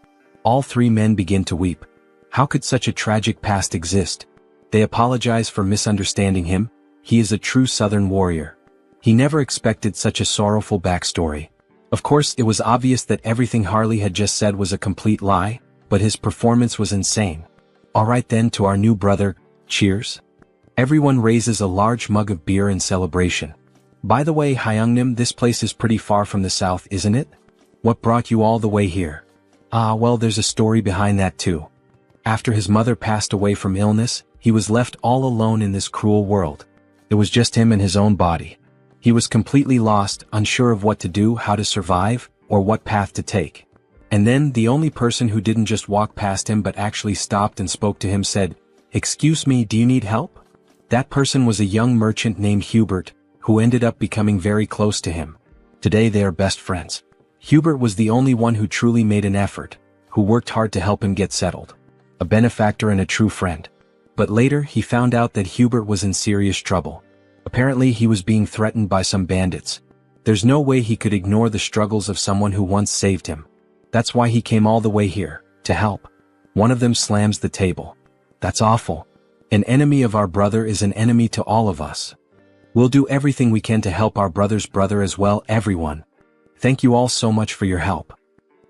All three men begin to weep. How could such a tragic past exist? They apologize for misunderstanding him. He is a true Southern warrior. He never expected such a sorrowful backstory. Of course, it was obvious that everything Harley had just said was a complete lie, but his performance was insane. Alright then, to our new brother, cheers. Everyone raises a large mug of beer in celebration. By the way, Hyungnim, this place is pretty far from the south, isn't it? What brought you all the way here? Ah, well, there's a story behind that too. After his mother passed away from illness, he was left all alone in this cruel world. It was just him and his own body. He was completely lost, unsure of what to do, how to survive, or what path to take. And then, the only person who didn't just walk past him but actually stopped and spoke to him said, "Excuse me, do you need help?" That person was a young merchant named Hubert, who ended up becoming very close to him. Today they are best friends. Hubert was the only one who truly made an effort, who worked hard to help him get settled. A benefactor and a true friend. But later, he found out that Hubert was in serious trouble. Apparently, he was being threatened by some bandits. There's no way he could ignore the struggles of someone who once saved him. That's why he came all the way here, to help. One of them slams the table. That's awful. An enemy of our brother is an enemy to all of us. We'll do everything we can to help our brother's brother as well, everyone. Thank you all so much for your help.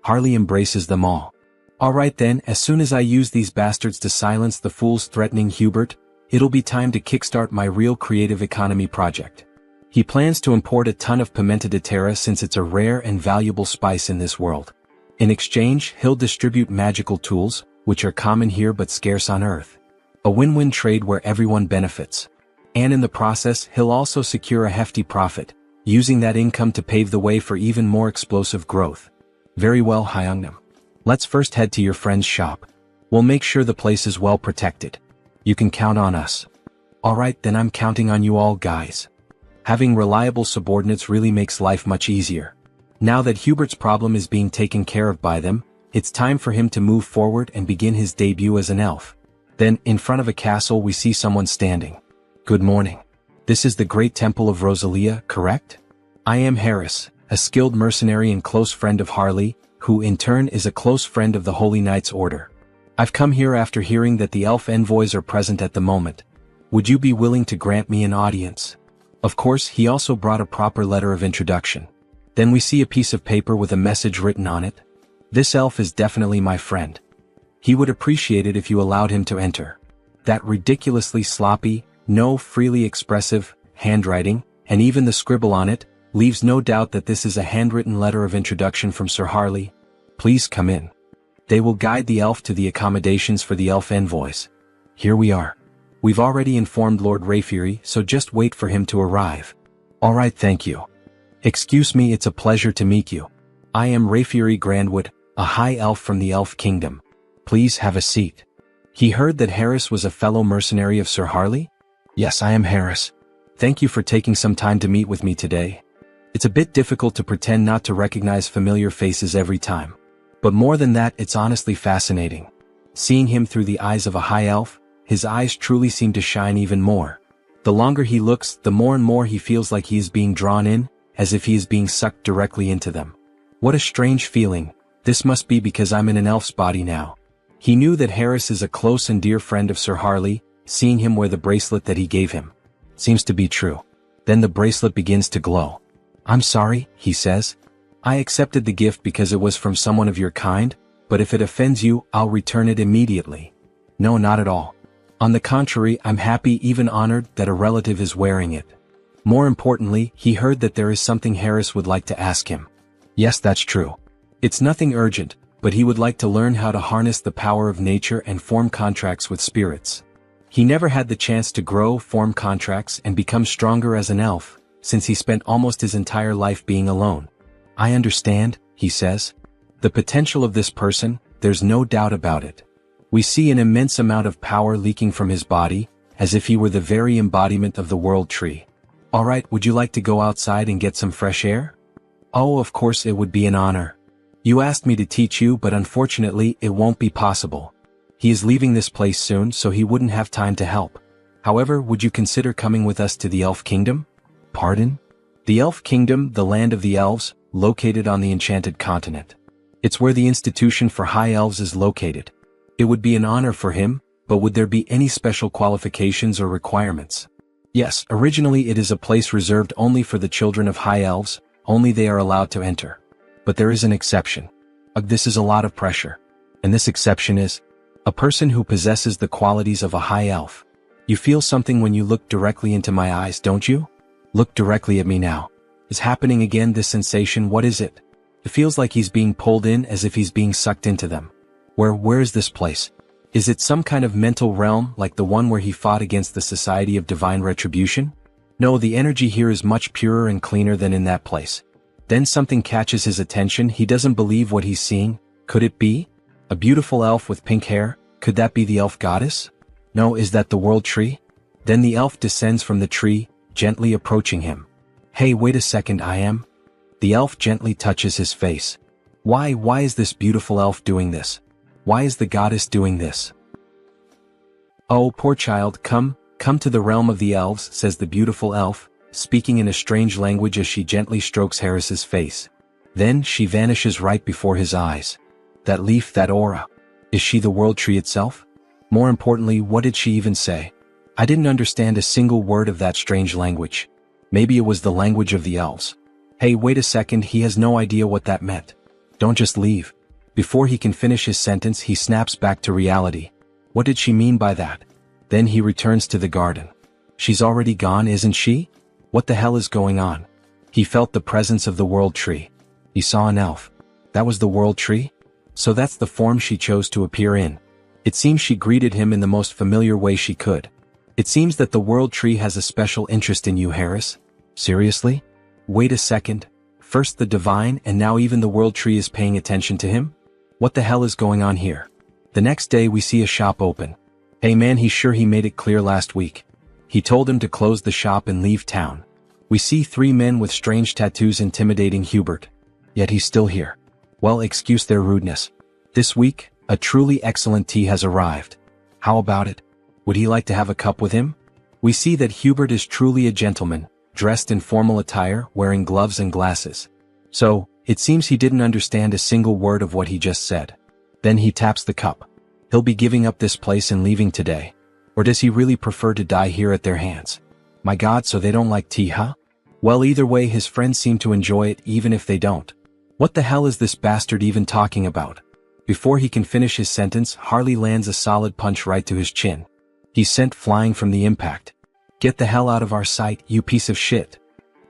Harley embraces them all. Alright then, as soon as I use these bastards to silence the fools threatening Hubert, it'll be time to kickstart my real creative economy project. He plans to import a ton of pimenta de terra since it's a rare and valuable spice in this world. In exchange, he'll distribute magical tools, which are common here but scarce on Earth. A win-win trade where everyone benefits. And in the process, he'll also secure a hefty profit, using that income to pave the way for even more explosive growth. Very well, Hyungnam. Let's first head to your friend's shop. We'll make sure the place is well protected. You can count on us. Alright, then I'm counting on you all, guys. Having reliable subordinates really makes life much easier. Now that Hubert's problem is being taken care of by them, it's time for him to move forward and begin his debut as an elf. Then, in front of a castle, we see someone standing. Good morning. This is the Great Temple of Rosalia, correct? I am Harris, a skilled mercenary and close friend of Harley, who in turn is a close friend of the Holy Knights Order. I've come here after hearing that the elf envoys are present at the moment. Would you be willing to grant me an audience? Of course, he also brought a proper letter of introduction. Then we see a piece of paper with a message written on it. This elf is definitely my friend. He would appreciate it if you allowed him to enter. That ridiculously sloppy, no freely expressive, handwriting, and even the scribble on it, leaves no doubt that this is a handwritten letter of introduction from Sir Harley. Please come in. They will guide the elf to the accommodations for the elf envoys. Here we are. We've already informed Lord Rayfury, so just wait for him to arrive. Alright, thank you. Excuse me, it's a pleasure to meet you. I am Rayfury Grandwood, a high elf from the Elf Kingdom. Please have a seat. He heard that Harris was a fellow mercenary of Sir Harley? Yes, I am Harris. Thank you for taking some time to meet with me today. It's a bit difficult to pretend not to recognize familiar faces every time. But more than that, it's honestly fascinating. Seeing him through the eyes of a high elf, his eyes truly seem to shine even more. The longer he looks, the more and more he feels like he is being drawn in, as if he is being sucked directly into them. What a strange feeling. This must be because I'm in an elf's body now. He knew that Harris is a close and dear friend of Sir Harley, seeing him wear the bracelet that he gave him. Seems to be true. Then the bracelet begins to glow. I'm sorry, he says. I accepted the gift because it was from someone of your kind, but if it offends you, I'll return it immediately. No, not at all. On the contrary, I'm happy, even honored, that a relative is wearing it. More importantly, he heard that there is something Harris would like to ask him. Yes, that's true. It's nothing urgent, but he would like to learn how to harness the power of nature and form contracts with spirits. He never had the chance to grow, form contracts, and become stronger as an elf, since he spent almost his entire life being alone. I understand, he says. The potential of this person, there's no doubt about it. We see an immense amount of power leaking from his body, as if he were the very embodiment of the world tree. All right, would you like to go outside and get some fresh air? Oh, of course, it would be an honor. You asked me to teach you, but unfortunately, it won't be possible. He is leaving this place soon, so he wouldn't have time to help. However, would you consider coming with us to the Elf Kingdom? Pardon? The Elf Kingdom, the land of the elves, located on the Enchanted Continent. It's where the Institution for High Elves is located. It would be an honor for him, but would there be any special qualifications or requirements? Yes, originally it is a place reserved only for the children of High Elves, only they are allowed to enter. But there is an exception. This is a lot of pressure. And this exception is a person who possesses the qualities of a High Elf. You feel something when you look directly into my eyes, don't you? Look directly at me now. Is happening again, this sensation, what is it? It feels like he's being pulled in, as if he's being sucked into them. Where is this place? Is it some kind of mental realm like the one where he fought against the Society of Divine Retribution? No, the energy here is much purer and cleaner than in that place. Then something catches his attention. He doesn't believe what he's seeing. Could it be? A beautiful elf with pink hair? Could that be the elf goddess? No, is that the world tree? Then the elf descends from the tree, gently approaching him. Hey, wait a second, I am? The elf gently touches his face. Why is this beautiful elf doing this? Why is the goddess doing this? Oh, poor child, come to the realm of the elves, says the beautiful elf, speaking in a strange language as she gently strokes Harris's face. Then she vanishes right before his eyes. That leaf, that aura. Is she the world tree itself? More importantly, what did she even say? I didn't understand a single word of that strange language. Maybe it was the language of the elves. Hey, wait a second, he has no idea what that meant. Don't just leave. Before he can finish his sentence, he snaps back to reality. What did she mean by that? Then he returns to the garden. She's already gone, isn't she? What the hell is going on? He felt the presence of the world tree. He saw an elf. That was the world tree? So that's the form she chose to appear in. It seems she greeted him in the most familiar way she could. It seems that the world tree has a special interest in you, Harris. Seriously? Wait a second. First the divine, and now even the world tree is paying attention to him? What the hell is going on here? The next day we see a shop open. Hey man, he's sure he made it clear last week. He told him to close the shop and leave town. We see 3 men with strange tattoos intimidating Hubert. Yet he's still here. Well, excuse their rudeness. This week, a truly excellent tea has arrived. How about it? Would he like to have a cup with him? We see that Hubert is truly a gentleman, dressed in formal attire, wearing gloves and glasses. So, it seems he didn't understand a single word of what he just said. Then he taps the cup. He'll be giving up this place and leaving today. Or does he really prefer to die here at their hands? My God, so they don't like tea, huh? Well, either way, his friends seem to enjoy it even if they don't. What the hell is this bastard even talking about? Before he can finish his sentence, Harley lands a solid punch right to his chin. He's sent flying from the impact. Get the hell out of our sight, you piece of shit.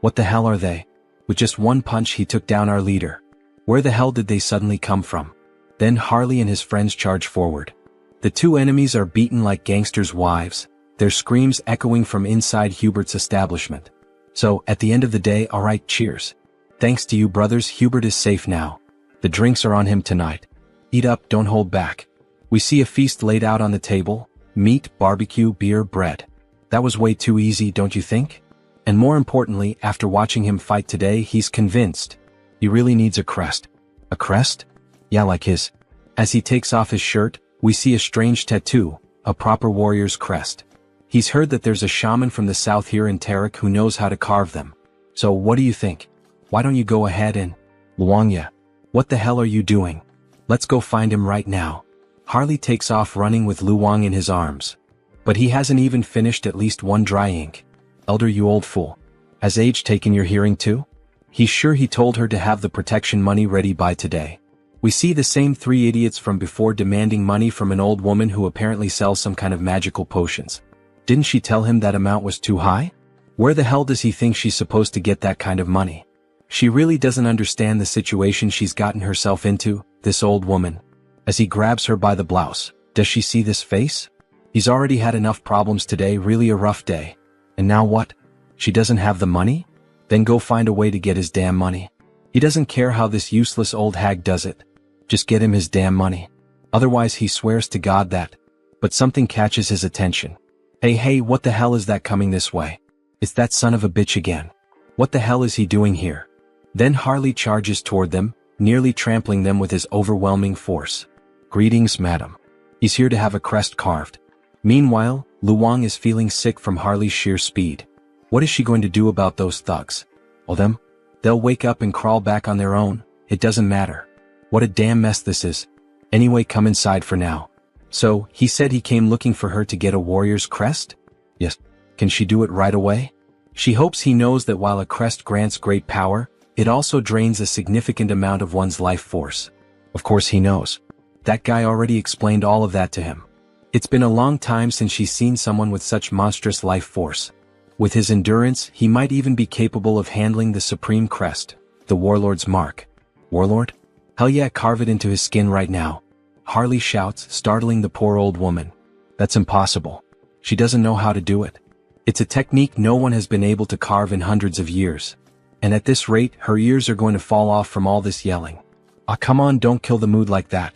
What the hell are they? With just one punch he took down our leader. Where the hell did they suddenly come from? Then Harley and his friends charge forward. The 2 enemies are beaten like gangsters' wives, their screams echoing from inside Hubert's establishment. So, at the end of the day, alright, cheers. Thanks to you brothers, Hubert is safe now. The drinks are on him tonight. Eat up, don't hold back. We see a feast laid out on the table, meat, barbecue, beer, bread. That was way too easy, don't you think? And more importantly, after watching him fight today, he's convinced. He really needs a crest. A crest? Yeah, like his. As he takes off his shirt, we see a strange tattoo, a proper warrior's crest. He's heard that there's a shaman from the south here in Tarek who knows how to carve them. So what do you think? Why don't you go ahead and... Luangya. What the hell are you doing? Let's go find him right now. Harley takes off running with Luang in his arms. But he hasn't even finished at least one dry ink. Elder, you old fool. Has age taken your hearing too? He's sure he told her to have the protection money ready by today. We see the same three idiots from before demanding money from an old woman who apparently sells some kind of magical potions. Didn't she tell him that amount was too high? Where the hell does he think she's supposed to get that kind of money? She really doesn't understand the situation she's gotten herself into, this old woman. As he grabs her by the blouse, does she see this face? He's already had enough problems today, really a rough day. And now what? She doesn't have the money? Then go find a way to get his damn money. He doesn't care how this useless old hag does it. Just get him his damn money. Otherwise he swears to God that. But something catches his attention. Hey, what the hell is that coming this way? It's that son of a bitch again. What the hell is he doing here? Then Harley charges toward them, nearly trampling them with his overwhelming force. Greetings, madam. He's here to have a crest carved. Meanwhile, Luong is feeling sick from Harley's sheer speed. What is she going to do about those thugs? Well, they'll wake up and crawl back on their own. It doesn't matter. What a damn mess this is. Anyway, come inside for now. So, he said he came looking for her to get a warrior's crest? Yes. Can she do it right away? She hopes he knows that while a crest grants great power, it also drains a significant amount of one's life force. Of course he knows. That guy already explained all of that to him. It's been a long time since she's seen someone with such monstrous life force. With his endurance, he might even be capable of handling the supreme crest, the warlord's mark. Warlord? Hell yeah, carve it into his skin right now. Harley shouts, startling the poor old woman. That's impossible. She doesn't know how to do it. It's a technique no one has been able to carve in hundreds of years. And at this rate, her ears are going to fall off from all this yelling. Ah, come on, don't kill the mood like that.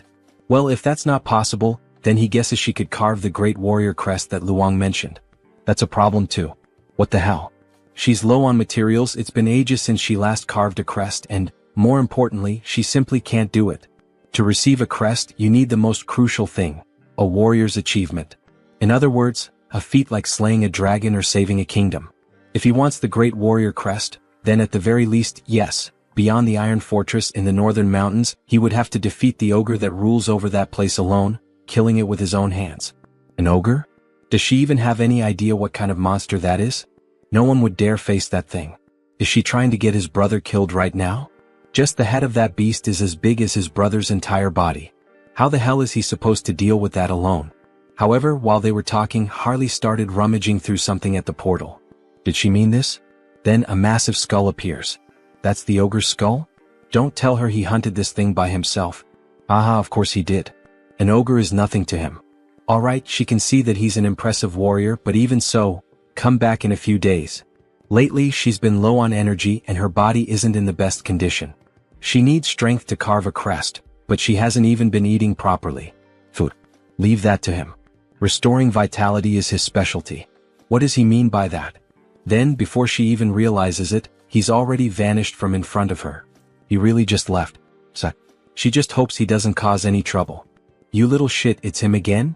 Well, if that's not possible, then he guesses she could carve the great warrior crest that Luong mentioned. That's a problem too. What the hell? She's low on materials, it's been ages since she last carved a crest and, more importantly, she simply can't do it. To receive a crest, you need the most crucial thing, a warrior's achievement. In other words, a feat like slaying a dragon or saving a kingdom. If he wants the great warrior crest, then at the very least, yes, beyond the Iron Fortress in the northern mountains, he would have to defeat the ogre that rules over that place alone, killing it with his own hands. An ogre? Does she even have any idea what kind of monster that is? No one would dare face that thing. Is she trying to get his brother killed right now? Just the head of that beast is as big as his brother's entire body. How the hell is he supposed to deal with that alone? However, while they were talking, Harley started rummaging through something at the portal. Did she mean this? Then a massive skull appears. That's the ogre's skull? Don't tell her he hunted this thing by himself. Aha, of course he did. An ogre is nothing to him. Alright, she can see that he's an impressive warrior, but even so, come back in a few days. Lately, she's been low on energy and her body isn't in the best condition. She needs strength to carve a crest, but she hasn't even been eating properly. Food. Leave that to him. Restoring vitality is his specialty. What does he mean by that? Then, before she even realizes it, he's already vanished from in front of her. He really just left. So, she just hopes he doesn't cause any trouble. You little shit, it's him again?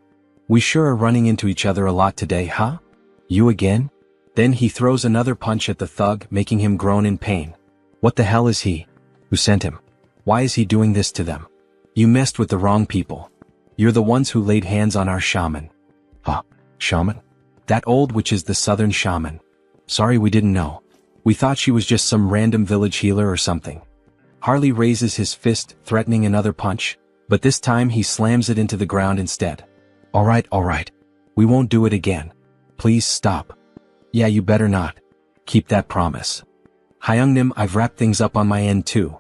We sure are running into each other a lot today, huh? You again? Then he throws another punch at the thug, making him groan in pain. What the hell is he? Who sent him? Why is he doing this to them? You messed with the wrong people. You're the ones who laid hands on our shaman. Huh? Shaman? That old witch is the southern shaman. Sorry, we didn't know. We thought she was just some random village healer or something. Harley raises his fist, threatening another punch, but this time he slams it into the ground instead. Alright. We won't do it again. Please stop. Yeah, you better not. Keep that promise. Hyungnim, I've wrapped things up on my end too.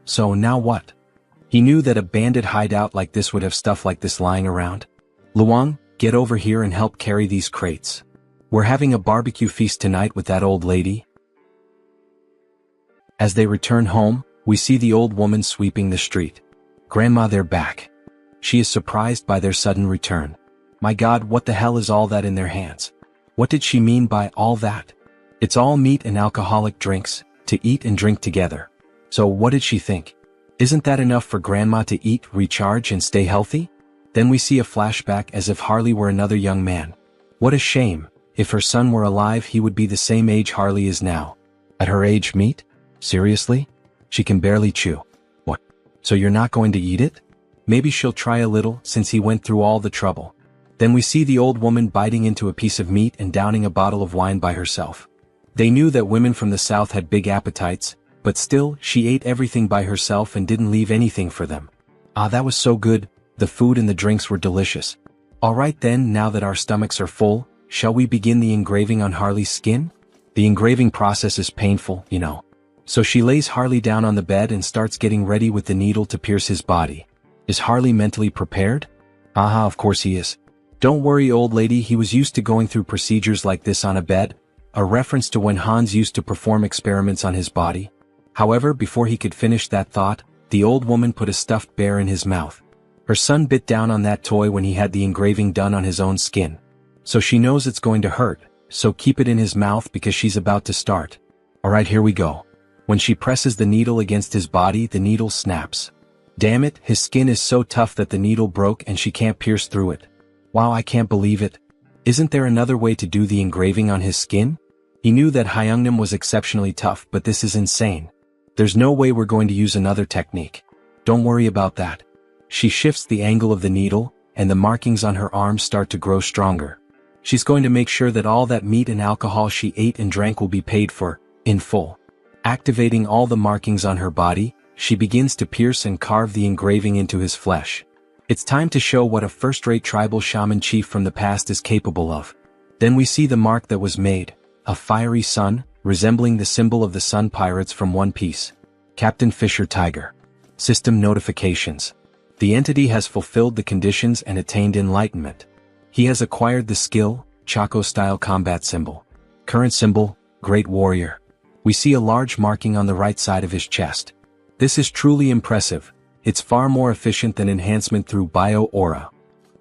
So now what? He knew that a bandit hideout like this would have stuff like this lying around. Luong, get over here and help carry these crates. We're having a barbecue feast tonight with that old lady. As they return home, we see the old woman sweeping the street. Grandma, they're back. She is surprised by their sudden return. My God, what the hell is all that in their hands? What did she mean by all that? It's all meat and alcoholic drinks, to eat and drink together. So what did she think? Isn't that enough for Grandma to eat, recharge and stay healthy? Then we see a flashback as if Harley were another young man. What a shame. If her son were alive, he would be the same age Harley is now. At her age, meat? Seriously? She can barely chew. What? So you're not going to eat it? Maybe she'll try a little, since he went through all the trouble. Then we see the old woman biting into a piece of meat and downing a bottle of wine by herself. They knew that women from the south had big appetites, But still, she ate everything by herself and didn't leave anything for them. Ah, that was so good, the food and the drinks were delicious. Alright then, now that our stomachs are full, shall we begin the engraving on Harley's skin? The engraving process is painful, you know. So she lays Harley down on the bed and starts getting ready with the needle to pierce his body. Is Harley mentally prepared? Aha, of course he is. Don't worry, old lady, he was used to going through procedures like this on a bed, a reference to when Hans used to perform experiments on his body. However, before he could finish that thought, the old woman put a stuffed bear in his mouth. Her son bit down on that toy when he had the engraving done on his own skin. So she knows it's going to hurt, so keep it in his mouth because she's about to start. Alright, here we go. When she presses the needle against his body, the needle snaps. Damn it, his skin is so tough that the needle broke and she can't pierce through it. Wow, I can't believe it. Isn't there another way to do the engraving on his skin? He knew that Hyungnam was exceptionally tough, but this is insane. There's no way we're going to use another technique. Don't worry about that. She shifts the angle of the needle, and the markings on her arms start to grow stronger. She's going to make sure that all that meat and alcohol she ate and drank will be paid for, in full. Activating all the markings on her body, she begins to pierce and carve the engraving into his flesh. It's time to show what a first-rate tribal shaman chief from the past is capable of. Then we see the mark that was made, a fiery sun, resembling the symbol of the Sun Pirates from One Piece. Captain Fisher Tiger. System notifications. The entity has fulfilled the conditions and attained enlightenment. He has acquired the skill, Chaco-style combat symbol. Current symbol, Great Warrior. We see a large marking on the right side of his chest. This is truly impressive. It's far more efficient than enhancement through bio-aura.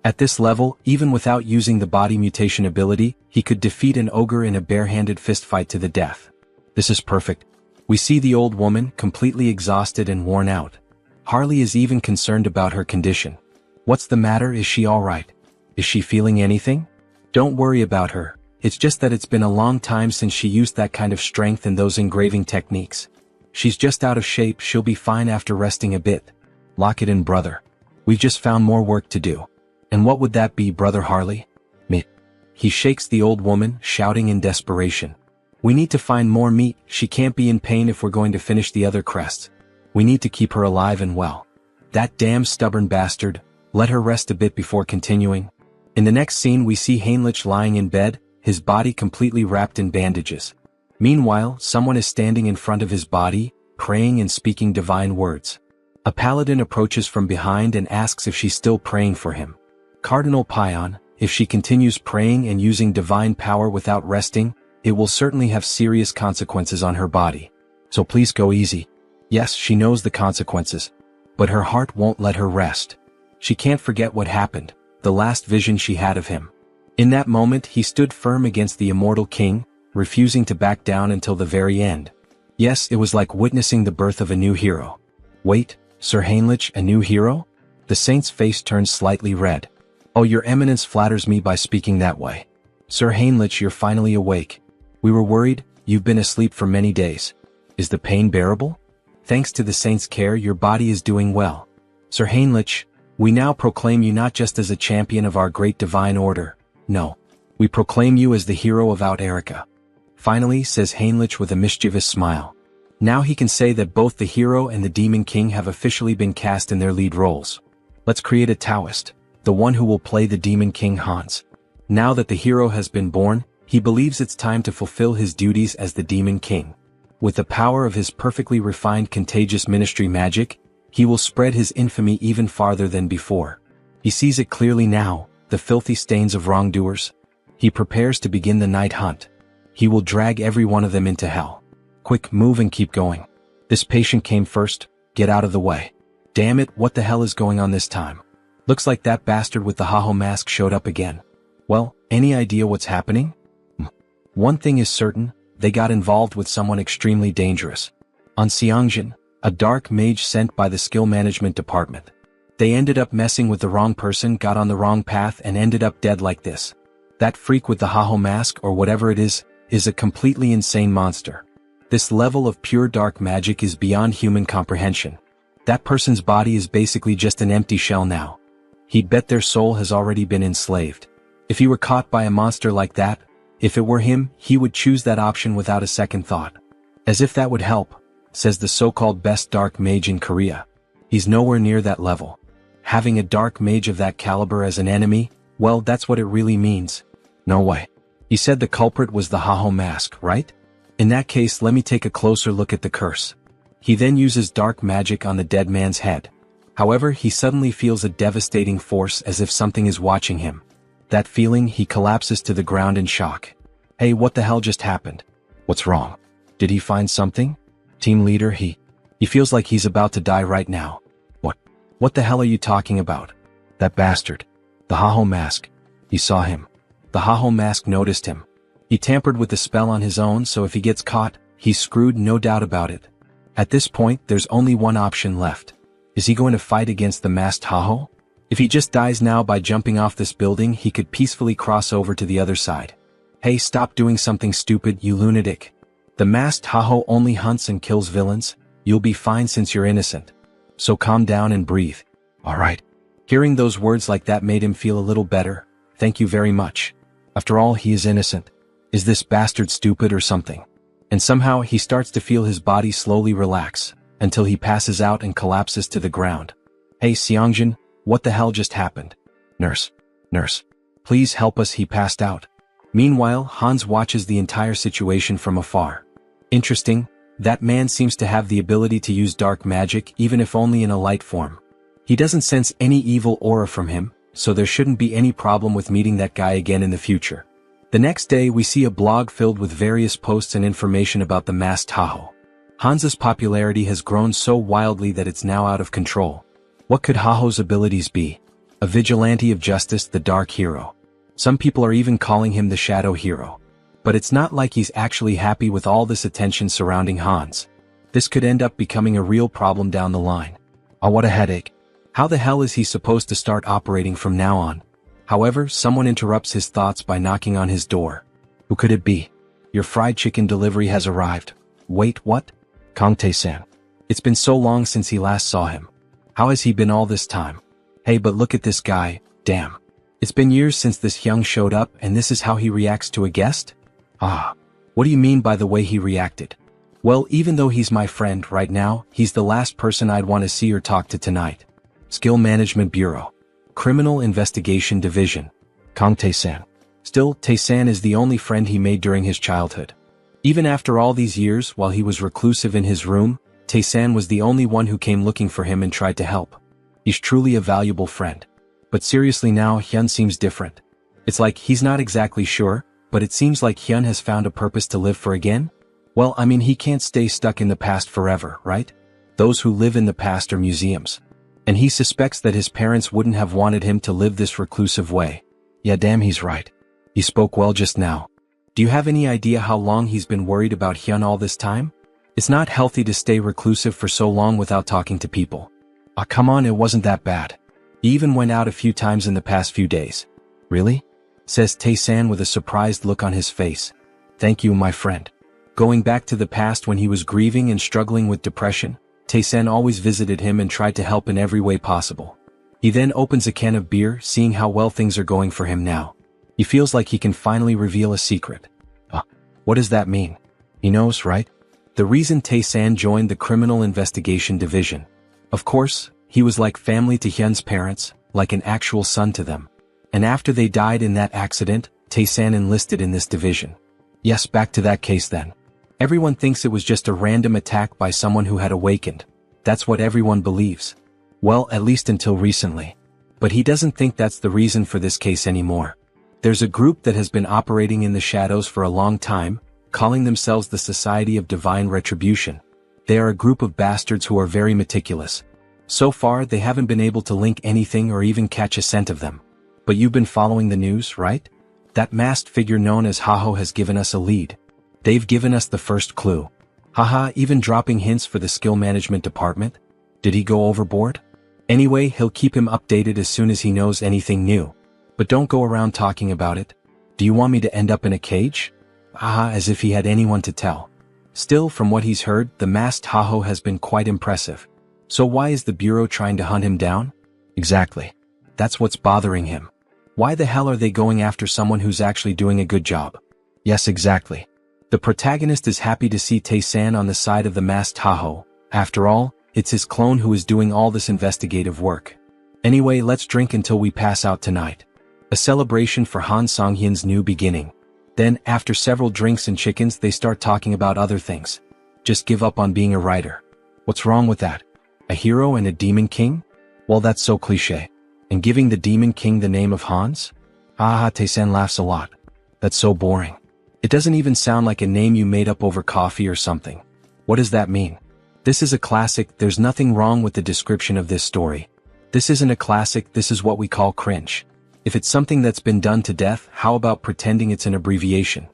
At this level, even without using the body mutation ability, he could defeat an ogre in a bare-handed fistfight to the death. This is perfect. We see the old woman, completely exhausted and worn out. Harley is even concerned about her condition. What's the matter? Is she alright? Is she feeling anything? Don't worry about her. It's just that it's been a long time since she used that kind of strength and those engraving techniques. She's just out of shape. She'll be fine after resting a bit. Lock it in, brother. We've just found more work to do. And what would that be, Brother Harley? Meat. He shakes the old woman, shouting in desperation. We need to find more meat. She can't be in pain if we're going to finish the other crests. We need to keep her alive and well. That damn stubborn bastard. Let her rest a bit before continuing. In the next scene we see Heinrich lying in bed, his body completely wrapped in bandages. Meanwhile, someone is standing in front of his body, praying and speaking divine words. A paladin approaches from behind and asks if she's still praying for him. Cardinal Pion, if she continues praying and using divine power without resting, it will certainly have serious consequences on her body. So please go easy. Yes, she knows the consequences. But her heart won't let her rest. She can't forget what happened, the last vision she had of him. In that moment he stood firm against the immortal king, refusing to back down until the very end. Yes, it was like witnessing the birth of a new hero. Wait, Sir Heinrich, a new hero? The saint's face turned slightly red. Oh, your eminence flatters me by speaking that way. Sir Heinrich, you're finally awake. We were worried, you've been asleep for many days. Is the pain bearable? Thanks to the saint's care, your body is doing well. Sir Heinrich, we now proclaim you not just as a champion of our great divine order. No. We proclaim you as the hero of Out Erica. Finally, says Heinrich with a mischievous smile. Now he can say that both the hero and the demon king have officially been cast in their lead roles. Let's create a Taoist, the one who will play the demon king Hans. Now that the hero has been born, he believes it's time to fulfill his duties as the demon king. With the power of his perfectly refined contagious ministry magic, he will spread his infamy even farther than before. He sees it clearly now, the filthy stains of wrongdoers. He prepares to begin the night hunt. He will drag every one of them into hell. Quick, move and keep going. This patient came first, get out of the way. Damn it, what the hell is going on this time? Looks like that bastard with the Haho mask showed up again. Well, any idea what's happening? One thing is certain, they got involved with someone extremely dangerous. On Xiangjin, a dark mage sent by the skill management department. They ended up messing with the wrong person, got on the wrong path and ended up dead like this. That freak with the Haho mask or whatever it is a completely insane monster. This level of pure dark magic is beyond human comprehension. That person's body is basically just an empty shell now. He'd bet their soul has already been enslaved. If he were caught by a monster like that, if it were him, he would choose that option without a second thought. As if that would help. says the so-called best dark mage in Korea. He's nowhere near that level. Having a dark mage of that caliber as an enemy, well, that's what it really means. No way. He said the culprit was the Haho mask, right? In that case, let me take a closer look at the curse. He then uses dark magic on the dead man's head. However, he suddenly feels a devastating force as if something is watching him. That feeling, he collapses to the ground in shock. Hey, what the hell just happened? What's wrong? Did he find something? Team leader, he feels like he's about to die right now. What the hell are you talking about? That bastard. The Haho mask. He saw him. The Haho mask noticed him. He tampered with the spell on his own, so if he gets caught, he's screwed, no doubt about it. At this point, there's only one option left. Is he going to fight against the masked Haho? If he just dies now by jumping off this building, he could peacefully cross over to the other side. Hey, stop doing something stupid, you lunatic. The masked Haho only hunts and kills villains. You'll be fine since you're innocent. So calm down and breathe. Alright. Hearing those words like that made him feel a little better. Thank you very much. After all, he is innocent. Is this bastard stupid or something? And somehow he starts to feel his body slowly relax, until he passes out and collapses to the ground. Hey Seongjin, what the hell just happened? Nurse. Please help us, he passed out. Meanwhile, Hans watches the entire situation from afar. Interesting, that man seems to have the ability to use dark magic even if only in a light form. He doesn't sense any evil aura from him, so there shouldn't be any problem with meeting that guy again in the future. The next day we see a blog filled with various posts and information about the masked Haho. Hans's popularity has grown so wildly that it's now out of control. What could Haho's abilities be? A vigilante of justice, the dark hero. Some people are even calling him the shadow hero. But it's not like he's actually happy with all this attention surrounding Hans. This could end up becoming a real problem down the line. Oh, what a headache. How the hell is he supposed to start operating from now on? However, someone interrupts his thoughts by knocking on his door. Who could it be? Your fried chicken delivery has arrived. Wait, what? Kang Tae-san. It's been so long since he last saw him. How has he been all this time? Hey, but look at this guy, damn. It's been years since this Hyung showed up and this is how he reacts to a guest? Ah, what do you mean by the way he reacted? Well, even though he's my friend right now, he's the last person I'd want to see or talk to tonight. Skill Management Bureau. Criminal Investigation Division. Kang Tae-san. Still, Tae-san is the only friend he made during his childhood. Even after all these years, while he was reclusive in his room, Tae-san was the only one who came looking for him and tried to help. He's truly a valuable friend. But seriously now, Hyun seems different. It's like he's not exactly sure, but it seems like Hyun has found a purpose to live for again? Well, I mean, he can't stay stuck in the past forever, right? Those who live in the past are museums. And he suspects that his parents wouldn't have wanted him to live this reclusive way. Yeah, damn, he's right. He spoke well just now. Do you have any idea how long he's been worried about Hyun all this time? It's not healthy to stay reclusive for so long without talking to people. Ah, come on, it wasn't that bad. He even went out a few times in the past few days. Really? Says Tae-san with a surprised look on his face. Thank you, my friend. Going back to the past when he was grieving and struggling with depression, Tae-san always visited him and tried to help in every way possible. He then opens a can of beer, seeing how well things are going for him now. He feels like he can finally reveal a secret. What does that mean? He knows, right? The reason Tae-san joined the Criminal Investigation Division. Of course, he was like family to Hyun's parents, like an actual son to them. And after they died in that accident, Tae-san enlisted in this division. Yes, back to that case then. Everyone thinks it was just a random attack by someone who had awakened. That's what everyone believes. Well, at least until recently. But he doesn't think that's the reason for this case anymore. There's a group that has been operating in the shadows for a long time, calling themselves the Society of Divine Retribution. They are a group of bastards who are very meticulous. So far, they haven't been able to link anything or even catch a scent of them. But you've been following the news, right? That masked figure known as Haho has given us a lead. They've given us the first clue. Haha, even dropping hints for the skill management department? Did he go overboard? Anyway, he'll keep him updated as soon as he knows anything new. But don't go around talking about it. Do you want me to end up in a cage? Haha, as if he had anyone to tell. Still, from what he's heard, the masked Haho has been quite impressive. So why is the Bureau trying to hunt him down? Exactly. That's what's bothering him. Why the hell are they going after someone who's actually doing a good job? Yes, exactly. The protagonist is happy to see Tae-san on the side of the masked Tahoe. After all, it's his clone who is doing all this investigative work. Anyway, let's drink until we pass out tonight. A celebration for Han Song-hyun's new beginning. Then, after several drinks and chickens, they start talking about other things. Just give up on being a writer. What's wrong with that? A hero and a demon king? Well, that's so cliché. And giving the demon king the name of Hans? Tae-san laughs a lot. That's so boring. It doesn't even sound like a name you made up over coffee or something. What does that mean? This is a classic. There's nothing wrong with the description of this story. This isn't a classic, this is what we call cringe. If it's something that's been done to death, how about pretending it's an abbreviation?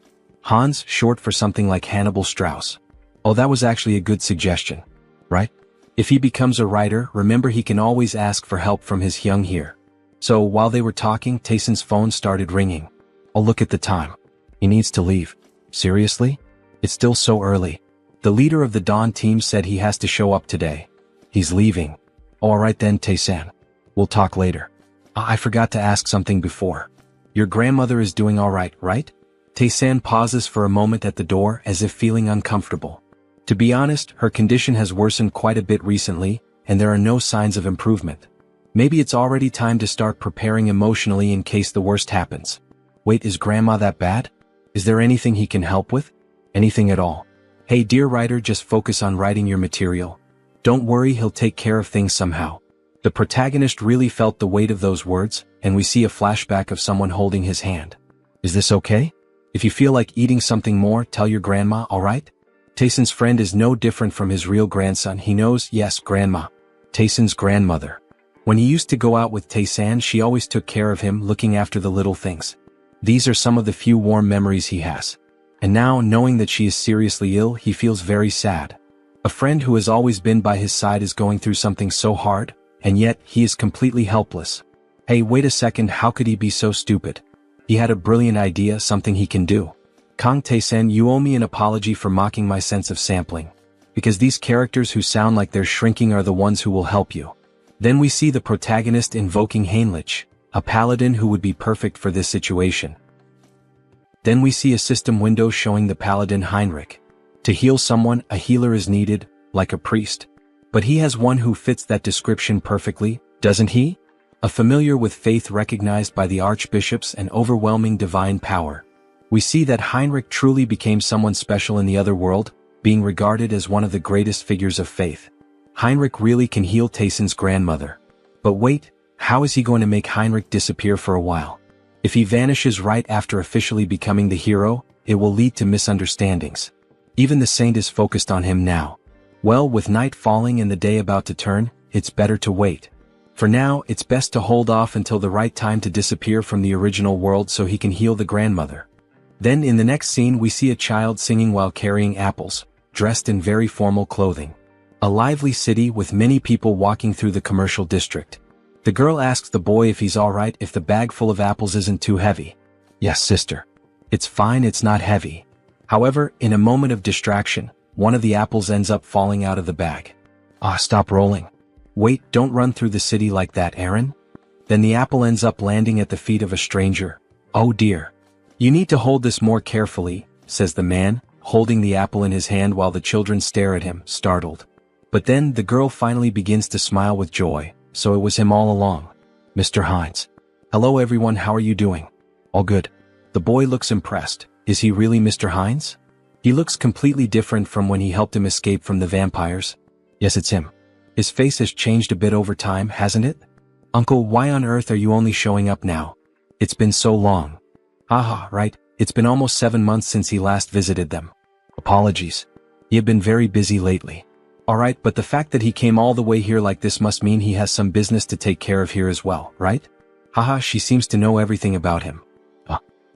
Hans, short for something like Hannibal Strauss. Oh, that was actually a good suggestion. Right? If he becomes a writer, remember he can always ask for help from his hyung here. So, while they were talking, Tae-san's phone started ringing. Oh, look at the time. He needs to leave. Seriously? It's still so early. The leader of the Dawn team said he has to show up today. He's leaving. Alright then, Tae-san. We'll talk later. I forgot to ask something before. Your grandmother is doing alright, right? Tae-san pauses for a moment at the door as if feeling uncomfortable. To be honest, her condition has worsened quite a bit recently, and there are no signs of improvement. Maybe it's already time to start preparing emotionally in case the worst happens. Wait, is Grandma that bad? Is there anything he can help with? Anything at all? Hey dear writer, just focus on writing your material. Don't worry, he'll take care of things somehow. The protagonist really felt the weight of those words, and we see a flashback of someone holding his hand. Is this okay? If you feel like eating something more, tell your grandma, alright? Tae-san's friend is no different from his real grandson. He knows, yes, grandma. Tae-san's grandmother. When he used to go out with Tae-san, she always took care of him, looking after the little things. These are some of the few warm memories he has. And now, knowing that she is seriously ill, he feels very sad. A friend who has always been by his side is going through something so hard, and yet, he is completely helpless. Hey, wait a second, how could he be so stupid? He had a brilliant idea, something he can do. Kang Tae-san, you owe me an apology for mocking my sense of sampling. Because these characters who sound like they're shrinking are the ones who will help you. Then we see the protagonist invoking Heinrich, a paladin who would be perfect for this situation. Then we see a system window showing the paladin Heinrich. To heal someone, a healer is needed, like a priest. But he has one who fits that description perfectly, doesn't he? A familiar with faith recognized by the archbishops and overwhelming divine power. We see that Heinrich truly became someone special in the other world, being regarded as one of the greatest figures of faith. Heinrich really can heal Tae-san's grandmother. But wait, how is he going to make Heinrich disappear for a while? If he vanishes right after officially becoming the hero, it will lead to misunderstandings. Even the saint is focused on him now. Well, with night falling and the day about to turn, it's better to wait. For now, it's best to hold off until the right time to disappear from the original world so he can heal the grandmother. Then in the next scene we see a child singing while carrying apples, dressed in very formal clothing. A lively city with many people walking through the commercial district. The girl asks the boy if he's alright if the bag full of apples isn't too heavy. Yes, sister. It's fine, it's not heavy. However, in a moment of distraction, one of the apples ends up falling out of the bag. Stop rolling. Wait, don't run through the city like that, Aaron. Then the apple ends up landing at the feet of a stranger. Oh dear. You need to hold this more carefully, says the man, holding the apple in his hand while the children stare at him, startled. But then the girl finally begins to smile with joy, so it was him all along. Mr. Hines. Hello everyone, how are you doing? All good. The boy looks impressed. Is he really Mr. Hines? He looks completely different from when he helped him escape from the vampires. Yes, it's him. His face has changed a bit over time, hasn't it? Uncle, why on earth are you only showing up now? It's been so long. Haha, right, it's been almost 7 months since he last visited them. Apologies. He had been very busy lately. Alright, but the fact that he came all the way here like this must mean he has some business to take care of here as well, right? Haha, she seems to know everything about him.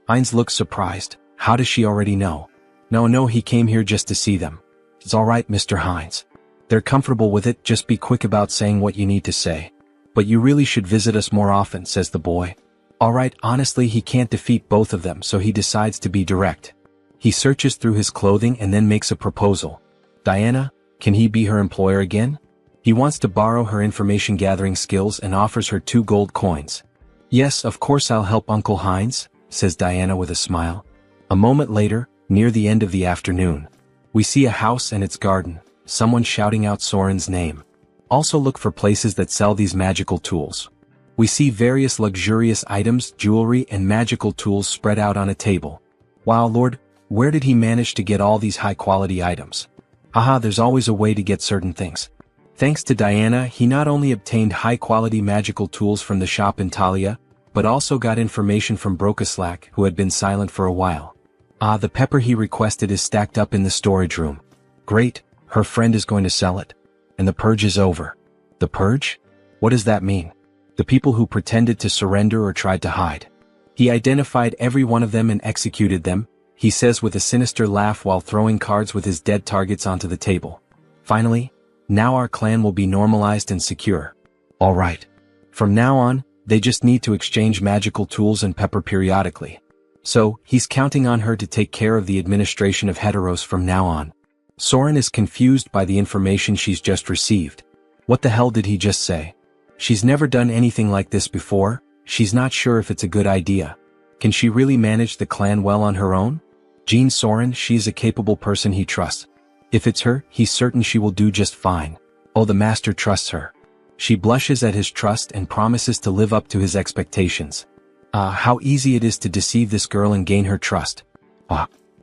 Hines looks surprised. How does she already know? No, he came here just to see them. It's alright, Mr. Hines. They're comfortable with it, just be quick about saying what you need to say. But you really should visit us more often, says the boy. Alright, honestly he can't defeat both of them, so he decides to be direct. He searches through his clothing and then makes a proposal. Diana, can he be her employer again? He wants to borrow her information gathering skills and offers her 2 gold coins. Yes, of course I'll help Uncle Hines, says Diana with a smile. A moment later, Near the end of the afternoon, we see a house and its garden, someone shouting out Soren's name. Also look for places that sell these magical tools. We see various luxurious items, jewelry and magical tools spread out on a table. Wow Lord, where did he manage to get all these high-quality items? Haha, there's always a way to get certain things. Thanks to Diana, he not only obtained high-quality magical tools from the shop in Talia, but also got information from Brokaslak, who had been silent for a while. The pepper he requested is stacked up in the storage room. Great, her friend is going to sell it. And the purge is over. The purge? What does that mean? The people who pretended to surrender or tried to hide. He identified every one of them and executed them, he says with a sinister laugh while throwing cards with his dead targets onto the table. Finally, now our clan will be normalized and secure. Alright. From now on, they just need to exchange magical tools and pepper periodically. So, he's counting on her to take care of the administration of Heteros from now on. Soren is confused by the information she's just received. What the hell did he just say? She's never done anything like this before, she's not sure if it's a good idea. Can she really manage the clan well on her own? Jean Soren, she's a capable person he trusts. If it's her, he's certain she will do just fine. Oh, the master trusts her. She blushes at his trust and promises to live up to his expectations. How easy it is to deceive this girl and gain her trust.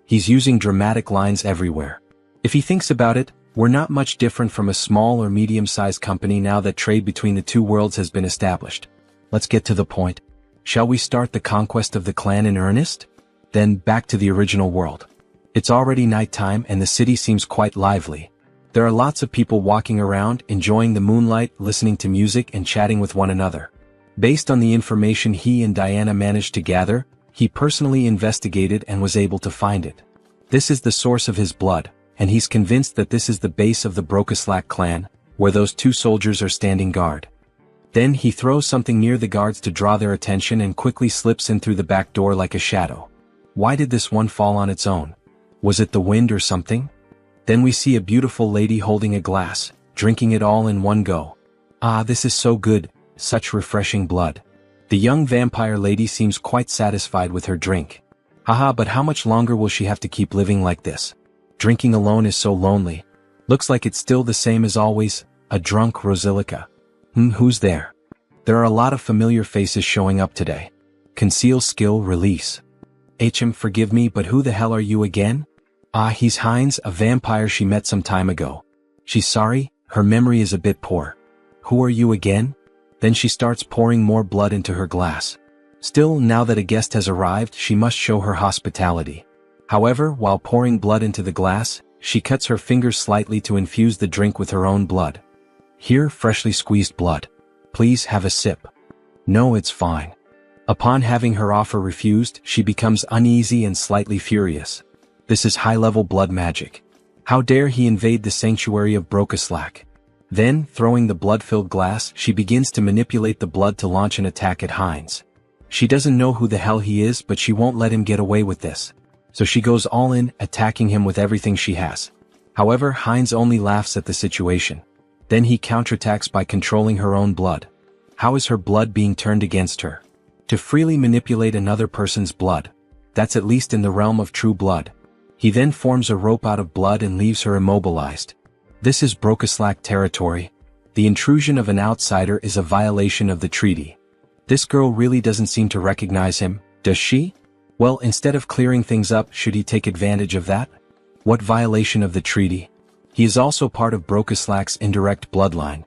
He's using dramatic lines everywhere. If he thinks about it, we're not much different from a small or medium-sized company now that trade between the two worlds has been established. Let's get to the point. Shall we start the conquest of the clan in earnest? Then back to the original world. It's already nighttime and the city seems quite lively. There are lots of people walking around, enjoying the moonlight, listening to music and chatting with one another. Based on the information he and Diana managed to gather, he personally investigated and was able to find it. This is the source of his blood, and he's convinced that this is the base of the Brokaslak clan, where those two soldiers are standing guard. Then he throws something near the guards to draw their attention and quickly slips in through the back door like a shadow. Why did this one fall on its own? Was it the wind or something? Then we see a beautiful lady holding a glass, drinking it all in one go. This is so good, such refreshing blood. The young vampire lady seems quite satisfied with her drink. But how much longer will she have to keep living like this? Drinking alone is so lonely. Looks like it's still the same as always, a drunk Rosilica. Who's there? There are a lot of familiar faces showing up today. Conceal skill release. Forgive me, but who the hell are you again? He's Heinz, a vampire she met some time ago. She's sorry, her memory is a bit poor. Who are you again? Then she starts pouring more blood into her glass. Still, now that a guest has arrived, she must show her hospitality. However, while pouring blood into the glass, she cuts her fingers slightly to infuse the drink with her own blood. Here, freshly squeezed blood. Please have a sip. No, it's fine. Upon having her offer refused, she becomes uneasy and slightly furious. This is high-level blood magic. How dare he invade the sanctuary of Brokaslak? Then, throwing the blood-filled glass, she begins to manipulate the blood to launch an attack at Heinz. She doesn't know who the hell he is, but she won't let him get away with this. So she goes all in, attacking him with everything she has. However, Heinz only laughs at the situation. Then he counterattacks by controlling her own blood. How is her blood being turned against her? To freely manipulate another person's blood. That's at least in the realm of true blood. He then forms a rope out of blood and leaves her immobilized. This is Brokaslak territory. The intrusion of an outsider is a violation of the treaty. This girl really doesn't seem to recognize him, does she? Well, instead of clearing things up, should he take advantage of that? What violation of the treaty? He is also part of Brokaslak's indirect bloodline.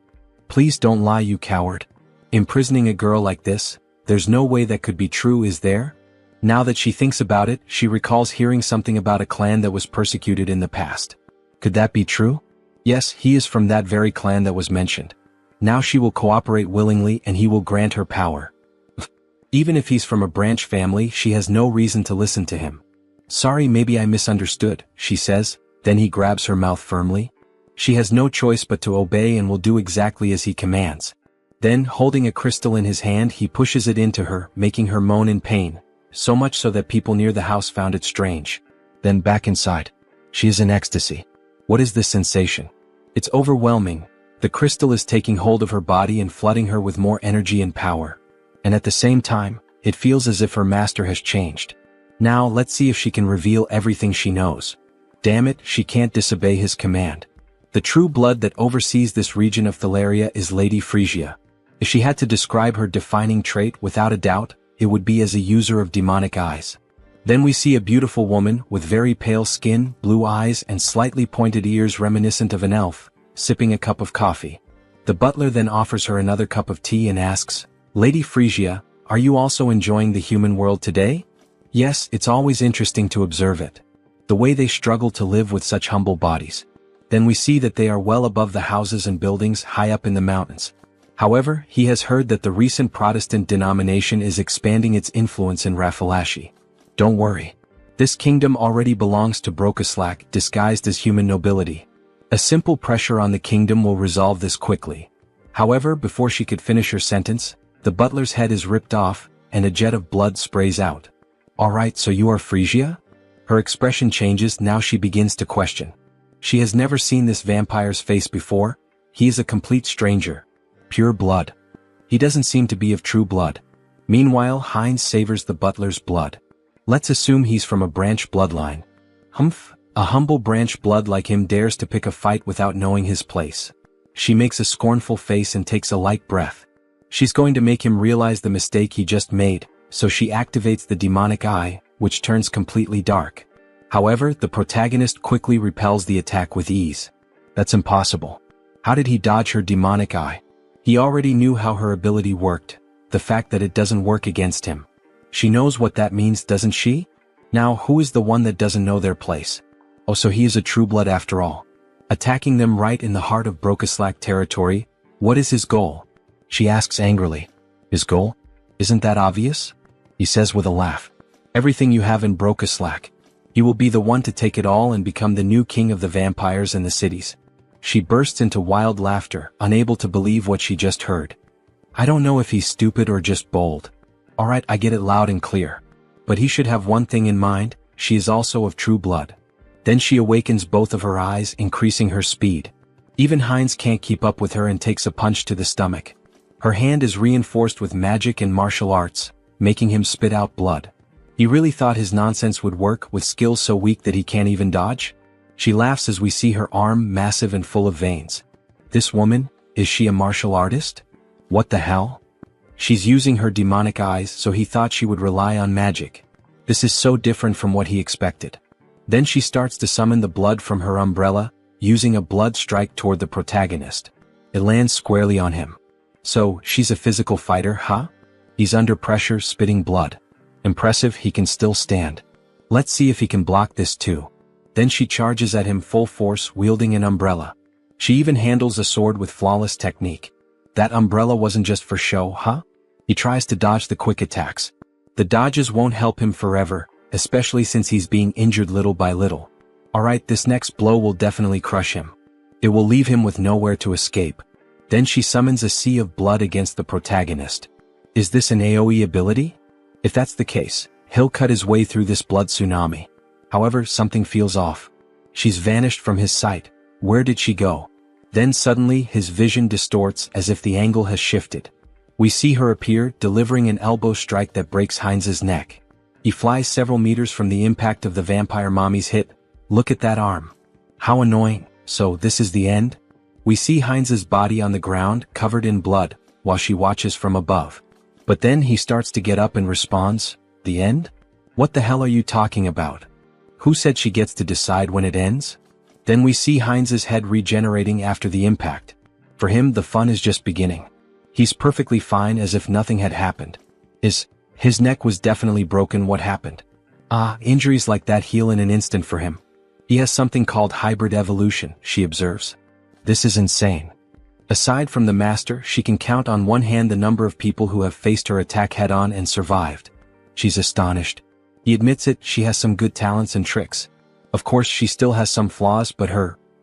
Please don't lie, you coward. Imprisoning a girl like this, there's no way that could be true, is there? Now that she thinks about it, she recalls hearing something about a clan that was persecuted in the past. Could that be true? Yes, he is from that very clan that was mentioned. Now she will cooperate willingly and he will grant her power. Even if he's from a branch family, she has no reason to listen to him. Sorry, maybe I misunderstood, she says, then he grabs her mouth firmly. She has no choice but to obey and will do exactly as he commands. Then, holding a crystal in his hand, he pushes it into her, making her moan in pain, so much so that people near the house found it strange. Then back inside. She is in ecstasy. What is this sensation? It's overwhelming. The crystal is taking hold of her body and flooding her with more energy and power. And at the same time, it feels as if her master has changed. Now let's see if she can reveal everything she knows. Damn it, she can't disobey his command. The true blood that oversees this region of Thalaria is Lady Frisia. If she had to describe her defining trait without a doubt, it would be as a user of demonic eyes. Then we see a beautiful woman with very pale skin, blue eyes and slightly pointed ears reminiscent of an elf, sipping a cup of coffee. The butler then offers her another cup of tea and asks, "Lady Frisia, are you also enjoying the human world today?" Yes, it's always interesting to observe it. The way they struggle to live with such humble bodies. Then we see that they are well above the houses and buildings high up in the mountains. However, he has heard that the recent Protestant denomination is expanding its influence in Rafalashi. Don't worry. This kingdom already belongs to Brokaslak, disguised as human nobility. A simple pressure on the kingdom will resolve this quickly. However, before she could finish her sentence, the butler's head is ripped off, and a jet of blood sprays out. "Alright, so you are Frisia?" Her expression changes, now she begins to question. She has never seen this vampire's face before. He is a complete stranger. Pure blood. He doesn't seem to be of true blood. Meanwhile, Heinz savors the butler's blood. Let's assume he's from a branch bloodline. Humph, a humble branch blood like him dares to pick a fight without knowing his place. She makes a scornful face and takes a light breath. She's going to make him realize the mistake he just made, so she activates the demonic eye, which turns completely dark. However, the protagonist quickly repels the attack with ease. That's impossible. How did he dodge her demonic eye? He already knew how her ability worked, the fact that it doesn't work against him. She knows what that means, doesn't she? Now, who is the one that doesn't know their place? Oh, so he is a true blood after all. Attacking them right in the heart of Brokaslak territory, what is his goal? She asks angrily. His goal? Isn't that obvious? He says with a laugh. Everything you have in Brokaslak. He will be the one to take it all and become the new king of the vampires and the cities. She bursts into wild laughter, unable to believe what she just heard. I don't know if he's stupid or just bold. Alright, I get it loud and clear. But he should have one thing in mind, she is also of true blood. Then she awakens both of her eyes, increasing her speed. Even Heinz can't keep up with her and takes a punch to the stomach. Her hand is reinforced with magic and martial arts, making him spit out blood. He really thought his nonsense would work with skills so weak that he can't even dodge? She laughs as we see her arm massive and full of veins. This woman, is she a martial artist? What the hell? She's using her demonic eyes, so he thought she would rely on magic. This is so different from what he expected. Then she starts to summon the blood from her umbrella, using a blood strike toward the protagonist. It lands squarely on him. So, she's a physical fighter, huh? He's under pressure, spitting blood. Impressive, he can still stand. Let's see if he can block this too. Then she charges at him full force, wielding an umbrella. She even handles a sword with flawless technique. That umbrella wasn't just for show, huh? He tries to dodge the quick attacks. The dodges won't help him forever, especially since he's being injured little by little. Alright, this next blow will definitely crush him. It will leave him with nowhere to escape. Then she summons a sea of blood against the protagonist. Is this an AoE ability? If that's the case, he'll cut his way through this blood tsunami. However, something feels off. She's vanished from his sight. Where did she go? Then suddenly his vision distorts as if the angle has shifted. We see her appear, delivering an elbow strike that breaks Heinz's neck. He flies several meters from the impact of the vampire mommy's hit. Look at that arm. How annoying. So this is the end? We see Heinz's body on the ground, covered in blood, while she watches from above. But then he starts to get up and responds, "The end? What the hell are you talking about? Who said she gets to decide when it ends?" Then we see Heinz's head regenerating after the impact. For him, the fun is just beginning. He's perfectly fine as if nothing had happened. His neck was definitely broken. What happened? Injuries like that heal in an instant for him. He has something called hybrid evolution, she observes. This is insane. Aside from the master, she can count on one hand the number of people who have faced her attack head-on and survived. She's astonished. He admits it, she has some good talents and tricks. Of course, she still has some flaws, but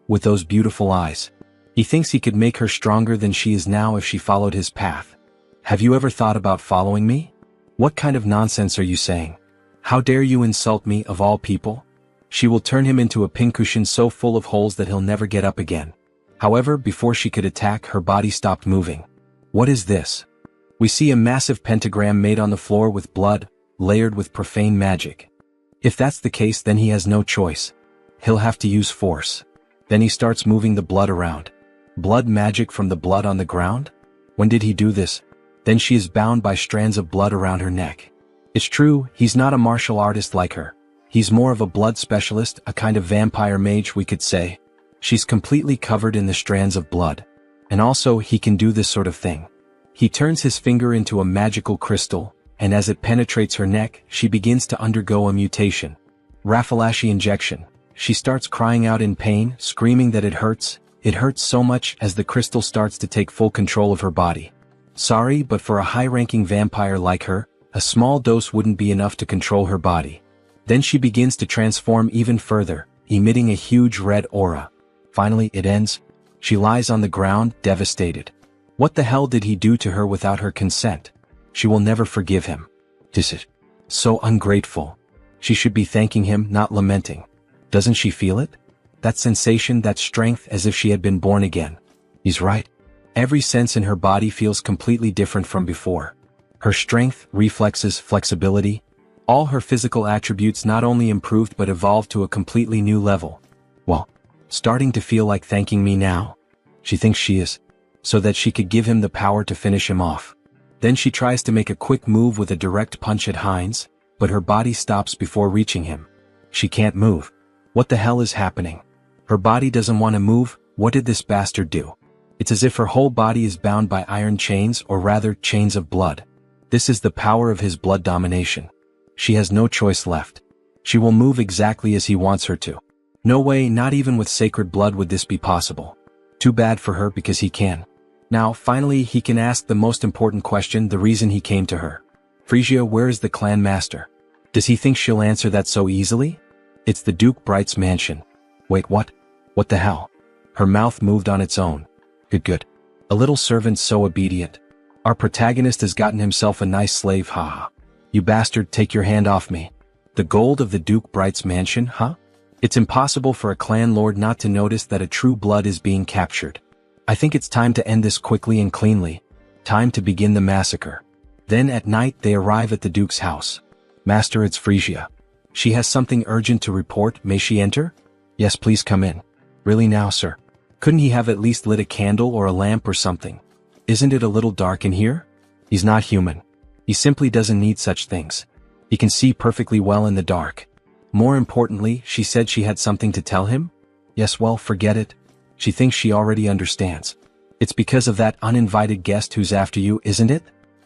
with those beautiful eyes. He thinks he could make her stronger than she is now if she followed his path. Have you ever thought about following me? What kind of nonsense are you saying? How dare you insult me, of all people? She will turn him into a pincushion so full of holes that he'll never get up again. However, before she could attack, her body stopped moving. What is this? We see a massive pentagram made on the floor with blood, layered with profane magic. If that's the case, then he has no choice. He'll have to use force. Then he starts moving the blood around. Blood magic from the blood on the ground? When did he do this? Then she is bound by strands of blood around her neck. It's true, he's not a martial artist like her. He's more of a blood specialist, a kind of vampire mage, we could say. She's completely covered in the strands of blood. And also, he can do this sort of thing. He turns his finger into a magical crystal, and as it penetrates her neck, she begins to undergo a mutation. Raffalashi injection. She starts crying out in pain, screaming that it hurts so much as the crystal starts to take full control of her body. Sorry, but for a high-ranking vampire like her, a small dose wouldn't be enough to control her body. Then she begins to transform even further, emitting a huge red aura. Finally, it ends. She lies on the ground, devastated. What the hell did he do to her without her consent? She will never forgive him. Is it? So ungrateful. She should be thanking him, not lamenting. Doesn't she feel it? That sensation, that strength, as if she had been born again. He's right. Every sense in her body feels completely different from before. Her strength, reflexes, flexibility, all her physical attributes not only improved but evolved to a completely new level. Well, starting to feel like thanking me now. She thinks she is. So that she could give him the power to finish him off. Then she tries to make a quick move with a direct punch at Heinz, but her body stops before reaching him. She can't move. What the hell is happening? Her body doesn't want to move. What did this bastard do? It's as if her whole body is bound by iron chains, or rather, chains of blood. This is the power of his blood domination. She has no choice left. She will move exactly as he wants her to. No way, not even with sacred blood would this be possible. Too bad for her because he can. Now, finally, he can ask the most important question, the reason he came to her. Frisia, where is the clan master? Does he think she'll answer that so easily? It's the Duke Bright's mansion. Wait, what? What the hell? Her mouth moved on its own. Good. A little servant so obedient. Our protagonist has gotten himself a nice slave, haha. You bastard, take your hand off me. The gold of the Duke Bright's mansion, huh? It's impossible for a clan lord not to notice that a true blood is being captured. I think it's time to end this quickly and cleanly. Time to begin the massacre. Then at night they arrive at the Duke's house. Master, it's Frisia. She has something urgent to report, may she enter? Yes, please come in. Really now, sir? Couldn't he have at least lit a candle or a lamp or something? Isn't it a little dark in here? He's not human. He simply doesn't need such things. He can see perfectly well in the dark. More importantly, she said she had something to tell him? Yes, well, forget it. She thinks she already understands. It's because of that uninvited guest who's after you, isn't it?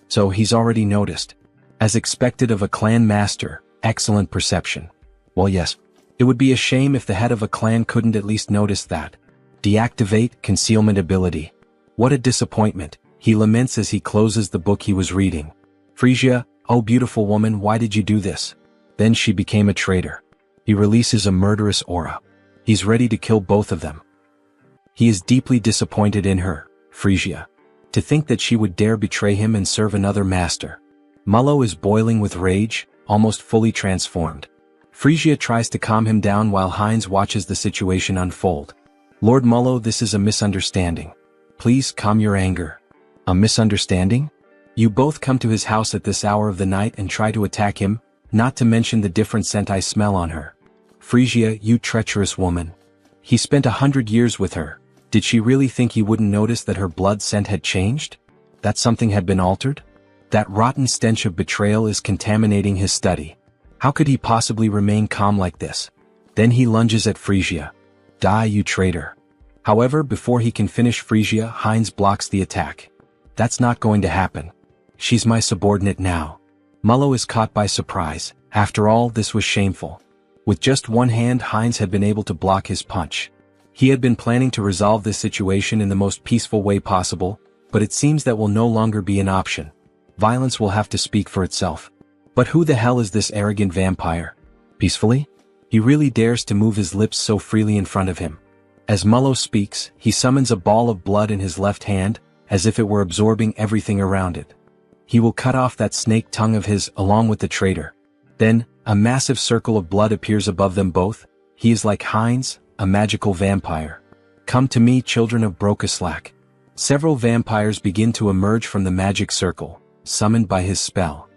So he's already noticed. As expected of a clan master, excellent perception. Well, yes. It would be a shame if the head of a clan couldn't at least notice that. Deactivate concealment ability. What a disappointment, he laments as he closes the book he was reading. Frisia, oh beautiful woman, why did you do this? Then she became a traitor. He releases a murderous aura. He's ready to kill both of them. He is deeply disappointed in her, Frisia. To think that she would dare betray him and serve another master. Mullo is boiling with rage, almost fully transformed. Frisia tries to calm him down while Heinz watches the situation unfold. Lord Mullo, this is a misunderstanding. Please calm your anger. A misunderstanding? You both come to his house at this hour of the night and try to attack him, not to mention the different scent I smell on her. Frisia, you treacherous woman. He spent 100 years with her. Did she really think he wouldn't notice that her blood scent had changed? That something had been altered? That rotten stench of betrayal is contaminating his study. How could he possibly remain calm like this? Then he lunges at Frisia. Die, you traitor. However, before he can finish Frisia, Heinz blocks the attack. That's not going to happen. She's my subordinate now. Mullo is caught by surprise. After all, this was shameful. With just one hand, Heinz had been able to block his punch. He had been planning to resolve this situation in the most peaceful way possible, but it seems that will no longer be an option. Violence will have to speak for itself. But who the hell is this arrogant vampire? Peacefully? He really dares to move his lips so freely in front of him. As Mullo speaks, he summons a ball of blood in his left hand, as if it were absorbing everything around it. He will cut off that snake tongue of his, along with the traitor. Then, a massive circle of blood appears above them both. He is like Heinz, a magical vampire. Come to me, children of Brokaslak. Several vampires begin to emerge from the magic circle, summoned by his spell.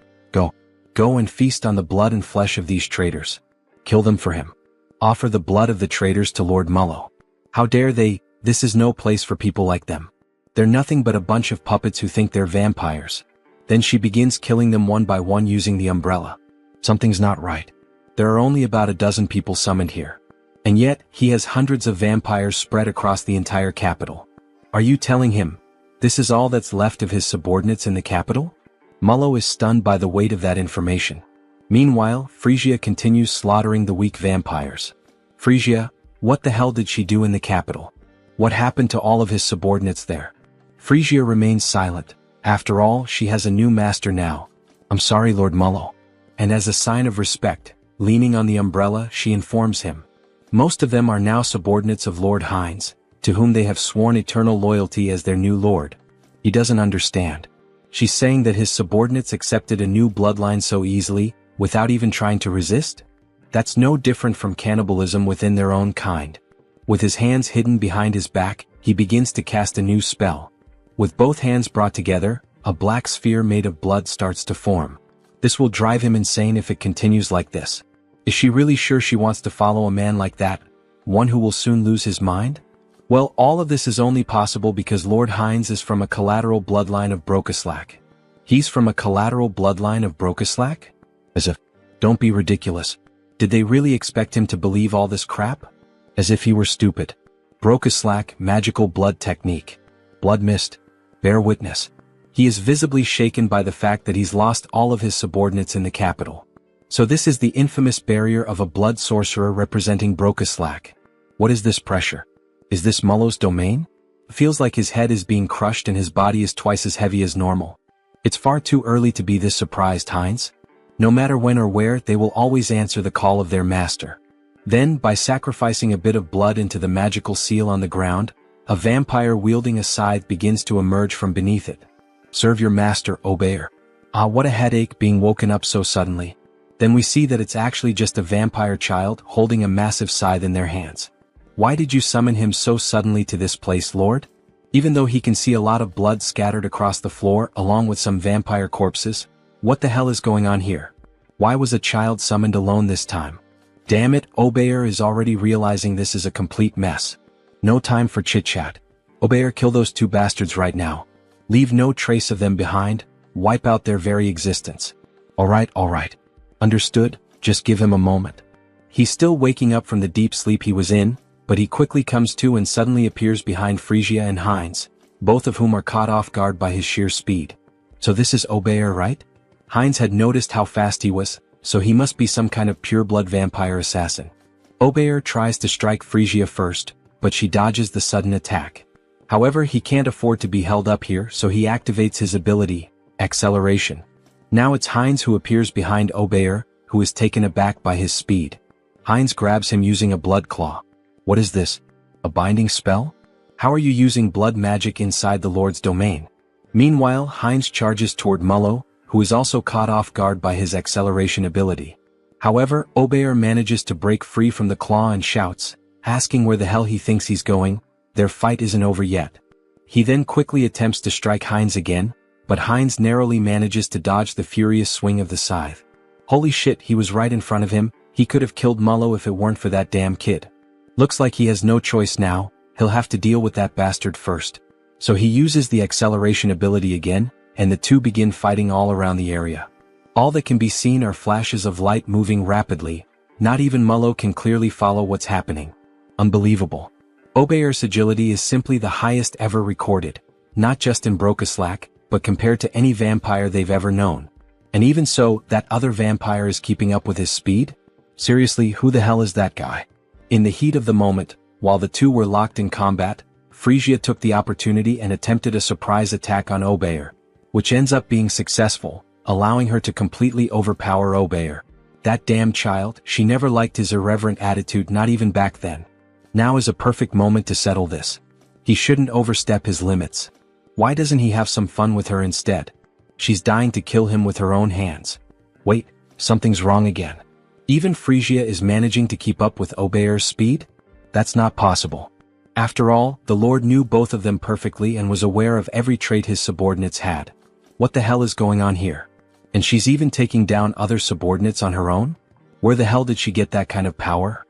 Go and feast on the blood and flesh of these traitors. Kill them for him. Offer the blood of the traitors to Lord Mullo. How dare they? This is no place for people like them. They're nothing but a bunch of puppets who think they're vampires. Then she begins killing them one by one using the umbrella. Something's not right. There are only about a dozen people summoned here. And yet, he has hundreds of vampires spread across the entire capital. Are you telling him this is all that's left of his subordinates in the capital? Mullo is stunned by the weight of that information. Meanwhile, Frisia continues slaughtering the weak vampires. Frisia, what the hell did she do in the capital? What happened to all of his subordinates there? Frisia remains silent. After all, she has a new master now. I'm sorry, Lord Mullo. And as a sign of respect, leaning on the umbrella, she informs him. Most of them are now subordinates of Lord Hines, to whom they have sworn eternal loyalty as their new lord. He doesn't understand. She's saying that his subordinates accepted a new bloodline so easily, without even trying to resist? That's no different from cannibalism within their own kind. With his hands hidden behind his back, he begins to cast a new spell. With both hands brought together, a black sphere made of blood starts to form. This will drive him insane if it continues like this. Is she really sure she wants to follow a man like that, one who will soon lose his mind? Well, all of this is only possible because Lord Hines is from a collateral bloodline of Brokeslack. He's from a collateral bloodline of Brokeslack? As if, don't be ridiculous. Did they really expect him to believe all this crap? As if he were stupid. Brokeslack, magical blood technique. Blood mist. Bear witness. He is visibly shaken by the fact that he's lost all of his subordinates in the capital. So this is the infamous barrier of a blood sorcerer representing Brokeslack. What is this pressure? Is this Mullo's domain? Feels like his head is being crushed and his body is twice as heavy as normal. It's far too early to be this surprised, Hines. No matter when or where, they will always answer the call of their master. Then, by sacrificing a bit of blood into the magical seal on the ground, a vampire wielding a scythe begins to emerge from beneath it. Serve your master, Obeyer. Ah, what a headache being woken up so suddenly. Then we see that it's actually just a vampire child holding a massive scythe in their hands. Why did you summon him so suddenly to this place, Lord? Even though he can see a lot of blood scattered across the floor along with some vampire corpses, what the hell is going on here? Why was a child summoned alone this time? Damn it, Obeyer is already realizing this is a complete mess. No time for chit-chat. Obeyer, kill those two bastards right now. Leave no trace of them behind, wipe out their very existence. Alright. Understood, just give him a moment. He's still waking up from the deep sleep he was in, but he quickly comes to and suddenly appears behind Frisia and Hines, both of whom are caught off guard by his sheer speed. So this is Obeyer, right? Hines had noticed how fast he was, so he must be some kind of pure-blood vampire assassin. Obeyer tries to strike Frisia first, but she dodges the sudden attack. However, he can't afford to be held up here, so he activates his ability, acceleration. Now it's Hines who appears behind Obeyer, who is taken aback by his speed. Hines grabs him using a blood claw. What is this? A binding spell? How are you using blood magic inside the Lord's domain? Meanwhile, Hines charges toward Mullo, who is also caught off guard by his acceleration ability. However, Obeyer manages to break free from the claw and shouts, asking where the hell he thinks he's going. Their fight isn't over yet. He then quickly attempts to strike Hines again, but Hines narrowly manages to dodge the furious swing of the scythe. Holy shit, he was right in front of him. He could have killed Mullo if it weren't for that damn kid. Looks like he has no choice now, he'll have to deal with that bastard first. So he uses the acceleration ability again, and the two begin fighting all around the area. All that can be seen are flashes of light moving rapidly. Not even Mullo can clearly follow what's happening. Unbelievable. Obeyer's agility is simply the highest ever recorded, not just in Brokeslack, but compared to any vampire they've ever known. And even so, that other vampire is keeping up with his speed? Seriously, who the hell is that guy? In the heat of the moment, while the two were locked in combat, Frisia took the opportunity and attempted a surprise attack on Obeyer, which ends up being successful, allowing her to completely overpower Obeyer. That damn child, she never liked his irreverent attitude, not even back then. Now is a perfect moment to settle this. He shouldn't overstep his limits. Why doesn't he have some fun with her instead? She's dying to kill him with her own hands. Wait, something's wrong again. Even Frisia is managing to keep up with Obeyer's speed? That's not possible. After all, the Lord knew both of them perfectly and was aware of every trait his subordinates had. What the hell is going on here? And she's even taking down other subordinates on her own? Where the hell did she get that kind of power?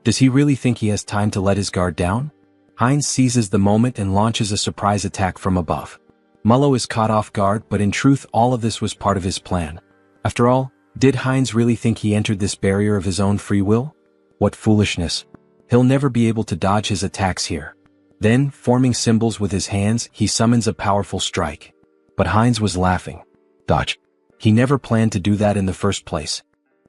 Does he really think he has time to let his guard down? Heinz seizes the moment and launches a surprise attack from above. Mullo is caught off guard, but in truth all of this was part of his plan. After all, did Heinz really think he entered this barrier of his own free will? What foolishness. He'll never be able to dodge his attacks here. Then, forming symbols with his hands, he summons a powerful strike. But Heinz was laughing. Dodge. He never planned to do that in the first place.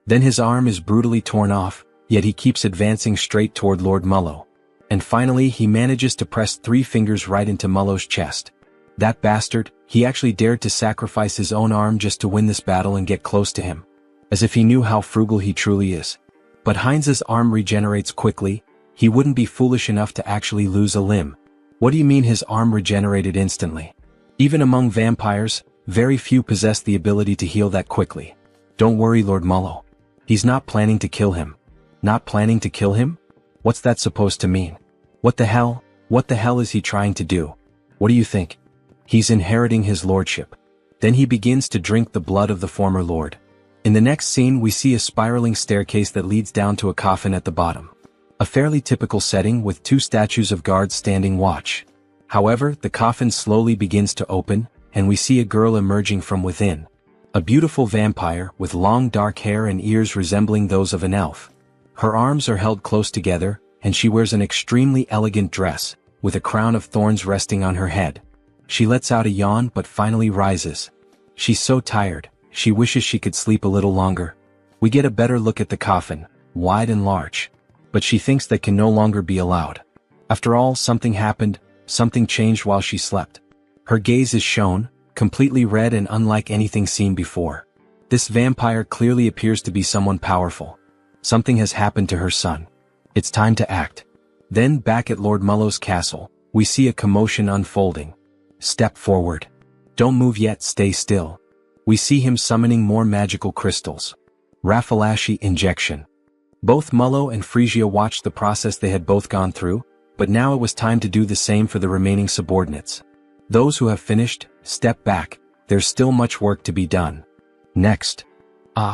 Then his arm is brutally torn off, yet he keeps advancing straight toward Lord Mullo. And finally he manages to press 3 fingers right into Mullo's chest. That bastard, he actually dared to sacrifice his own arm just to win this battle and get close to him. As if he knew how frugal he truly is. But Heinz's arm regenerates quickly. He wouldn't be foolish enough to actually lose a limb. What do you mean his arm regenerated instantly? Even among vampires, very few possess the ability to heal that quickly. Don't worry, Lord Mullo. He's not planning to kill him. Not planning to kill him? What's that supposed to mean? What the hell is he trying to do? What do you think? He's inheriting his lordship. Then he begins to drink the blood of the former lord. In the next scene we see a spiraling staircase that leads down to a coffin at the bottom. A fairly typical setting with 2 statues of guards standing watch. However, the coffin slowly begins to open, and we see a girl emerging from within. A beautiful vampire with long dark hair and ears resembling those of an elf. Her arms are held close together, and she wears an extremely elegant dress, with a crown of thorns resting on her head. She lets out a yawn but finally rises. She's so tired, she wishes she could sleep a little longer. We get a better look at the coffin, wide and large. But she thinks that can no longer be allowed. After all, something happened, something changed while she slept. Her gaze is shown, completely red and unlike anything seen before. This vampire clearly appears to be someone powerful. Something has happened to her son. It's time to act. Then back at Lord Mullo's castle, we see a commotion unfolding. Step forward. Don't move yet, stay still. We see him summoning more magical crystals. Raffalashi injection. Both Mullo and Frisia watched the process they had both gone through, but now it was time to do the same for the remaining subordinates. Those who have finished, step back, there's still much work to be done. Next.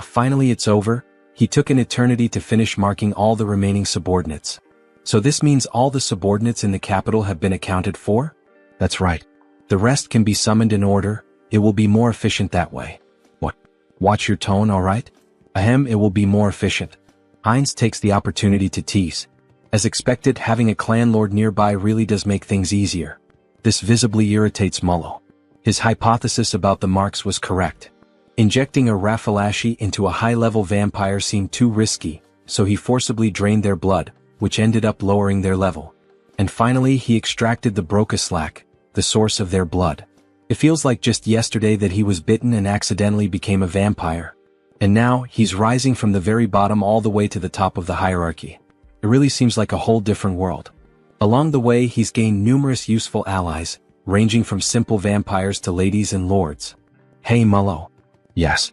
Finally it's over. He took an eternity to finish marking all the remaining subordinates. So this means all the subordinates in the capital have been accounted for? That's right. The rest can be summoned in order, it will be more efficient that way. What? Watch your tone, alright? Ahem, it will be more efficient. Heinz takes the opportunity to tease. As expected, having a clan lord nearby really does make things easier. This visibly irritates Mullo. His hypothesis about the marks was correct. Injecting a Raffalashi into a high-level vampire seemed too risky, so he forcibly drained their blood, which ended up lowering their level. And finally he extracted the Brocaslack, the source of their blood. It feels like just yesterday that he was bitten and accidentally became a vampire. And now, he's rising from the very bottom all the way to the top of the hierarchy. It really seems like a whole different world. Along the way he's gained numerous useful allies, ranging from simple vampires to ladies and lords. Hey Mullo. Yes.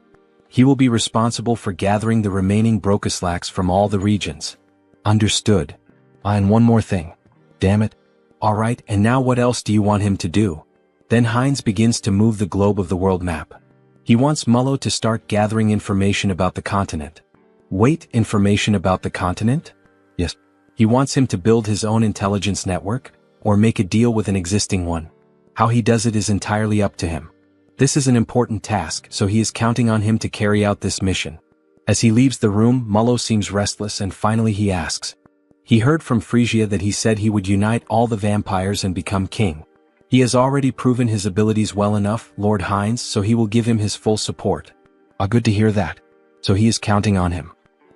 He will be responsible for gathering the remaining Brocaslacks from all the regions. Understood. And one more thing. Damn it. Alright, and now what else do you want him to do? Then Heinz begins to move the globe of the world map. He wants Mullo to start gathering information about the continent. Wait, information about the continent? Yes. He wants him to build his own intelligence network, or make a deal with an existing one. How he does it is entirely up to him. This is an important task, so he is counting on him to carry out this mission. As he leaves the room, Mullo seems restless and finally he asks. He heard from Frisia that he said he would unite all the vampires and become king. He has already proven his abilities well enough, Lord Heinz, so he will give him his full support. Good to hear that. So he is counting on him.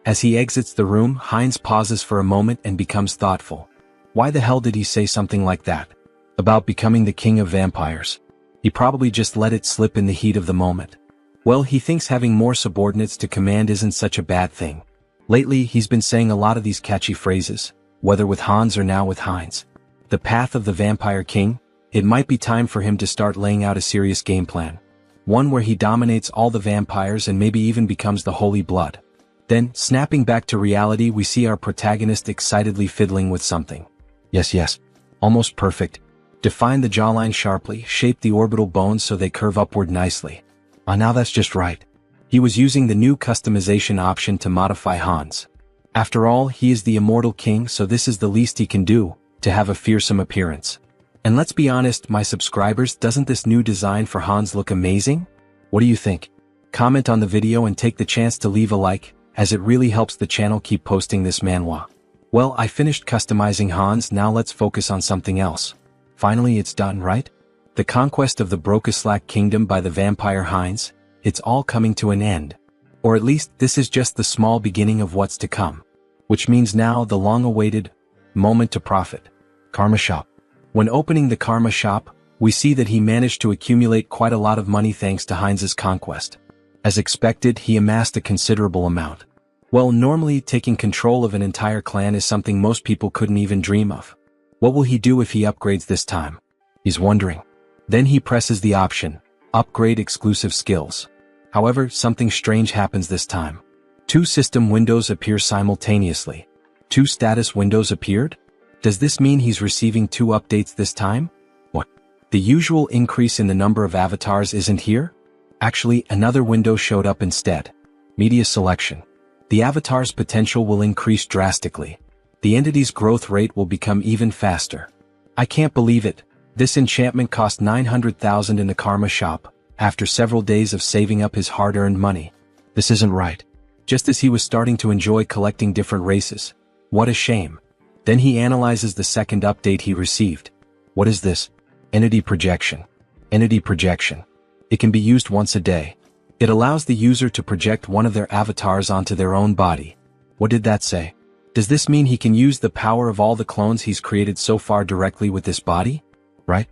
As he exits the room, Heinz pauses for a moment and becomes thoughtful. Why the hell did he say something like that? About becoming the king of vampires. He probably just let it slip in the heat of the moment. Well, he thinks having more subordinates to command isn't such a bad thing. Lately, he's been saying a lot of these catchy phrases, whether with Hans or now with Heinz. The path of the vampire king? It might be time for him to start laying out a serious game plan. One where he dominates all the vampires and maybe even becomes the Holy Blood. Then, snapping back to reality, we see our protagonist excitedly fiddling with something. Yes. Almost perfect. Define the jawline sharply, shape the orbital bones so they curve upward nicely. Now that's just right. He was using the new customization option to modify Hans. After all, he is the immortal king, so this is the least he can do, to have a fearsome appearance. And let's be honest, my subscribers, doesn't this new design for Hans look amazing? What do you think? Comment on the video and take the chance to leave a like, as it really helps the channel keep posting this manhwa. Well, I finished customizing Hans, now let's focus on something else. Finally it's done, right? The conquest of the Brokeslack kingdom by the vampire Heinz, it's all coming to an end. Or at least this is just the small beginning of what's to come. Which means now the long-awaited moment to profit. Karma Shop. When opening the Karma Shop, we see that he managed to accumulate quite a lot of money thanks to Heinz's conquest. As expected, he amassed a considerable amount. Well, normally taking control of an entire clan is something most people couldn't even dream of. What will he do if he upgrades this time? He's wondering. Then he presses the option, Upgrade Exclusive Skills. However, something strange happens this time. 2 system windows appear simultaneously. 2 status windows appeared? Does this mean he's receiving 2 updates this time? What? The usual increase in the number of avatars isn't here? Actually, another window showed up instead. Media Selection. The avatar's potential will increase drastically. The entity's growth rate will become even faster. I can't believe it. This enchantment cost 900,000 in the Karma Shop, after several days of saving up his hard-earned money. This isn't right. Just as he was starting to enjoy collecting different races. What a shame. Then he analyzes the second update he received. What is this? Entity Projection. Entity Projection. It can be used once a day. It allows the user to project one of their avatars onto their own body. What did that say? Does this mean he can use the power of all the clones he's created so far directly with this body? Right?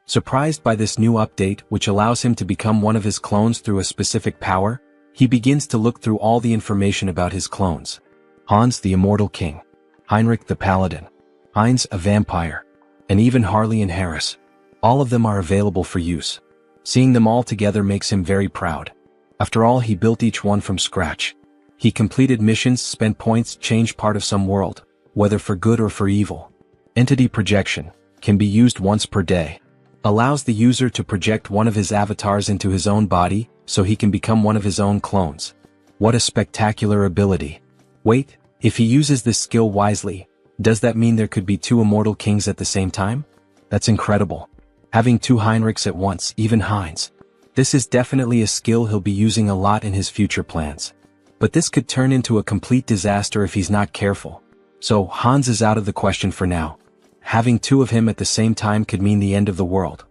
Surprised by this new update, which allows him to become one of his clones through a specific power, he begins to look through all the information about his clones. Hans the Immortal King. Heinrich the Paladin. Heinz a Vampire. And even Harley and Harris. All of them are available for use. Seeing them all together makes him very proud. After all, he built each one from scratch. He completed missions, spent points, changed part of some world, whether for good or for evil. Entity Projection. Can be used once per day. Allows the user to project one of his avatars into his own body, so he can become one of his own clones. What a spectacular ability. Wait, if he uses this skill wisely, does that mean there could be 2 immortal kings at the same time? That's incredible. Having 2 Heinrichs at once, even Heinz. This is definitely a skill he'll be using a lot in his future plans. But this could turn into a complete disaster if he's not careful. So Hans is out of the question for now. Having 2 of him at the same time could mean the end of the world.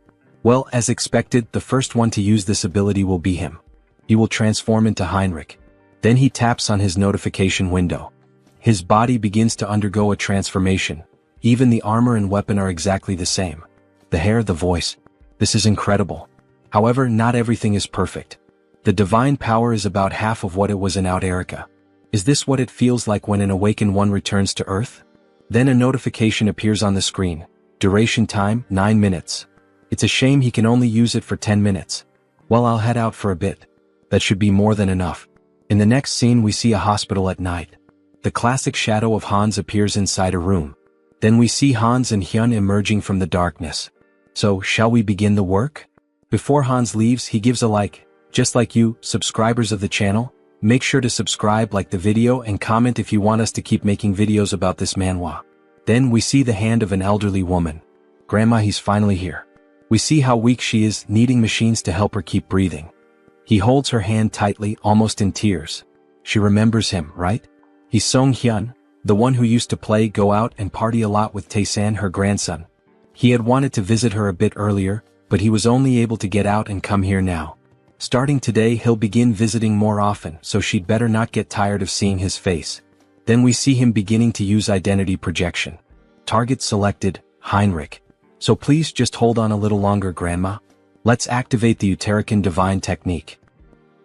Well, as expected, the first one to use this ability will be him. He will transform into Heinrich. Then he taps on his notification window. His body begins to undergo a transformation. Even the armor and weapon are exactly the same. The hair, the voice. This is incredible. However, not everything is perfect. The divine power is about half of what it was in Out Erica. Is this what it feels like when an awakened one returns to Earth? Then a notification appears on the screen. Duration time, 9 minutes. It's a shame he can only use it for 10 minutes. Well, I'll head out for a bit. That should be more than enough. In the next scene we see a hospital at night. The classic shadow of Hans appears inside a room. Then we see Hans and Hyun emerging from the darkness. So, shall we begin the work? Before Hans leaves, he gives a like. Just like you, subscribers of the channel, make sure to subscribe, like the video, and comment if you want us to keep making videos about this manhwa. Then we see the hand of an elderly woman. Grandma, he's finally here. We see how weak she is, needing machines to help her keep breathing. He holds her hand tightly, almost in tears. She remembers him, right? He's Song Hyun, the one who used to play, go out, and party a lot with Tae-san, her grandson. He had wanted to visit her a bit earlier, but he was only able to get out and come here now. Starting today, he'll begin visiting more often, so she'd better not get tired of seeing his face. Then we see him beginning to use identity projection. Target selected, Heinrich. So please just hold on a little longer, Grandma. Let's activate the Uterican divine technique.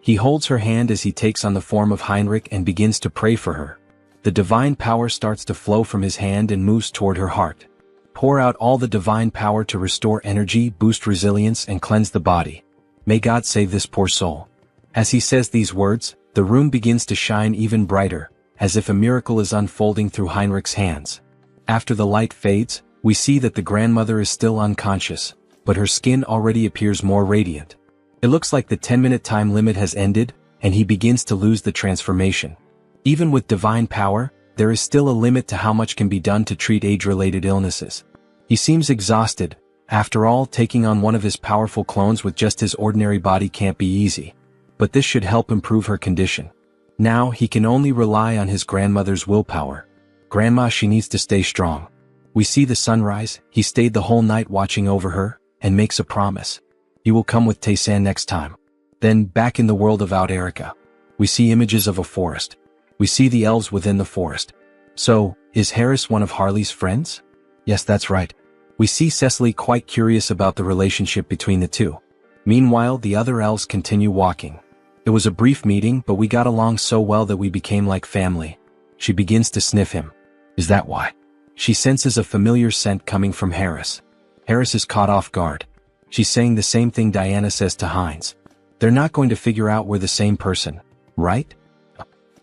He holds her hand as he takes on the form of Heinrich and begins to pray for her. The divine power starts to flow from his hand and moves toward her heart. Pour out all the divine power to restore energy, boost resilience, and cleanse the body. May God save this poor soul. As he says these words, the room begins to shine even brighter, as if a miracle is unfolding through Heinrich's hands. After the light fades, we see that the grandmother is still unconscious, but her skin already appears more radiant. It looks like the 10-minute time limit has ended, and he begins to lose the transformation. Even with divine power, there is still a limit to how much can be done to treat age-related illnesses. He seems exhausted. After all, taking on one of his powerful clones with just his ordinary body can't be easy. But this should help improve her condition. Now, he can only rely on his grandmother's willpower. Grandma, she needs to stay strong. We see the sunrise. He stayed the whole night watching over her, and makes a promise. He will come with Taysan next time. Then, back in the world of Out Erica, we see images of a forest. We see the elves within the forest. So, is Harris one of Harley's friends? Yes, that's right. We see Cecily quite curious about the relationship between the two. Meanwhile, the other elves continue walking. It was a brief meeting, but we got along so well that we became like family. She begins to sniff him. Is that why? She senses a familiar scent coming from Harris. Harris is caught off guard. She's saying the same thing Diana says to Hines. They're not going to figure out we're the same person, right?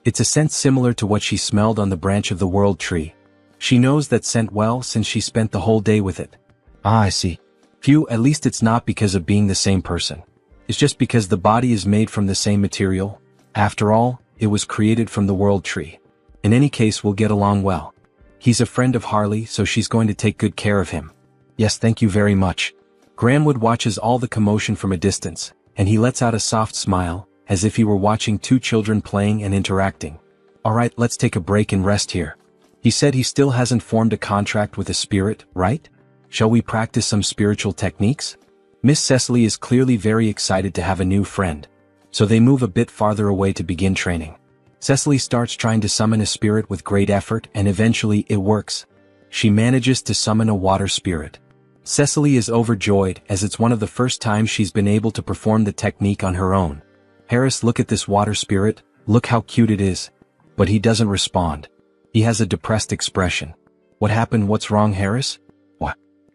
It's a scent similar to what she smelled on the branch of the world tree. She knows that scent well since she spent the whole day with it. Ah, I see. Phew, at least it's not because of being the same person. It's just because the body is made from the same material. After all, it was created from the world tree. In any case, we'll get along well. He's a friend of Harley, so she's going to take good care of him. Yes, thank you very much. Granwood watches all the commotion from a distance, and he lets out a soft smile, as if he were watching two children playing and interacting. Alright, let's take a break and rest here. He said he still hasn't formed a contract with a spirit, right? Shall we practice some spiritual techniques? Miss Cecily is clearly very excited to have a new friend. So they move a bit farther away to begin training. Cecily starts trying to summon a spirit with great effort, and eventually it works. She manages to summon a water spirit. Cecily is overjoyed, as it's one of the first times she's been able to perform the technique on her own. Harris, look at this water spirit, look how cute it is. But he doesn't respond. He has a depressed expression. What happened? What's wrong, Harris?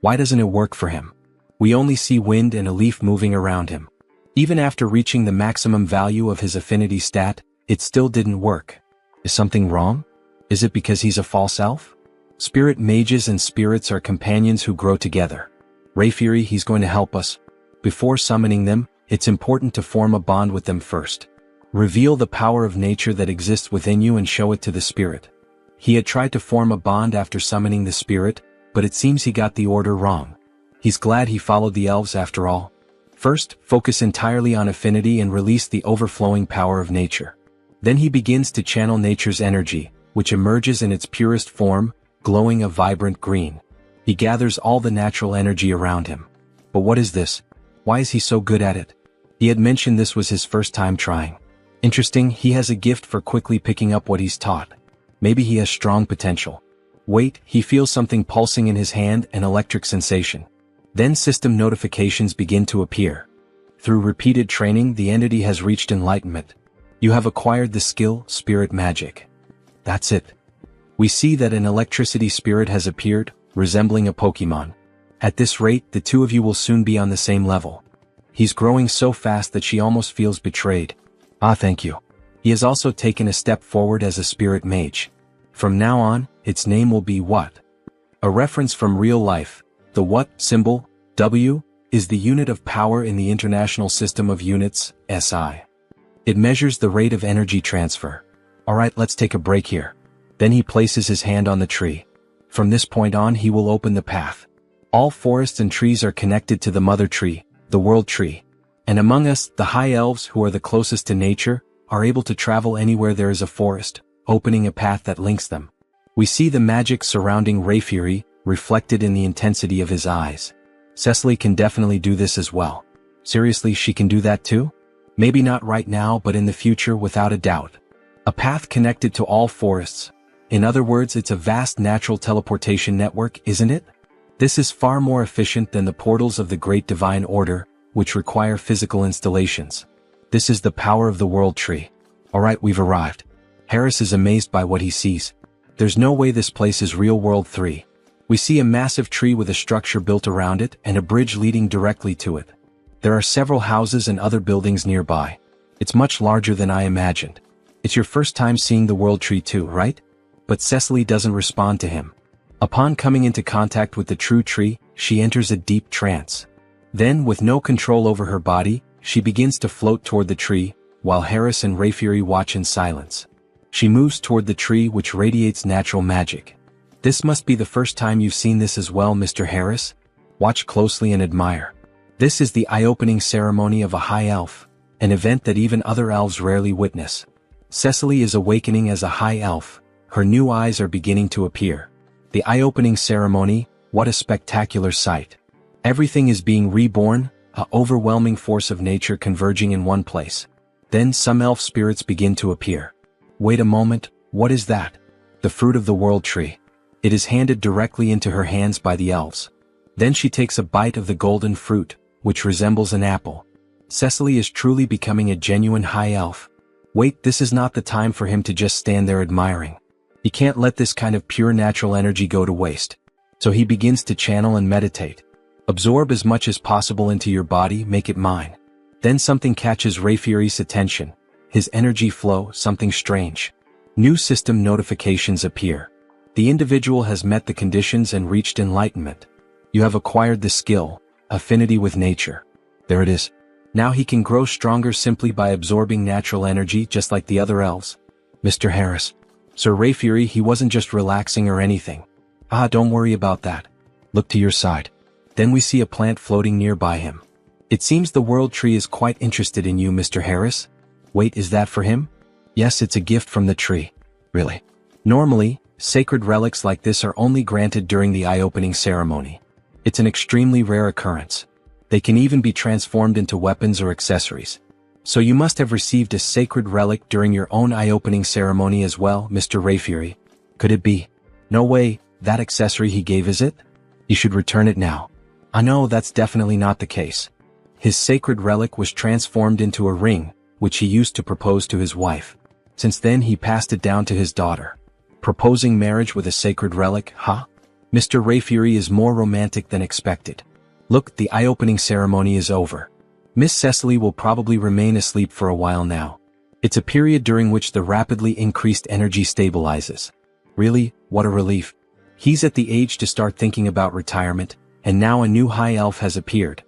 Why doesn't it work for him? We only see wind and a leaf moving around him. Even after reaching the maximum value of his affinity stat, it still didn't work. Is something wrong? Is it because he's a false elf? Spirit mages and spirits are companions who grow together. Rayfury, he's going to help us. Before summoning them, it's important to form a bond with them first. Reveal the power of nature that exists within you and show it to the spirit. He had tried to form a bond after summoning the spirit, but it seems he got the order wrong. He's glad he followed the elves after all. First, focus entirely on affinity and release the overflowing power of nature. Then he begins to channel nature's energy, which emerges in its purest form, glowing a vibrant green. He gathers all the natural energy around him. But what is this? Why is he so good at it? He had mentioned this was his first time trying. Interesting, he has a gift for quickly picking up what he's taught. Maybe he has strong potential. Wait, he feels something pulsing in his hand, an electric sensation. Then system notifications begin to appear. Through repeated training, the entity has reached enlightenment. You have acquired the skill, Spirit Magic. That's it. We see that an electricity spirit has appeared, resembling a Pokemon. At this rate, the two of you will soon be on the same level. He's growing so fast that she almost feels betrayed. Ah, thank you. He has also taken a step forward as a spirit mage. From now on, its name will be What? A reference from real life. The What symbol, W, is the unit of power in the International System of Units, SI. It measures the rate of energy transfer. Alright, let's take a break here. Then he places his hand on the tree. From this point on, he will open the path. All forests and trees are connected to the mother tree, the world tree. And among us, the high elves, who are the closest to nature, are able to travel anywhere there is a forest, opening a path that links them. We see the magic surrounding Rayfury, reflected in the intensity of his eyes. Cecily can definitely do this as well. Seriously, she can do that too? Maybe not right now, but in the future, without a doubt. A path connected to all forests. In other words, it's a vast natural teleportation network, isn't it? This is far more efficient than the portals of the Great Divine Order, which require physical installations. This is the power of the world tree. Alright, we've arrived. Harris is amazed by what he sees. There's no way this place is real world 3. We see a massive tree with a structure built around it and a bridge leading directly to it. There are several houses and other buildings nearby. It's much larger than I imagined. It's your first time seeing the world tree too, right? But Cecily doesn't respond to him. Upon coming into contact with the true tree, she enters a deep trance. Then, with no control over her body, she begins to float toward the tree, while Harris and Rayfury watch in silence. She moves toward the tree which radiates natural magic. This must be the first time you've seen this as well, Mr. Harris. Watch closely and admire. This is the eye-opening ceremony of a high elf, an event that even other elves rarely witness. Cecily is awakening as a high elf. Her new eyes are beginning to appear. The eye-opening ceremony, what a spectacular sight. Everything is being reborn, an overwhelming force of nature converging in one place. Then some elf spirits begin to appear. Wait a moment, what is that? The fruit of the world tree. It is handed directly into her hands by the elves. Then she takes a bite of the golden fruit, which resembles an apple. Cecily is truly becoming a genuine high elf. Wait, this is not the time for him to just stand there admiring. He can't let this kind of pure natural energy go to waste. So he begins to channel and meditate. Absorb as much as possible into your body, make it mine. Then something catches Rayfury's attention. His energy flow, something strange. New system notifications appear. The individual has met the conditions and reached enlightenment. You have acquired the skill, affinity with nature. There it is. Now he can grow stronger simply by absorbing natural energy just like the other elves. Mr. Harris. Sir Rayfury, he wasn't just relaxing or anything. Don't worry about that. Look to your side. Then we see a plant floating nearby him. It seems the world tree is quite interested in you, Mr. Harris. Wait, is that for him? Yes, it's a gift from the tree. Really? Normally, sacred relics like this are only granted during the eye-opening ceremony. It's an extremely rare occurrence. They can even be transformed into weapons or accessories. So you must have received a sacred relic during your own eye-opening ceremony as well, Mr. Rayfury. Could it be? No way, that accessory he gave, is it? You should return it now. I know that's definitely not the case. His sacred relic was transformed into a ring, which he used to propose to his wife. Since then he passed it down to his daughter. Proposing marriage with a sacred relic, huh? Mr. Rayfury is more romantic than expected. Look, the eye-opening ceremony is over. Miss Cecily will probably remain asleep for a while now. It's a period during which the rapidly increased energy stabilizes. Really, what a relief. He's at the age to start thinking about retirement, and now a new high elf has appeared.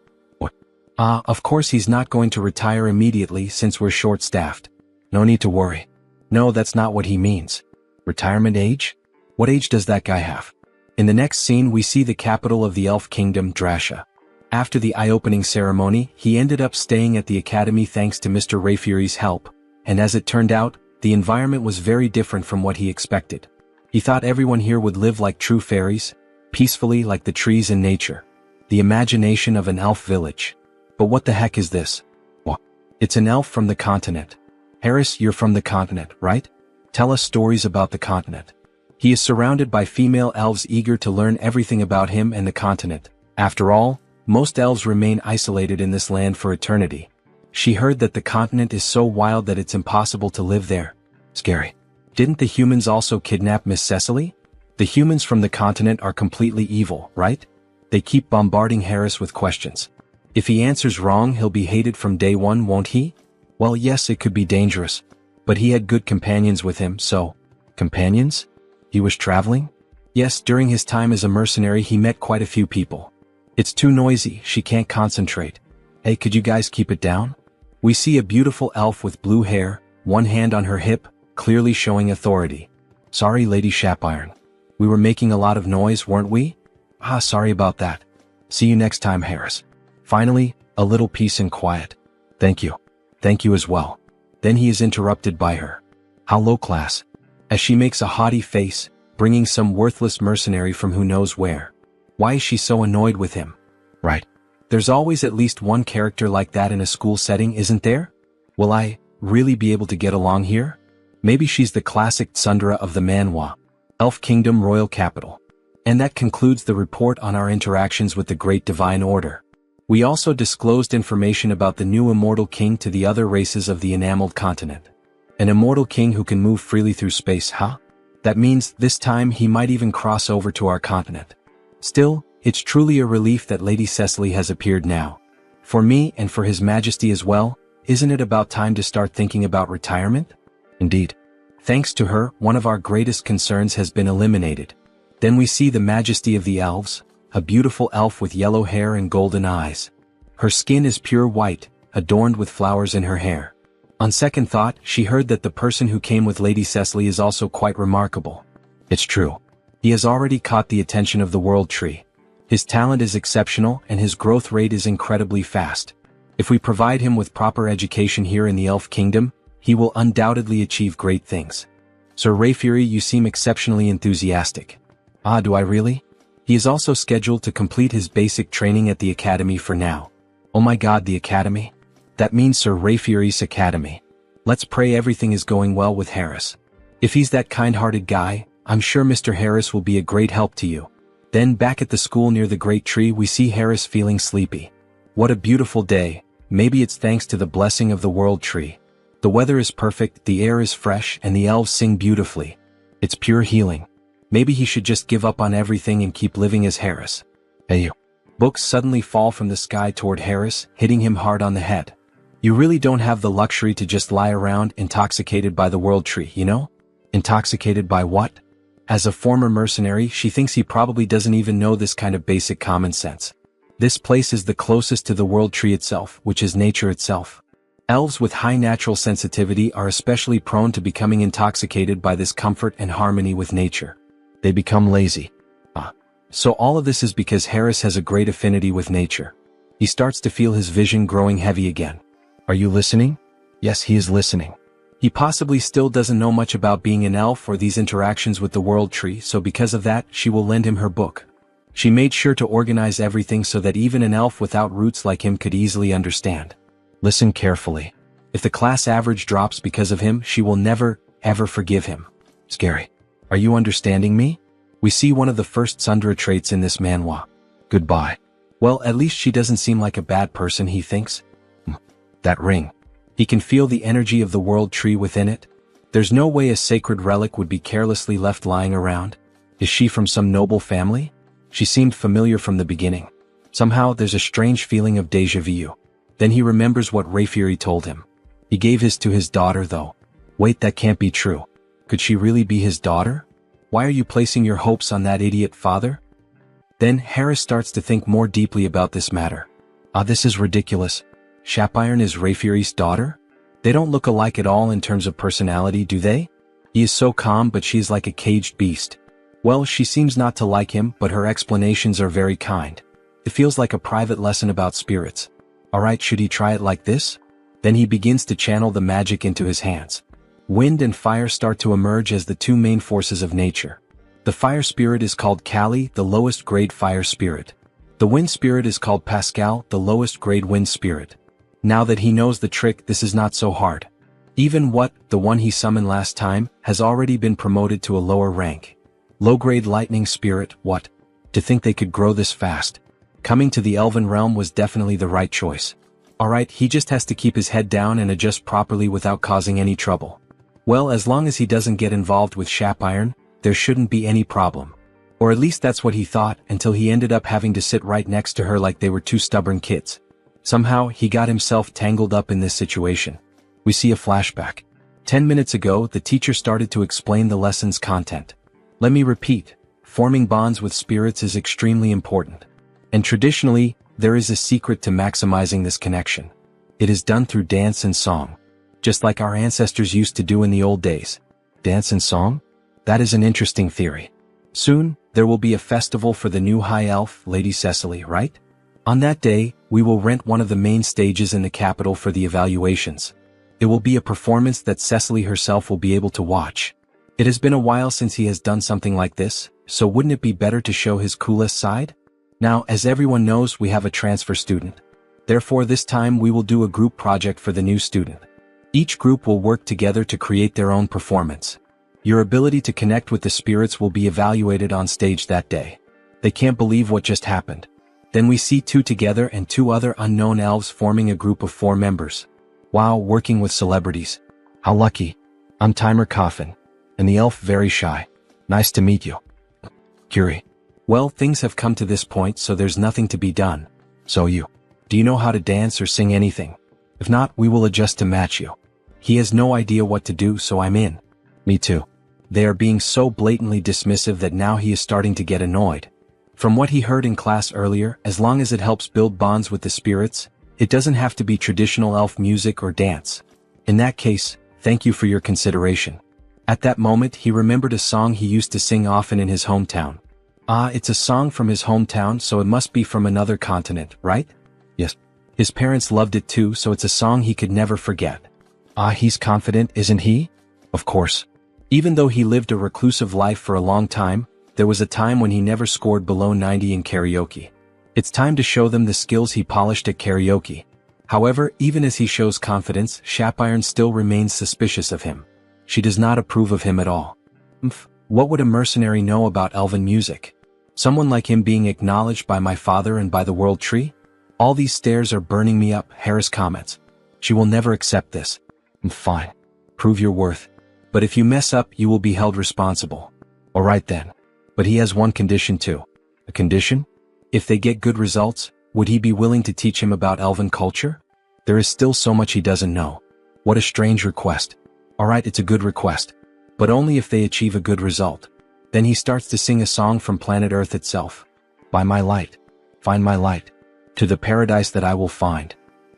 Of course he's not going to retire immediately since we're short-staffed. No need to worry. No, that's not what he means. Retirement age? What age does that guy have? In the next scene we see the capital of the elf kingdom, Drasha. After the eye-opening ceremony, he ended up staying at the academy thanks to Mr. Rayfury's help, and as it turned out, the environment was very different from what he expected. He thought everyone here would live like true fairies, peacefully like the trees in nature. The imagination of an elf village. But what the heck is this? What? It's an elf from the continent. Harris, you're from the continent, right? Tell us stories about the continent. He is surrounded by female elves eager to learn everything about him and the continent. After all, most elves remain isolated in this land for eternity. She heard that the continent is so wild that it's impossible to live there. Scary. Didn't the humans also kidnap Miss Cecily? The humans from the continent are completely evil, right? They keep bombarding Harris with questions. If he answers wrong, he'll be hated from day one, won't he? Well, yes, it could be dangerous. But he had good companions with him, so... Companions? He was traveling? Yes, during his time as a mercenary he met quite a few people. It's too noisy, she can't concentrate. Hey, could you guys keep it down? We see a beautiful elf with blue hair, one hand on her hip, clearly showing authority. Sorry, Lady Shapiron. We were making a lot of noise, weren't we? Sorry about that. See you next time, Harris. Finally, a little peace and quiet. Thank you. Thank you as well. Then he is interrupted by her. How low class. As she makes a haughty face, bringing some worthless mercenary from who knows where. Why is she so annoyed with him? Right. There's always at least one character like that in a school setting, isn't there? Will I really be able to get along here? Maybe she's the classic tsundere of the manhwa. Elf Kingdom Royal Capital. And that concludes the report on our interactions with the Great Divine Order. We also disclosed information about the new immortal king to the other races of the enameled continent. An immortal king who can move freely through space, huh? That means this time he might even cross over to our continent. Still, it's truly a relief that Lady Cecily has appeared now. For me and for His Majesty as well, isn't it about time to start thinking about retirement? Indeed. Thanks to her, one of our greatest concerns has been eliminated. Then we see the Majesty of the Elves, a beautiful elf with yellow hair and golden eyes. Her skin is pure white, adorned with flowers in her hair. On second thought, she heard that the person who came with Lady Cecily is also quite remarkable. It's true. He has already caught the attention of the World Tree. His talent is exceptional and his growth rate is incredibly fast. If we provide him with proper education here in the Elf Kingdom, he will undoubtedly achieve great things. Sir Rayfury, you seem exceptionally enthusiastic. Ah, do I really? He is also scheduled to complete his basic training at the Academy for now. Oh my god, the Academy? That means Sir Rayfury's Academy. Let's pray everything is going well with Harris. If he's that kind-hearted guy, I'm sure Mr. Harris will be a great help to you. Then back at the school near the great tree we see Harris feeling sleepy. What a beautiful day, maybe it's thanks to the blessing of the World Tree. The weather is perfect, the air is fresh, and the elves sing beautifully. It's pure healing. Maybe he should just give up on everything and keep living as Harris. Hey you. Books suddenly fall from the sky toward Harris, hitting him hard on the head. You really don't have the luxury to just lie around intoxicated by the World Tree, you know? Intoxicated by what? As a former mercenary, she thinks he probably doesn't even know this kind of basic common sense. This place is the closest to the World Tree itself, which is nature itself. Elves with high natural sensitivity are especially prone to becoming intoxicated by this comfort and harmony with nature. They become lazy. So all of this is because Harris has a great affinity with nature. He starts to feel his vision growing heavy again. Are you listening? Yes, he is listening. He possibly still doesn't know much about being an elf or these interactions with the World Tree, so because of that, she will lend him her book. She made sure to organize everything so that even an elf without roots like him could easily understand. Listen carefully. If the class average drops because of him, she will never, ever forgive him. Scary. Are you understanding me? We see one of the first Sundra traits in this manhwa. Goodbye. Well, at least she doesn't seem like a bad person, he thinks. That ring. He can feel the energy of the World Tree within it. There's no way a sacred relic would be carelessly left lying around. Is she from some noble family? She seemed familiar from the beginning. Somehow, there's a strange feeling of déjà vu. Then he remembers what Rayfury told him. He gave his to his daughter, though. Wait, that can't be true. Could she really be his daughter? Why are you placing your hopes on that idiot father? Then Harris starts to think more deeply about this matter. This is ridiculous. Shapiron is Rayfury's daughter? They don't look alike at all in terms of personality, do they? He is so calm, but she's like a caged beast. Well, she seems not to like him, but her explanations are very kind. It feels like a private lesson about spirits. Alright, should he try it like this? Then he begins to channel the magic into his hands. Wind and fire start to emerge as the two main forces of nature. The fire spirit is called Kali, the lowest grade fire spirit. The wind spirit is called Pascal, the lowest grade wind spirit. Now that he knows the trick, this is not so hard. Even the one he summoned last time, has already been promoted to a lower rank. Low-grade lightning spirit, what? To think they could grow this fast. Coming to the elven realm was definitely the right choice. Alright, he just has to keep his head down and adjust properly without causing any trouble. Well, as long as he doesn't get involved with Shapiron, there shouldn't be any problem. Or at least that's what he thought, until he ended up having to sit right next to her like they were two stubborn kids. Somehow, he got himself tangled up in this situation. We see a flashback. 10 minutes ago, the teacher started to explain the lesson's content. Let me repeat, forming bonds with spirits is extremely important. And traditionally, there is a secret to maximizing this connection. It is done through dance and song. Just like our ancestors used to do in the old days. Dance and song? That is an interesting theory. Soon, there will be a festival for the new High Elf, Lady Cecily, right? On that day, we will rent one of the main stages in the capital for the evaluations. It will be a performance that Cecily herself will be able to watch. It has been a while since he has done something like this, so wouldn't it be better to show his coolest side? Now, as everyone knows, we have a transfer student. Therefore, this time we will do a group project for the new student. Each group will work together to create their own performance. Your ability to connect with the spirits will be evaluated on stage that day. They can't believe what just happened. Then we see two together and two other unknown elves forming a group of 4 members. Wow, working with celebrities. How lucky. I'm Timer Coffin. And the elf very shy. Nice to meet you. Curie. Well, things have come to this point, so there's nothing to be done. So do you know how to dance or sing anything? If not, we will adjust to match you. He has no idea what to do, so I'm in. Me too. They are being so blatantly dismissive that now he is starting to get annoyed. From what he heard in class earlier, as long as it helps build bonds with the spirits, it doesn't have to be traditional elf music or dance. In that case, thank you for your consideration. At that moment he remembered a song he used to sing often in his hometown. Ah, it's a song from his hometown, so it must be from another continent, right? Yes. His parents loved it too, so it's a song he could never forget. Ah, he's confident, isn't he? Of course. Even though he lived a reclusive life for a long time, there was a time when he never scored below 90 in karaoke. It's time to show them the skills he polished at karaoke. However, even as he shows confidence, Shapiron still remains suspicious of him. She does not approve of him at all. What would a mercenary know about elven music? Someone like him being acknowledged by my father and by the world tree? All these stares are burning me up, Harris comments. She will never accept this. Fine. Prove your worth. But if you mess up, you will be held responsible. Alright then. But he has one condition too. A condition? If they get good results, would he be willing to teach him about elven culture? There is still so much he doesn't know. What a strange request. Alright, it's a good request. But only if they achieve a good result. Then he starts to sing a song from planet Earth itself. By my light. Find my light. To the paradise that I will find.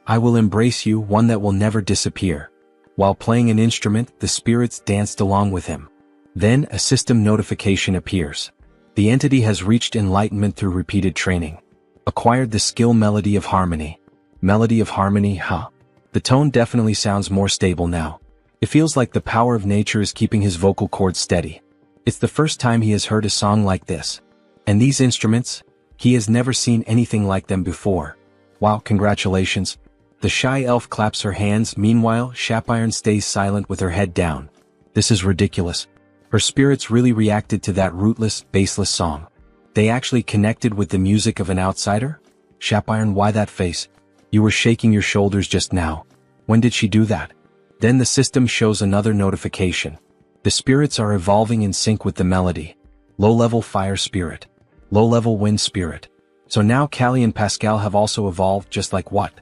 I will embrace you, one that will never disappear. While playing an instrument, the spirits danced along with him. Then a system notification appears. The entity has reached enlightenment through repeated training. Acquired the skill melody of harmony. Melody of harmony, huh? The tone definitely sounds more stable now. It feels like the power of nature is keeping his vocal cords steady. It's the first time he has heard a song like this. And these instruments? He has never seen anything like them before. Wow, congratulations. The shy elf claps her hands, meanwhile, Shapiron stays silent with her head down. This is ridiculous. Her spirits really reacted to that rootless, baseless song. They actually connected with the music of an outsider? Shapiron, why that face? You were shaking your shoulders just now. When did she do that? Then the system shows another notification. The spirits are evolving in sync with the melody. Low-level fire spirit. Low-level wind spirit. So now Callie and Pascal have also evolved, just like what?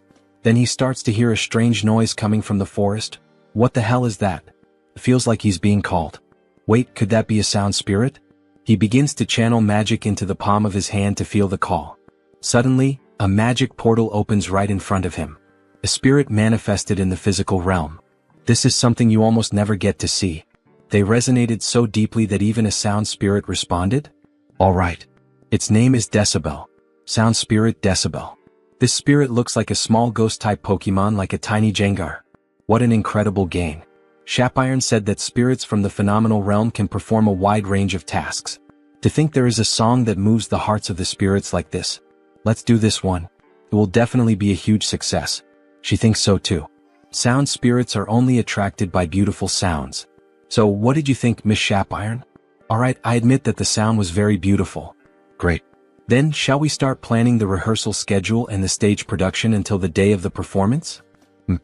Then he starts to hear a strange noise coming from the forest. What the hell is that? It feels like he's being called. Wait, could that be a sound spirit? He begins to channel magic into the palm of his hand to feel the call. Suddenly, a magic portal opens right in front of him. A spirit manifested in the physical realm. This is something you almost never get to see. They resonated so deeply that even a sound spirit responded? Alright. Its name is Decibel. Sound spirit Decibel. This spirit looks like a small ghost-type Pokemon, like a tiny Jengar. What an incredible gain. Shapiron said that spirits from the phenomenal realm can perform a wide range of tasks. To think there is a song that moves the hearts of the spirits like this. Let's do this one. It will definitely be a huge success. She thinks so too. Sound spirits are only attracted by beautiful sounds. So what did you think, Miss Shapiron? Alright, I admit that the sound was very beautiful. Great. Then shall we start planning the rehearsal schedule and the stage production until the day of the performance?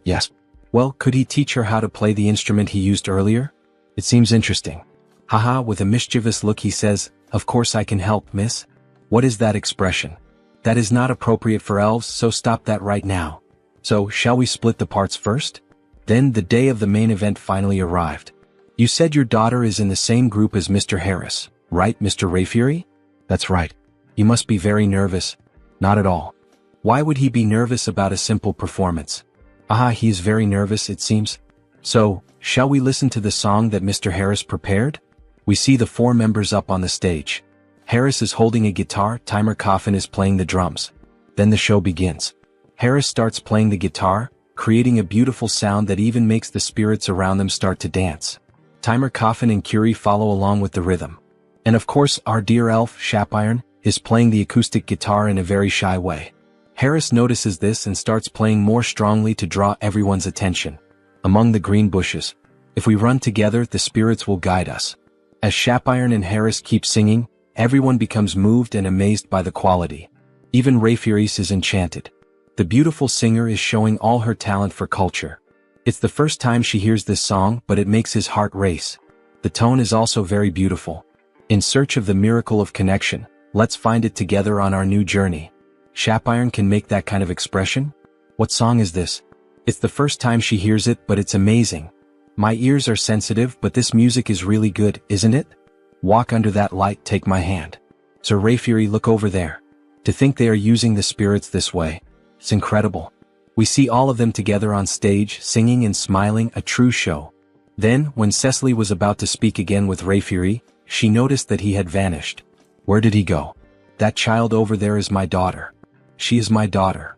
Yes. Well, could he teach her how to play the instrument he used earlier? It seems interesting. Haha, with a mischievous look he says, of course I can help, miss. What is that expression? That is not appropriate for elves, so stop that right now. So, shall we split the parts first? Then the day of the main event finally arrived. You said your daughter is in the same group as Mr. Harris, right, Mr. Rayfury? That's right. You must be very nervous. Not at all. Why would he be nervous about a simple performance? Ah, he is very nervous, it seems. So, shall we listen to the song that Mr. Harris prepared? We see the 4 members up on the stage. Harris is holding a guitar, Timer Coffin is playing the drums. Then the show begins. Harris starts playing the guitar, creating a beautiful sound that even makes the spirits around them start to dance. Timer Coffin and Curie follow along with the rhythm. And of course, our dear elf, Shapiron, is playing the acoustic guitar in a very shy way. Harris notices this and starts playing more strongly to draw everyone's attention. Among the green bushes. If we run together, the spirits will guide us. As Shapiron and Harris keep singing, everyone becomes moved and amazed by the quality. Even Rayfury is enchanted. The beautiful singer is showing all her talent for culture. It's the first time she hears this song, but it makes his heart race. The tone is also very beautiful. In search of the miracle of connection, let's find it together on our new journey. Shapiron can make that kind of expression? What song is this? It's the first time she hears it, but it's amazing. My ears are sensitive, but this music is really good, isn't it? Walk under that light, take my hand. Sir Rayfury, look over there. To think they are using the spirits this way. It's incredible. We see all of them together on stage, singing and smiling, a true show. Then, when Cecily was about to speak again with Rayfury, she noticed that he had vanished. Where did he go? That child over there is my daughter. She is my daughter.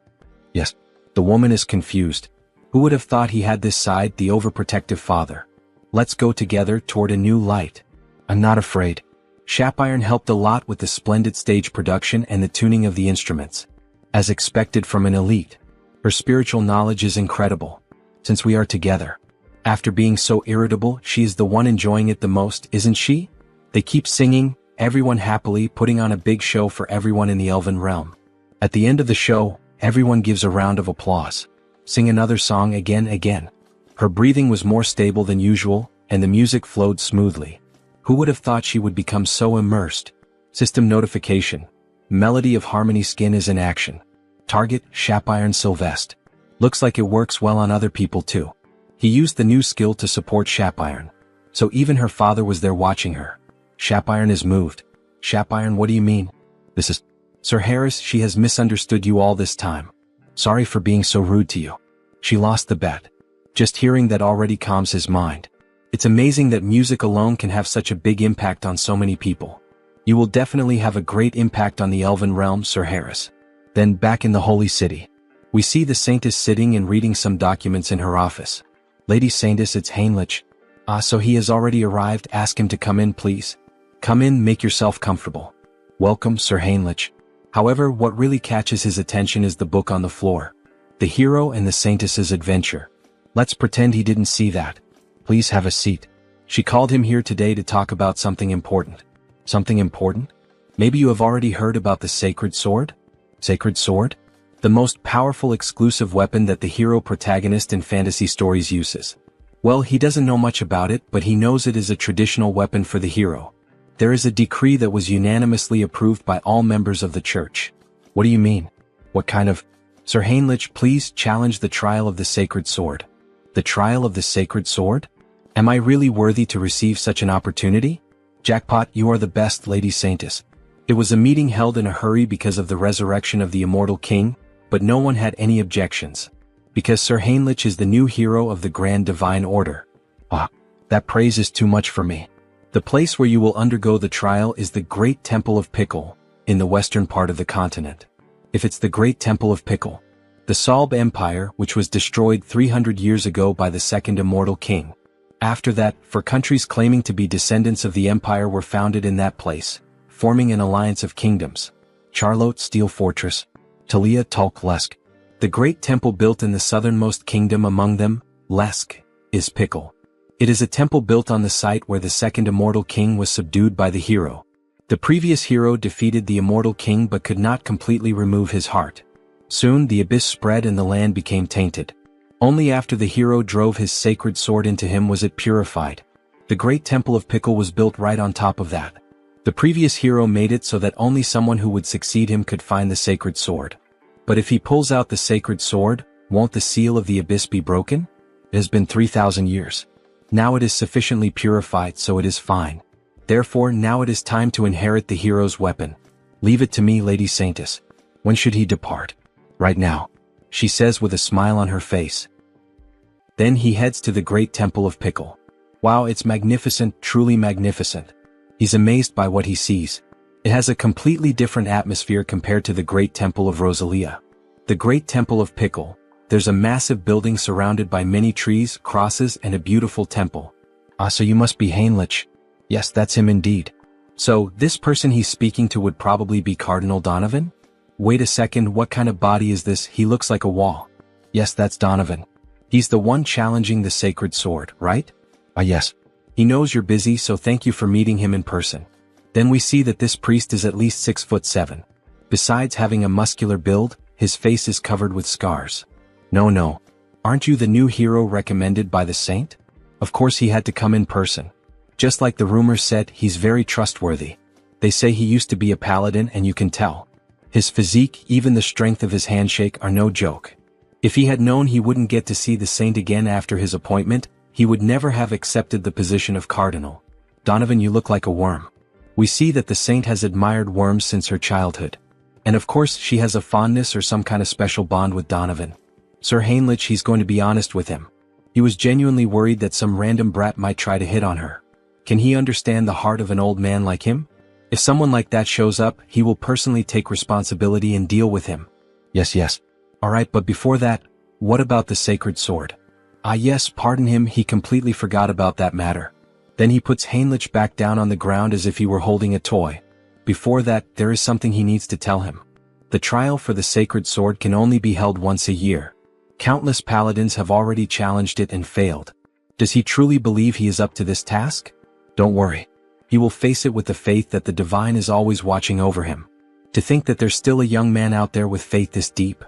Yes. The woman is confused. Who would have thought he had this side, the overprotective father? Let's go together toward a new light. I'm not afraid. Shapiron helped a lot with the splendid stage production and the tuning of the instruments. As expected from an elite. Her spiritual knowledge is incredible. Since we are together. After being so irritable, she is the one enjoying it the most, isn't she? They keep singing, everyone happily putting on a big show for everyone in the elven realm. At the end of the show, everyone gives a round of applause. Sing another song again. Her breathing was more stable than usual, and the music flowed smoothly. Who would have thought she would become so immersed? System notification. Melody of Harmony Skin is in action. Target, Shapiron Sylvest. Looks like it works well on other people too. He used the new skill to support Shapiron. So even her father was there watching her. Shapiron is moved. Shapiron, what do you mean? This is... Sir Harris, she has misunderstood you all this time. Sorry for being so rude to you. She lost the bet. Just hearing that already calms his mind. It's amazing that music alone can have such a big impact on so many people. You will definitely have a great impact on the elven realm, Sir Harris. Then back in the Holy City. We see the Saintess sitting and reading some documents in her office. Lady Saintess, it's Heinrich. So he has already arrived, ask him to come in please. Come in, make yourself comfortable. Welcome, Sir Heinrich. However, what really catches his attention is the book on the floor. The Hero and the Saintess's Adventure. Let's pretend he didn't see that. Please have a seat. She called him here today to talk about something important. Something important? Maybe you have already heard about the Sacred Sword? Sacred Sword? The most powerful exclusive weapon that the hero protagonist in fantasy stories uses. Well, he doesn't know much about it, but he knows it is a traditional weapon for the hero. There is a decree that was unanimously approved by all members of the church. What do you mean? What kind of... Sir Heinrich, please challenge the trial of the Sacred Sword. The trial of the Sacred Sword? Am I really worthy to receive such an opportunity? Jackpot, you are the best, Lady Saintess. It was a meeting held in a hurry because of the resurrection of the immortal king, but no one had any objections. Because Sir Heinrich is the new hero of the Grand Divine Order. That praise is too much for me. The place where you will undergo the trial is the Great Temple of Pickle, in the western part of the continent. If it's the Great Temple of Pickle, the Salb Empire, which was destroyed 300 years ago by the second immortal king. After that, four countries claiming to be descendants of the empire were founded in that place, forming an alliance of kingdoms. Charlotte Steel Fortress, Talia Tulk Lesk. The great temple built in the southernmost kingdom among them, Lesk, is Pickle. It is a temple built on the site where the second immortal king was subdued by the hero. The previous hero defeated the immortal king but could not completely remove his heart. Soon the abyss spread and the land became tainted. Only after the hero drove his sacred sword into him was it purified. The great temple of Pickle was built right on top of that. The previous hero made it so that only someone who would succeed him could find the sacred sword. But if he pulls out the sacred sword, won't the seal of the abyss be broken? It has been 3,000 years. Now it is sufficiently purified, so it is fine. Therefore now it is time to inherit the hero's weapon. Leave it to me, Lady Saintess. When should he depart? Right now, she says with a smile on her face. Then he heads to the great temple of Pickle. Wow, it's magnificent, truly magnificent. He's amazed by what he sees. It has a completely different atmosphere compared to the great temple of Rosalia. The great temple of Pickle, there's a massive building surrounded by many trees, crosses, and a beautiful temple. So you must be Heinrich. Yes, that's him indeed. So, this person he's speaking to would probably be Cardinal Donovan? Wait a second, what kind of body is this? He looks like a wall. Yes, that's Donovan. He's the one challenging the sacred sword, right? Yes. He knows you're busy, so thank you for meeting him in person. Then we see that this priest is at least 6'7". Besides having a muscular build, his face is covered with scars. No. Aren't you the new hero recommended by the saint? Of course he had to come in person. Just like the rumors said, he's very trustworthy. They say he used to be a paladin and you can tell. His physique, even the strength of his handshake are no joke. If he had known he wouldn't get to see the saint again after his appointment, he would never have accepted the position of cardinal. Donovan, you look like a worm. We see that the saint has admired worms since her childhood. And of course she has a fondness or some kind of special bond with Donovan. Sir Heinrich, he's going to be honest with him. He was genuinely worried that some random brat might try to hit on her. Can he understand the heart of an old man like him? If someone like that shows up, he will personally take responsibility and deal with him. Yes. Alright, but before that, what about the sacred sword? Ah yes, pardon him, he completely forgot about that matter. Then he puts Heinrich back down on the ground as if he were holding a toy. Before that, there is something he needs to tell him. The trial for the sacred sword can only be held once a year. Countless paladins have already challenged it and failed. Does he truly believe he is up to this task? Don't worry. He will face it with the faith that the divine is always watching over him. To think that there's still a young man out there with faith this deep.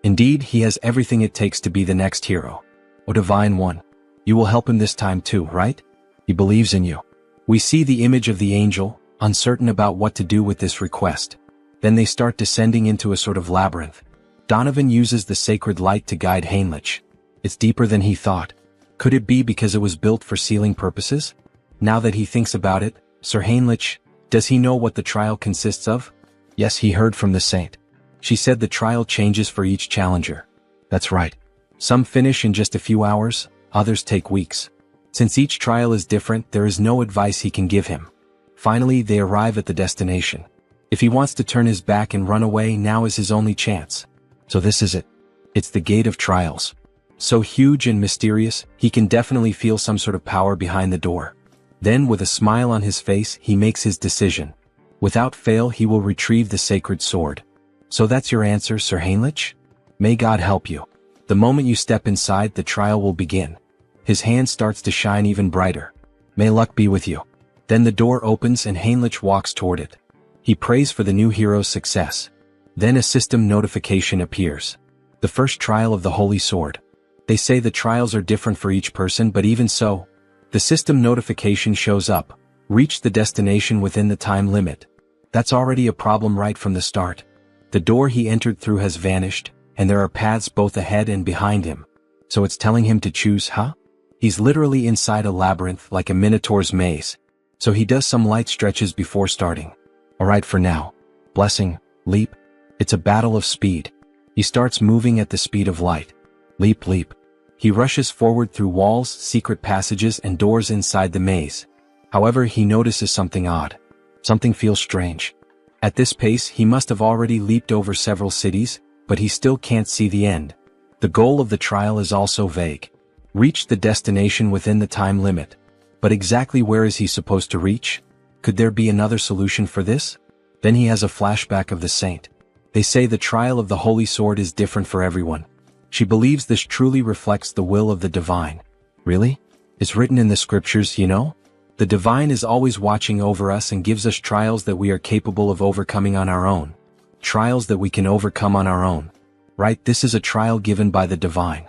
Indeed, he has everything it takes to be the next hero. O Divine One, you will help him this time too, right? He believes in you. We see the image of the angel, uncertain about what to do with this request. Then they start descending into a sort of labyrinth. Donovan uses the sacred light to guide Heinrich. It's deeper than he thought. Could it be because it was built for sealing purposes? Now that he thinks about it, Sir Heinrich, does he know what the trial consists of? Yes, he heard from the saint. She said the trial changes for each challenger. That's right. Some finish in just a few hours, others take weeks. Since each trial is different, there is no advice he can give him. Finally, they arrive at the destination. If he wants to turn his back and run away, now is his only chance. So this is it. It's the Gate of Trials. So huge and mysterious, he can definitely feel some sort of power behind the door. Then, with a smile on his face, he makes his decision. Without fail, he will retrieve the sacred sword. So that's your answer, Sir Heinrich? May God help you. The moment you step inside, the trial will begin. His hand starts to shine even brighter. May luck be with you. Then the door opens and Heinrich walks toward it. He prays for the new hero's success. Then a system notification appears. The first trial of the Holy Sword. They say the trials are different for each person, but even so, the system notification shows up. Reach the destination within the time limit. That's already a problem right from the start. The door he entered through has vanished, and there are paths both ahead and behind him. So it's telling him to choose, huh? He's literally inside a labyrinth like a minotaur's maze. So he does some light stretches before starting. Alright, for now. Blessing, leap. It's a battle of speed. He starts moving at the speed of light. Leap, leap. He rushes forward through walls, secret passages, and doors inside the maze. However, he notices something odd. Something feels strange. At this pace, he must have already leaped over several cities, but he still can't see the end. The goal of the trial is also vague. Reach the destination within the time limit. But exactly where is he supposed to reach? Could there be another solution for this? Then he has a flashback of the saint. They say the trial of the Holy Sword is different for everyone. She believes this truly reflects the will of the divine. Really? It's written in the scriptures, you know? The divine is always watching over us and gives us trials that we are capable of overcoming on our own. Trials that we can overcome on our own. Right, this is a trial given by the divine.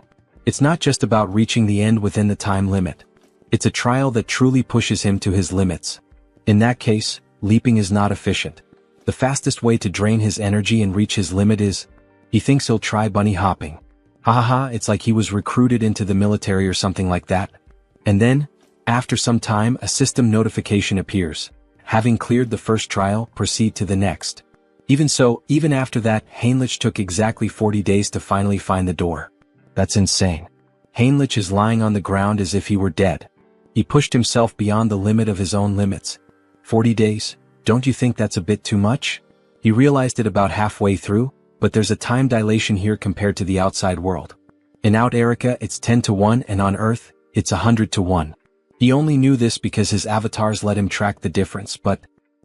It's not just about reaching the end within the time limit. It's a trial that truly pushes him to his limits. In that case, leaping is not efficient. The fastest way to drain his energy and reach his limit is, he thinks he'll try bunny hopping. Ha ha ha, it's like he was recruited into the military or something like that. And then, after some time, a system notification appears. Having cleared the first trial, proceed to the next. Even so, even after that, Heinrich took exactly 40 days to finally find the door. That's insane. Heinrich is lying on the ground as if he were dead. He pushed himself beyond the limit of his own limits. 40 days? Don't you think that's a bit too much? He realized it about halfway through, but there's a time dilation here compared to the outside world. In Out Erica, it's 10 to 1, and on Earth, it's 100 to 1. He only knew this because his avatars let him track the difference, but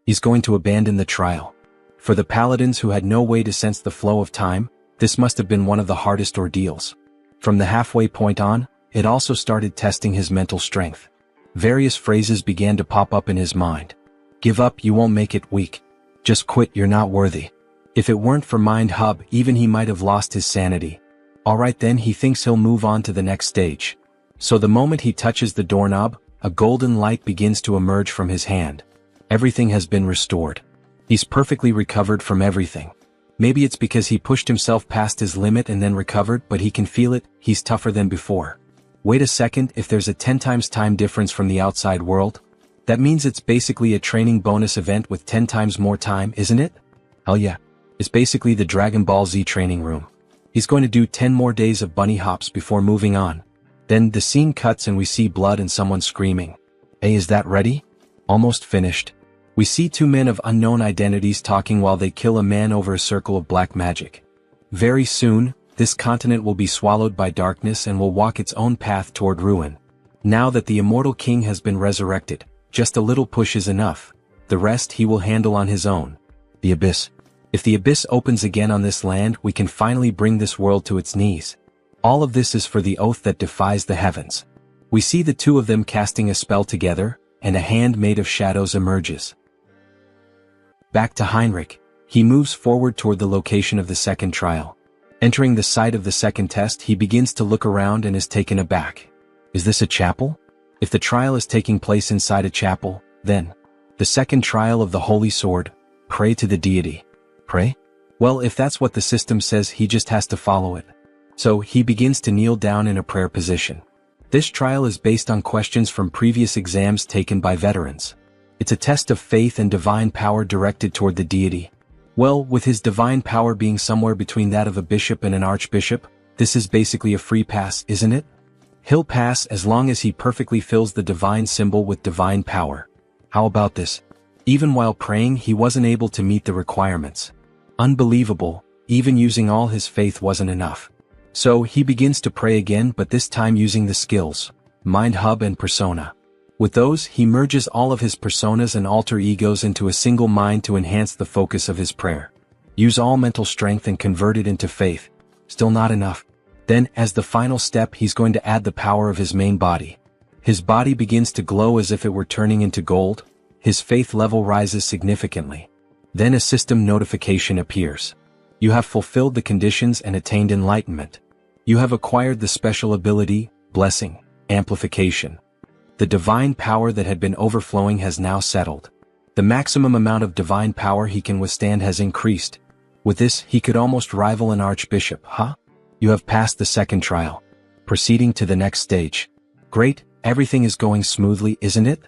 he's going to abandon the trial. For the paladins who had no way to sense the flow of time, this must have been one of the hardest ordeals. From the halfway point on, it also started testing his mental strength. Various phrases began to pop up in his mind. Give up, you won't make it, weak. Just quit, you're not worthy. If it weren't for Mind Hub, even he might have lost his sanity. Alright then, he thinks he'll move on to the next stage. So the moment he touches the doorknob, a golden light begins to emerge from his hand. Everything has been restored. He's perfectly recovered from everything. Maybe it's because he pushed himself past his limit and then recovered, but he can feel it, he's tougher than before. Wait a second, if there's a 10 times time difference from the outside world, that means it's basically a training bonus event with 10 times more time, isn't it? Hell yeah. It's basically the Dragon Ball Z training room. He's going to do 10 more days of bunny hops before moving on. Then the scene cuts and we see blood and someone screaming. Hey, is that ready? Almost finished. We see two men of unknown identities talking while they kill a man over a circle of black magic. Very soon, this continent will be swallowed by darkness and will walk its own path toward ruin. Now that the immortal king has been resurrected, just a little push is enough. The rest he will handle on his own. The abyss. If the abyss opens again on this land, we can finally bring this world to its knees. All of this is for the oath that defies the heavens. We see the two of them casting a spell together, and a hand made of shadows emerges. Back to Heinrich. He moves forward toward the location of the second trial. Entering the site of the second test, he begins to look around and is taken aback. Is this a chapel? If the trial is taking place inside a chapel, then the second trial of the Holy Sword, pray to the deity. Pray? Well, if that's what the system says, he just has to follow it. So he begins to kneel down in a prayer position. This trial is based on questions from previous exams taken by veterans. It's a test of faith and divine power directed toward the deity. Well, with his divine power being somewhere between that of a bishop and an archbishop, this is basically a free pass, isn't it? He'll pass as long as he perfectly fills the divine symbol with divine power. How about this? Even while praying, he wasn't able to meet the requirements. Unbelievable, even using all his faith wasn't enough. So he begins to pray again, but this time using the skills, Mind Hub and Persona. With those, he merges all of his personas and alter egos into a single mind to enhance the focus of his prayer. Use all mental strength and convert it into faith. Still not enough. Then, as the final step, he's going to add the power of his main body. His body begins to glow as if it were turning into gold. His faith level rises significantly. Then a system notification appears. You have fulfilled the conditions and attained enlightenment. You have acquired the special ability, blessing, amplification. The divine power that had been overflowing has now settled. The maximum amount of divine power he can withstand has increased. With this, he could almost rival an archbishop, huh? You have passed the second trial. Proceeding to the next stage. Great, everything is going smoothly, isn't it?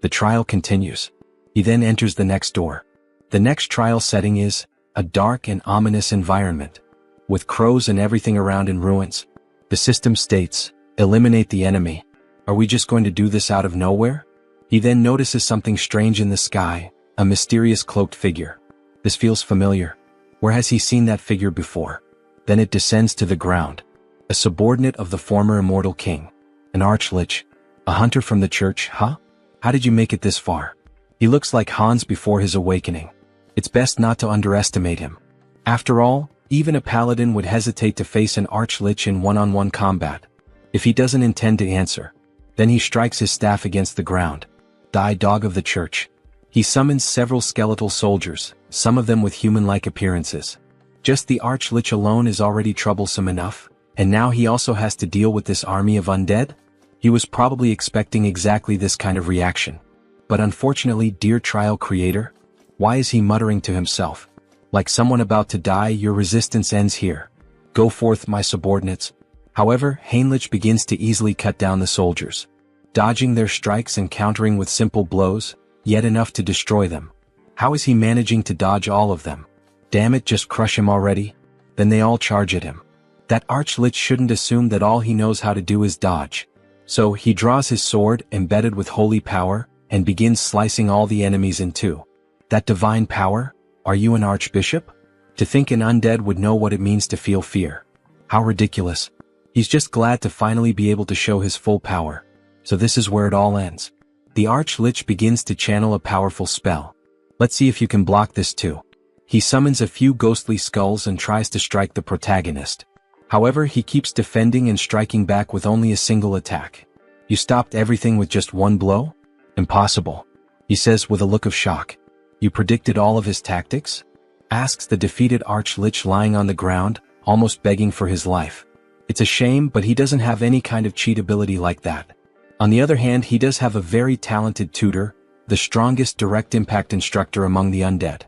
The trial continues. He then enters the next door. The next trial setting is a dark and ominous environment, with crows and everything around in ruins. The system states, eliminate the enemy. Are we just going to do this out of nowhere? He then notices something strange in the sky, a mysterious cloaked figure. This feels familiar. Where has he seen that figure before? Then it descends to the ground. A subordinate of the former immortal king. An archlich. A hunter from the church, huh? How did you make it this far? He looks like Hans before his awakening. It's best not to underestimate him. After all, even a paladin would hesitate to face an archlich in one-on-one combat. If he doesn't intend to answer, then he strikes his staff against the ground. Die, dog of the church. He summons several skeletal soldiers, some of them with human-like appearances. Just the archlich alone is already troublesome enough, and now he also has to deal with this army of undead? He was probably expecting exactly this kind of reaction. But unfortunately, dear trial creator, why is he muttering to himself? Like someone about to die, your resistance ends here. Go forth, my subordinates. However, Heinrich begins to easily cut down the soldiers, dodging their strikes and countering with simple blows, yet enough to destroy them. How is he managing to dodge all of them? Damn it, just crush him already. Then they all charge at him. That archlich shouldn't assume that all he knows how to do is dodge. So he draws his sword, embedded with holy power, and begins slicing all the enemies in two. That divine power? Are you an archbishop? To think an undead would know what it means to feel fear. How ridiculous. He's just glad to finally be able to show his full power. So this is where it all ends. The archlich begins to channel a powerful spell. Let's see if you can block this too. He summons a few ghostly skulls and tries to strike the protagonist. However, he keeps defending and striking back with only a single attack. You stopped everything with just one blow? Impossible. He says with a look of shock. You predicted all of his tactics? Asks the defeated archlich lying on the ground, almost begging for his life. It's a shame, but he doesn't have any kind of cheat ability like that. On the other hand, he does have a very talented tutor, the strongest direct impact instructor among the undead.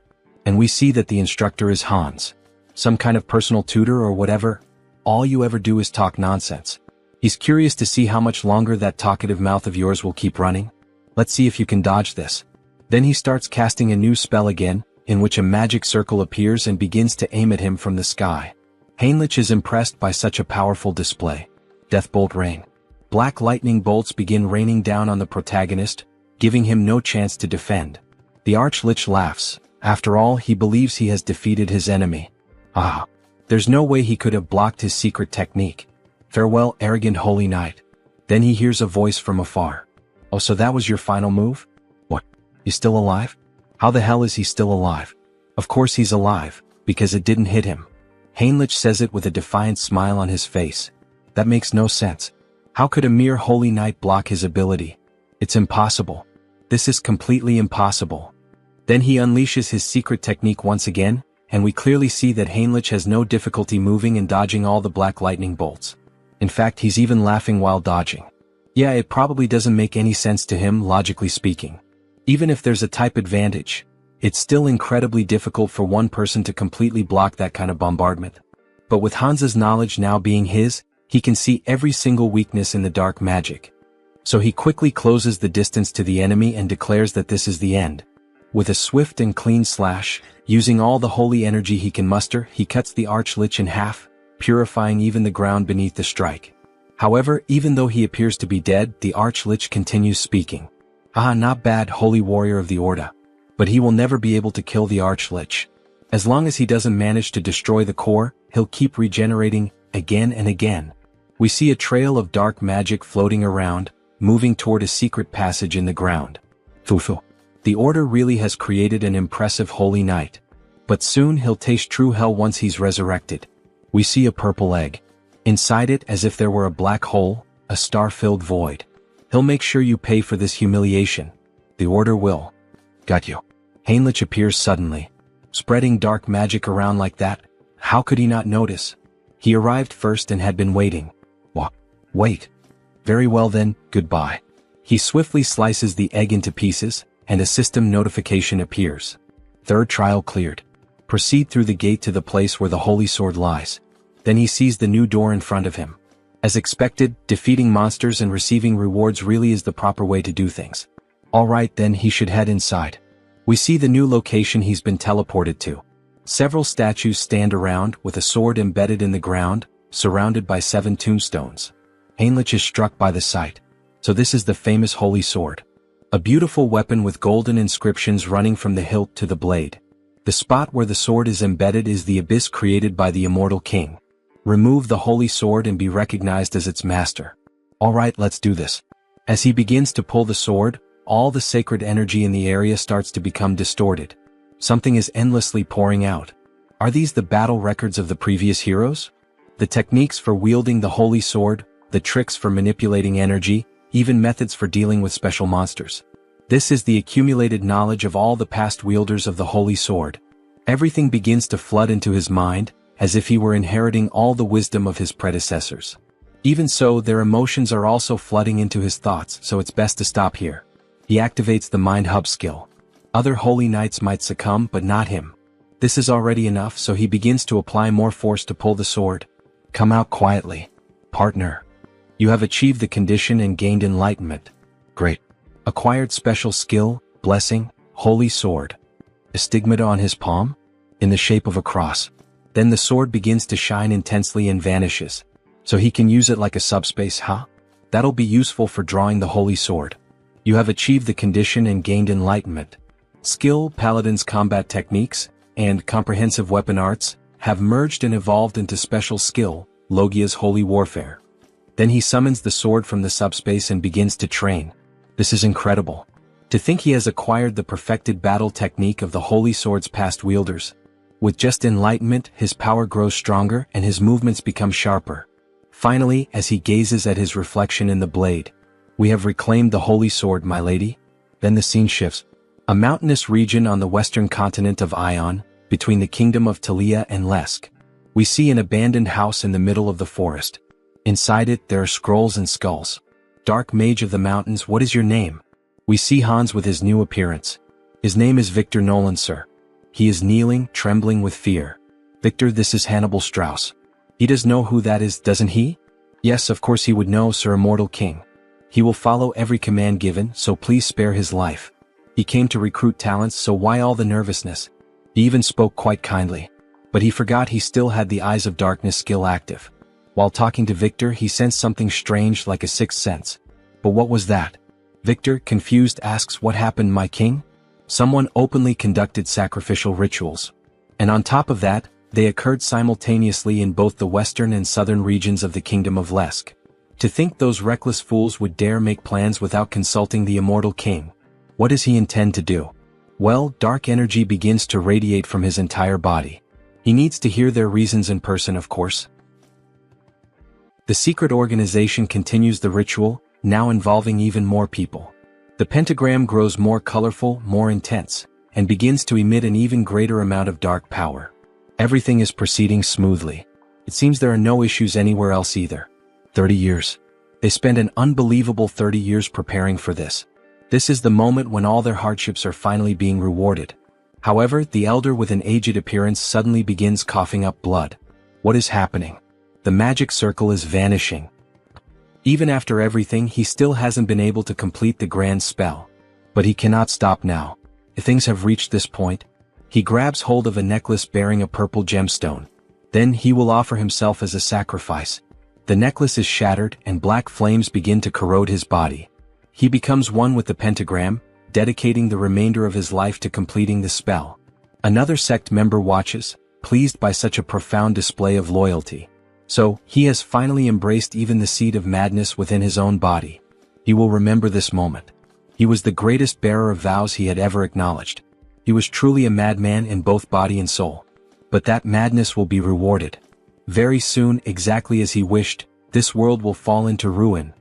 And we see that the instructor is Hans. Some kind of personal tutor or whatever. All you ever do is talk nonsense. He's curious to see how much longer that talkative mouth of yours will keep running. Let's see if you can dodge this. Then he starts casting a new spell again, in which a magic circle appears and begins to aim at him from the sky. Heinrich is impressed by such a powerful display. Deathbolt rain. Black lightning bolts begin raining down on the protagonist, giving him no chance to defend. The Archlich laughs. After all, he believes he has defeated his enemy. Ah! There's no way he could have blocked his secret technique. Farewell, arrogant holy knight. Then he hears a voice from afar. Oh, so that was your final move? What? He's still alive? How the hell is he still alive? Of course he's alive, because it didn't hit him. Heinrich says it with a defiant smile on his face. That makes no sense. How could a mere holy knight block his ability? It's impossible. This is completely impossible. Then he unleashes his secret technique once again, and we clearly see that Heinrich has no difficulty moving and dodging all the black lightning bolts. In fact, he's even laughing while dodging. Yeah, it probably doesn't make any sense to him, logically speaking. Even if there's a type advantage, it's still incredibly difficult for one person to completely block that kind of bombardment. But with Hans's knowledge now being his, he can see every single weakness in the dark magic. So he quickly closes the distance to the enemy and declares that this is the end. With a swift and clean slash, using all the holy energy he can muster, he cuts the Archlich in half, purifying even the ground beneath the strike. However, even though he appears to be dead, the Archlich continues speaking. Ah, not bad, holy warrior of the Orda. But he will never be able to kill the Archlich. As long as he doesn't manage to destroy the core, he'll keep regenerating, again and again. We see a trail of dark magic floating around, moving toward a secret passage in the ground. Fufu. The Order really has created an impressive holy knight. But soon he'll taste true hell once he's resurrected. We see a purple egg. Inside it, as if there were a black hole, a star-filled void. He'll make sure you pay for this humiliation. The Order will. Got you. Heinrich appears suddenly. Spreading dark magic around like that, how could he not notice? He arrived first and had been waiting. What? Wait. Very well then, goodbye. He swiftly slices the egg into pieces, and a system notification appears. Third trial cleared. Proceed through the gate to the place where the holy sword lies. Then he sees the new door in front of him. As expected, defeating monsters and receiving rewards really is the proper way to do things. Alright then, he should head inside. We see the new location he's been teleported to. Several statues stand around with a sword embedded in the ground, surrounded by 7 tombstones. Heinrich is struck by the sight. So this is the famous holy sword. A beautiful weapon with golden inscriptions running from the hilt to the blade. The spot where the sword is embedded is the abyss created by the immortal king. Remove the holy sword and be recognized as its master. Alright, let's do this. As he begins to pull the sword, all the sacred energy in the area starts to become distorted. Something is endlessly pouring out. Are these the battle records of the previous heroes? The techniques for wielding the holy sword, the tricks for manipulating energy, even methods for dealing with special monsters. This is the accumulated knowledge of all the past wielders of the holy sword. Everything begins to flood into his mind, as if he were inheriting all the wisdom of his predecessors. Even so, their emotions are also flooding into his thoughts, so it's best to stop here. He activates the Mind Hub skill. Other holy knights might succumb, but not him. This is already enough, so he begins to apply more force to pull the sword. Come out quietly. Partner. You have achieved the condition and gained enlightenment. Great. Acquired special skill, blessing, holy sword. A stigmata on his palm? In the shape of a cross. Then the sword begins to shine intensely and vanishes. So he can use it like a subspace, huh? That'll be useful for drawing the holy sword. You have achieved the condition and gained enlightenment. Skill, Paladin's combat techniques, and comprehensive weapon arts, have merged and evolved into special skill, Logia's holy warfare. Then he summons the sword from the subspace and begins to train. This is incredible. To think he has acquired the perfected battle technique of the holy sword's past wielders. With just enlightenment, his power grows stronger and his movements become sharper. Finally, as he gazes at his reflection in the blade, we have reclaimed the holy sword, my lady. Then the scene shifts. A mountainous region on the western continent of Ion, between the kingdom of Talia and Lesk. We see an abandoned house in the middle of the forest. Inside it, there are scrolls and skulls. Dark mage of the mountains, what is your name? We see Hans with his new appearance. His name is Victor Nolan, sir. He is kneeling, trembling with fear. Victor, this is Hannibal Strauss. He does know who that is, doesn't he? Yes, of course he would know, sir, immortal king. He will follow every command given, so please spare his life. He came to recruit talents, so why all the nervousness? He even spoke quite kindly. But he forgot he still had the Eyes of Darkness skill active. While talking to Victor, he sensed something strange like a sixth sense. But what was that? Victor, confused, asks, "What happened, my king?" Someone openly conducted sacrificial rituals. And on top of that, they occurred simultaneously in both the western and southern regions of the Kingdom of Lesk. To think those reckless fools would dare make plans without consulting the immortal king. What does he intend to do? Well, dark energy begins to radiate from his entire body. He needs to hear their reasons in person, of course. The secret organization continues the ritual, now involving even more people. The pentagram grows more colorful, more intense, and begins to emit an even greater amount of dark power. Everything is proceeding smoothly. It seems there are no issues anywhere else either. 30 years. They spend an unbelievable 30 years preparing for this. This is the moment when all their hardships are finally being rewarded. However, the elder with an aged appearance suddenly begins coughing up blood. What is happening? The magic circle is vanishing. Even after everything, he still hasn't been able to complete the grand spell. But he cannot stop now. If things have reached this point, he grabs hold of a necklace bearing a purple gemstone. Then he will offer himself as a sacrifice. The necklace is shattered and black flames begin to corrode his body. He becomes one with the pentagram, dedicating the remainder of his life to completing the spell. Another sect member watches, pleased by such a profound display of loyalty. So, he has finally embraced even the seed of madness within his own body. He will remember this moment. He was the greatest bearer of vows he had ever acknowledged. He was truly a madman in both body and soul. But that madness will be rewarded. Very soon, exactly as he wished, this world will fall into ruin.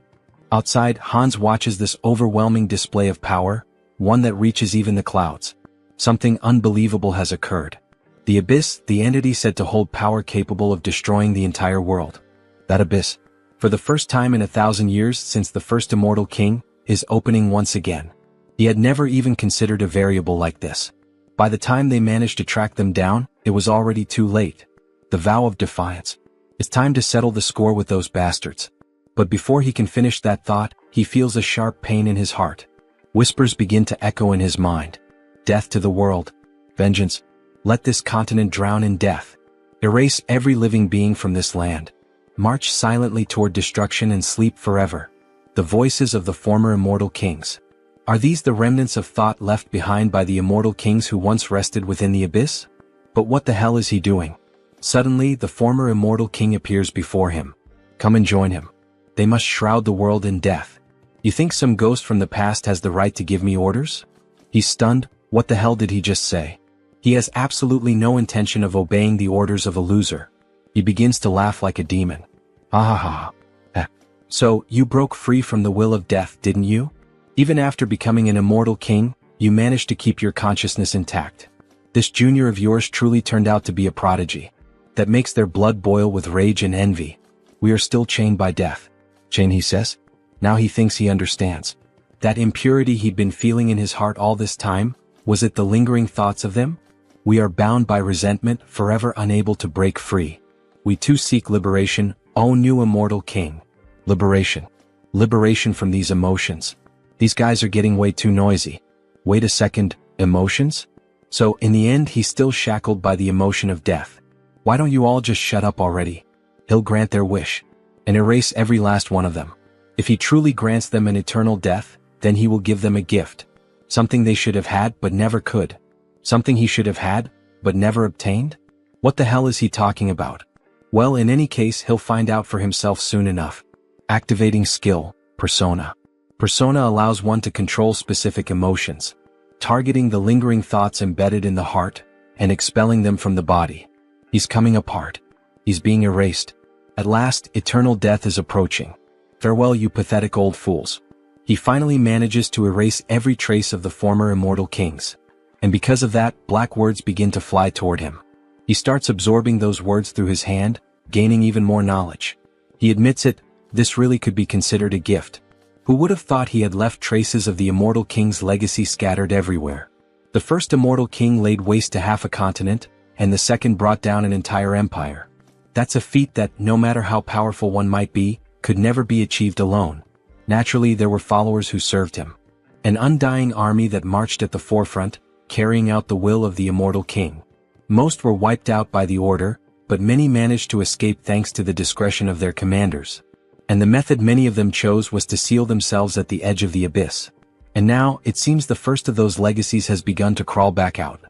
Outside, Hans watches this overwhelming display of power, one that reaches even the clouds. Something unbelievable has occurred. The abyss, the entity said to hold power capable of destroying the entire world. That abyss, for the first time in 1,000 years since the first immortal king, is opening once again. He had never even considered a variable like this. By the time they managed to track them down, it was already too late. The vow of defiance. It's time to settle the score with those bastards. But before he can finish that thought, he feels a sharp pain in his heart. Whispers begin to echo in his mind. Death to the world. Vengeance. Let this continent drown in death. Erase every living being from this land. March silently toward destruction and sleep forever. The voices of the former immortal kings. Are these the remnants of thought left behind by the immortal kings who once rested within the abyss? But what the hell is he doing? Suddenly, the former immortal king appears before him. Come and join him. They must shroud the world in death. You think some ghost from the past has the right to give me orders? He's stunned. What the hell did he just say? He has absolutely no intention of obeying the orders of a loser. He begins to laugh like a demon. Ha ha ha. So, you broke free from the will of death, didn't you? Even after becoming an immortal king, you managed to keep your consciousness intact. This junior of yours truly turned out to be a prodigy. That makes their blood boil with rage and envy. We are still chained by death. Chain, he says. Now he thinks he understands. That impurity he'd been feeling in his heart all this time, was it the lingering thoughts of them? We are bound by resentment, forever unable to break free. We too seek liberation, O new immortal king. Liberation. Liberation from these emotions. These guys are getting way too noisy. Wait a second, emotions? So, in the end, he's still shackled by the emotion of death. Why don't you all just shut up already? He'll grant their wish. And erase every last one of them. If he truly grants them an eternal death, then he will give them a gift. Something they should have had but never could. Something he should have had, but never obtained? What the hell is he talking about? Well, in any case, he'll find out for himself soon enough. Activating skill, persona. Persona allows one to control specific emotions, targeting the lingering thoughts embedded in the heart, and expelling them from the body. He's coming apart. He's being erased. At last, eternal death is approaching. Farewell, you pathetic old fools. He finally manages to erase every trace of the former immortal kings. And because of that, black words begin to fly toward him. He starts absorbing those words through his hand, gaining even more knowledge. He admits it, this really could be considered a gift. Who would have thought he had left traces of the immortal king's legacy scattered everywhere? The first immortal king laid waste to half a continent, and the second brought down an entire empire. That's a feat that, no matter how powerful one might be, could never be achieved alone. Naturally, there were followers who served him. An undying army that marched at the forefront, carrying out the will of the immortal king. Most were wiped out by the order, but many managed to escape thanks to the discretion of their commanders. And the method many of them chose was to seal themselves at the edge of the abyss. And now, it seems the first of those legacies has begun to crawl back out.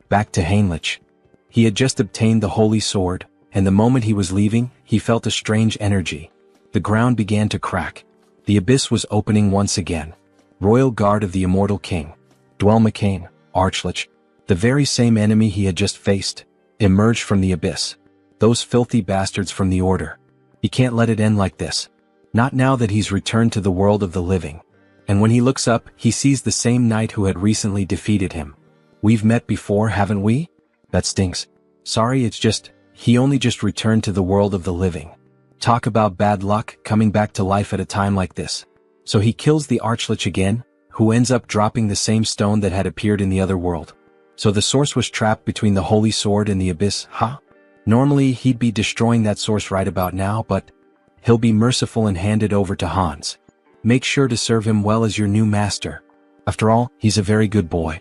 Back to Heinrich. He had just obtained the holy sword, and the moment he was leaving, he felt a strange energy. The ground began to crack. The abyss was opening once again. Royal Guard of the Immortal King. Dwell McCain, Archlich, the very same enemy he had just faced, emerged from the abyss. Those filthy bastards from the Order. He can't let it end like this. Not now that he's returned to the world of the living. And when he looks up, he sees the same knight who had recently defeated him. We've met before, haven't we? That stinks. Sorry, it's just, he only just returned to the world of the living. Talk about bad luck, coming back to life at a time like this. So he kills the Archlich again, who ends up dropping the same stone that had appeared in the other world. So the source was trapped between the holy sword and the abyss, huh? Normally, he'd be destroying that source right about now, but he'll be merciful and hand it over to Hans. Make sure to serve him well as your new master. After all, he's a very good boy.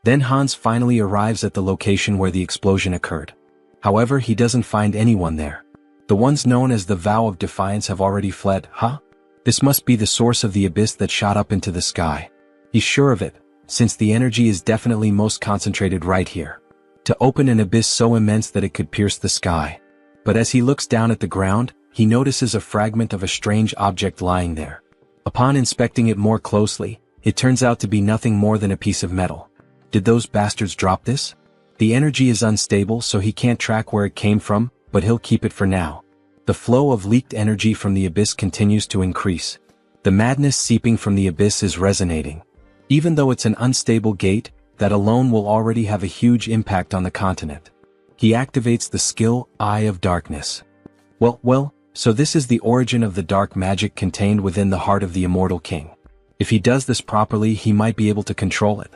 Then Hans finally arrives at the location where the explosion occurred. However, he doesn't find anyone there. The ones known as the Vow of Defiance have already fled, huh? This must be the source of the abyss that shot up into the sky. He's sure of it, since the energy is definitely most concentrated right here. To open an abyss so immense that it could pierce the sky. But as he looks down at the ground, he notices a fragment of a strange object lying there. Upon inspecting it more closely, it turns out to be nothing more than a piece of metal. Did those bastards drop this? The energy is unstable, so he can't track where it came from, but he'll keep it for now. The flow of leaked energy from the abyss continues to increase. The madness seeping from the abyss is resonating. Even though it's an unstable gate, that alone will already have a huge impact on the continent. He activates the skill, Eye of Darkness. Well, so this is the origin of the dark magic contained within the heart of the Immortal King. If he does this properly, he might be able to control it.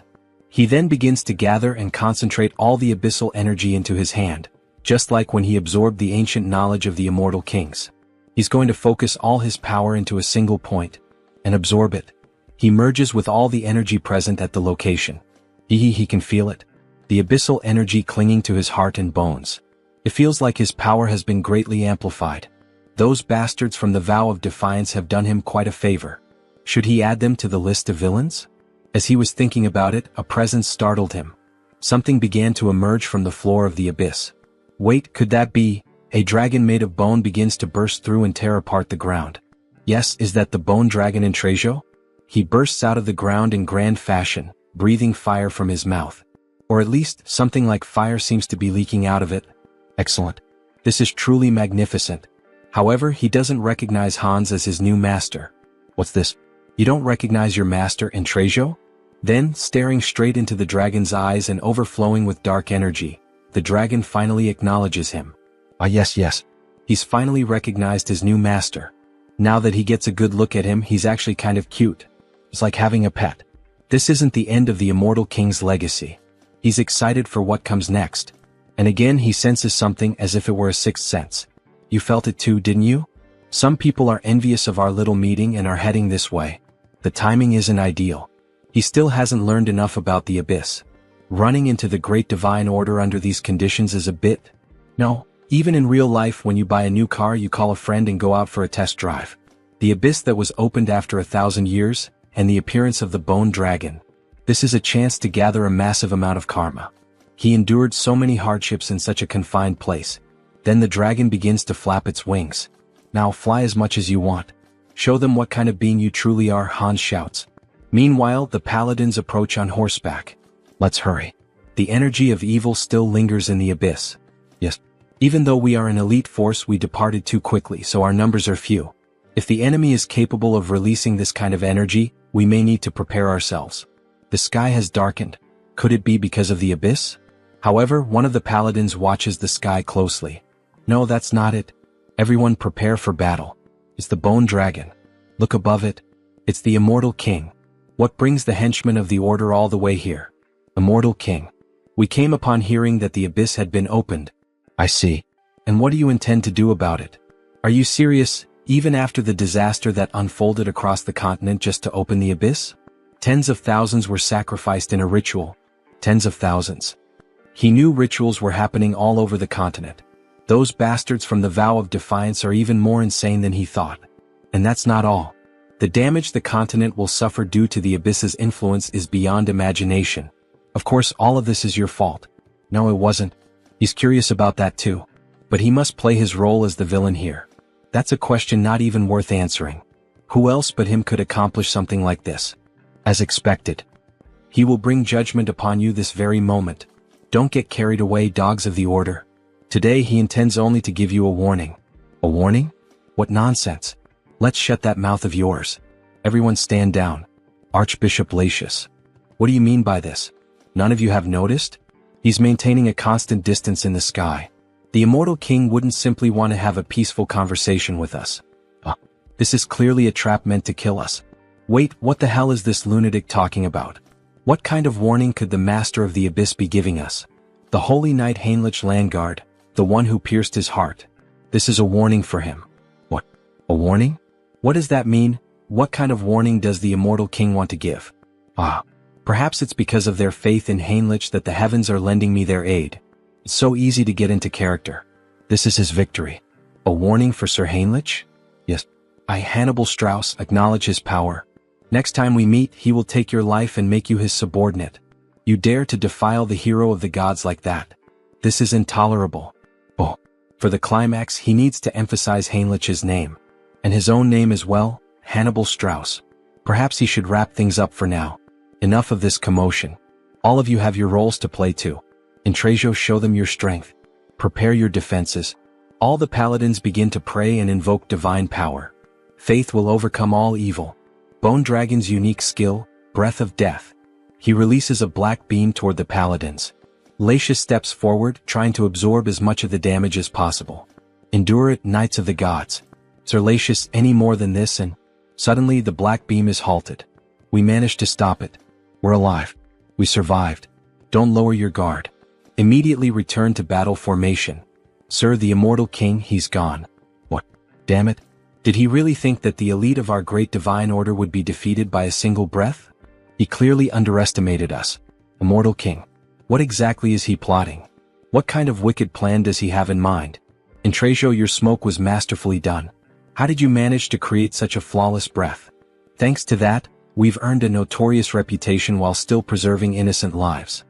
He then begins to gather and concentrate all the abyssal energy into his hand, just like when he absorbed the ancient knowledge of the Immortal Kings. He's going to focus all his power into a single point, and absorb it. He merges with all the energy present at the location. He can feel it. The abyssal energy clinging to his heart and bones. It feels like his power has been greatly amplified. Those bastards from the Vow of Defiance have done him quite a favor. Should he add them to the list of villains? As he was thinking about it, a presence startled him. Something began to emerge from the floor of the abyss. Wait, could that be? A dragon made of bone begins to burst through and tear apart the ground. Yes, is that the bone dragon in Trejo? He bursts out of the ground in grand fashion, breathing fire from his mouth. Or at least, something like fire seems to be leaking out of it. Excellent. This is truly magnificent. However, he doesn't recognize Hans as his new master. What's this? You don't recognize your master in Trejo? Then, staring straight into the dragon's eyes and overflowing with dark energy, the dragon finally acknowledges him. Ah yes. He's finally recognized his new master. Now that he gets a good look at him, he's actually kind of cute. It's like having a pet. This isn't the end of the Immortal King's legacy. He's excited for what comes next. And again he senses something as if it were a sixth sense. You felt it too, didn't you? Some people are envious of our little meeting and are heading this way. The timing isn't ideal. He still hasn't learned enough about the abyss. Running into the Great Divine Order under these conditions is a bit... No, even in real life when you buy a new car you call a friend and go out for a test drive. The abyss that was opened after 1,000 years, and the appearance of the bone dragon. This is a chance to gather a massive amount of karma. He endured so many hardships in such a confined place. Then the dragon begins to flap its wings. Now fly as much as you want. Show them what kind of being you truly are, Hans shouts. Meanwhile, the paladins approach on horseback. Let's hurry. The energy of evil still lingers in the abyss. Yes. Even though we are an elite force, we departed too quickly, so our numbers are few. If the enemy is capable of releasing this kind of energy, we may need to prepare ourselves. The sky has darkened. Could it be because of the abyss? However, one of the paladins watches the sky closely. No, that's not it. Everyone prepare for battle. It's the bone dragon. Look above it. It's the Immortal King. What brings the henchmen of the Order all the way here? Immortal King. We came upon hearing that the abyss had been opened. I see. And what do you intend to do about it? Are you serious, even after the disaster that unfolded across the continent just to open the abyss? Tens of thousands were sacrificed in a ritual. Tens of thousands. He knew rituals were happening all over the continent. Those bastards from the Vow of Defiance are even more insane than he thought. And that's not all. The damage the continent will suffer due to the Abyss's influence is beyond imagination. Of course, all of this is your fault. No, it wasn't. He's curious about that too. But he must play his role as the villain here. That's a question not even worth answering. Who else but him could accomplish something like this? As expected. He will bring judgment upon you this very moment. Don't get carried away, dogs of the Order. Today he intends only to give you a warning. A warning? What nonsense. Let's shut that mouth of yours. Everyone stand down. Archbishop Latius. What do you mean by this? None of you have noticed? He's maintaining a constant distance in the sky. The immortal king wouldn't simply want to have a peaceful conversation with us. This is clearly a trap meant to kill us. Wait, what the hell is this lunatic talking about? What kind of warning could the Master of the Abyss be giving us? The Holy Knight Heinrich Landgard, the one who pierced his heart. This is a warning for him. What? A warning? What does that mean? What kind of warning does the immortal king want to give? Perhaps it's because of their faith in Heinrich that the heavens are lending me their aid. It's so easy to get into character. This is his victory. A warning for Sir Heinrich? Yes. I, Hannibal Strauss, acknowledge his power. Next time we meet, he will take your life and make you his subordinate. You dare to defile the hero of the gods like that. This is intolerable. For the climax, he needs to emphasize Heinrich's name. And his own name as well, Hannibal Strauss. Perhaps he should wrap things up for now. Enough of this commotion. All of you have your roles to play too. Intrasio, show them your strength. Prepare your defenses. All the paladins begin to pray and invoke divine power. Faith will overcome all evil. Bone Dragon's unique skill, Breath of Death. He releases a black beam toward the paladins. Latius steps forward, trying to absorb as much of the damage as possible. Endure it, Knights of the Gods. Sir Latius, any more than this and... Suddenly the black beam is halted. We managed to stop it. We're alive. We survived. Don't lower your guard. Immediately return to battle formation. Sir, the immortal king, he's gone. What? Damn it. Did he really think that the elite of our great divine order would be defeated by a single breath? He clearly underestimated us. Immortal king. What exactly is he plotting? What kind of wicked plan does he have in mind? Intrasio, your smoke was masterfully done. How did you manage to create such a flawless breath? Thanks to that, we've earned a notorious reputation while still preserving innocent lives.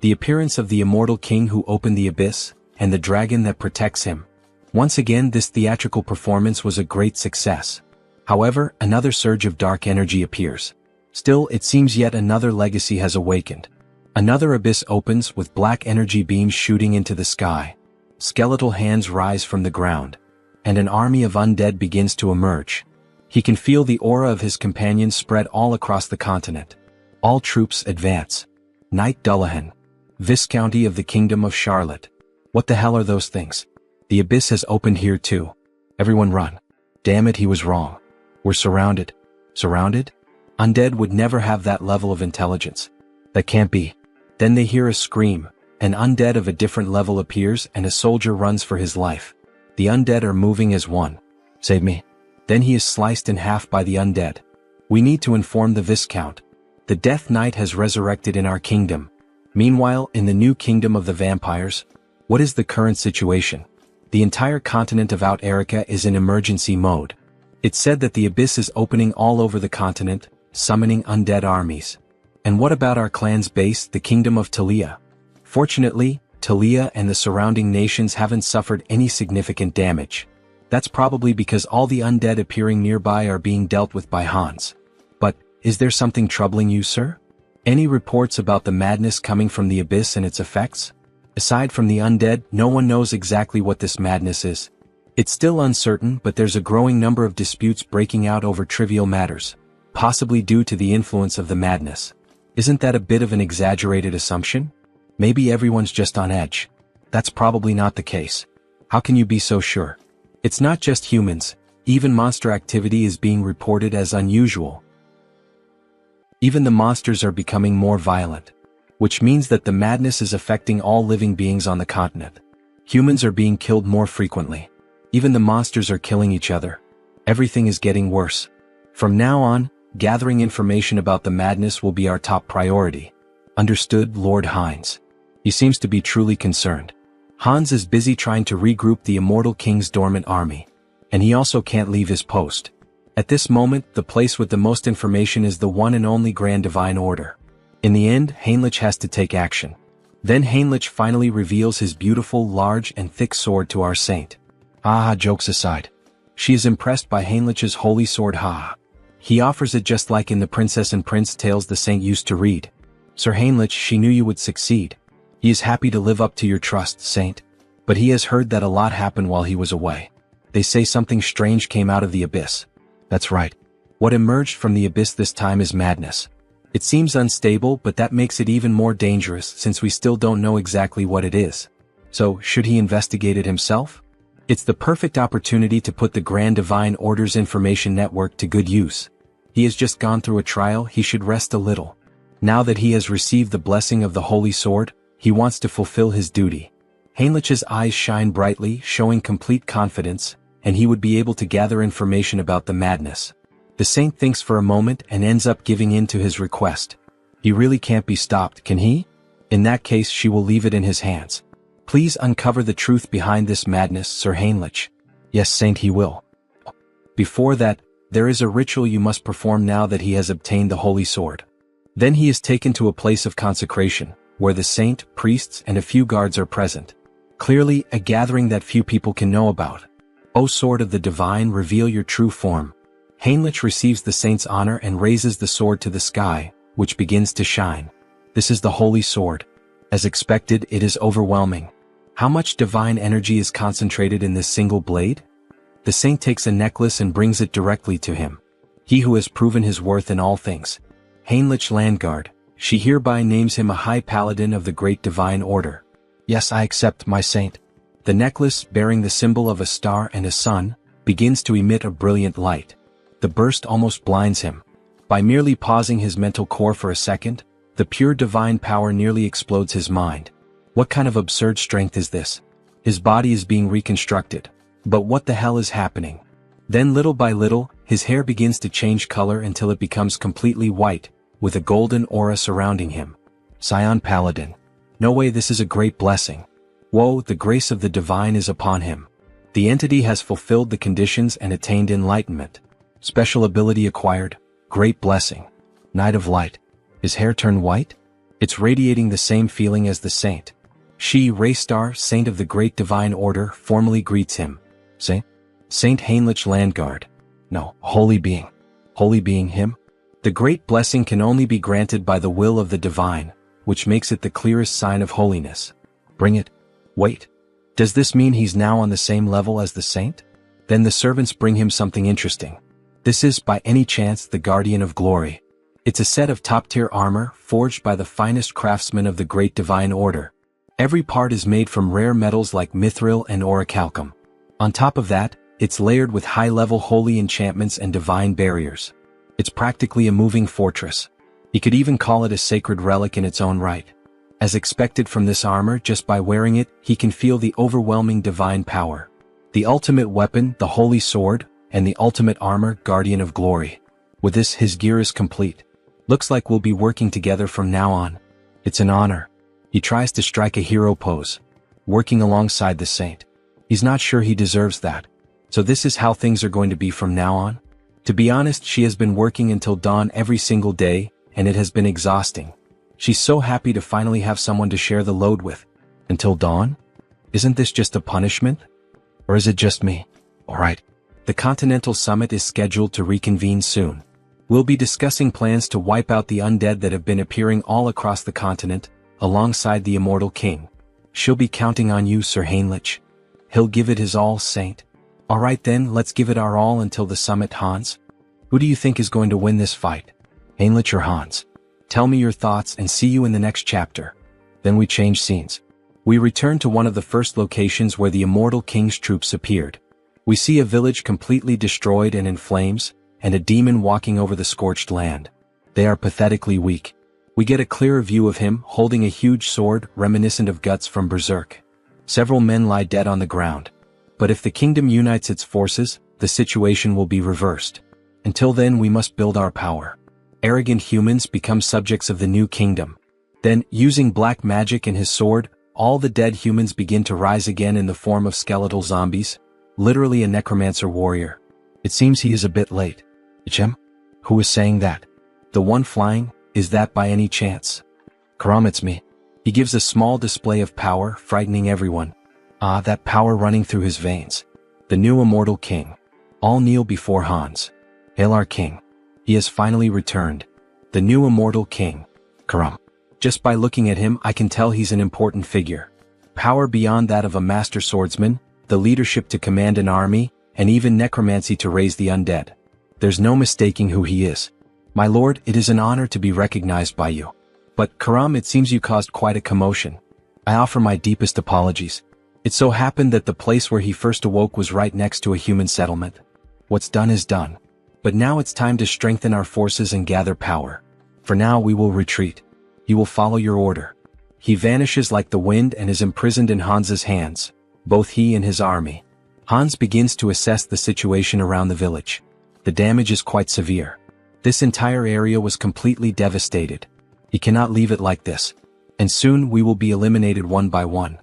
The appearance of the immortal king who opened the abyss, and the dragon that protects him. Once again, this theatrical performance was a great success. However, another surge of dark energy appears. Still, it seems yet another legacy has awakened. Another abyss opens with black energy beams shooting into the sky. Skeletal hands rise from the ground. And an army of undead begins to emerge. He can feel the aura of his companions spread all across the continent. All troops advance. Knight Dullahan. Viscounty of the Kingdom of Charlotte. What the hell are those things? The abyss has opened here too. Everyone run. Damn it, he was wrong. We're surrounded. Surrounded? Undead would never have that level of intelligence. That can't be. Then they hear a scream. An undead of a different level appears and a soldier runs for his life. The undead are moving as one. Save me. Then he is sliced in half by the undead. We need to inform the Viscount. The Death Knight has resurrected in our kingdom. Meanwhile, in the new kingdom of the vampires, what is the current situation? The entire continent of Out Erica is in emergency mode. It's said that the abyss is opening all over the continent, summoning undead armies. And what about our clan's base, the kingdom of Talia? Fortunately, Talia and the surrounding nations haven't suffered any significant damage. That's probably because all the undead appearing nearby are being dealt with by Hans. But, is there something troubling you, sir? Any reports about the madness coming from the abyss and its effects? Aside from the undead, no one knows exactly what this madness is. It's still uncertain, but there's a growing number of disputes breaking out over trivial matters, possibly due to the influence of the madness. Isn't that a bit of an exaggerated assumption? Maybe everyone's just on edge. That's probably not the case. How can you be so sure? It's not just humans, even monster activity is being reported as unusual. Even the monsters are becoming more violent, which means that the madness is affecting all living beings on the continent. Humans are being killed more frequently. Even the monsters are killing each other. Everything is getting worse. From now on, gathering information about the madness will be our top priority. Understood, Lord Hines. He seems to be truly concerned. Hans is busy trying to regroup the immortal king's dormant army. And he also can't leave his post. At this moment, the place with the most information is the one and only Grand Divine Order. In the end, Heinrich has to take action. Then Heinrich finally reveals his beautiful, large and thick sword to our saint. Jokes aside. She is impressed by Heinrich's holy sword. He offers it just like in the Princess and Prince tales the saint used to read. Sir Heinrich, she knew you would succeed. He is happy to live up to your trust, saint. But he has heard that a lot happened while he was away. They say something strange came out of the abyss. That's right. What emerged from the abyss this time is madness. It seems unstable, but that makes it even more dangerous since we still don't know exactly what it is. So, should he investigate it himself? It's the perfect opportunity to put the Grand Divine Order's information network to good use. He has just gone through a trial, he should rest a little. Now that he has received the blessing of the Holy Sword, he wants to fulfill his duty. Heinrich's eyes shine brightly, showing complete confidence, and he would be able to gather information about the madness. The saint thinks for a moment and ends up giving in to his request. He really can't be stopped, can he? In that case, she will leave it in his hands. Please uncover the truth behind this madness, Sir Heinrich. Yes, saint, he will. Before that, there is a ritual you must perform now that he has obtained the holy sword. Then he is taken to a place of consecration, where the saint, priests, and a few guards are present. Clearly, a gathering that few people can know about. O sword of the divine, reveal your true form. Heinrich receives the saint's honor and raises the sword to the sky, which begins to shine. This is the holy sword. As expected, it is overwhelming. How much divine energy is concentrated in this single blade? The saint takes a necklace and brings it directly to him. He who has proven his worth in all things. Heinrich Landguard, she hereby names him a high paladin of the great divine order. Yes, I accept, my saint. The necklace, bearing the symbol of a star and a sun, begins to emit a brilliant light. The burst almost blinds him. By merely pausing his mental core for a second, the pure divine power nearly explodes his mind. What kind of absurd strength is this? His body is being reconstructed. But what the hell is happening? Then little by little, his hair begins to change color until it becomes completely white, with a golden aura surrounding him. Scion Paladin. No way, this is a great blessing. Whoa, the grace of the divine is upon him. The entity has fulfilled the conditions and attained enlightenment. Special ability acquired. Great blessing. Night of Light. His hair turned white? It's radiating the same feeling as the saint. She, Raystar, saint of the great divine order, formally greets him. Saint Heinrich Landguard. No, holy being. Holy being him? The great blessing can only be granted by the will of the divine, which makes it the clearest sign of holiness. Bring it. Wait. Does this mean he's now on the same level as the saint? Then the servants bring him something interesting. This is, by any chance, the Guardian of Glory. It's a set of top-tier armor, forged by the finest craftsmen of the great divine order. Every part is made from rare metals like mithril and orichalcum. On top of that, it's layered with high-level holy enchantments and divine barriers. It's practically a moving fortress. You could even call it a sacred relic in its own right. As expected from this armor, just by wearing it, he can feel the overwhelming divine power. The ultimate weapon, the holy sword, and the ultimate armor, Guardian of Glory. With this, his gear is complete. Looks like we'll be working together from now on. It's an honor. He tries to strike a hero pose, working alongside the saint. He's not sure he deserves that. So this is how things are going to be from now on? To be honest, she has been working until dawn every single day, and it has been exhausting. She's so happy to finally have someone to share the load with. Until dawn? Isn't this just a punishment? Or is it just me? Alright. The Continental Summit is scheduled to reconvene soon. We'll be discussing plans to wipe out the undead that have been appearing all across the continent, alongside the Immortal King. She'll be counting on you, Sir Heinrich. He'll give it his all, Saint. Alright then, let's give it our all until the summit, Hans. Who do you think is going to win this fight? Heinrich or Hans? Tell me your thoughts and see you in the next chapter. Then we change scenes. We return to one of the first locations where the Immortal King's troops appeared. We see a village completely destroyed and in flames, and a demon walking over the scorched land. They are pathetically weak. We get a clearer view of him holding a huge sword reminiscent of Guts from Berserk. Several men lie dead on the ground. But if the kingdom unites its forces, the situation will be reversed. Until then, we must build our power. Arrogant humans become subjects of the new kingdom. Then, using black magic and his sword, all the dead humans begin to rise again in the form of skeletal zombies, literally a necromancer warrior. It seems he is a bit late. Ichem? Who is saying that? The one flying, is that by any chance? Karam, it's me. He gives a small display of power, frightening everyone. Ah, that power running through his veins. The new immortal king. All kneel before Hans. Hail our king. He has finally returned. The new immortal king. Karam. Just by looking at him, I can tell he's an important figure. Power beyond that of a master swordsman, the leadership to command an army, and even necromancy to raise the undead. There's no mistaking who he is. My lord, it is an honor to be recognized by you. But, Karam, it seems you caused quite a commotion. I offer my deepest apologies. It so happened that the place where he first awoke was right next to a human settlement. What's done is done. But now it's time to strengthen our forces and gather power. For now we will retreat. He will follow your order. He vanishes like the wind and is imprisoned in Hans's hands, both he and his army. Hans begins to assess the situation around the village. The damage is quite severe. This entire area was completely devastated. He cannot leave it like this. And soon we will be eliminated one by one.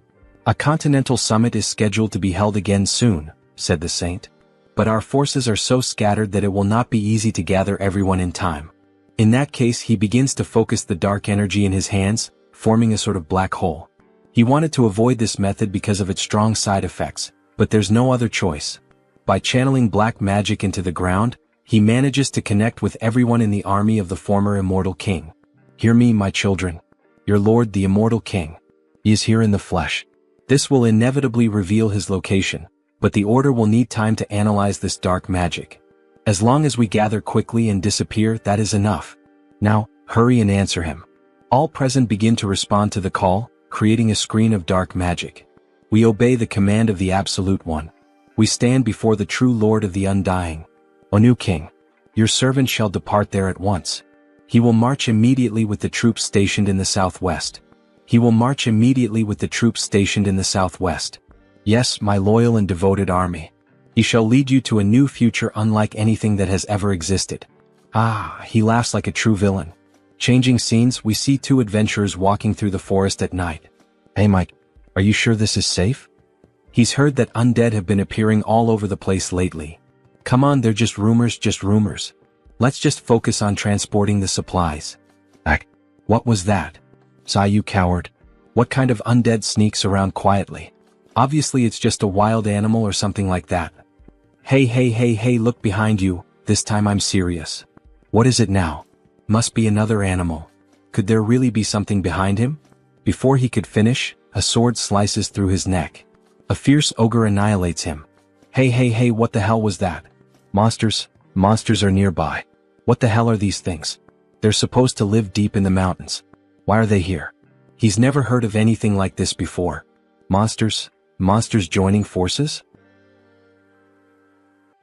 A continental summit is scheduled to be held again soon, said the saint. But our forces are so scattered that it will not be easy to gather everyone in time. In that case, he begins to focus the dark energy in his hands, forming a sort of black hole. He wanted to avoid this method because of its strong side effects, but there's no other choice. By channeling black magic into the ground, he manages to connect with everyone in the army of the former immortal king. Hear me, my children. Your lord, the immortal king. He is here in the flesh. This will inevitably reveal his location, but the order will need time to analyze this dark magic. As long as we gather quickly and disappear, that is enough. Now, hurry and answer him. All present begin to respond to the call, creating a screen of dark magic. We obey the command of the Absolute One. We stand before the true Lord of the Undying. O new king, your servant shall depart there at once. He will march immediately with the troops stationed in the southwest. He will march immediately with the troops stationed in the southwest. Yes, my loyal and devoted army. He shall lead you to a new future unlike anything that has ever existed. Ah, he laughs like a true villain. Changing scenes, we see two adventurers walking through the forest at night. Hey Mike, are you sure this is safe? He's heard that undead have been appearing all over the place lately. Come on, they're just rumors, just rumors. Let's just focus on transporting the supplies. What was that? Sigh, you coward. What kind of undead sneaks around quietly? Obviously it's just a wild animal or something like that. Hey, look behind you, this time I'm serious. What is it now? Must be another animal. Could there really be something behind him? Before he could finish, a sword slices through his neck. A fierce ogre annihilates him. Hey, what the hell was that? Monsters are nearby. What the hell are these things? They're supposed to live deep in the mountains. Why are they here? He's never heard of anything like this before. Monsters joining forces?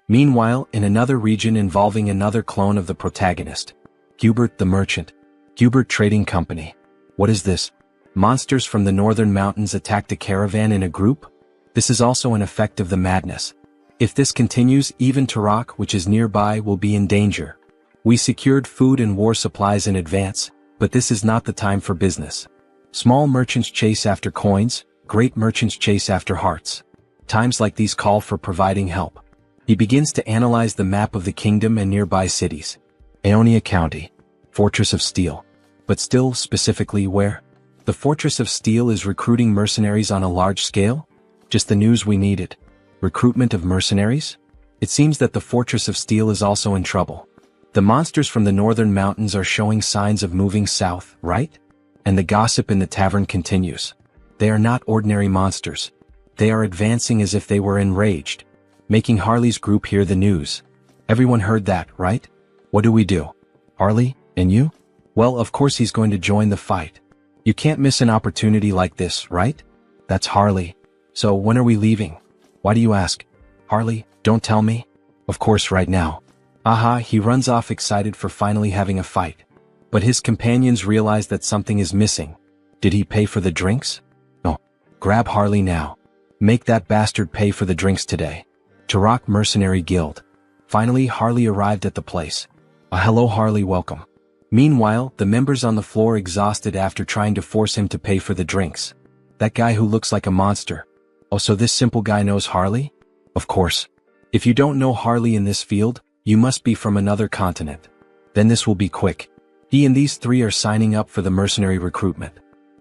Meanwhile, in another region involving another clone of the protagonist, Hubert the Merchant. Hubert Trading Company. What is this? Monsters from the northern mountains attacked a caravan in a group? This is also an effect of the madness. If this continues, even Tarak, which is nearby, will be in danger. We secured food and war supplies in advance, but this is not the time for business. Small merchants chase after coins, great merchants chase after hearts. Times like these call for providing help. He begins to analyze the map of the kingdom and nearby cities. Aeonia County. Fortress of Steel. But still, specifically where? The Fortress of Steel is recruiting mercenaries on a large scale? Just the news we needed. Recruitment of mercenaries? It seems that the Fortress of Steel is also in trouble. The monsters from the northern mountains are showing signs of moving south, right? And the gossip in the tavern continues. They are not ordinary monsters. They are advancing as if they were enraged, making Harley's group hear the news. Everyone heard that, right? What do we do? Harley, and you? Well, of course he's going to join the fight. You can't miss an opportunity like this, right? That's Harley. So when are we leaving? Why do you ask? Harley, don't tell me. Of course right now. Aha, he runs off excited for finally having a fight. But his companions realize that something is missing. Did he pay for the drinks? No. Grab Harley now. Make that bastard pay for the drinks today. Tarak Mercenary Guild. Finally, Harley arrived at the place. Hello Harley, welcome. Meanwhile, the members on the floor exhausted after trying to force him to pay for the drinks. That guy who looks like a monster. Oh, so this simple guy knows Harley? Of course. If you don't know Harley in this field, you must be from another continent. Then this will be quick. He and these three are signing up for the mercenary recruitment.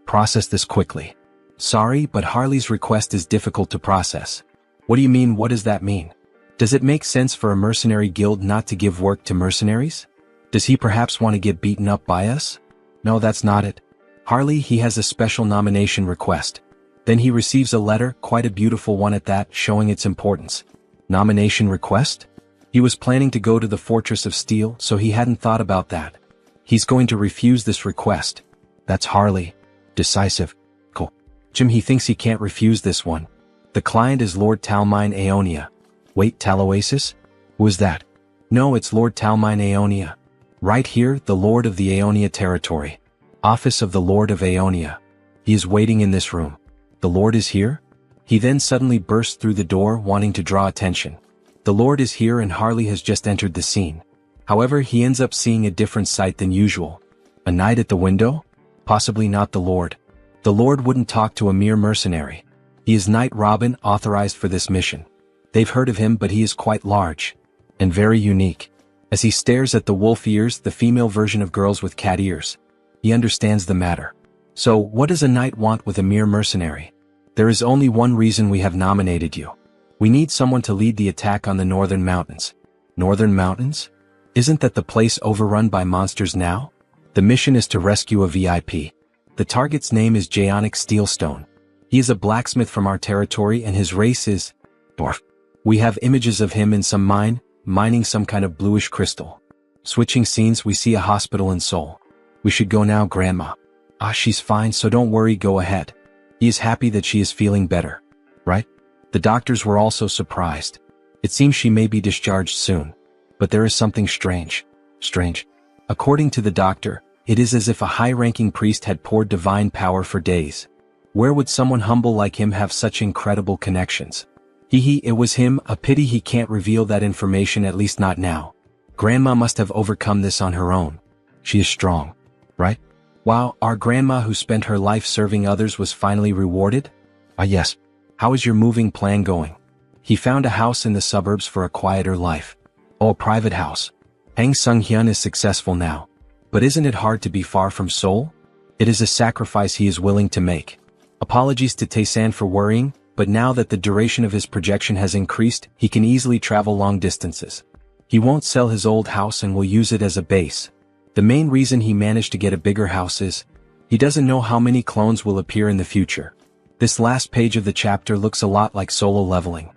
Process this quickly. Sorry, but Harley's request is difficult to process. What do you mean? What does that mean? Does it make sense for a mercenary guild not to give work to mercenaries? Does he perhaps want to get beaten up by us? No, that's not it. Harley, he has a special nomination request. Then he receives a letter, quite a beautiful one at that, showing its importance. Nomination request? He was planning to go to the Fortress of Steel, so he hadn't thought about that. He's going to refuse this request. That's Harley. Decisive. Cool. Jim, he thinks he can't refuse this one. The client is Lord Talmine Aeonia. Wait, Taloasis? Who is that? No, it's Lord Talmine Aeonia. Right here, the Lord of the Aeonia territory. Office of the Lord of Aeonia. He is waiting in this room. The Lord is here? He then suddenly bursts through the door, wanting to draw attention. The Lord is here and Harley has just entered the scene. However, he ends up seeing a different sight than usual. A knight at the window? Possibly not the Lord. The Lord wouldn't talk to a mere mercenary. He is Knight Robin, authorized for this mission. They've heard of him, but he is quite large. And very unique. As he stares at the wolf ears, the female version of girls with cat ears. He understands the matter. So, what does a knight want with a mere mercenary? There is only one reason we have nominated you. We need someone to lead the attack on the Northern Mountains. Northern Mountains? Isn't that the place overrun by monsters now? The mission is to rescue a VIP. The target's name is Jaonic Steelstone. He is a blacksmith from our territory and his race is dwarf. We have images of him in some mine, mining some kind of bluish crystal. Switching scenes, we see a hospital in Seoul. We should go now, Grandma. Ah, she's fine, so don't worry, go ahead. He is happy that she is feeling better. Right? The doctors were also surprised. It seems she may be discharged soon. But there is something strange. Strange. According to the doctor, it is as if a high-ranking priest had poured divine power for days. Where would someone humble like him have such incredible connections? It was him, a pity he can't reveal that information, at least not now. Grandma must have overcome this on her own. She is strong. Right? Wow, our grandma who spent her life serving others was finally rewarded? Ah yes. How is your moving plan going? He found a house in the suburbs for a quieter life. Oh, a private house. Hang Sung-hyun is successful now. But isn't it hard to be far from Seoul? It is a sacrifice he is willing to make. Apologies to Tae-san for worrying, but now that the duration of his projection has increased, he can easily travel long distances. He won't sell his old house and will use it as a base. The main reason he managed to get a bigger house is, he doesn't know how many clones will appear in the future. This last page of the chapter looks a lot like solo leveling.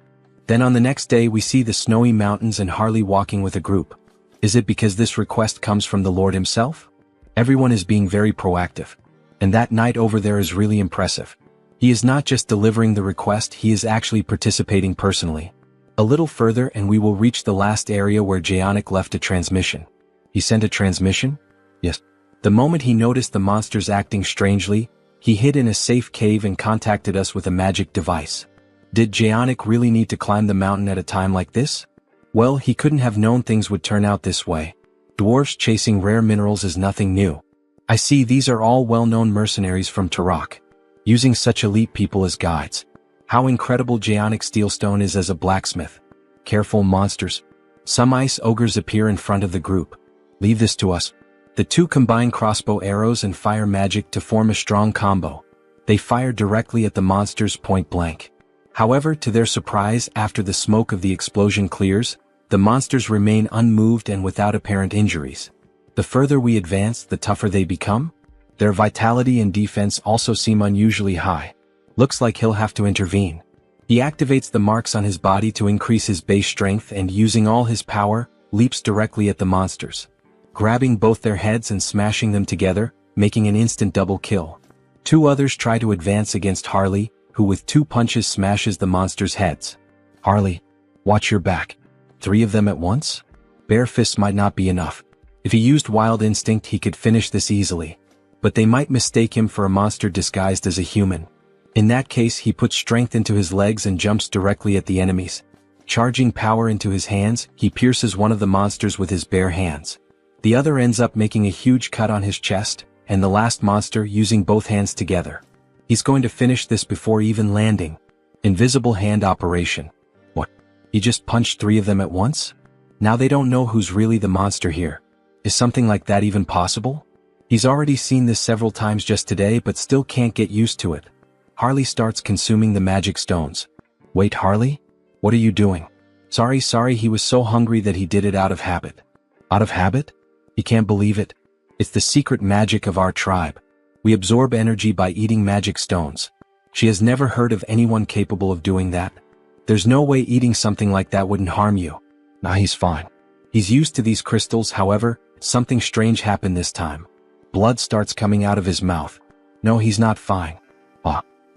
Then on the next day we see the snowy mountains and Harley walking with a group. Is it because this request comes from the Lord himself? Everyone is being very proactive. And that knight over there is really impressive. He is not just delivering the request, he is actually participating personally. A little further and we will reach the last area where Jaonic left a transmission. He sent a transmission? Yes. The moment he noticed the monsters acting strangely, he hid in a safe cave and contacted us with a magic device. Did Jaonic really need to climb the mountain at a time like this? Well, he couldn't have known things would turn out this way. Dwarfs chasing rare minerals is nothing new. I see these are all well-known mercenaries from Turok. Using such elite people as guides. How incredible Jaonic Steelstone is as a blacksmith. Careful, monsters. Some ice ogres appear in front of the group. Leave this to us. The two combine crossbow arrows and fire magic to form a strong combo. They fire directly at the monsters point blank. However, to their surprise, after the smoke of the explosion clears, the monsters remain unmoved and without apparent injuries. The further we advance, the tougher they become. Their vitality and defense also seem unusually high. Looks like he'll have to intervene. He activates the marks on his body to increase his base strength and, using all his power, leaps directly at the monsters. Grabbing both their heads and smashing them together, making an instant double kill. Two others try to advance against Harley, who with 2 punches smashes the monsters' heads. Harley, watch your back. 3 of them at once? Bare fists might not be enough. If he used wild instinct he could finish this easily. But they might mistake him for a monster disguised as a human. In that case he puts strength into his legs and jumps directly at the enemies. Charging power into his hands, he pierces one of the monsters with his bare hands. The other ends up making a huge cut on his chest, and the last monster using both hands together. He's going to finish this before even landing. Invisible hand operation. What? He just punched 3 of them at once? Now they don't know who's really the monster here. Is something like that even possible? He's already seen this several times just today but still can't get used to it. Harley starts consuming the magic stones. Wait, Harley? What are you doing? Sorry, he was so hungry that he did it out of habit. Out of habit? He can't believe it. It's the secret magic of our tribe. We absorb energy by eating magic stones. She has never heard of anyone capable of doing that. There's no way eating something like that wouldn't harm you. Nah, he's fine. He's used to these crystals, however, something strange happened this time. Blood starts coming out of his mouth. No, he's not fine.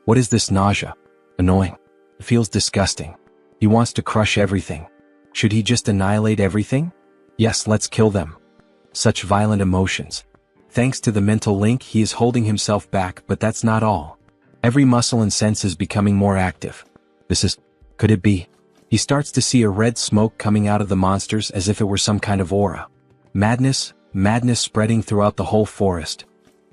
What is this nausea? Annoying. It feels disgusting. He wants to crush everything. Should he just annihilate everything? Yes, let's kill them. Such violent emotions. Thanks to the mental link, he is holding himself back, but that's not all. Every muscle and sense is becoming more active. Could it be? He starts to see a red smoke coming out of the monsters as if it were some kind of aura. Madness spreading throughout the whole forest.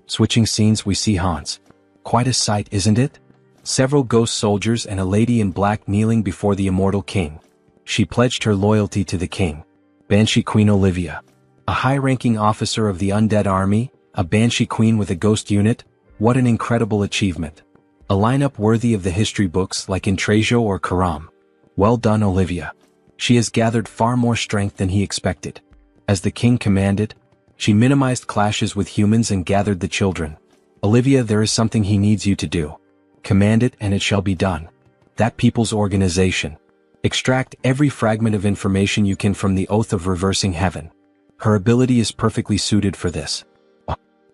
Switching scenes, we see Hans. Quite a sight, isn't it? Several ghost soldiers and a lady in black kneeling before the immortal king. She pledged her loyalty to the king. Banshee Queen Olivia. A high-ranking officer of the undead army, a Banshee Queen with a ghost unit. What an incredible achievement. A lineup worthy of the history books like in Trejo or Karam. Well done, Olivia. She has gathered far more strength than he expected. As the king commanded, she minimized clashes with humans and gathered the children. Olivia, there is something he needs you to do. Command it and it shall be done. That people's organization. Extract every fragment of information you can from the oath of reversing heaven. Her ability is perfectly suited for this.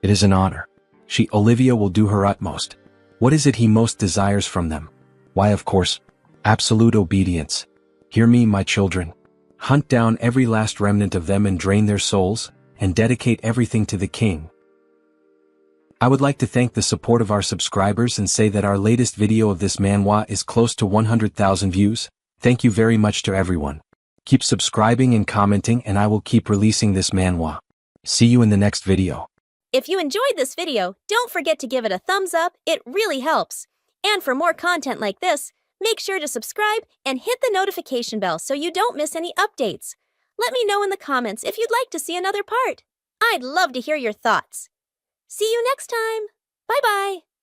It is an honor. Olivia will do her utmost. What is it he most desires from them? Why, of course, absolute obedience. Hear me, my children. Hunt down every last remnant of them and drain their souls, and dedicate everything to the king. I would like to thank the support of our subscribers and say that our latest video of this manhwa is close to 100,000 views. Thank you very much to everyone. Keep subscribing and commenting and I will keep releasing this manhwa. See you in the next video. If you enjoyed this video, don't forget to give it a thumbs up, it really helps. And for more content like this, make sure to subscribe and hit the notification bell so you don't miss any updates. Let me know in the comments if you'd like to see another part. I'd love to hear your thoughts. See you next time. Bye-bye.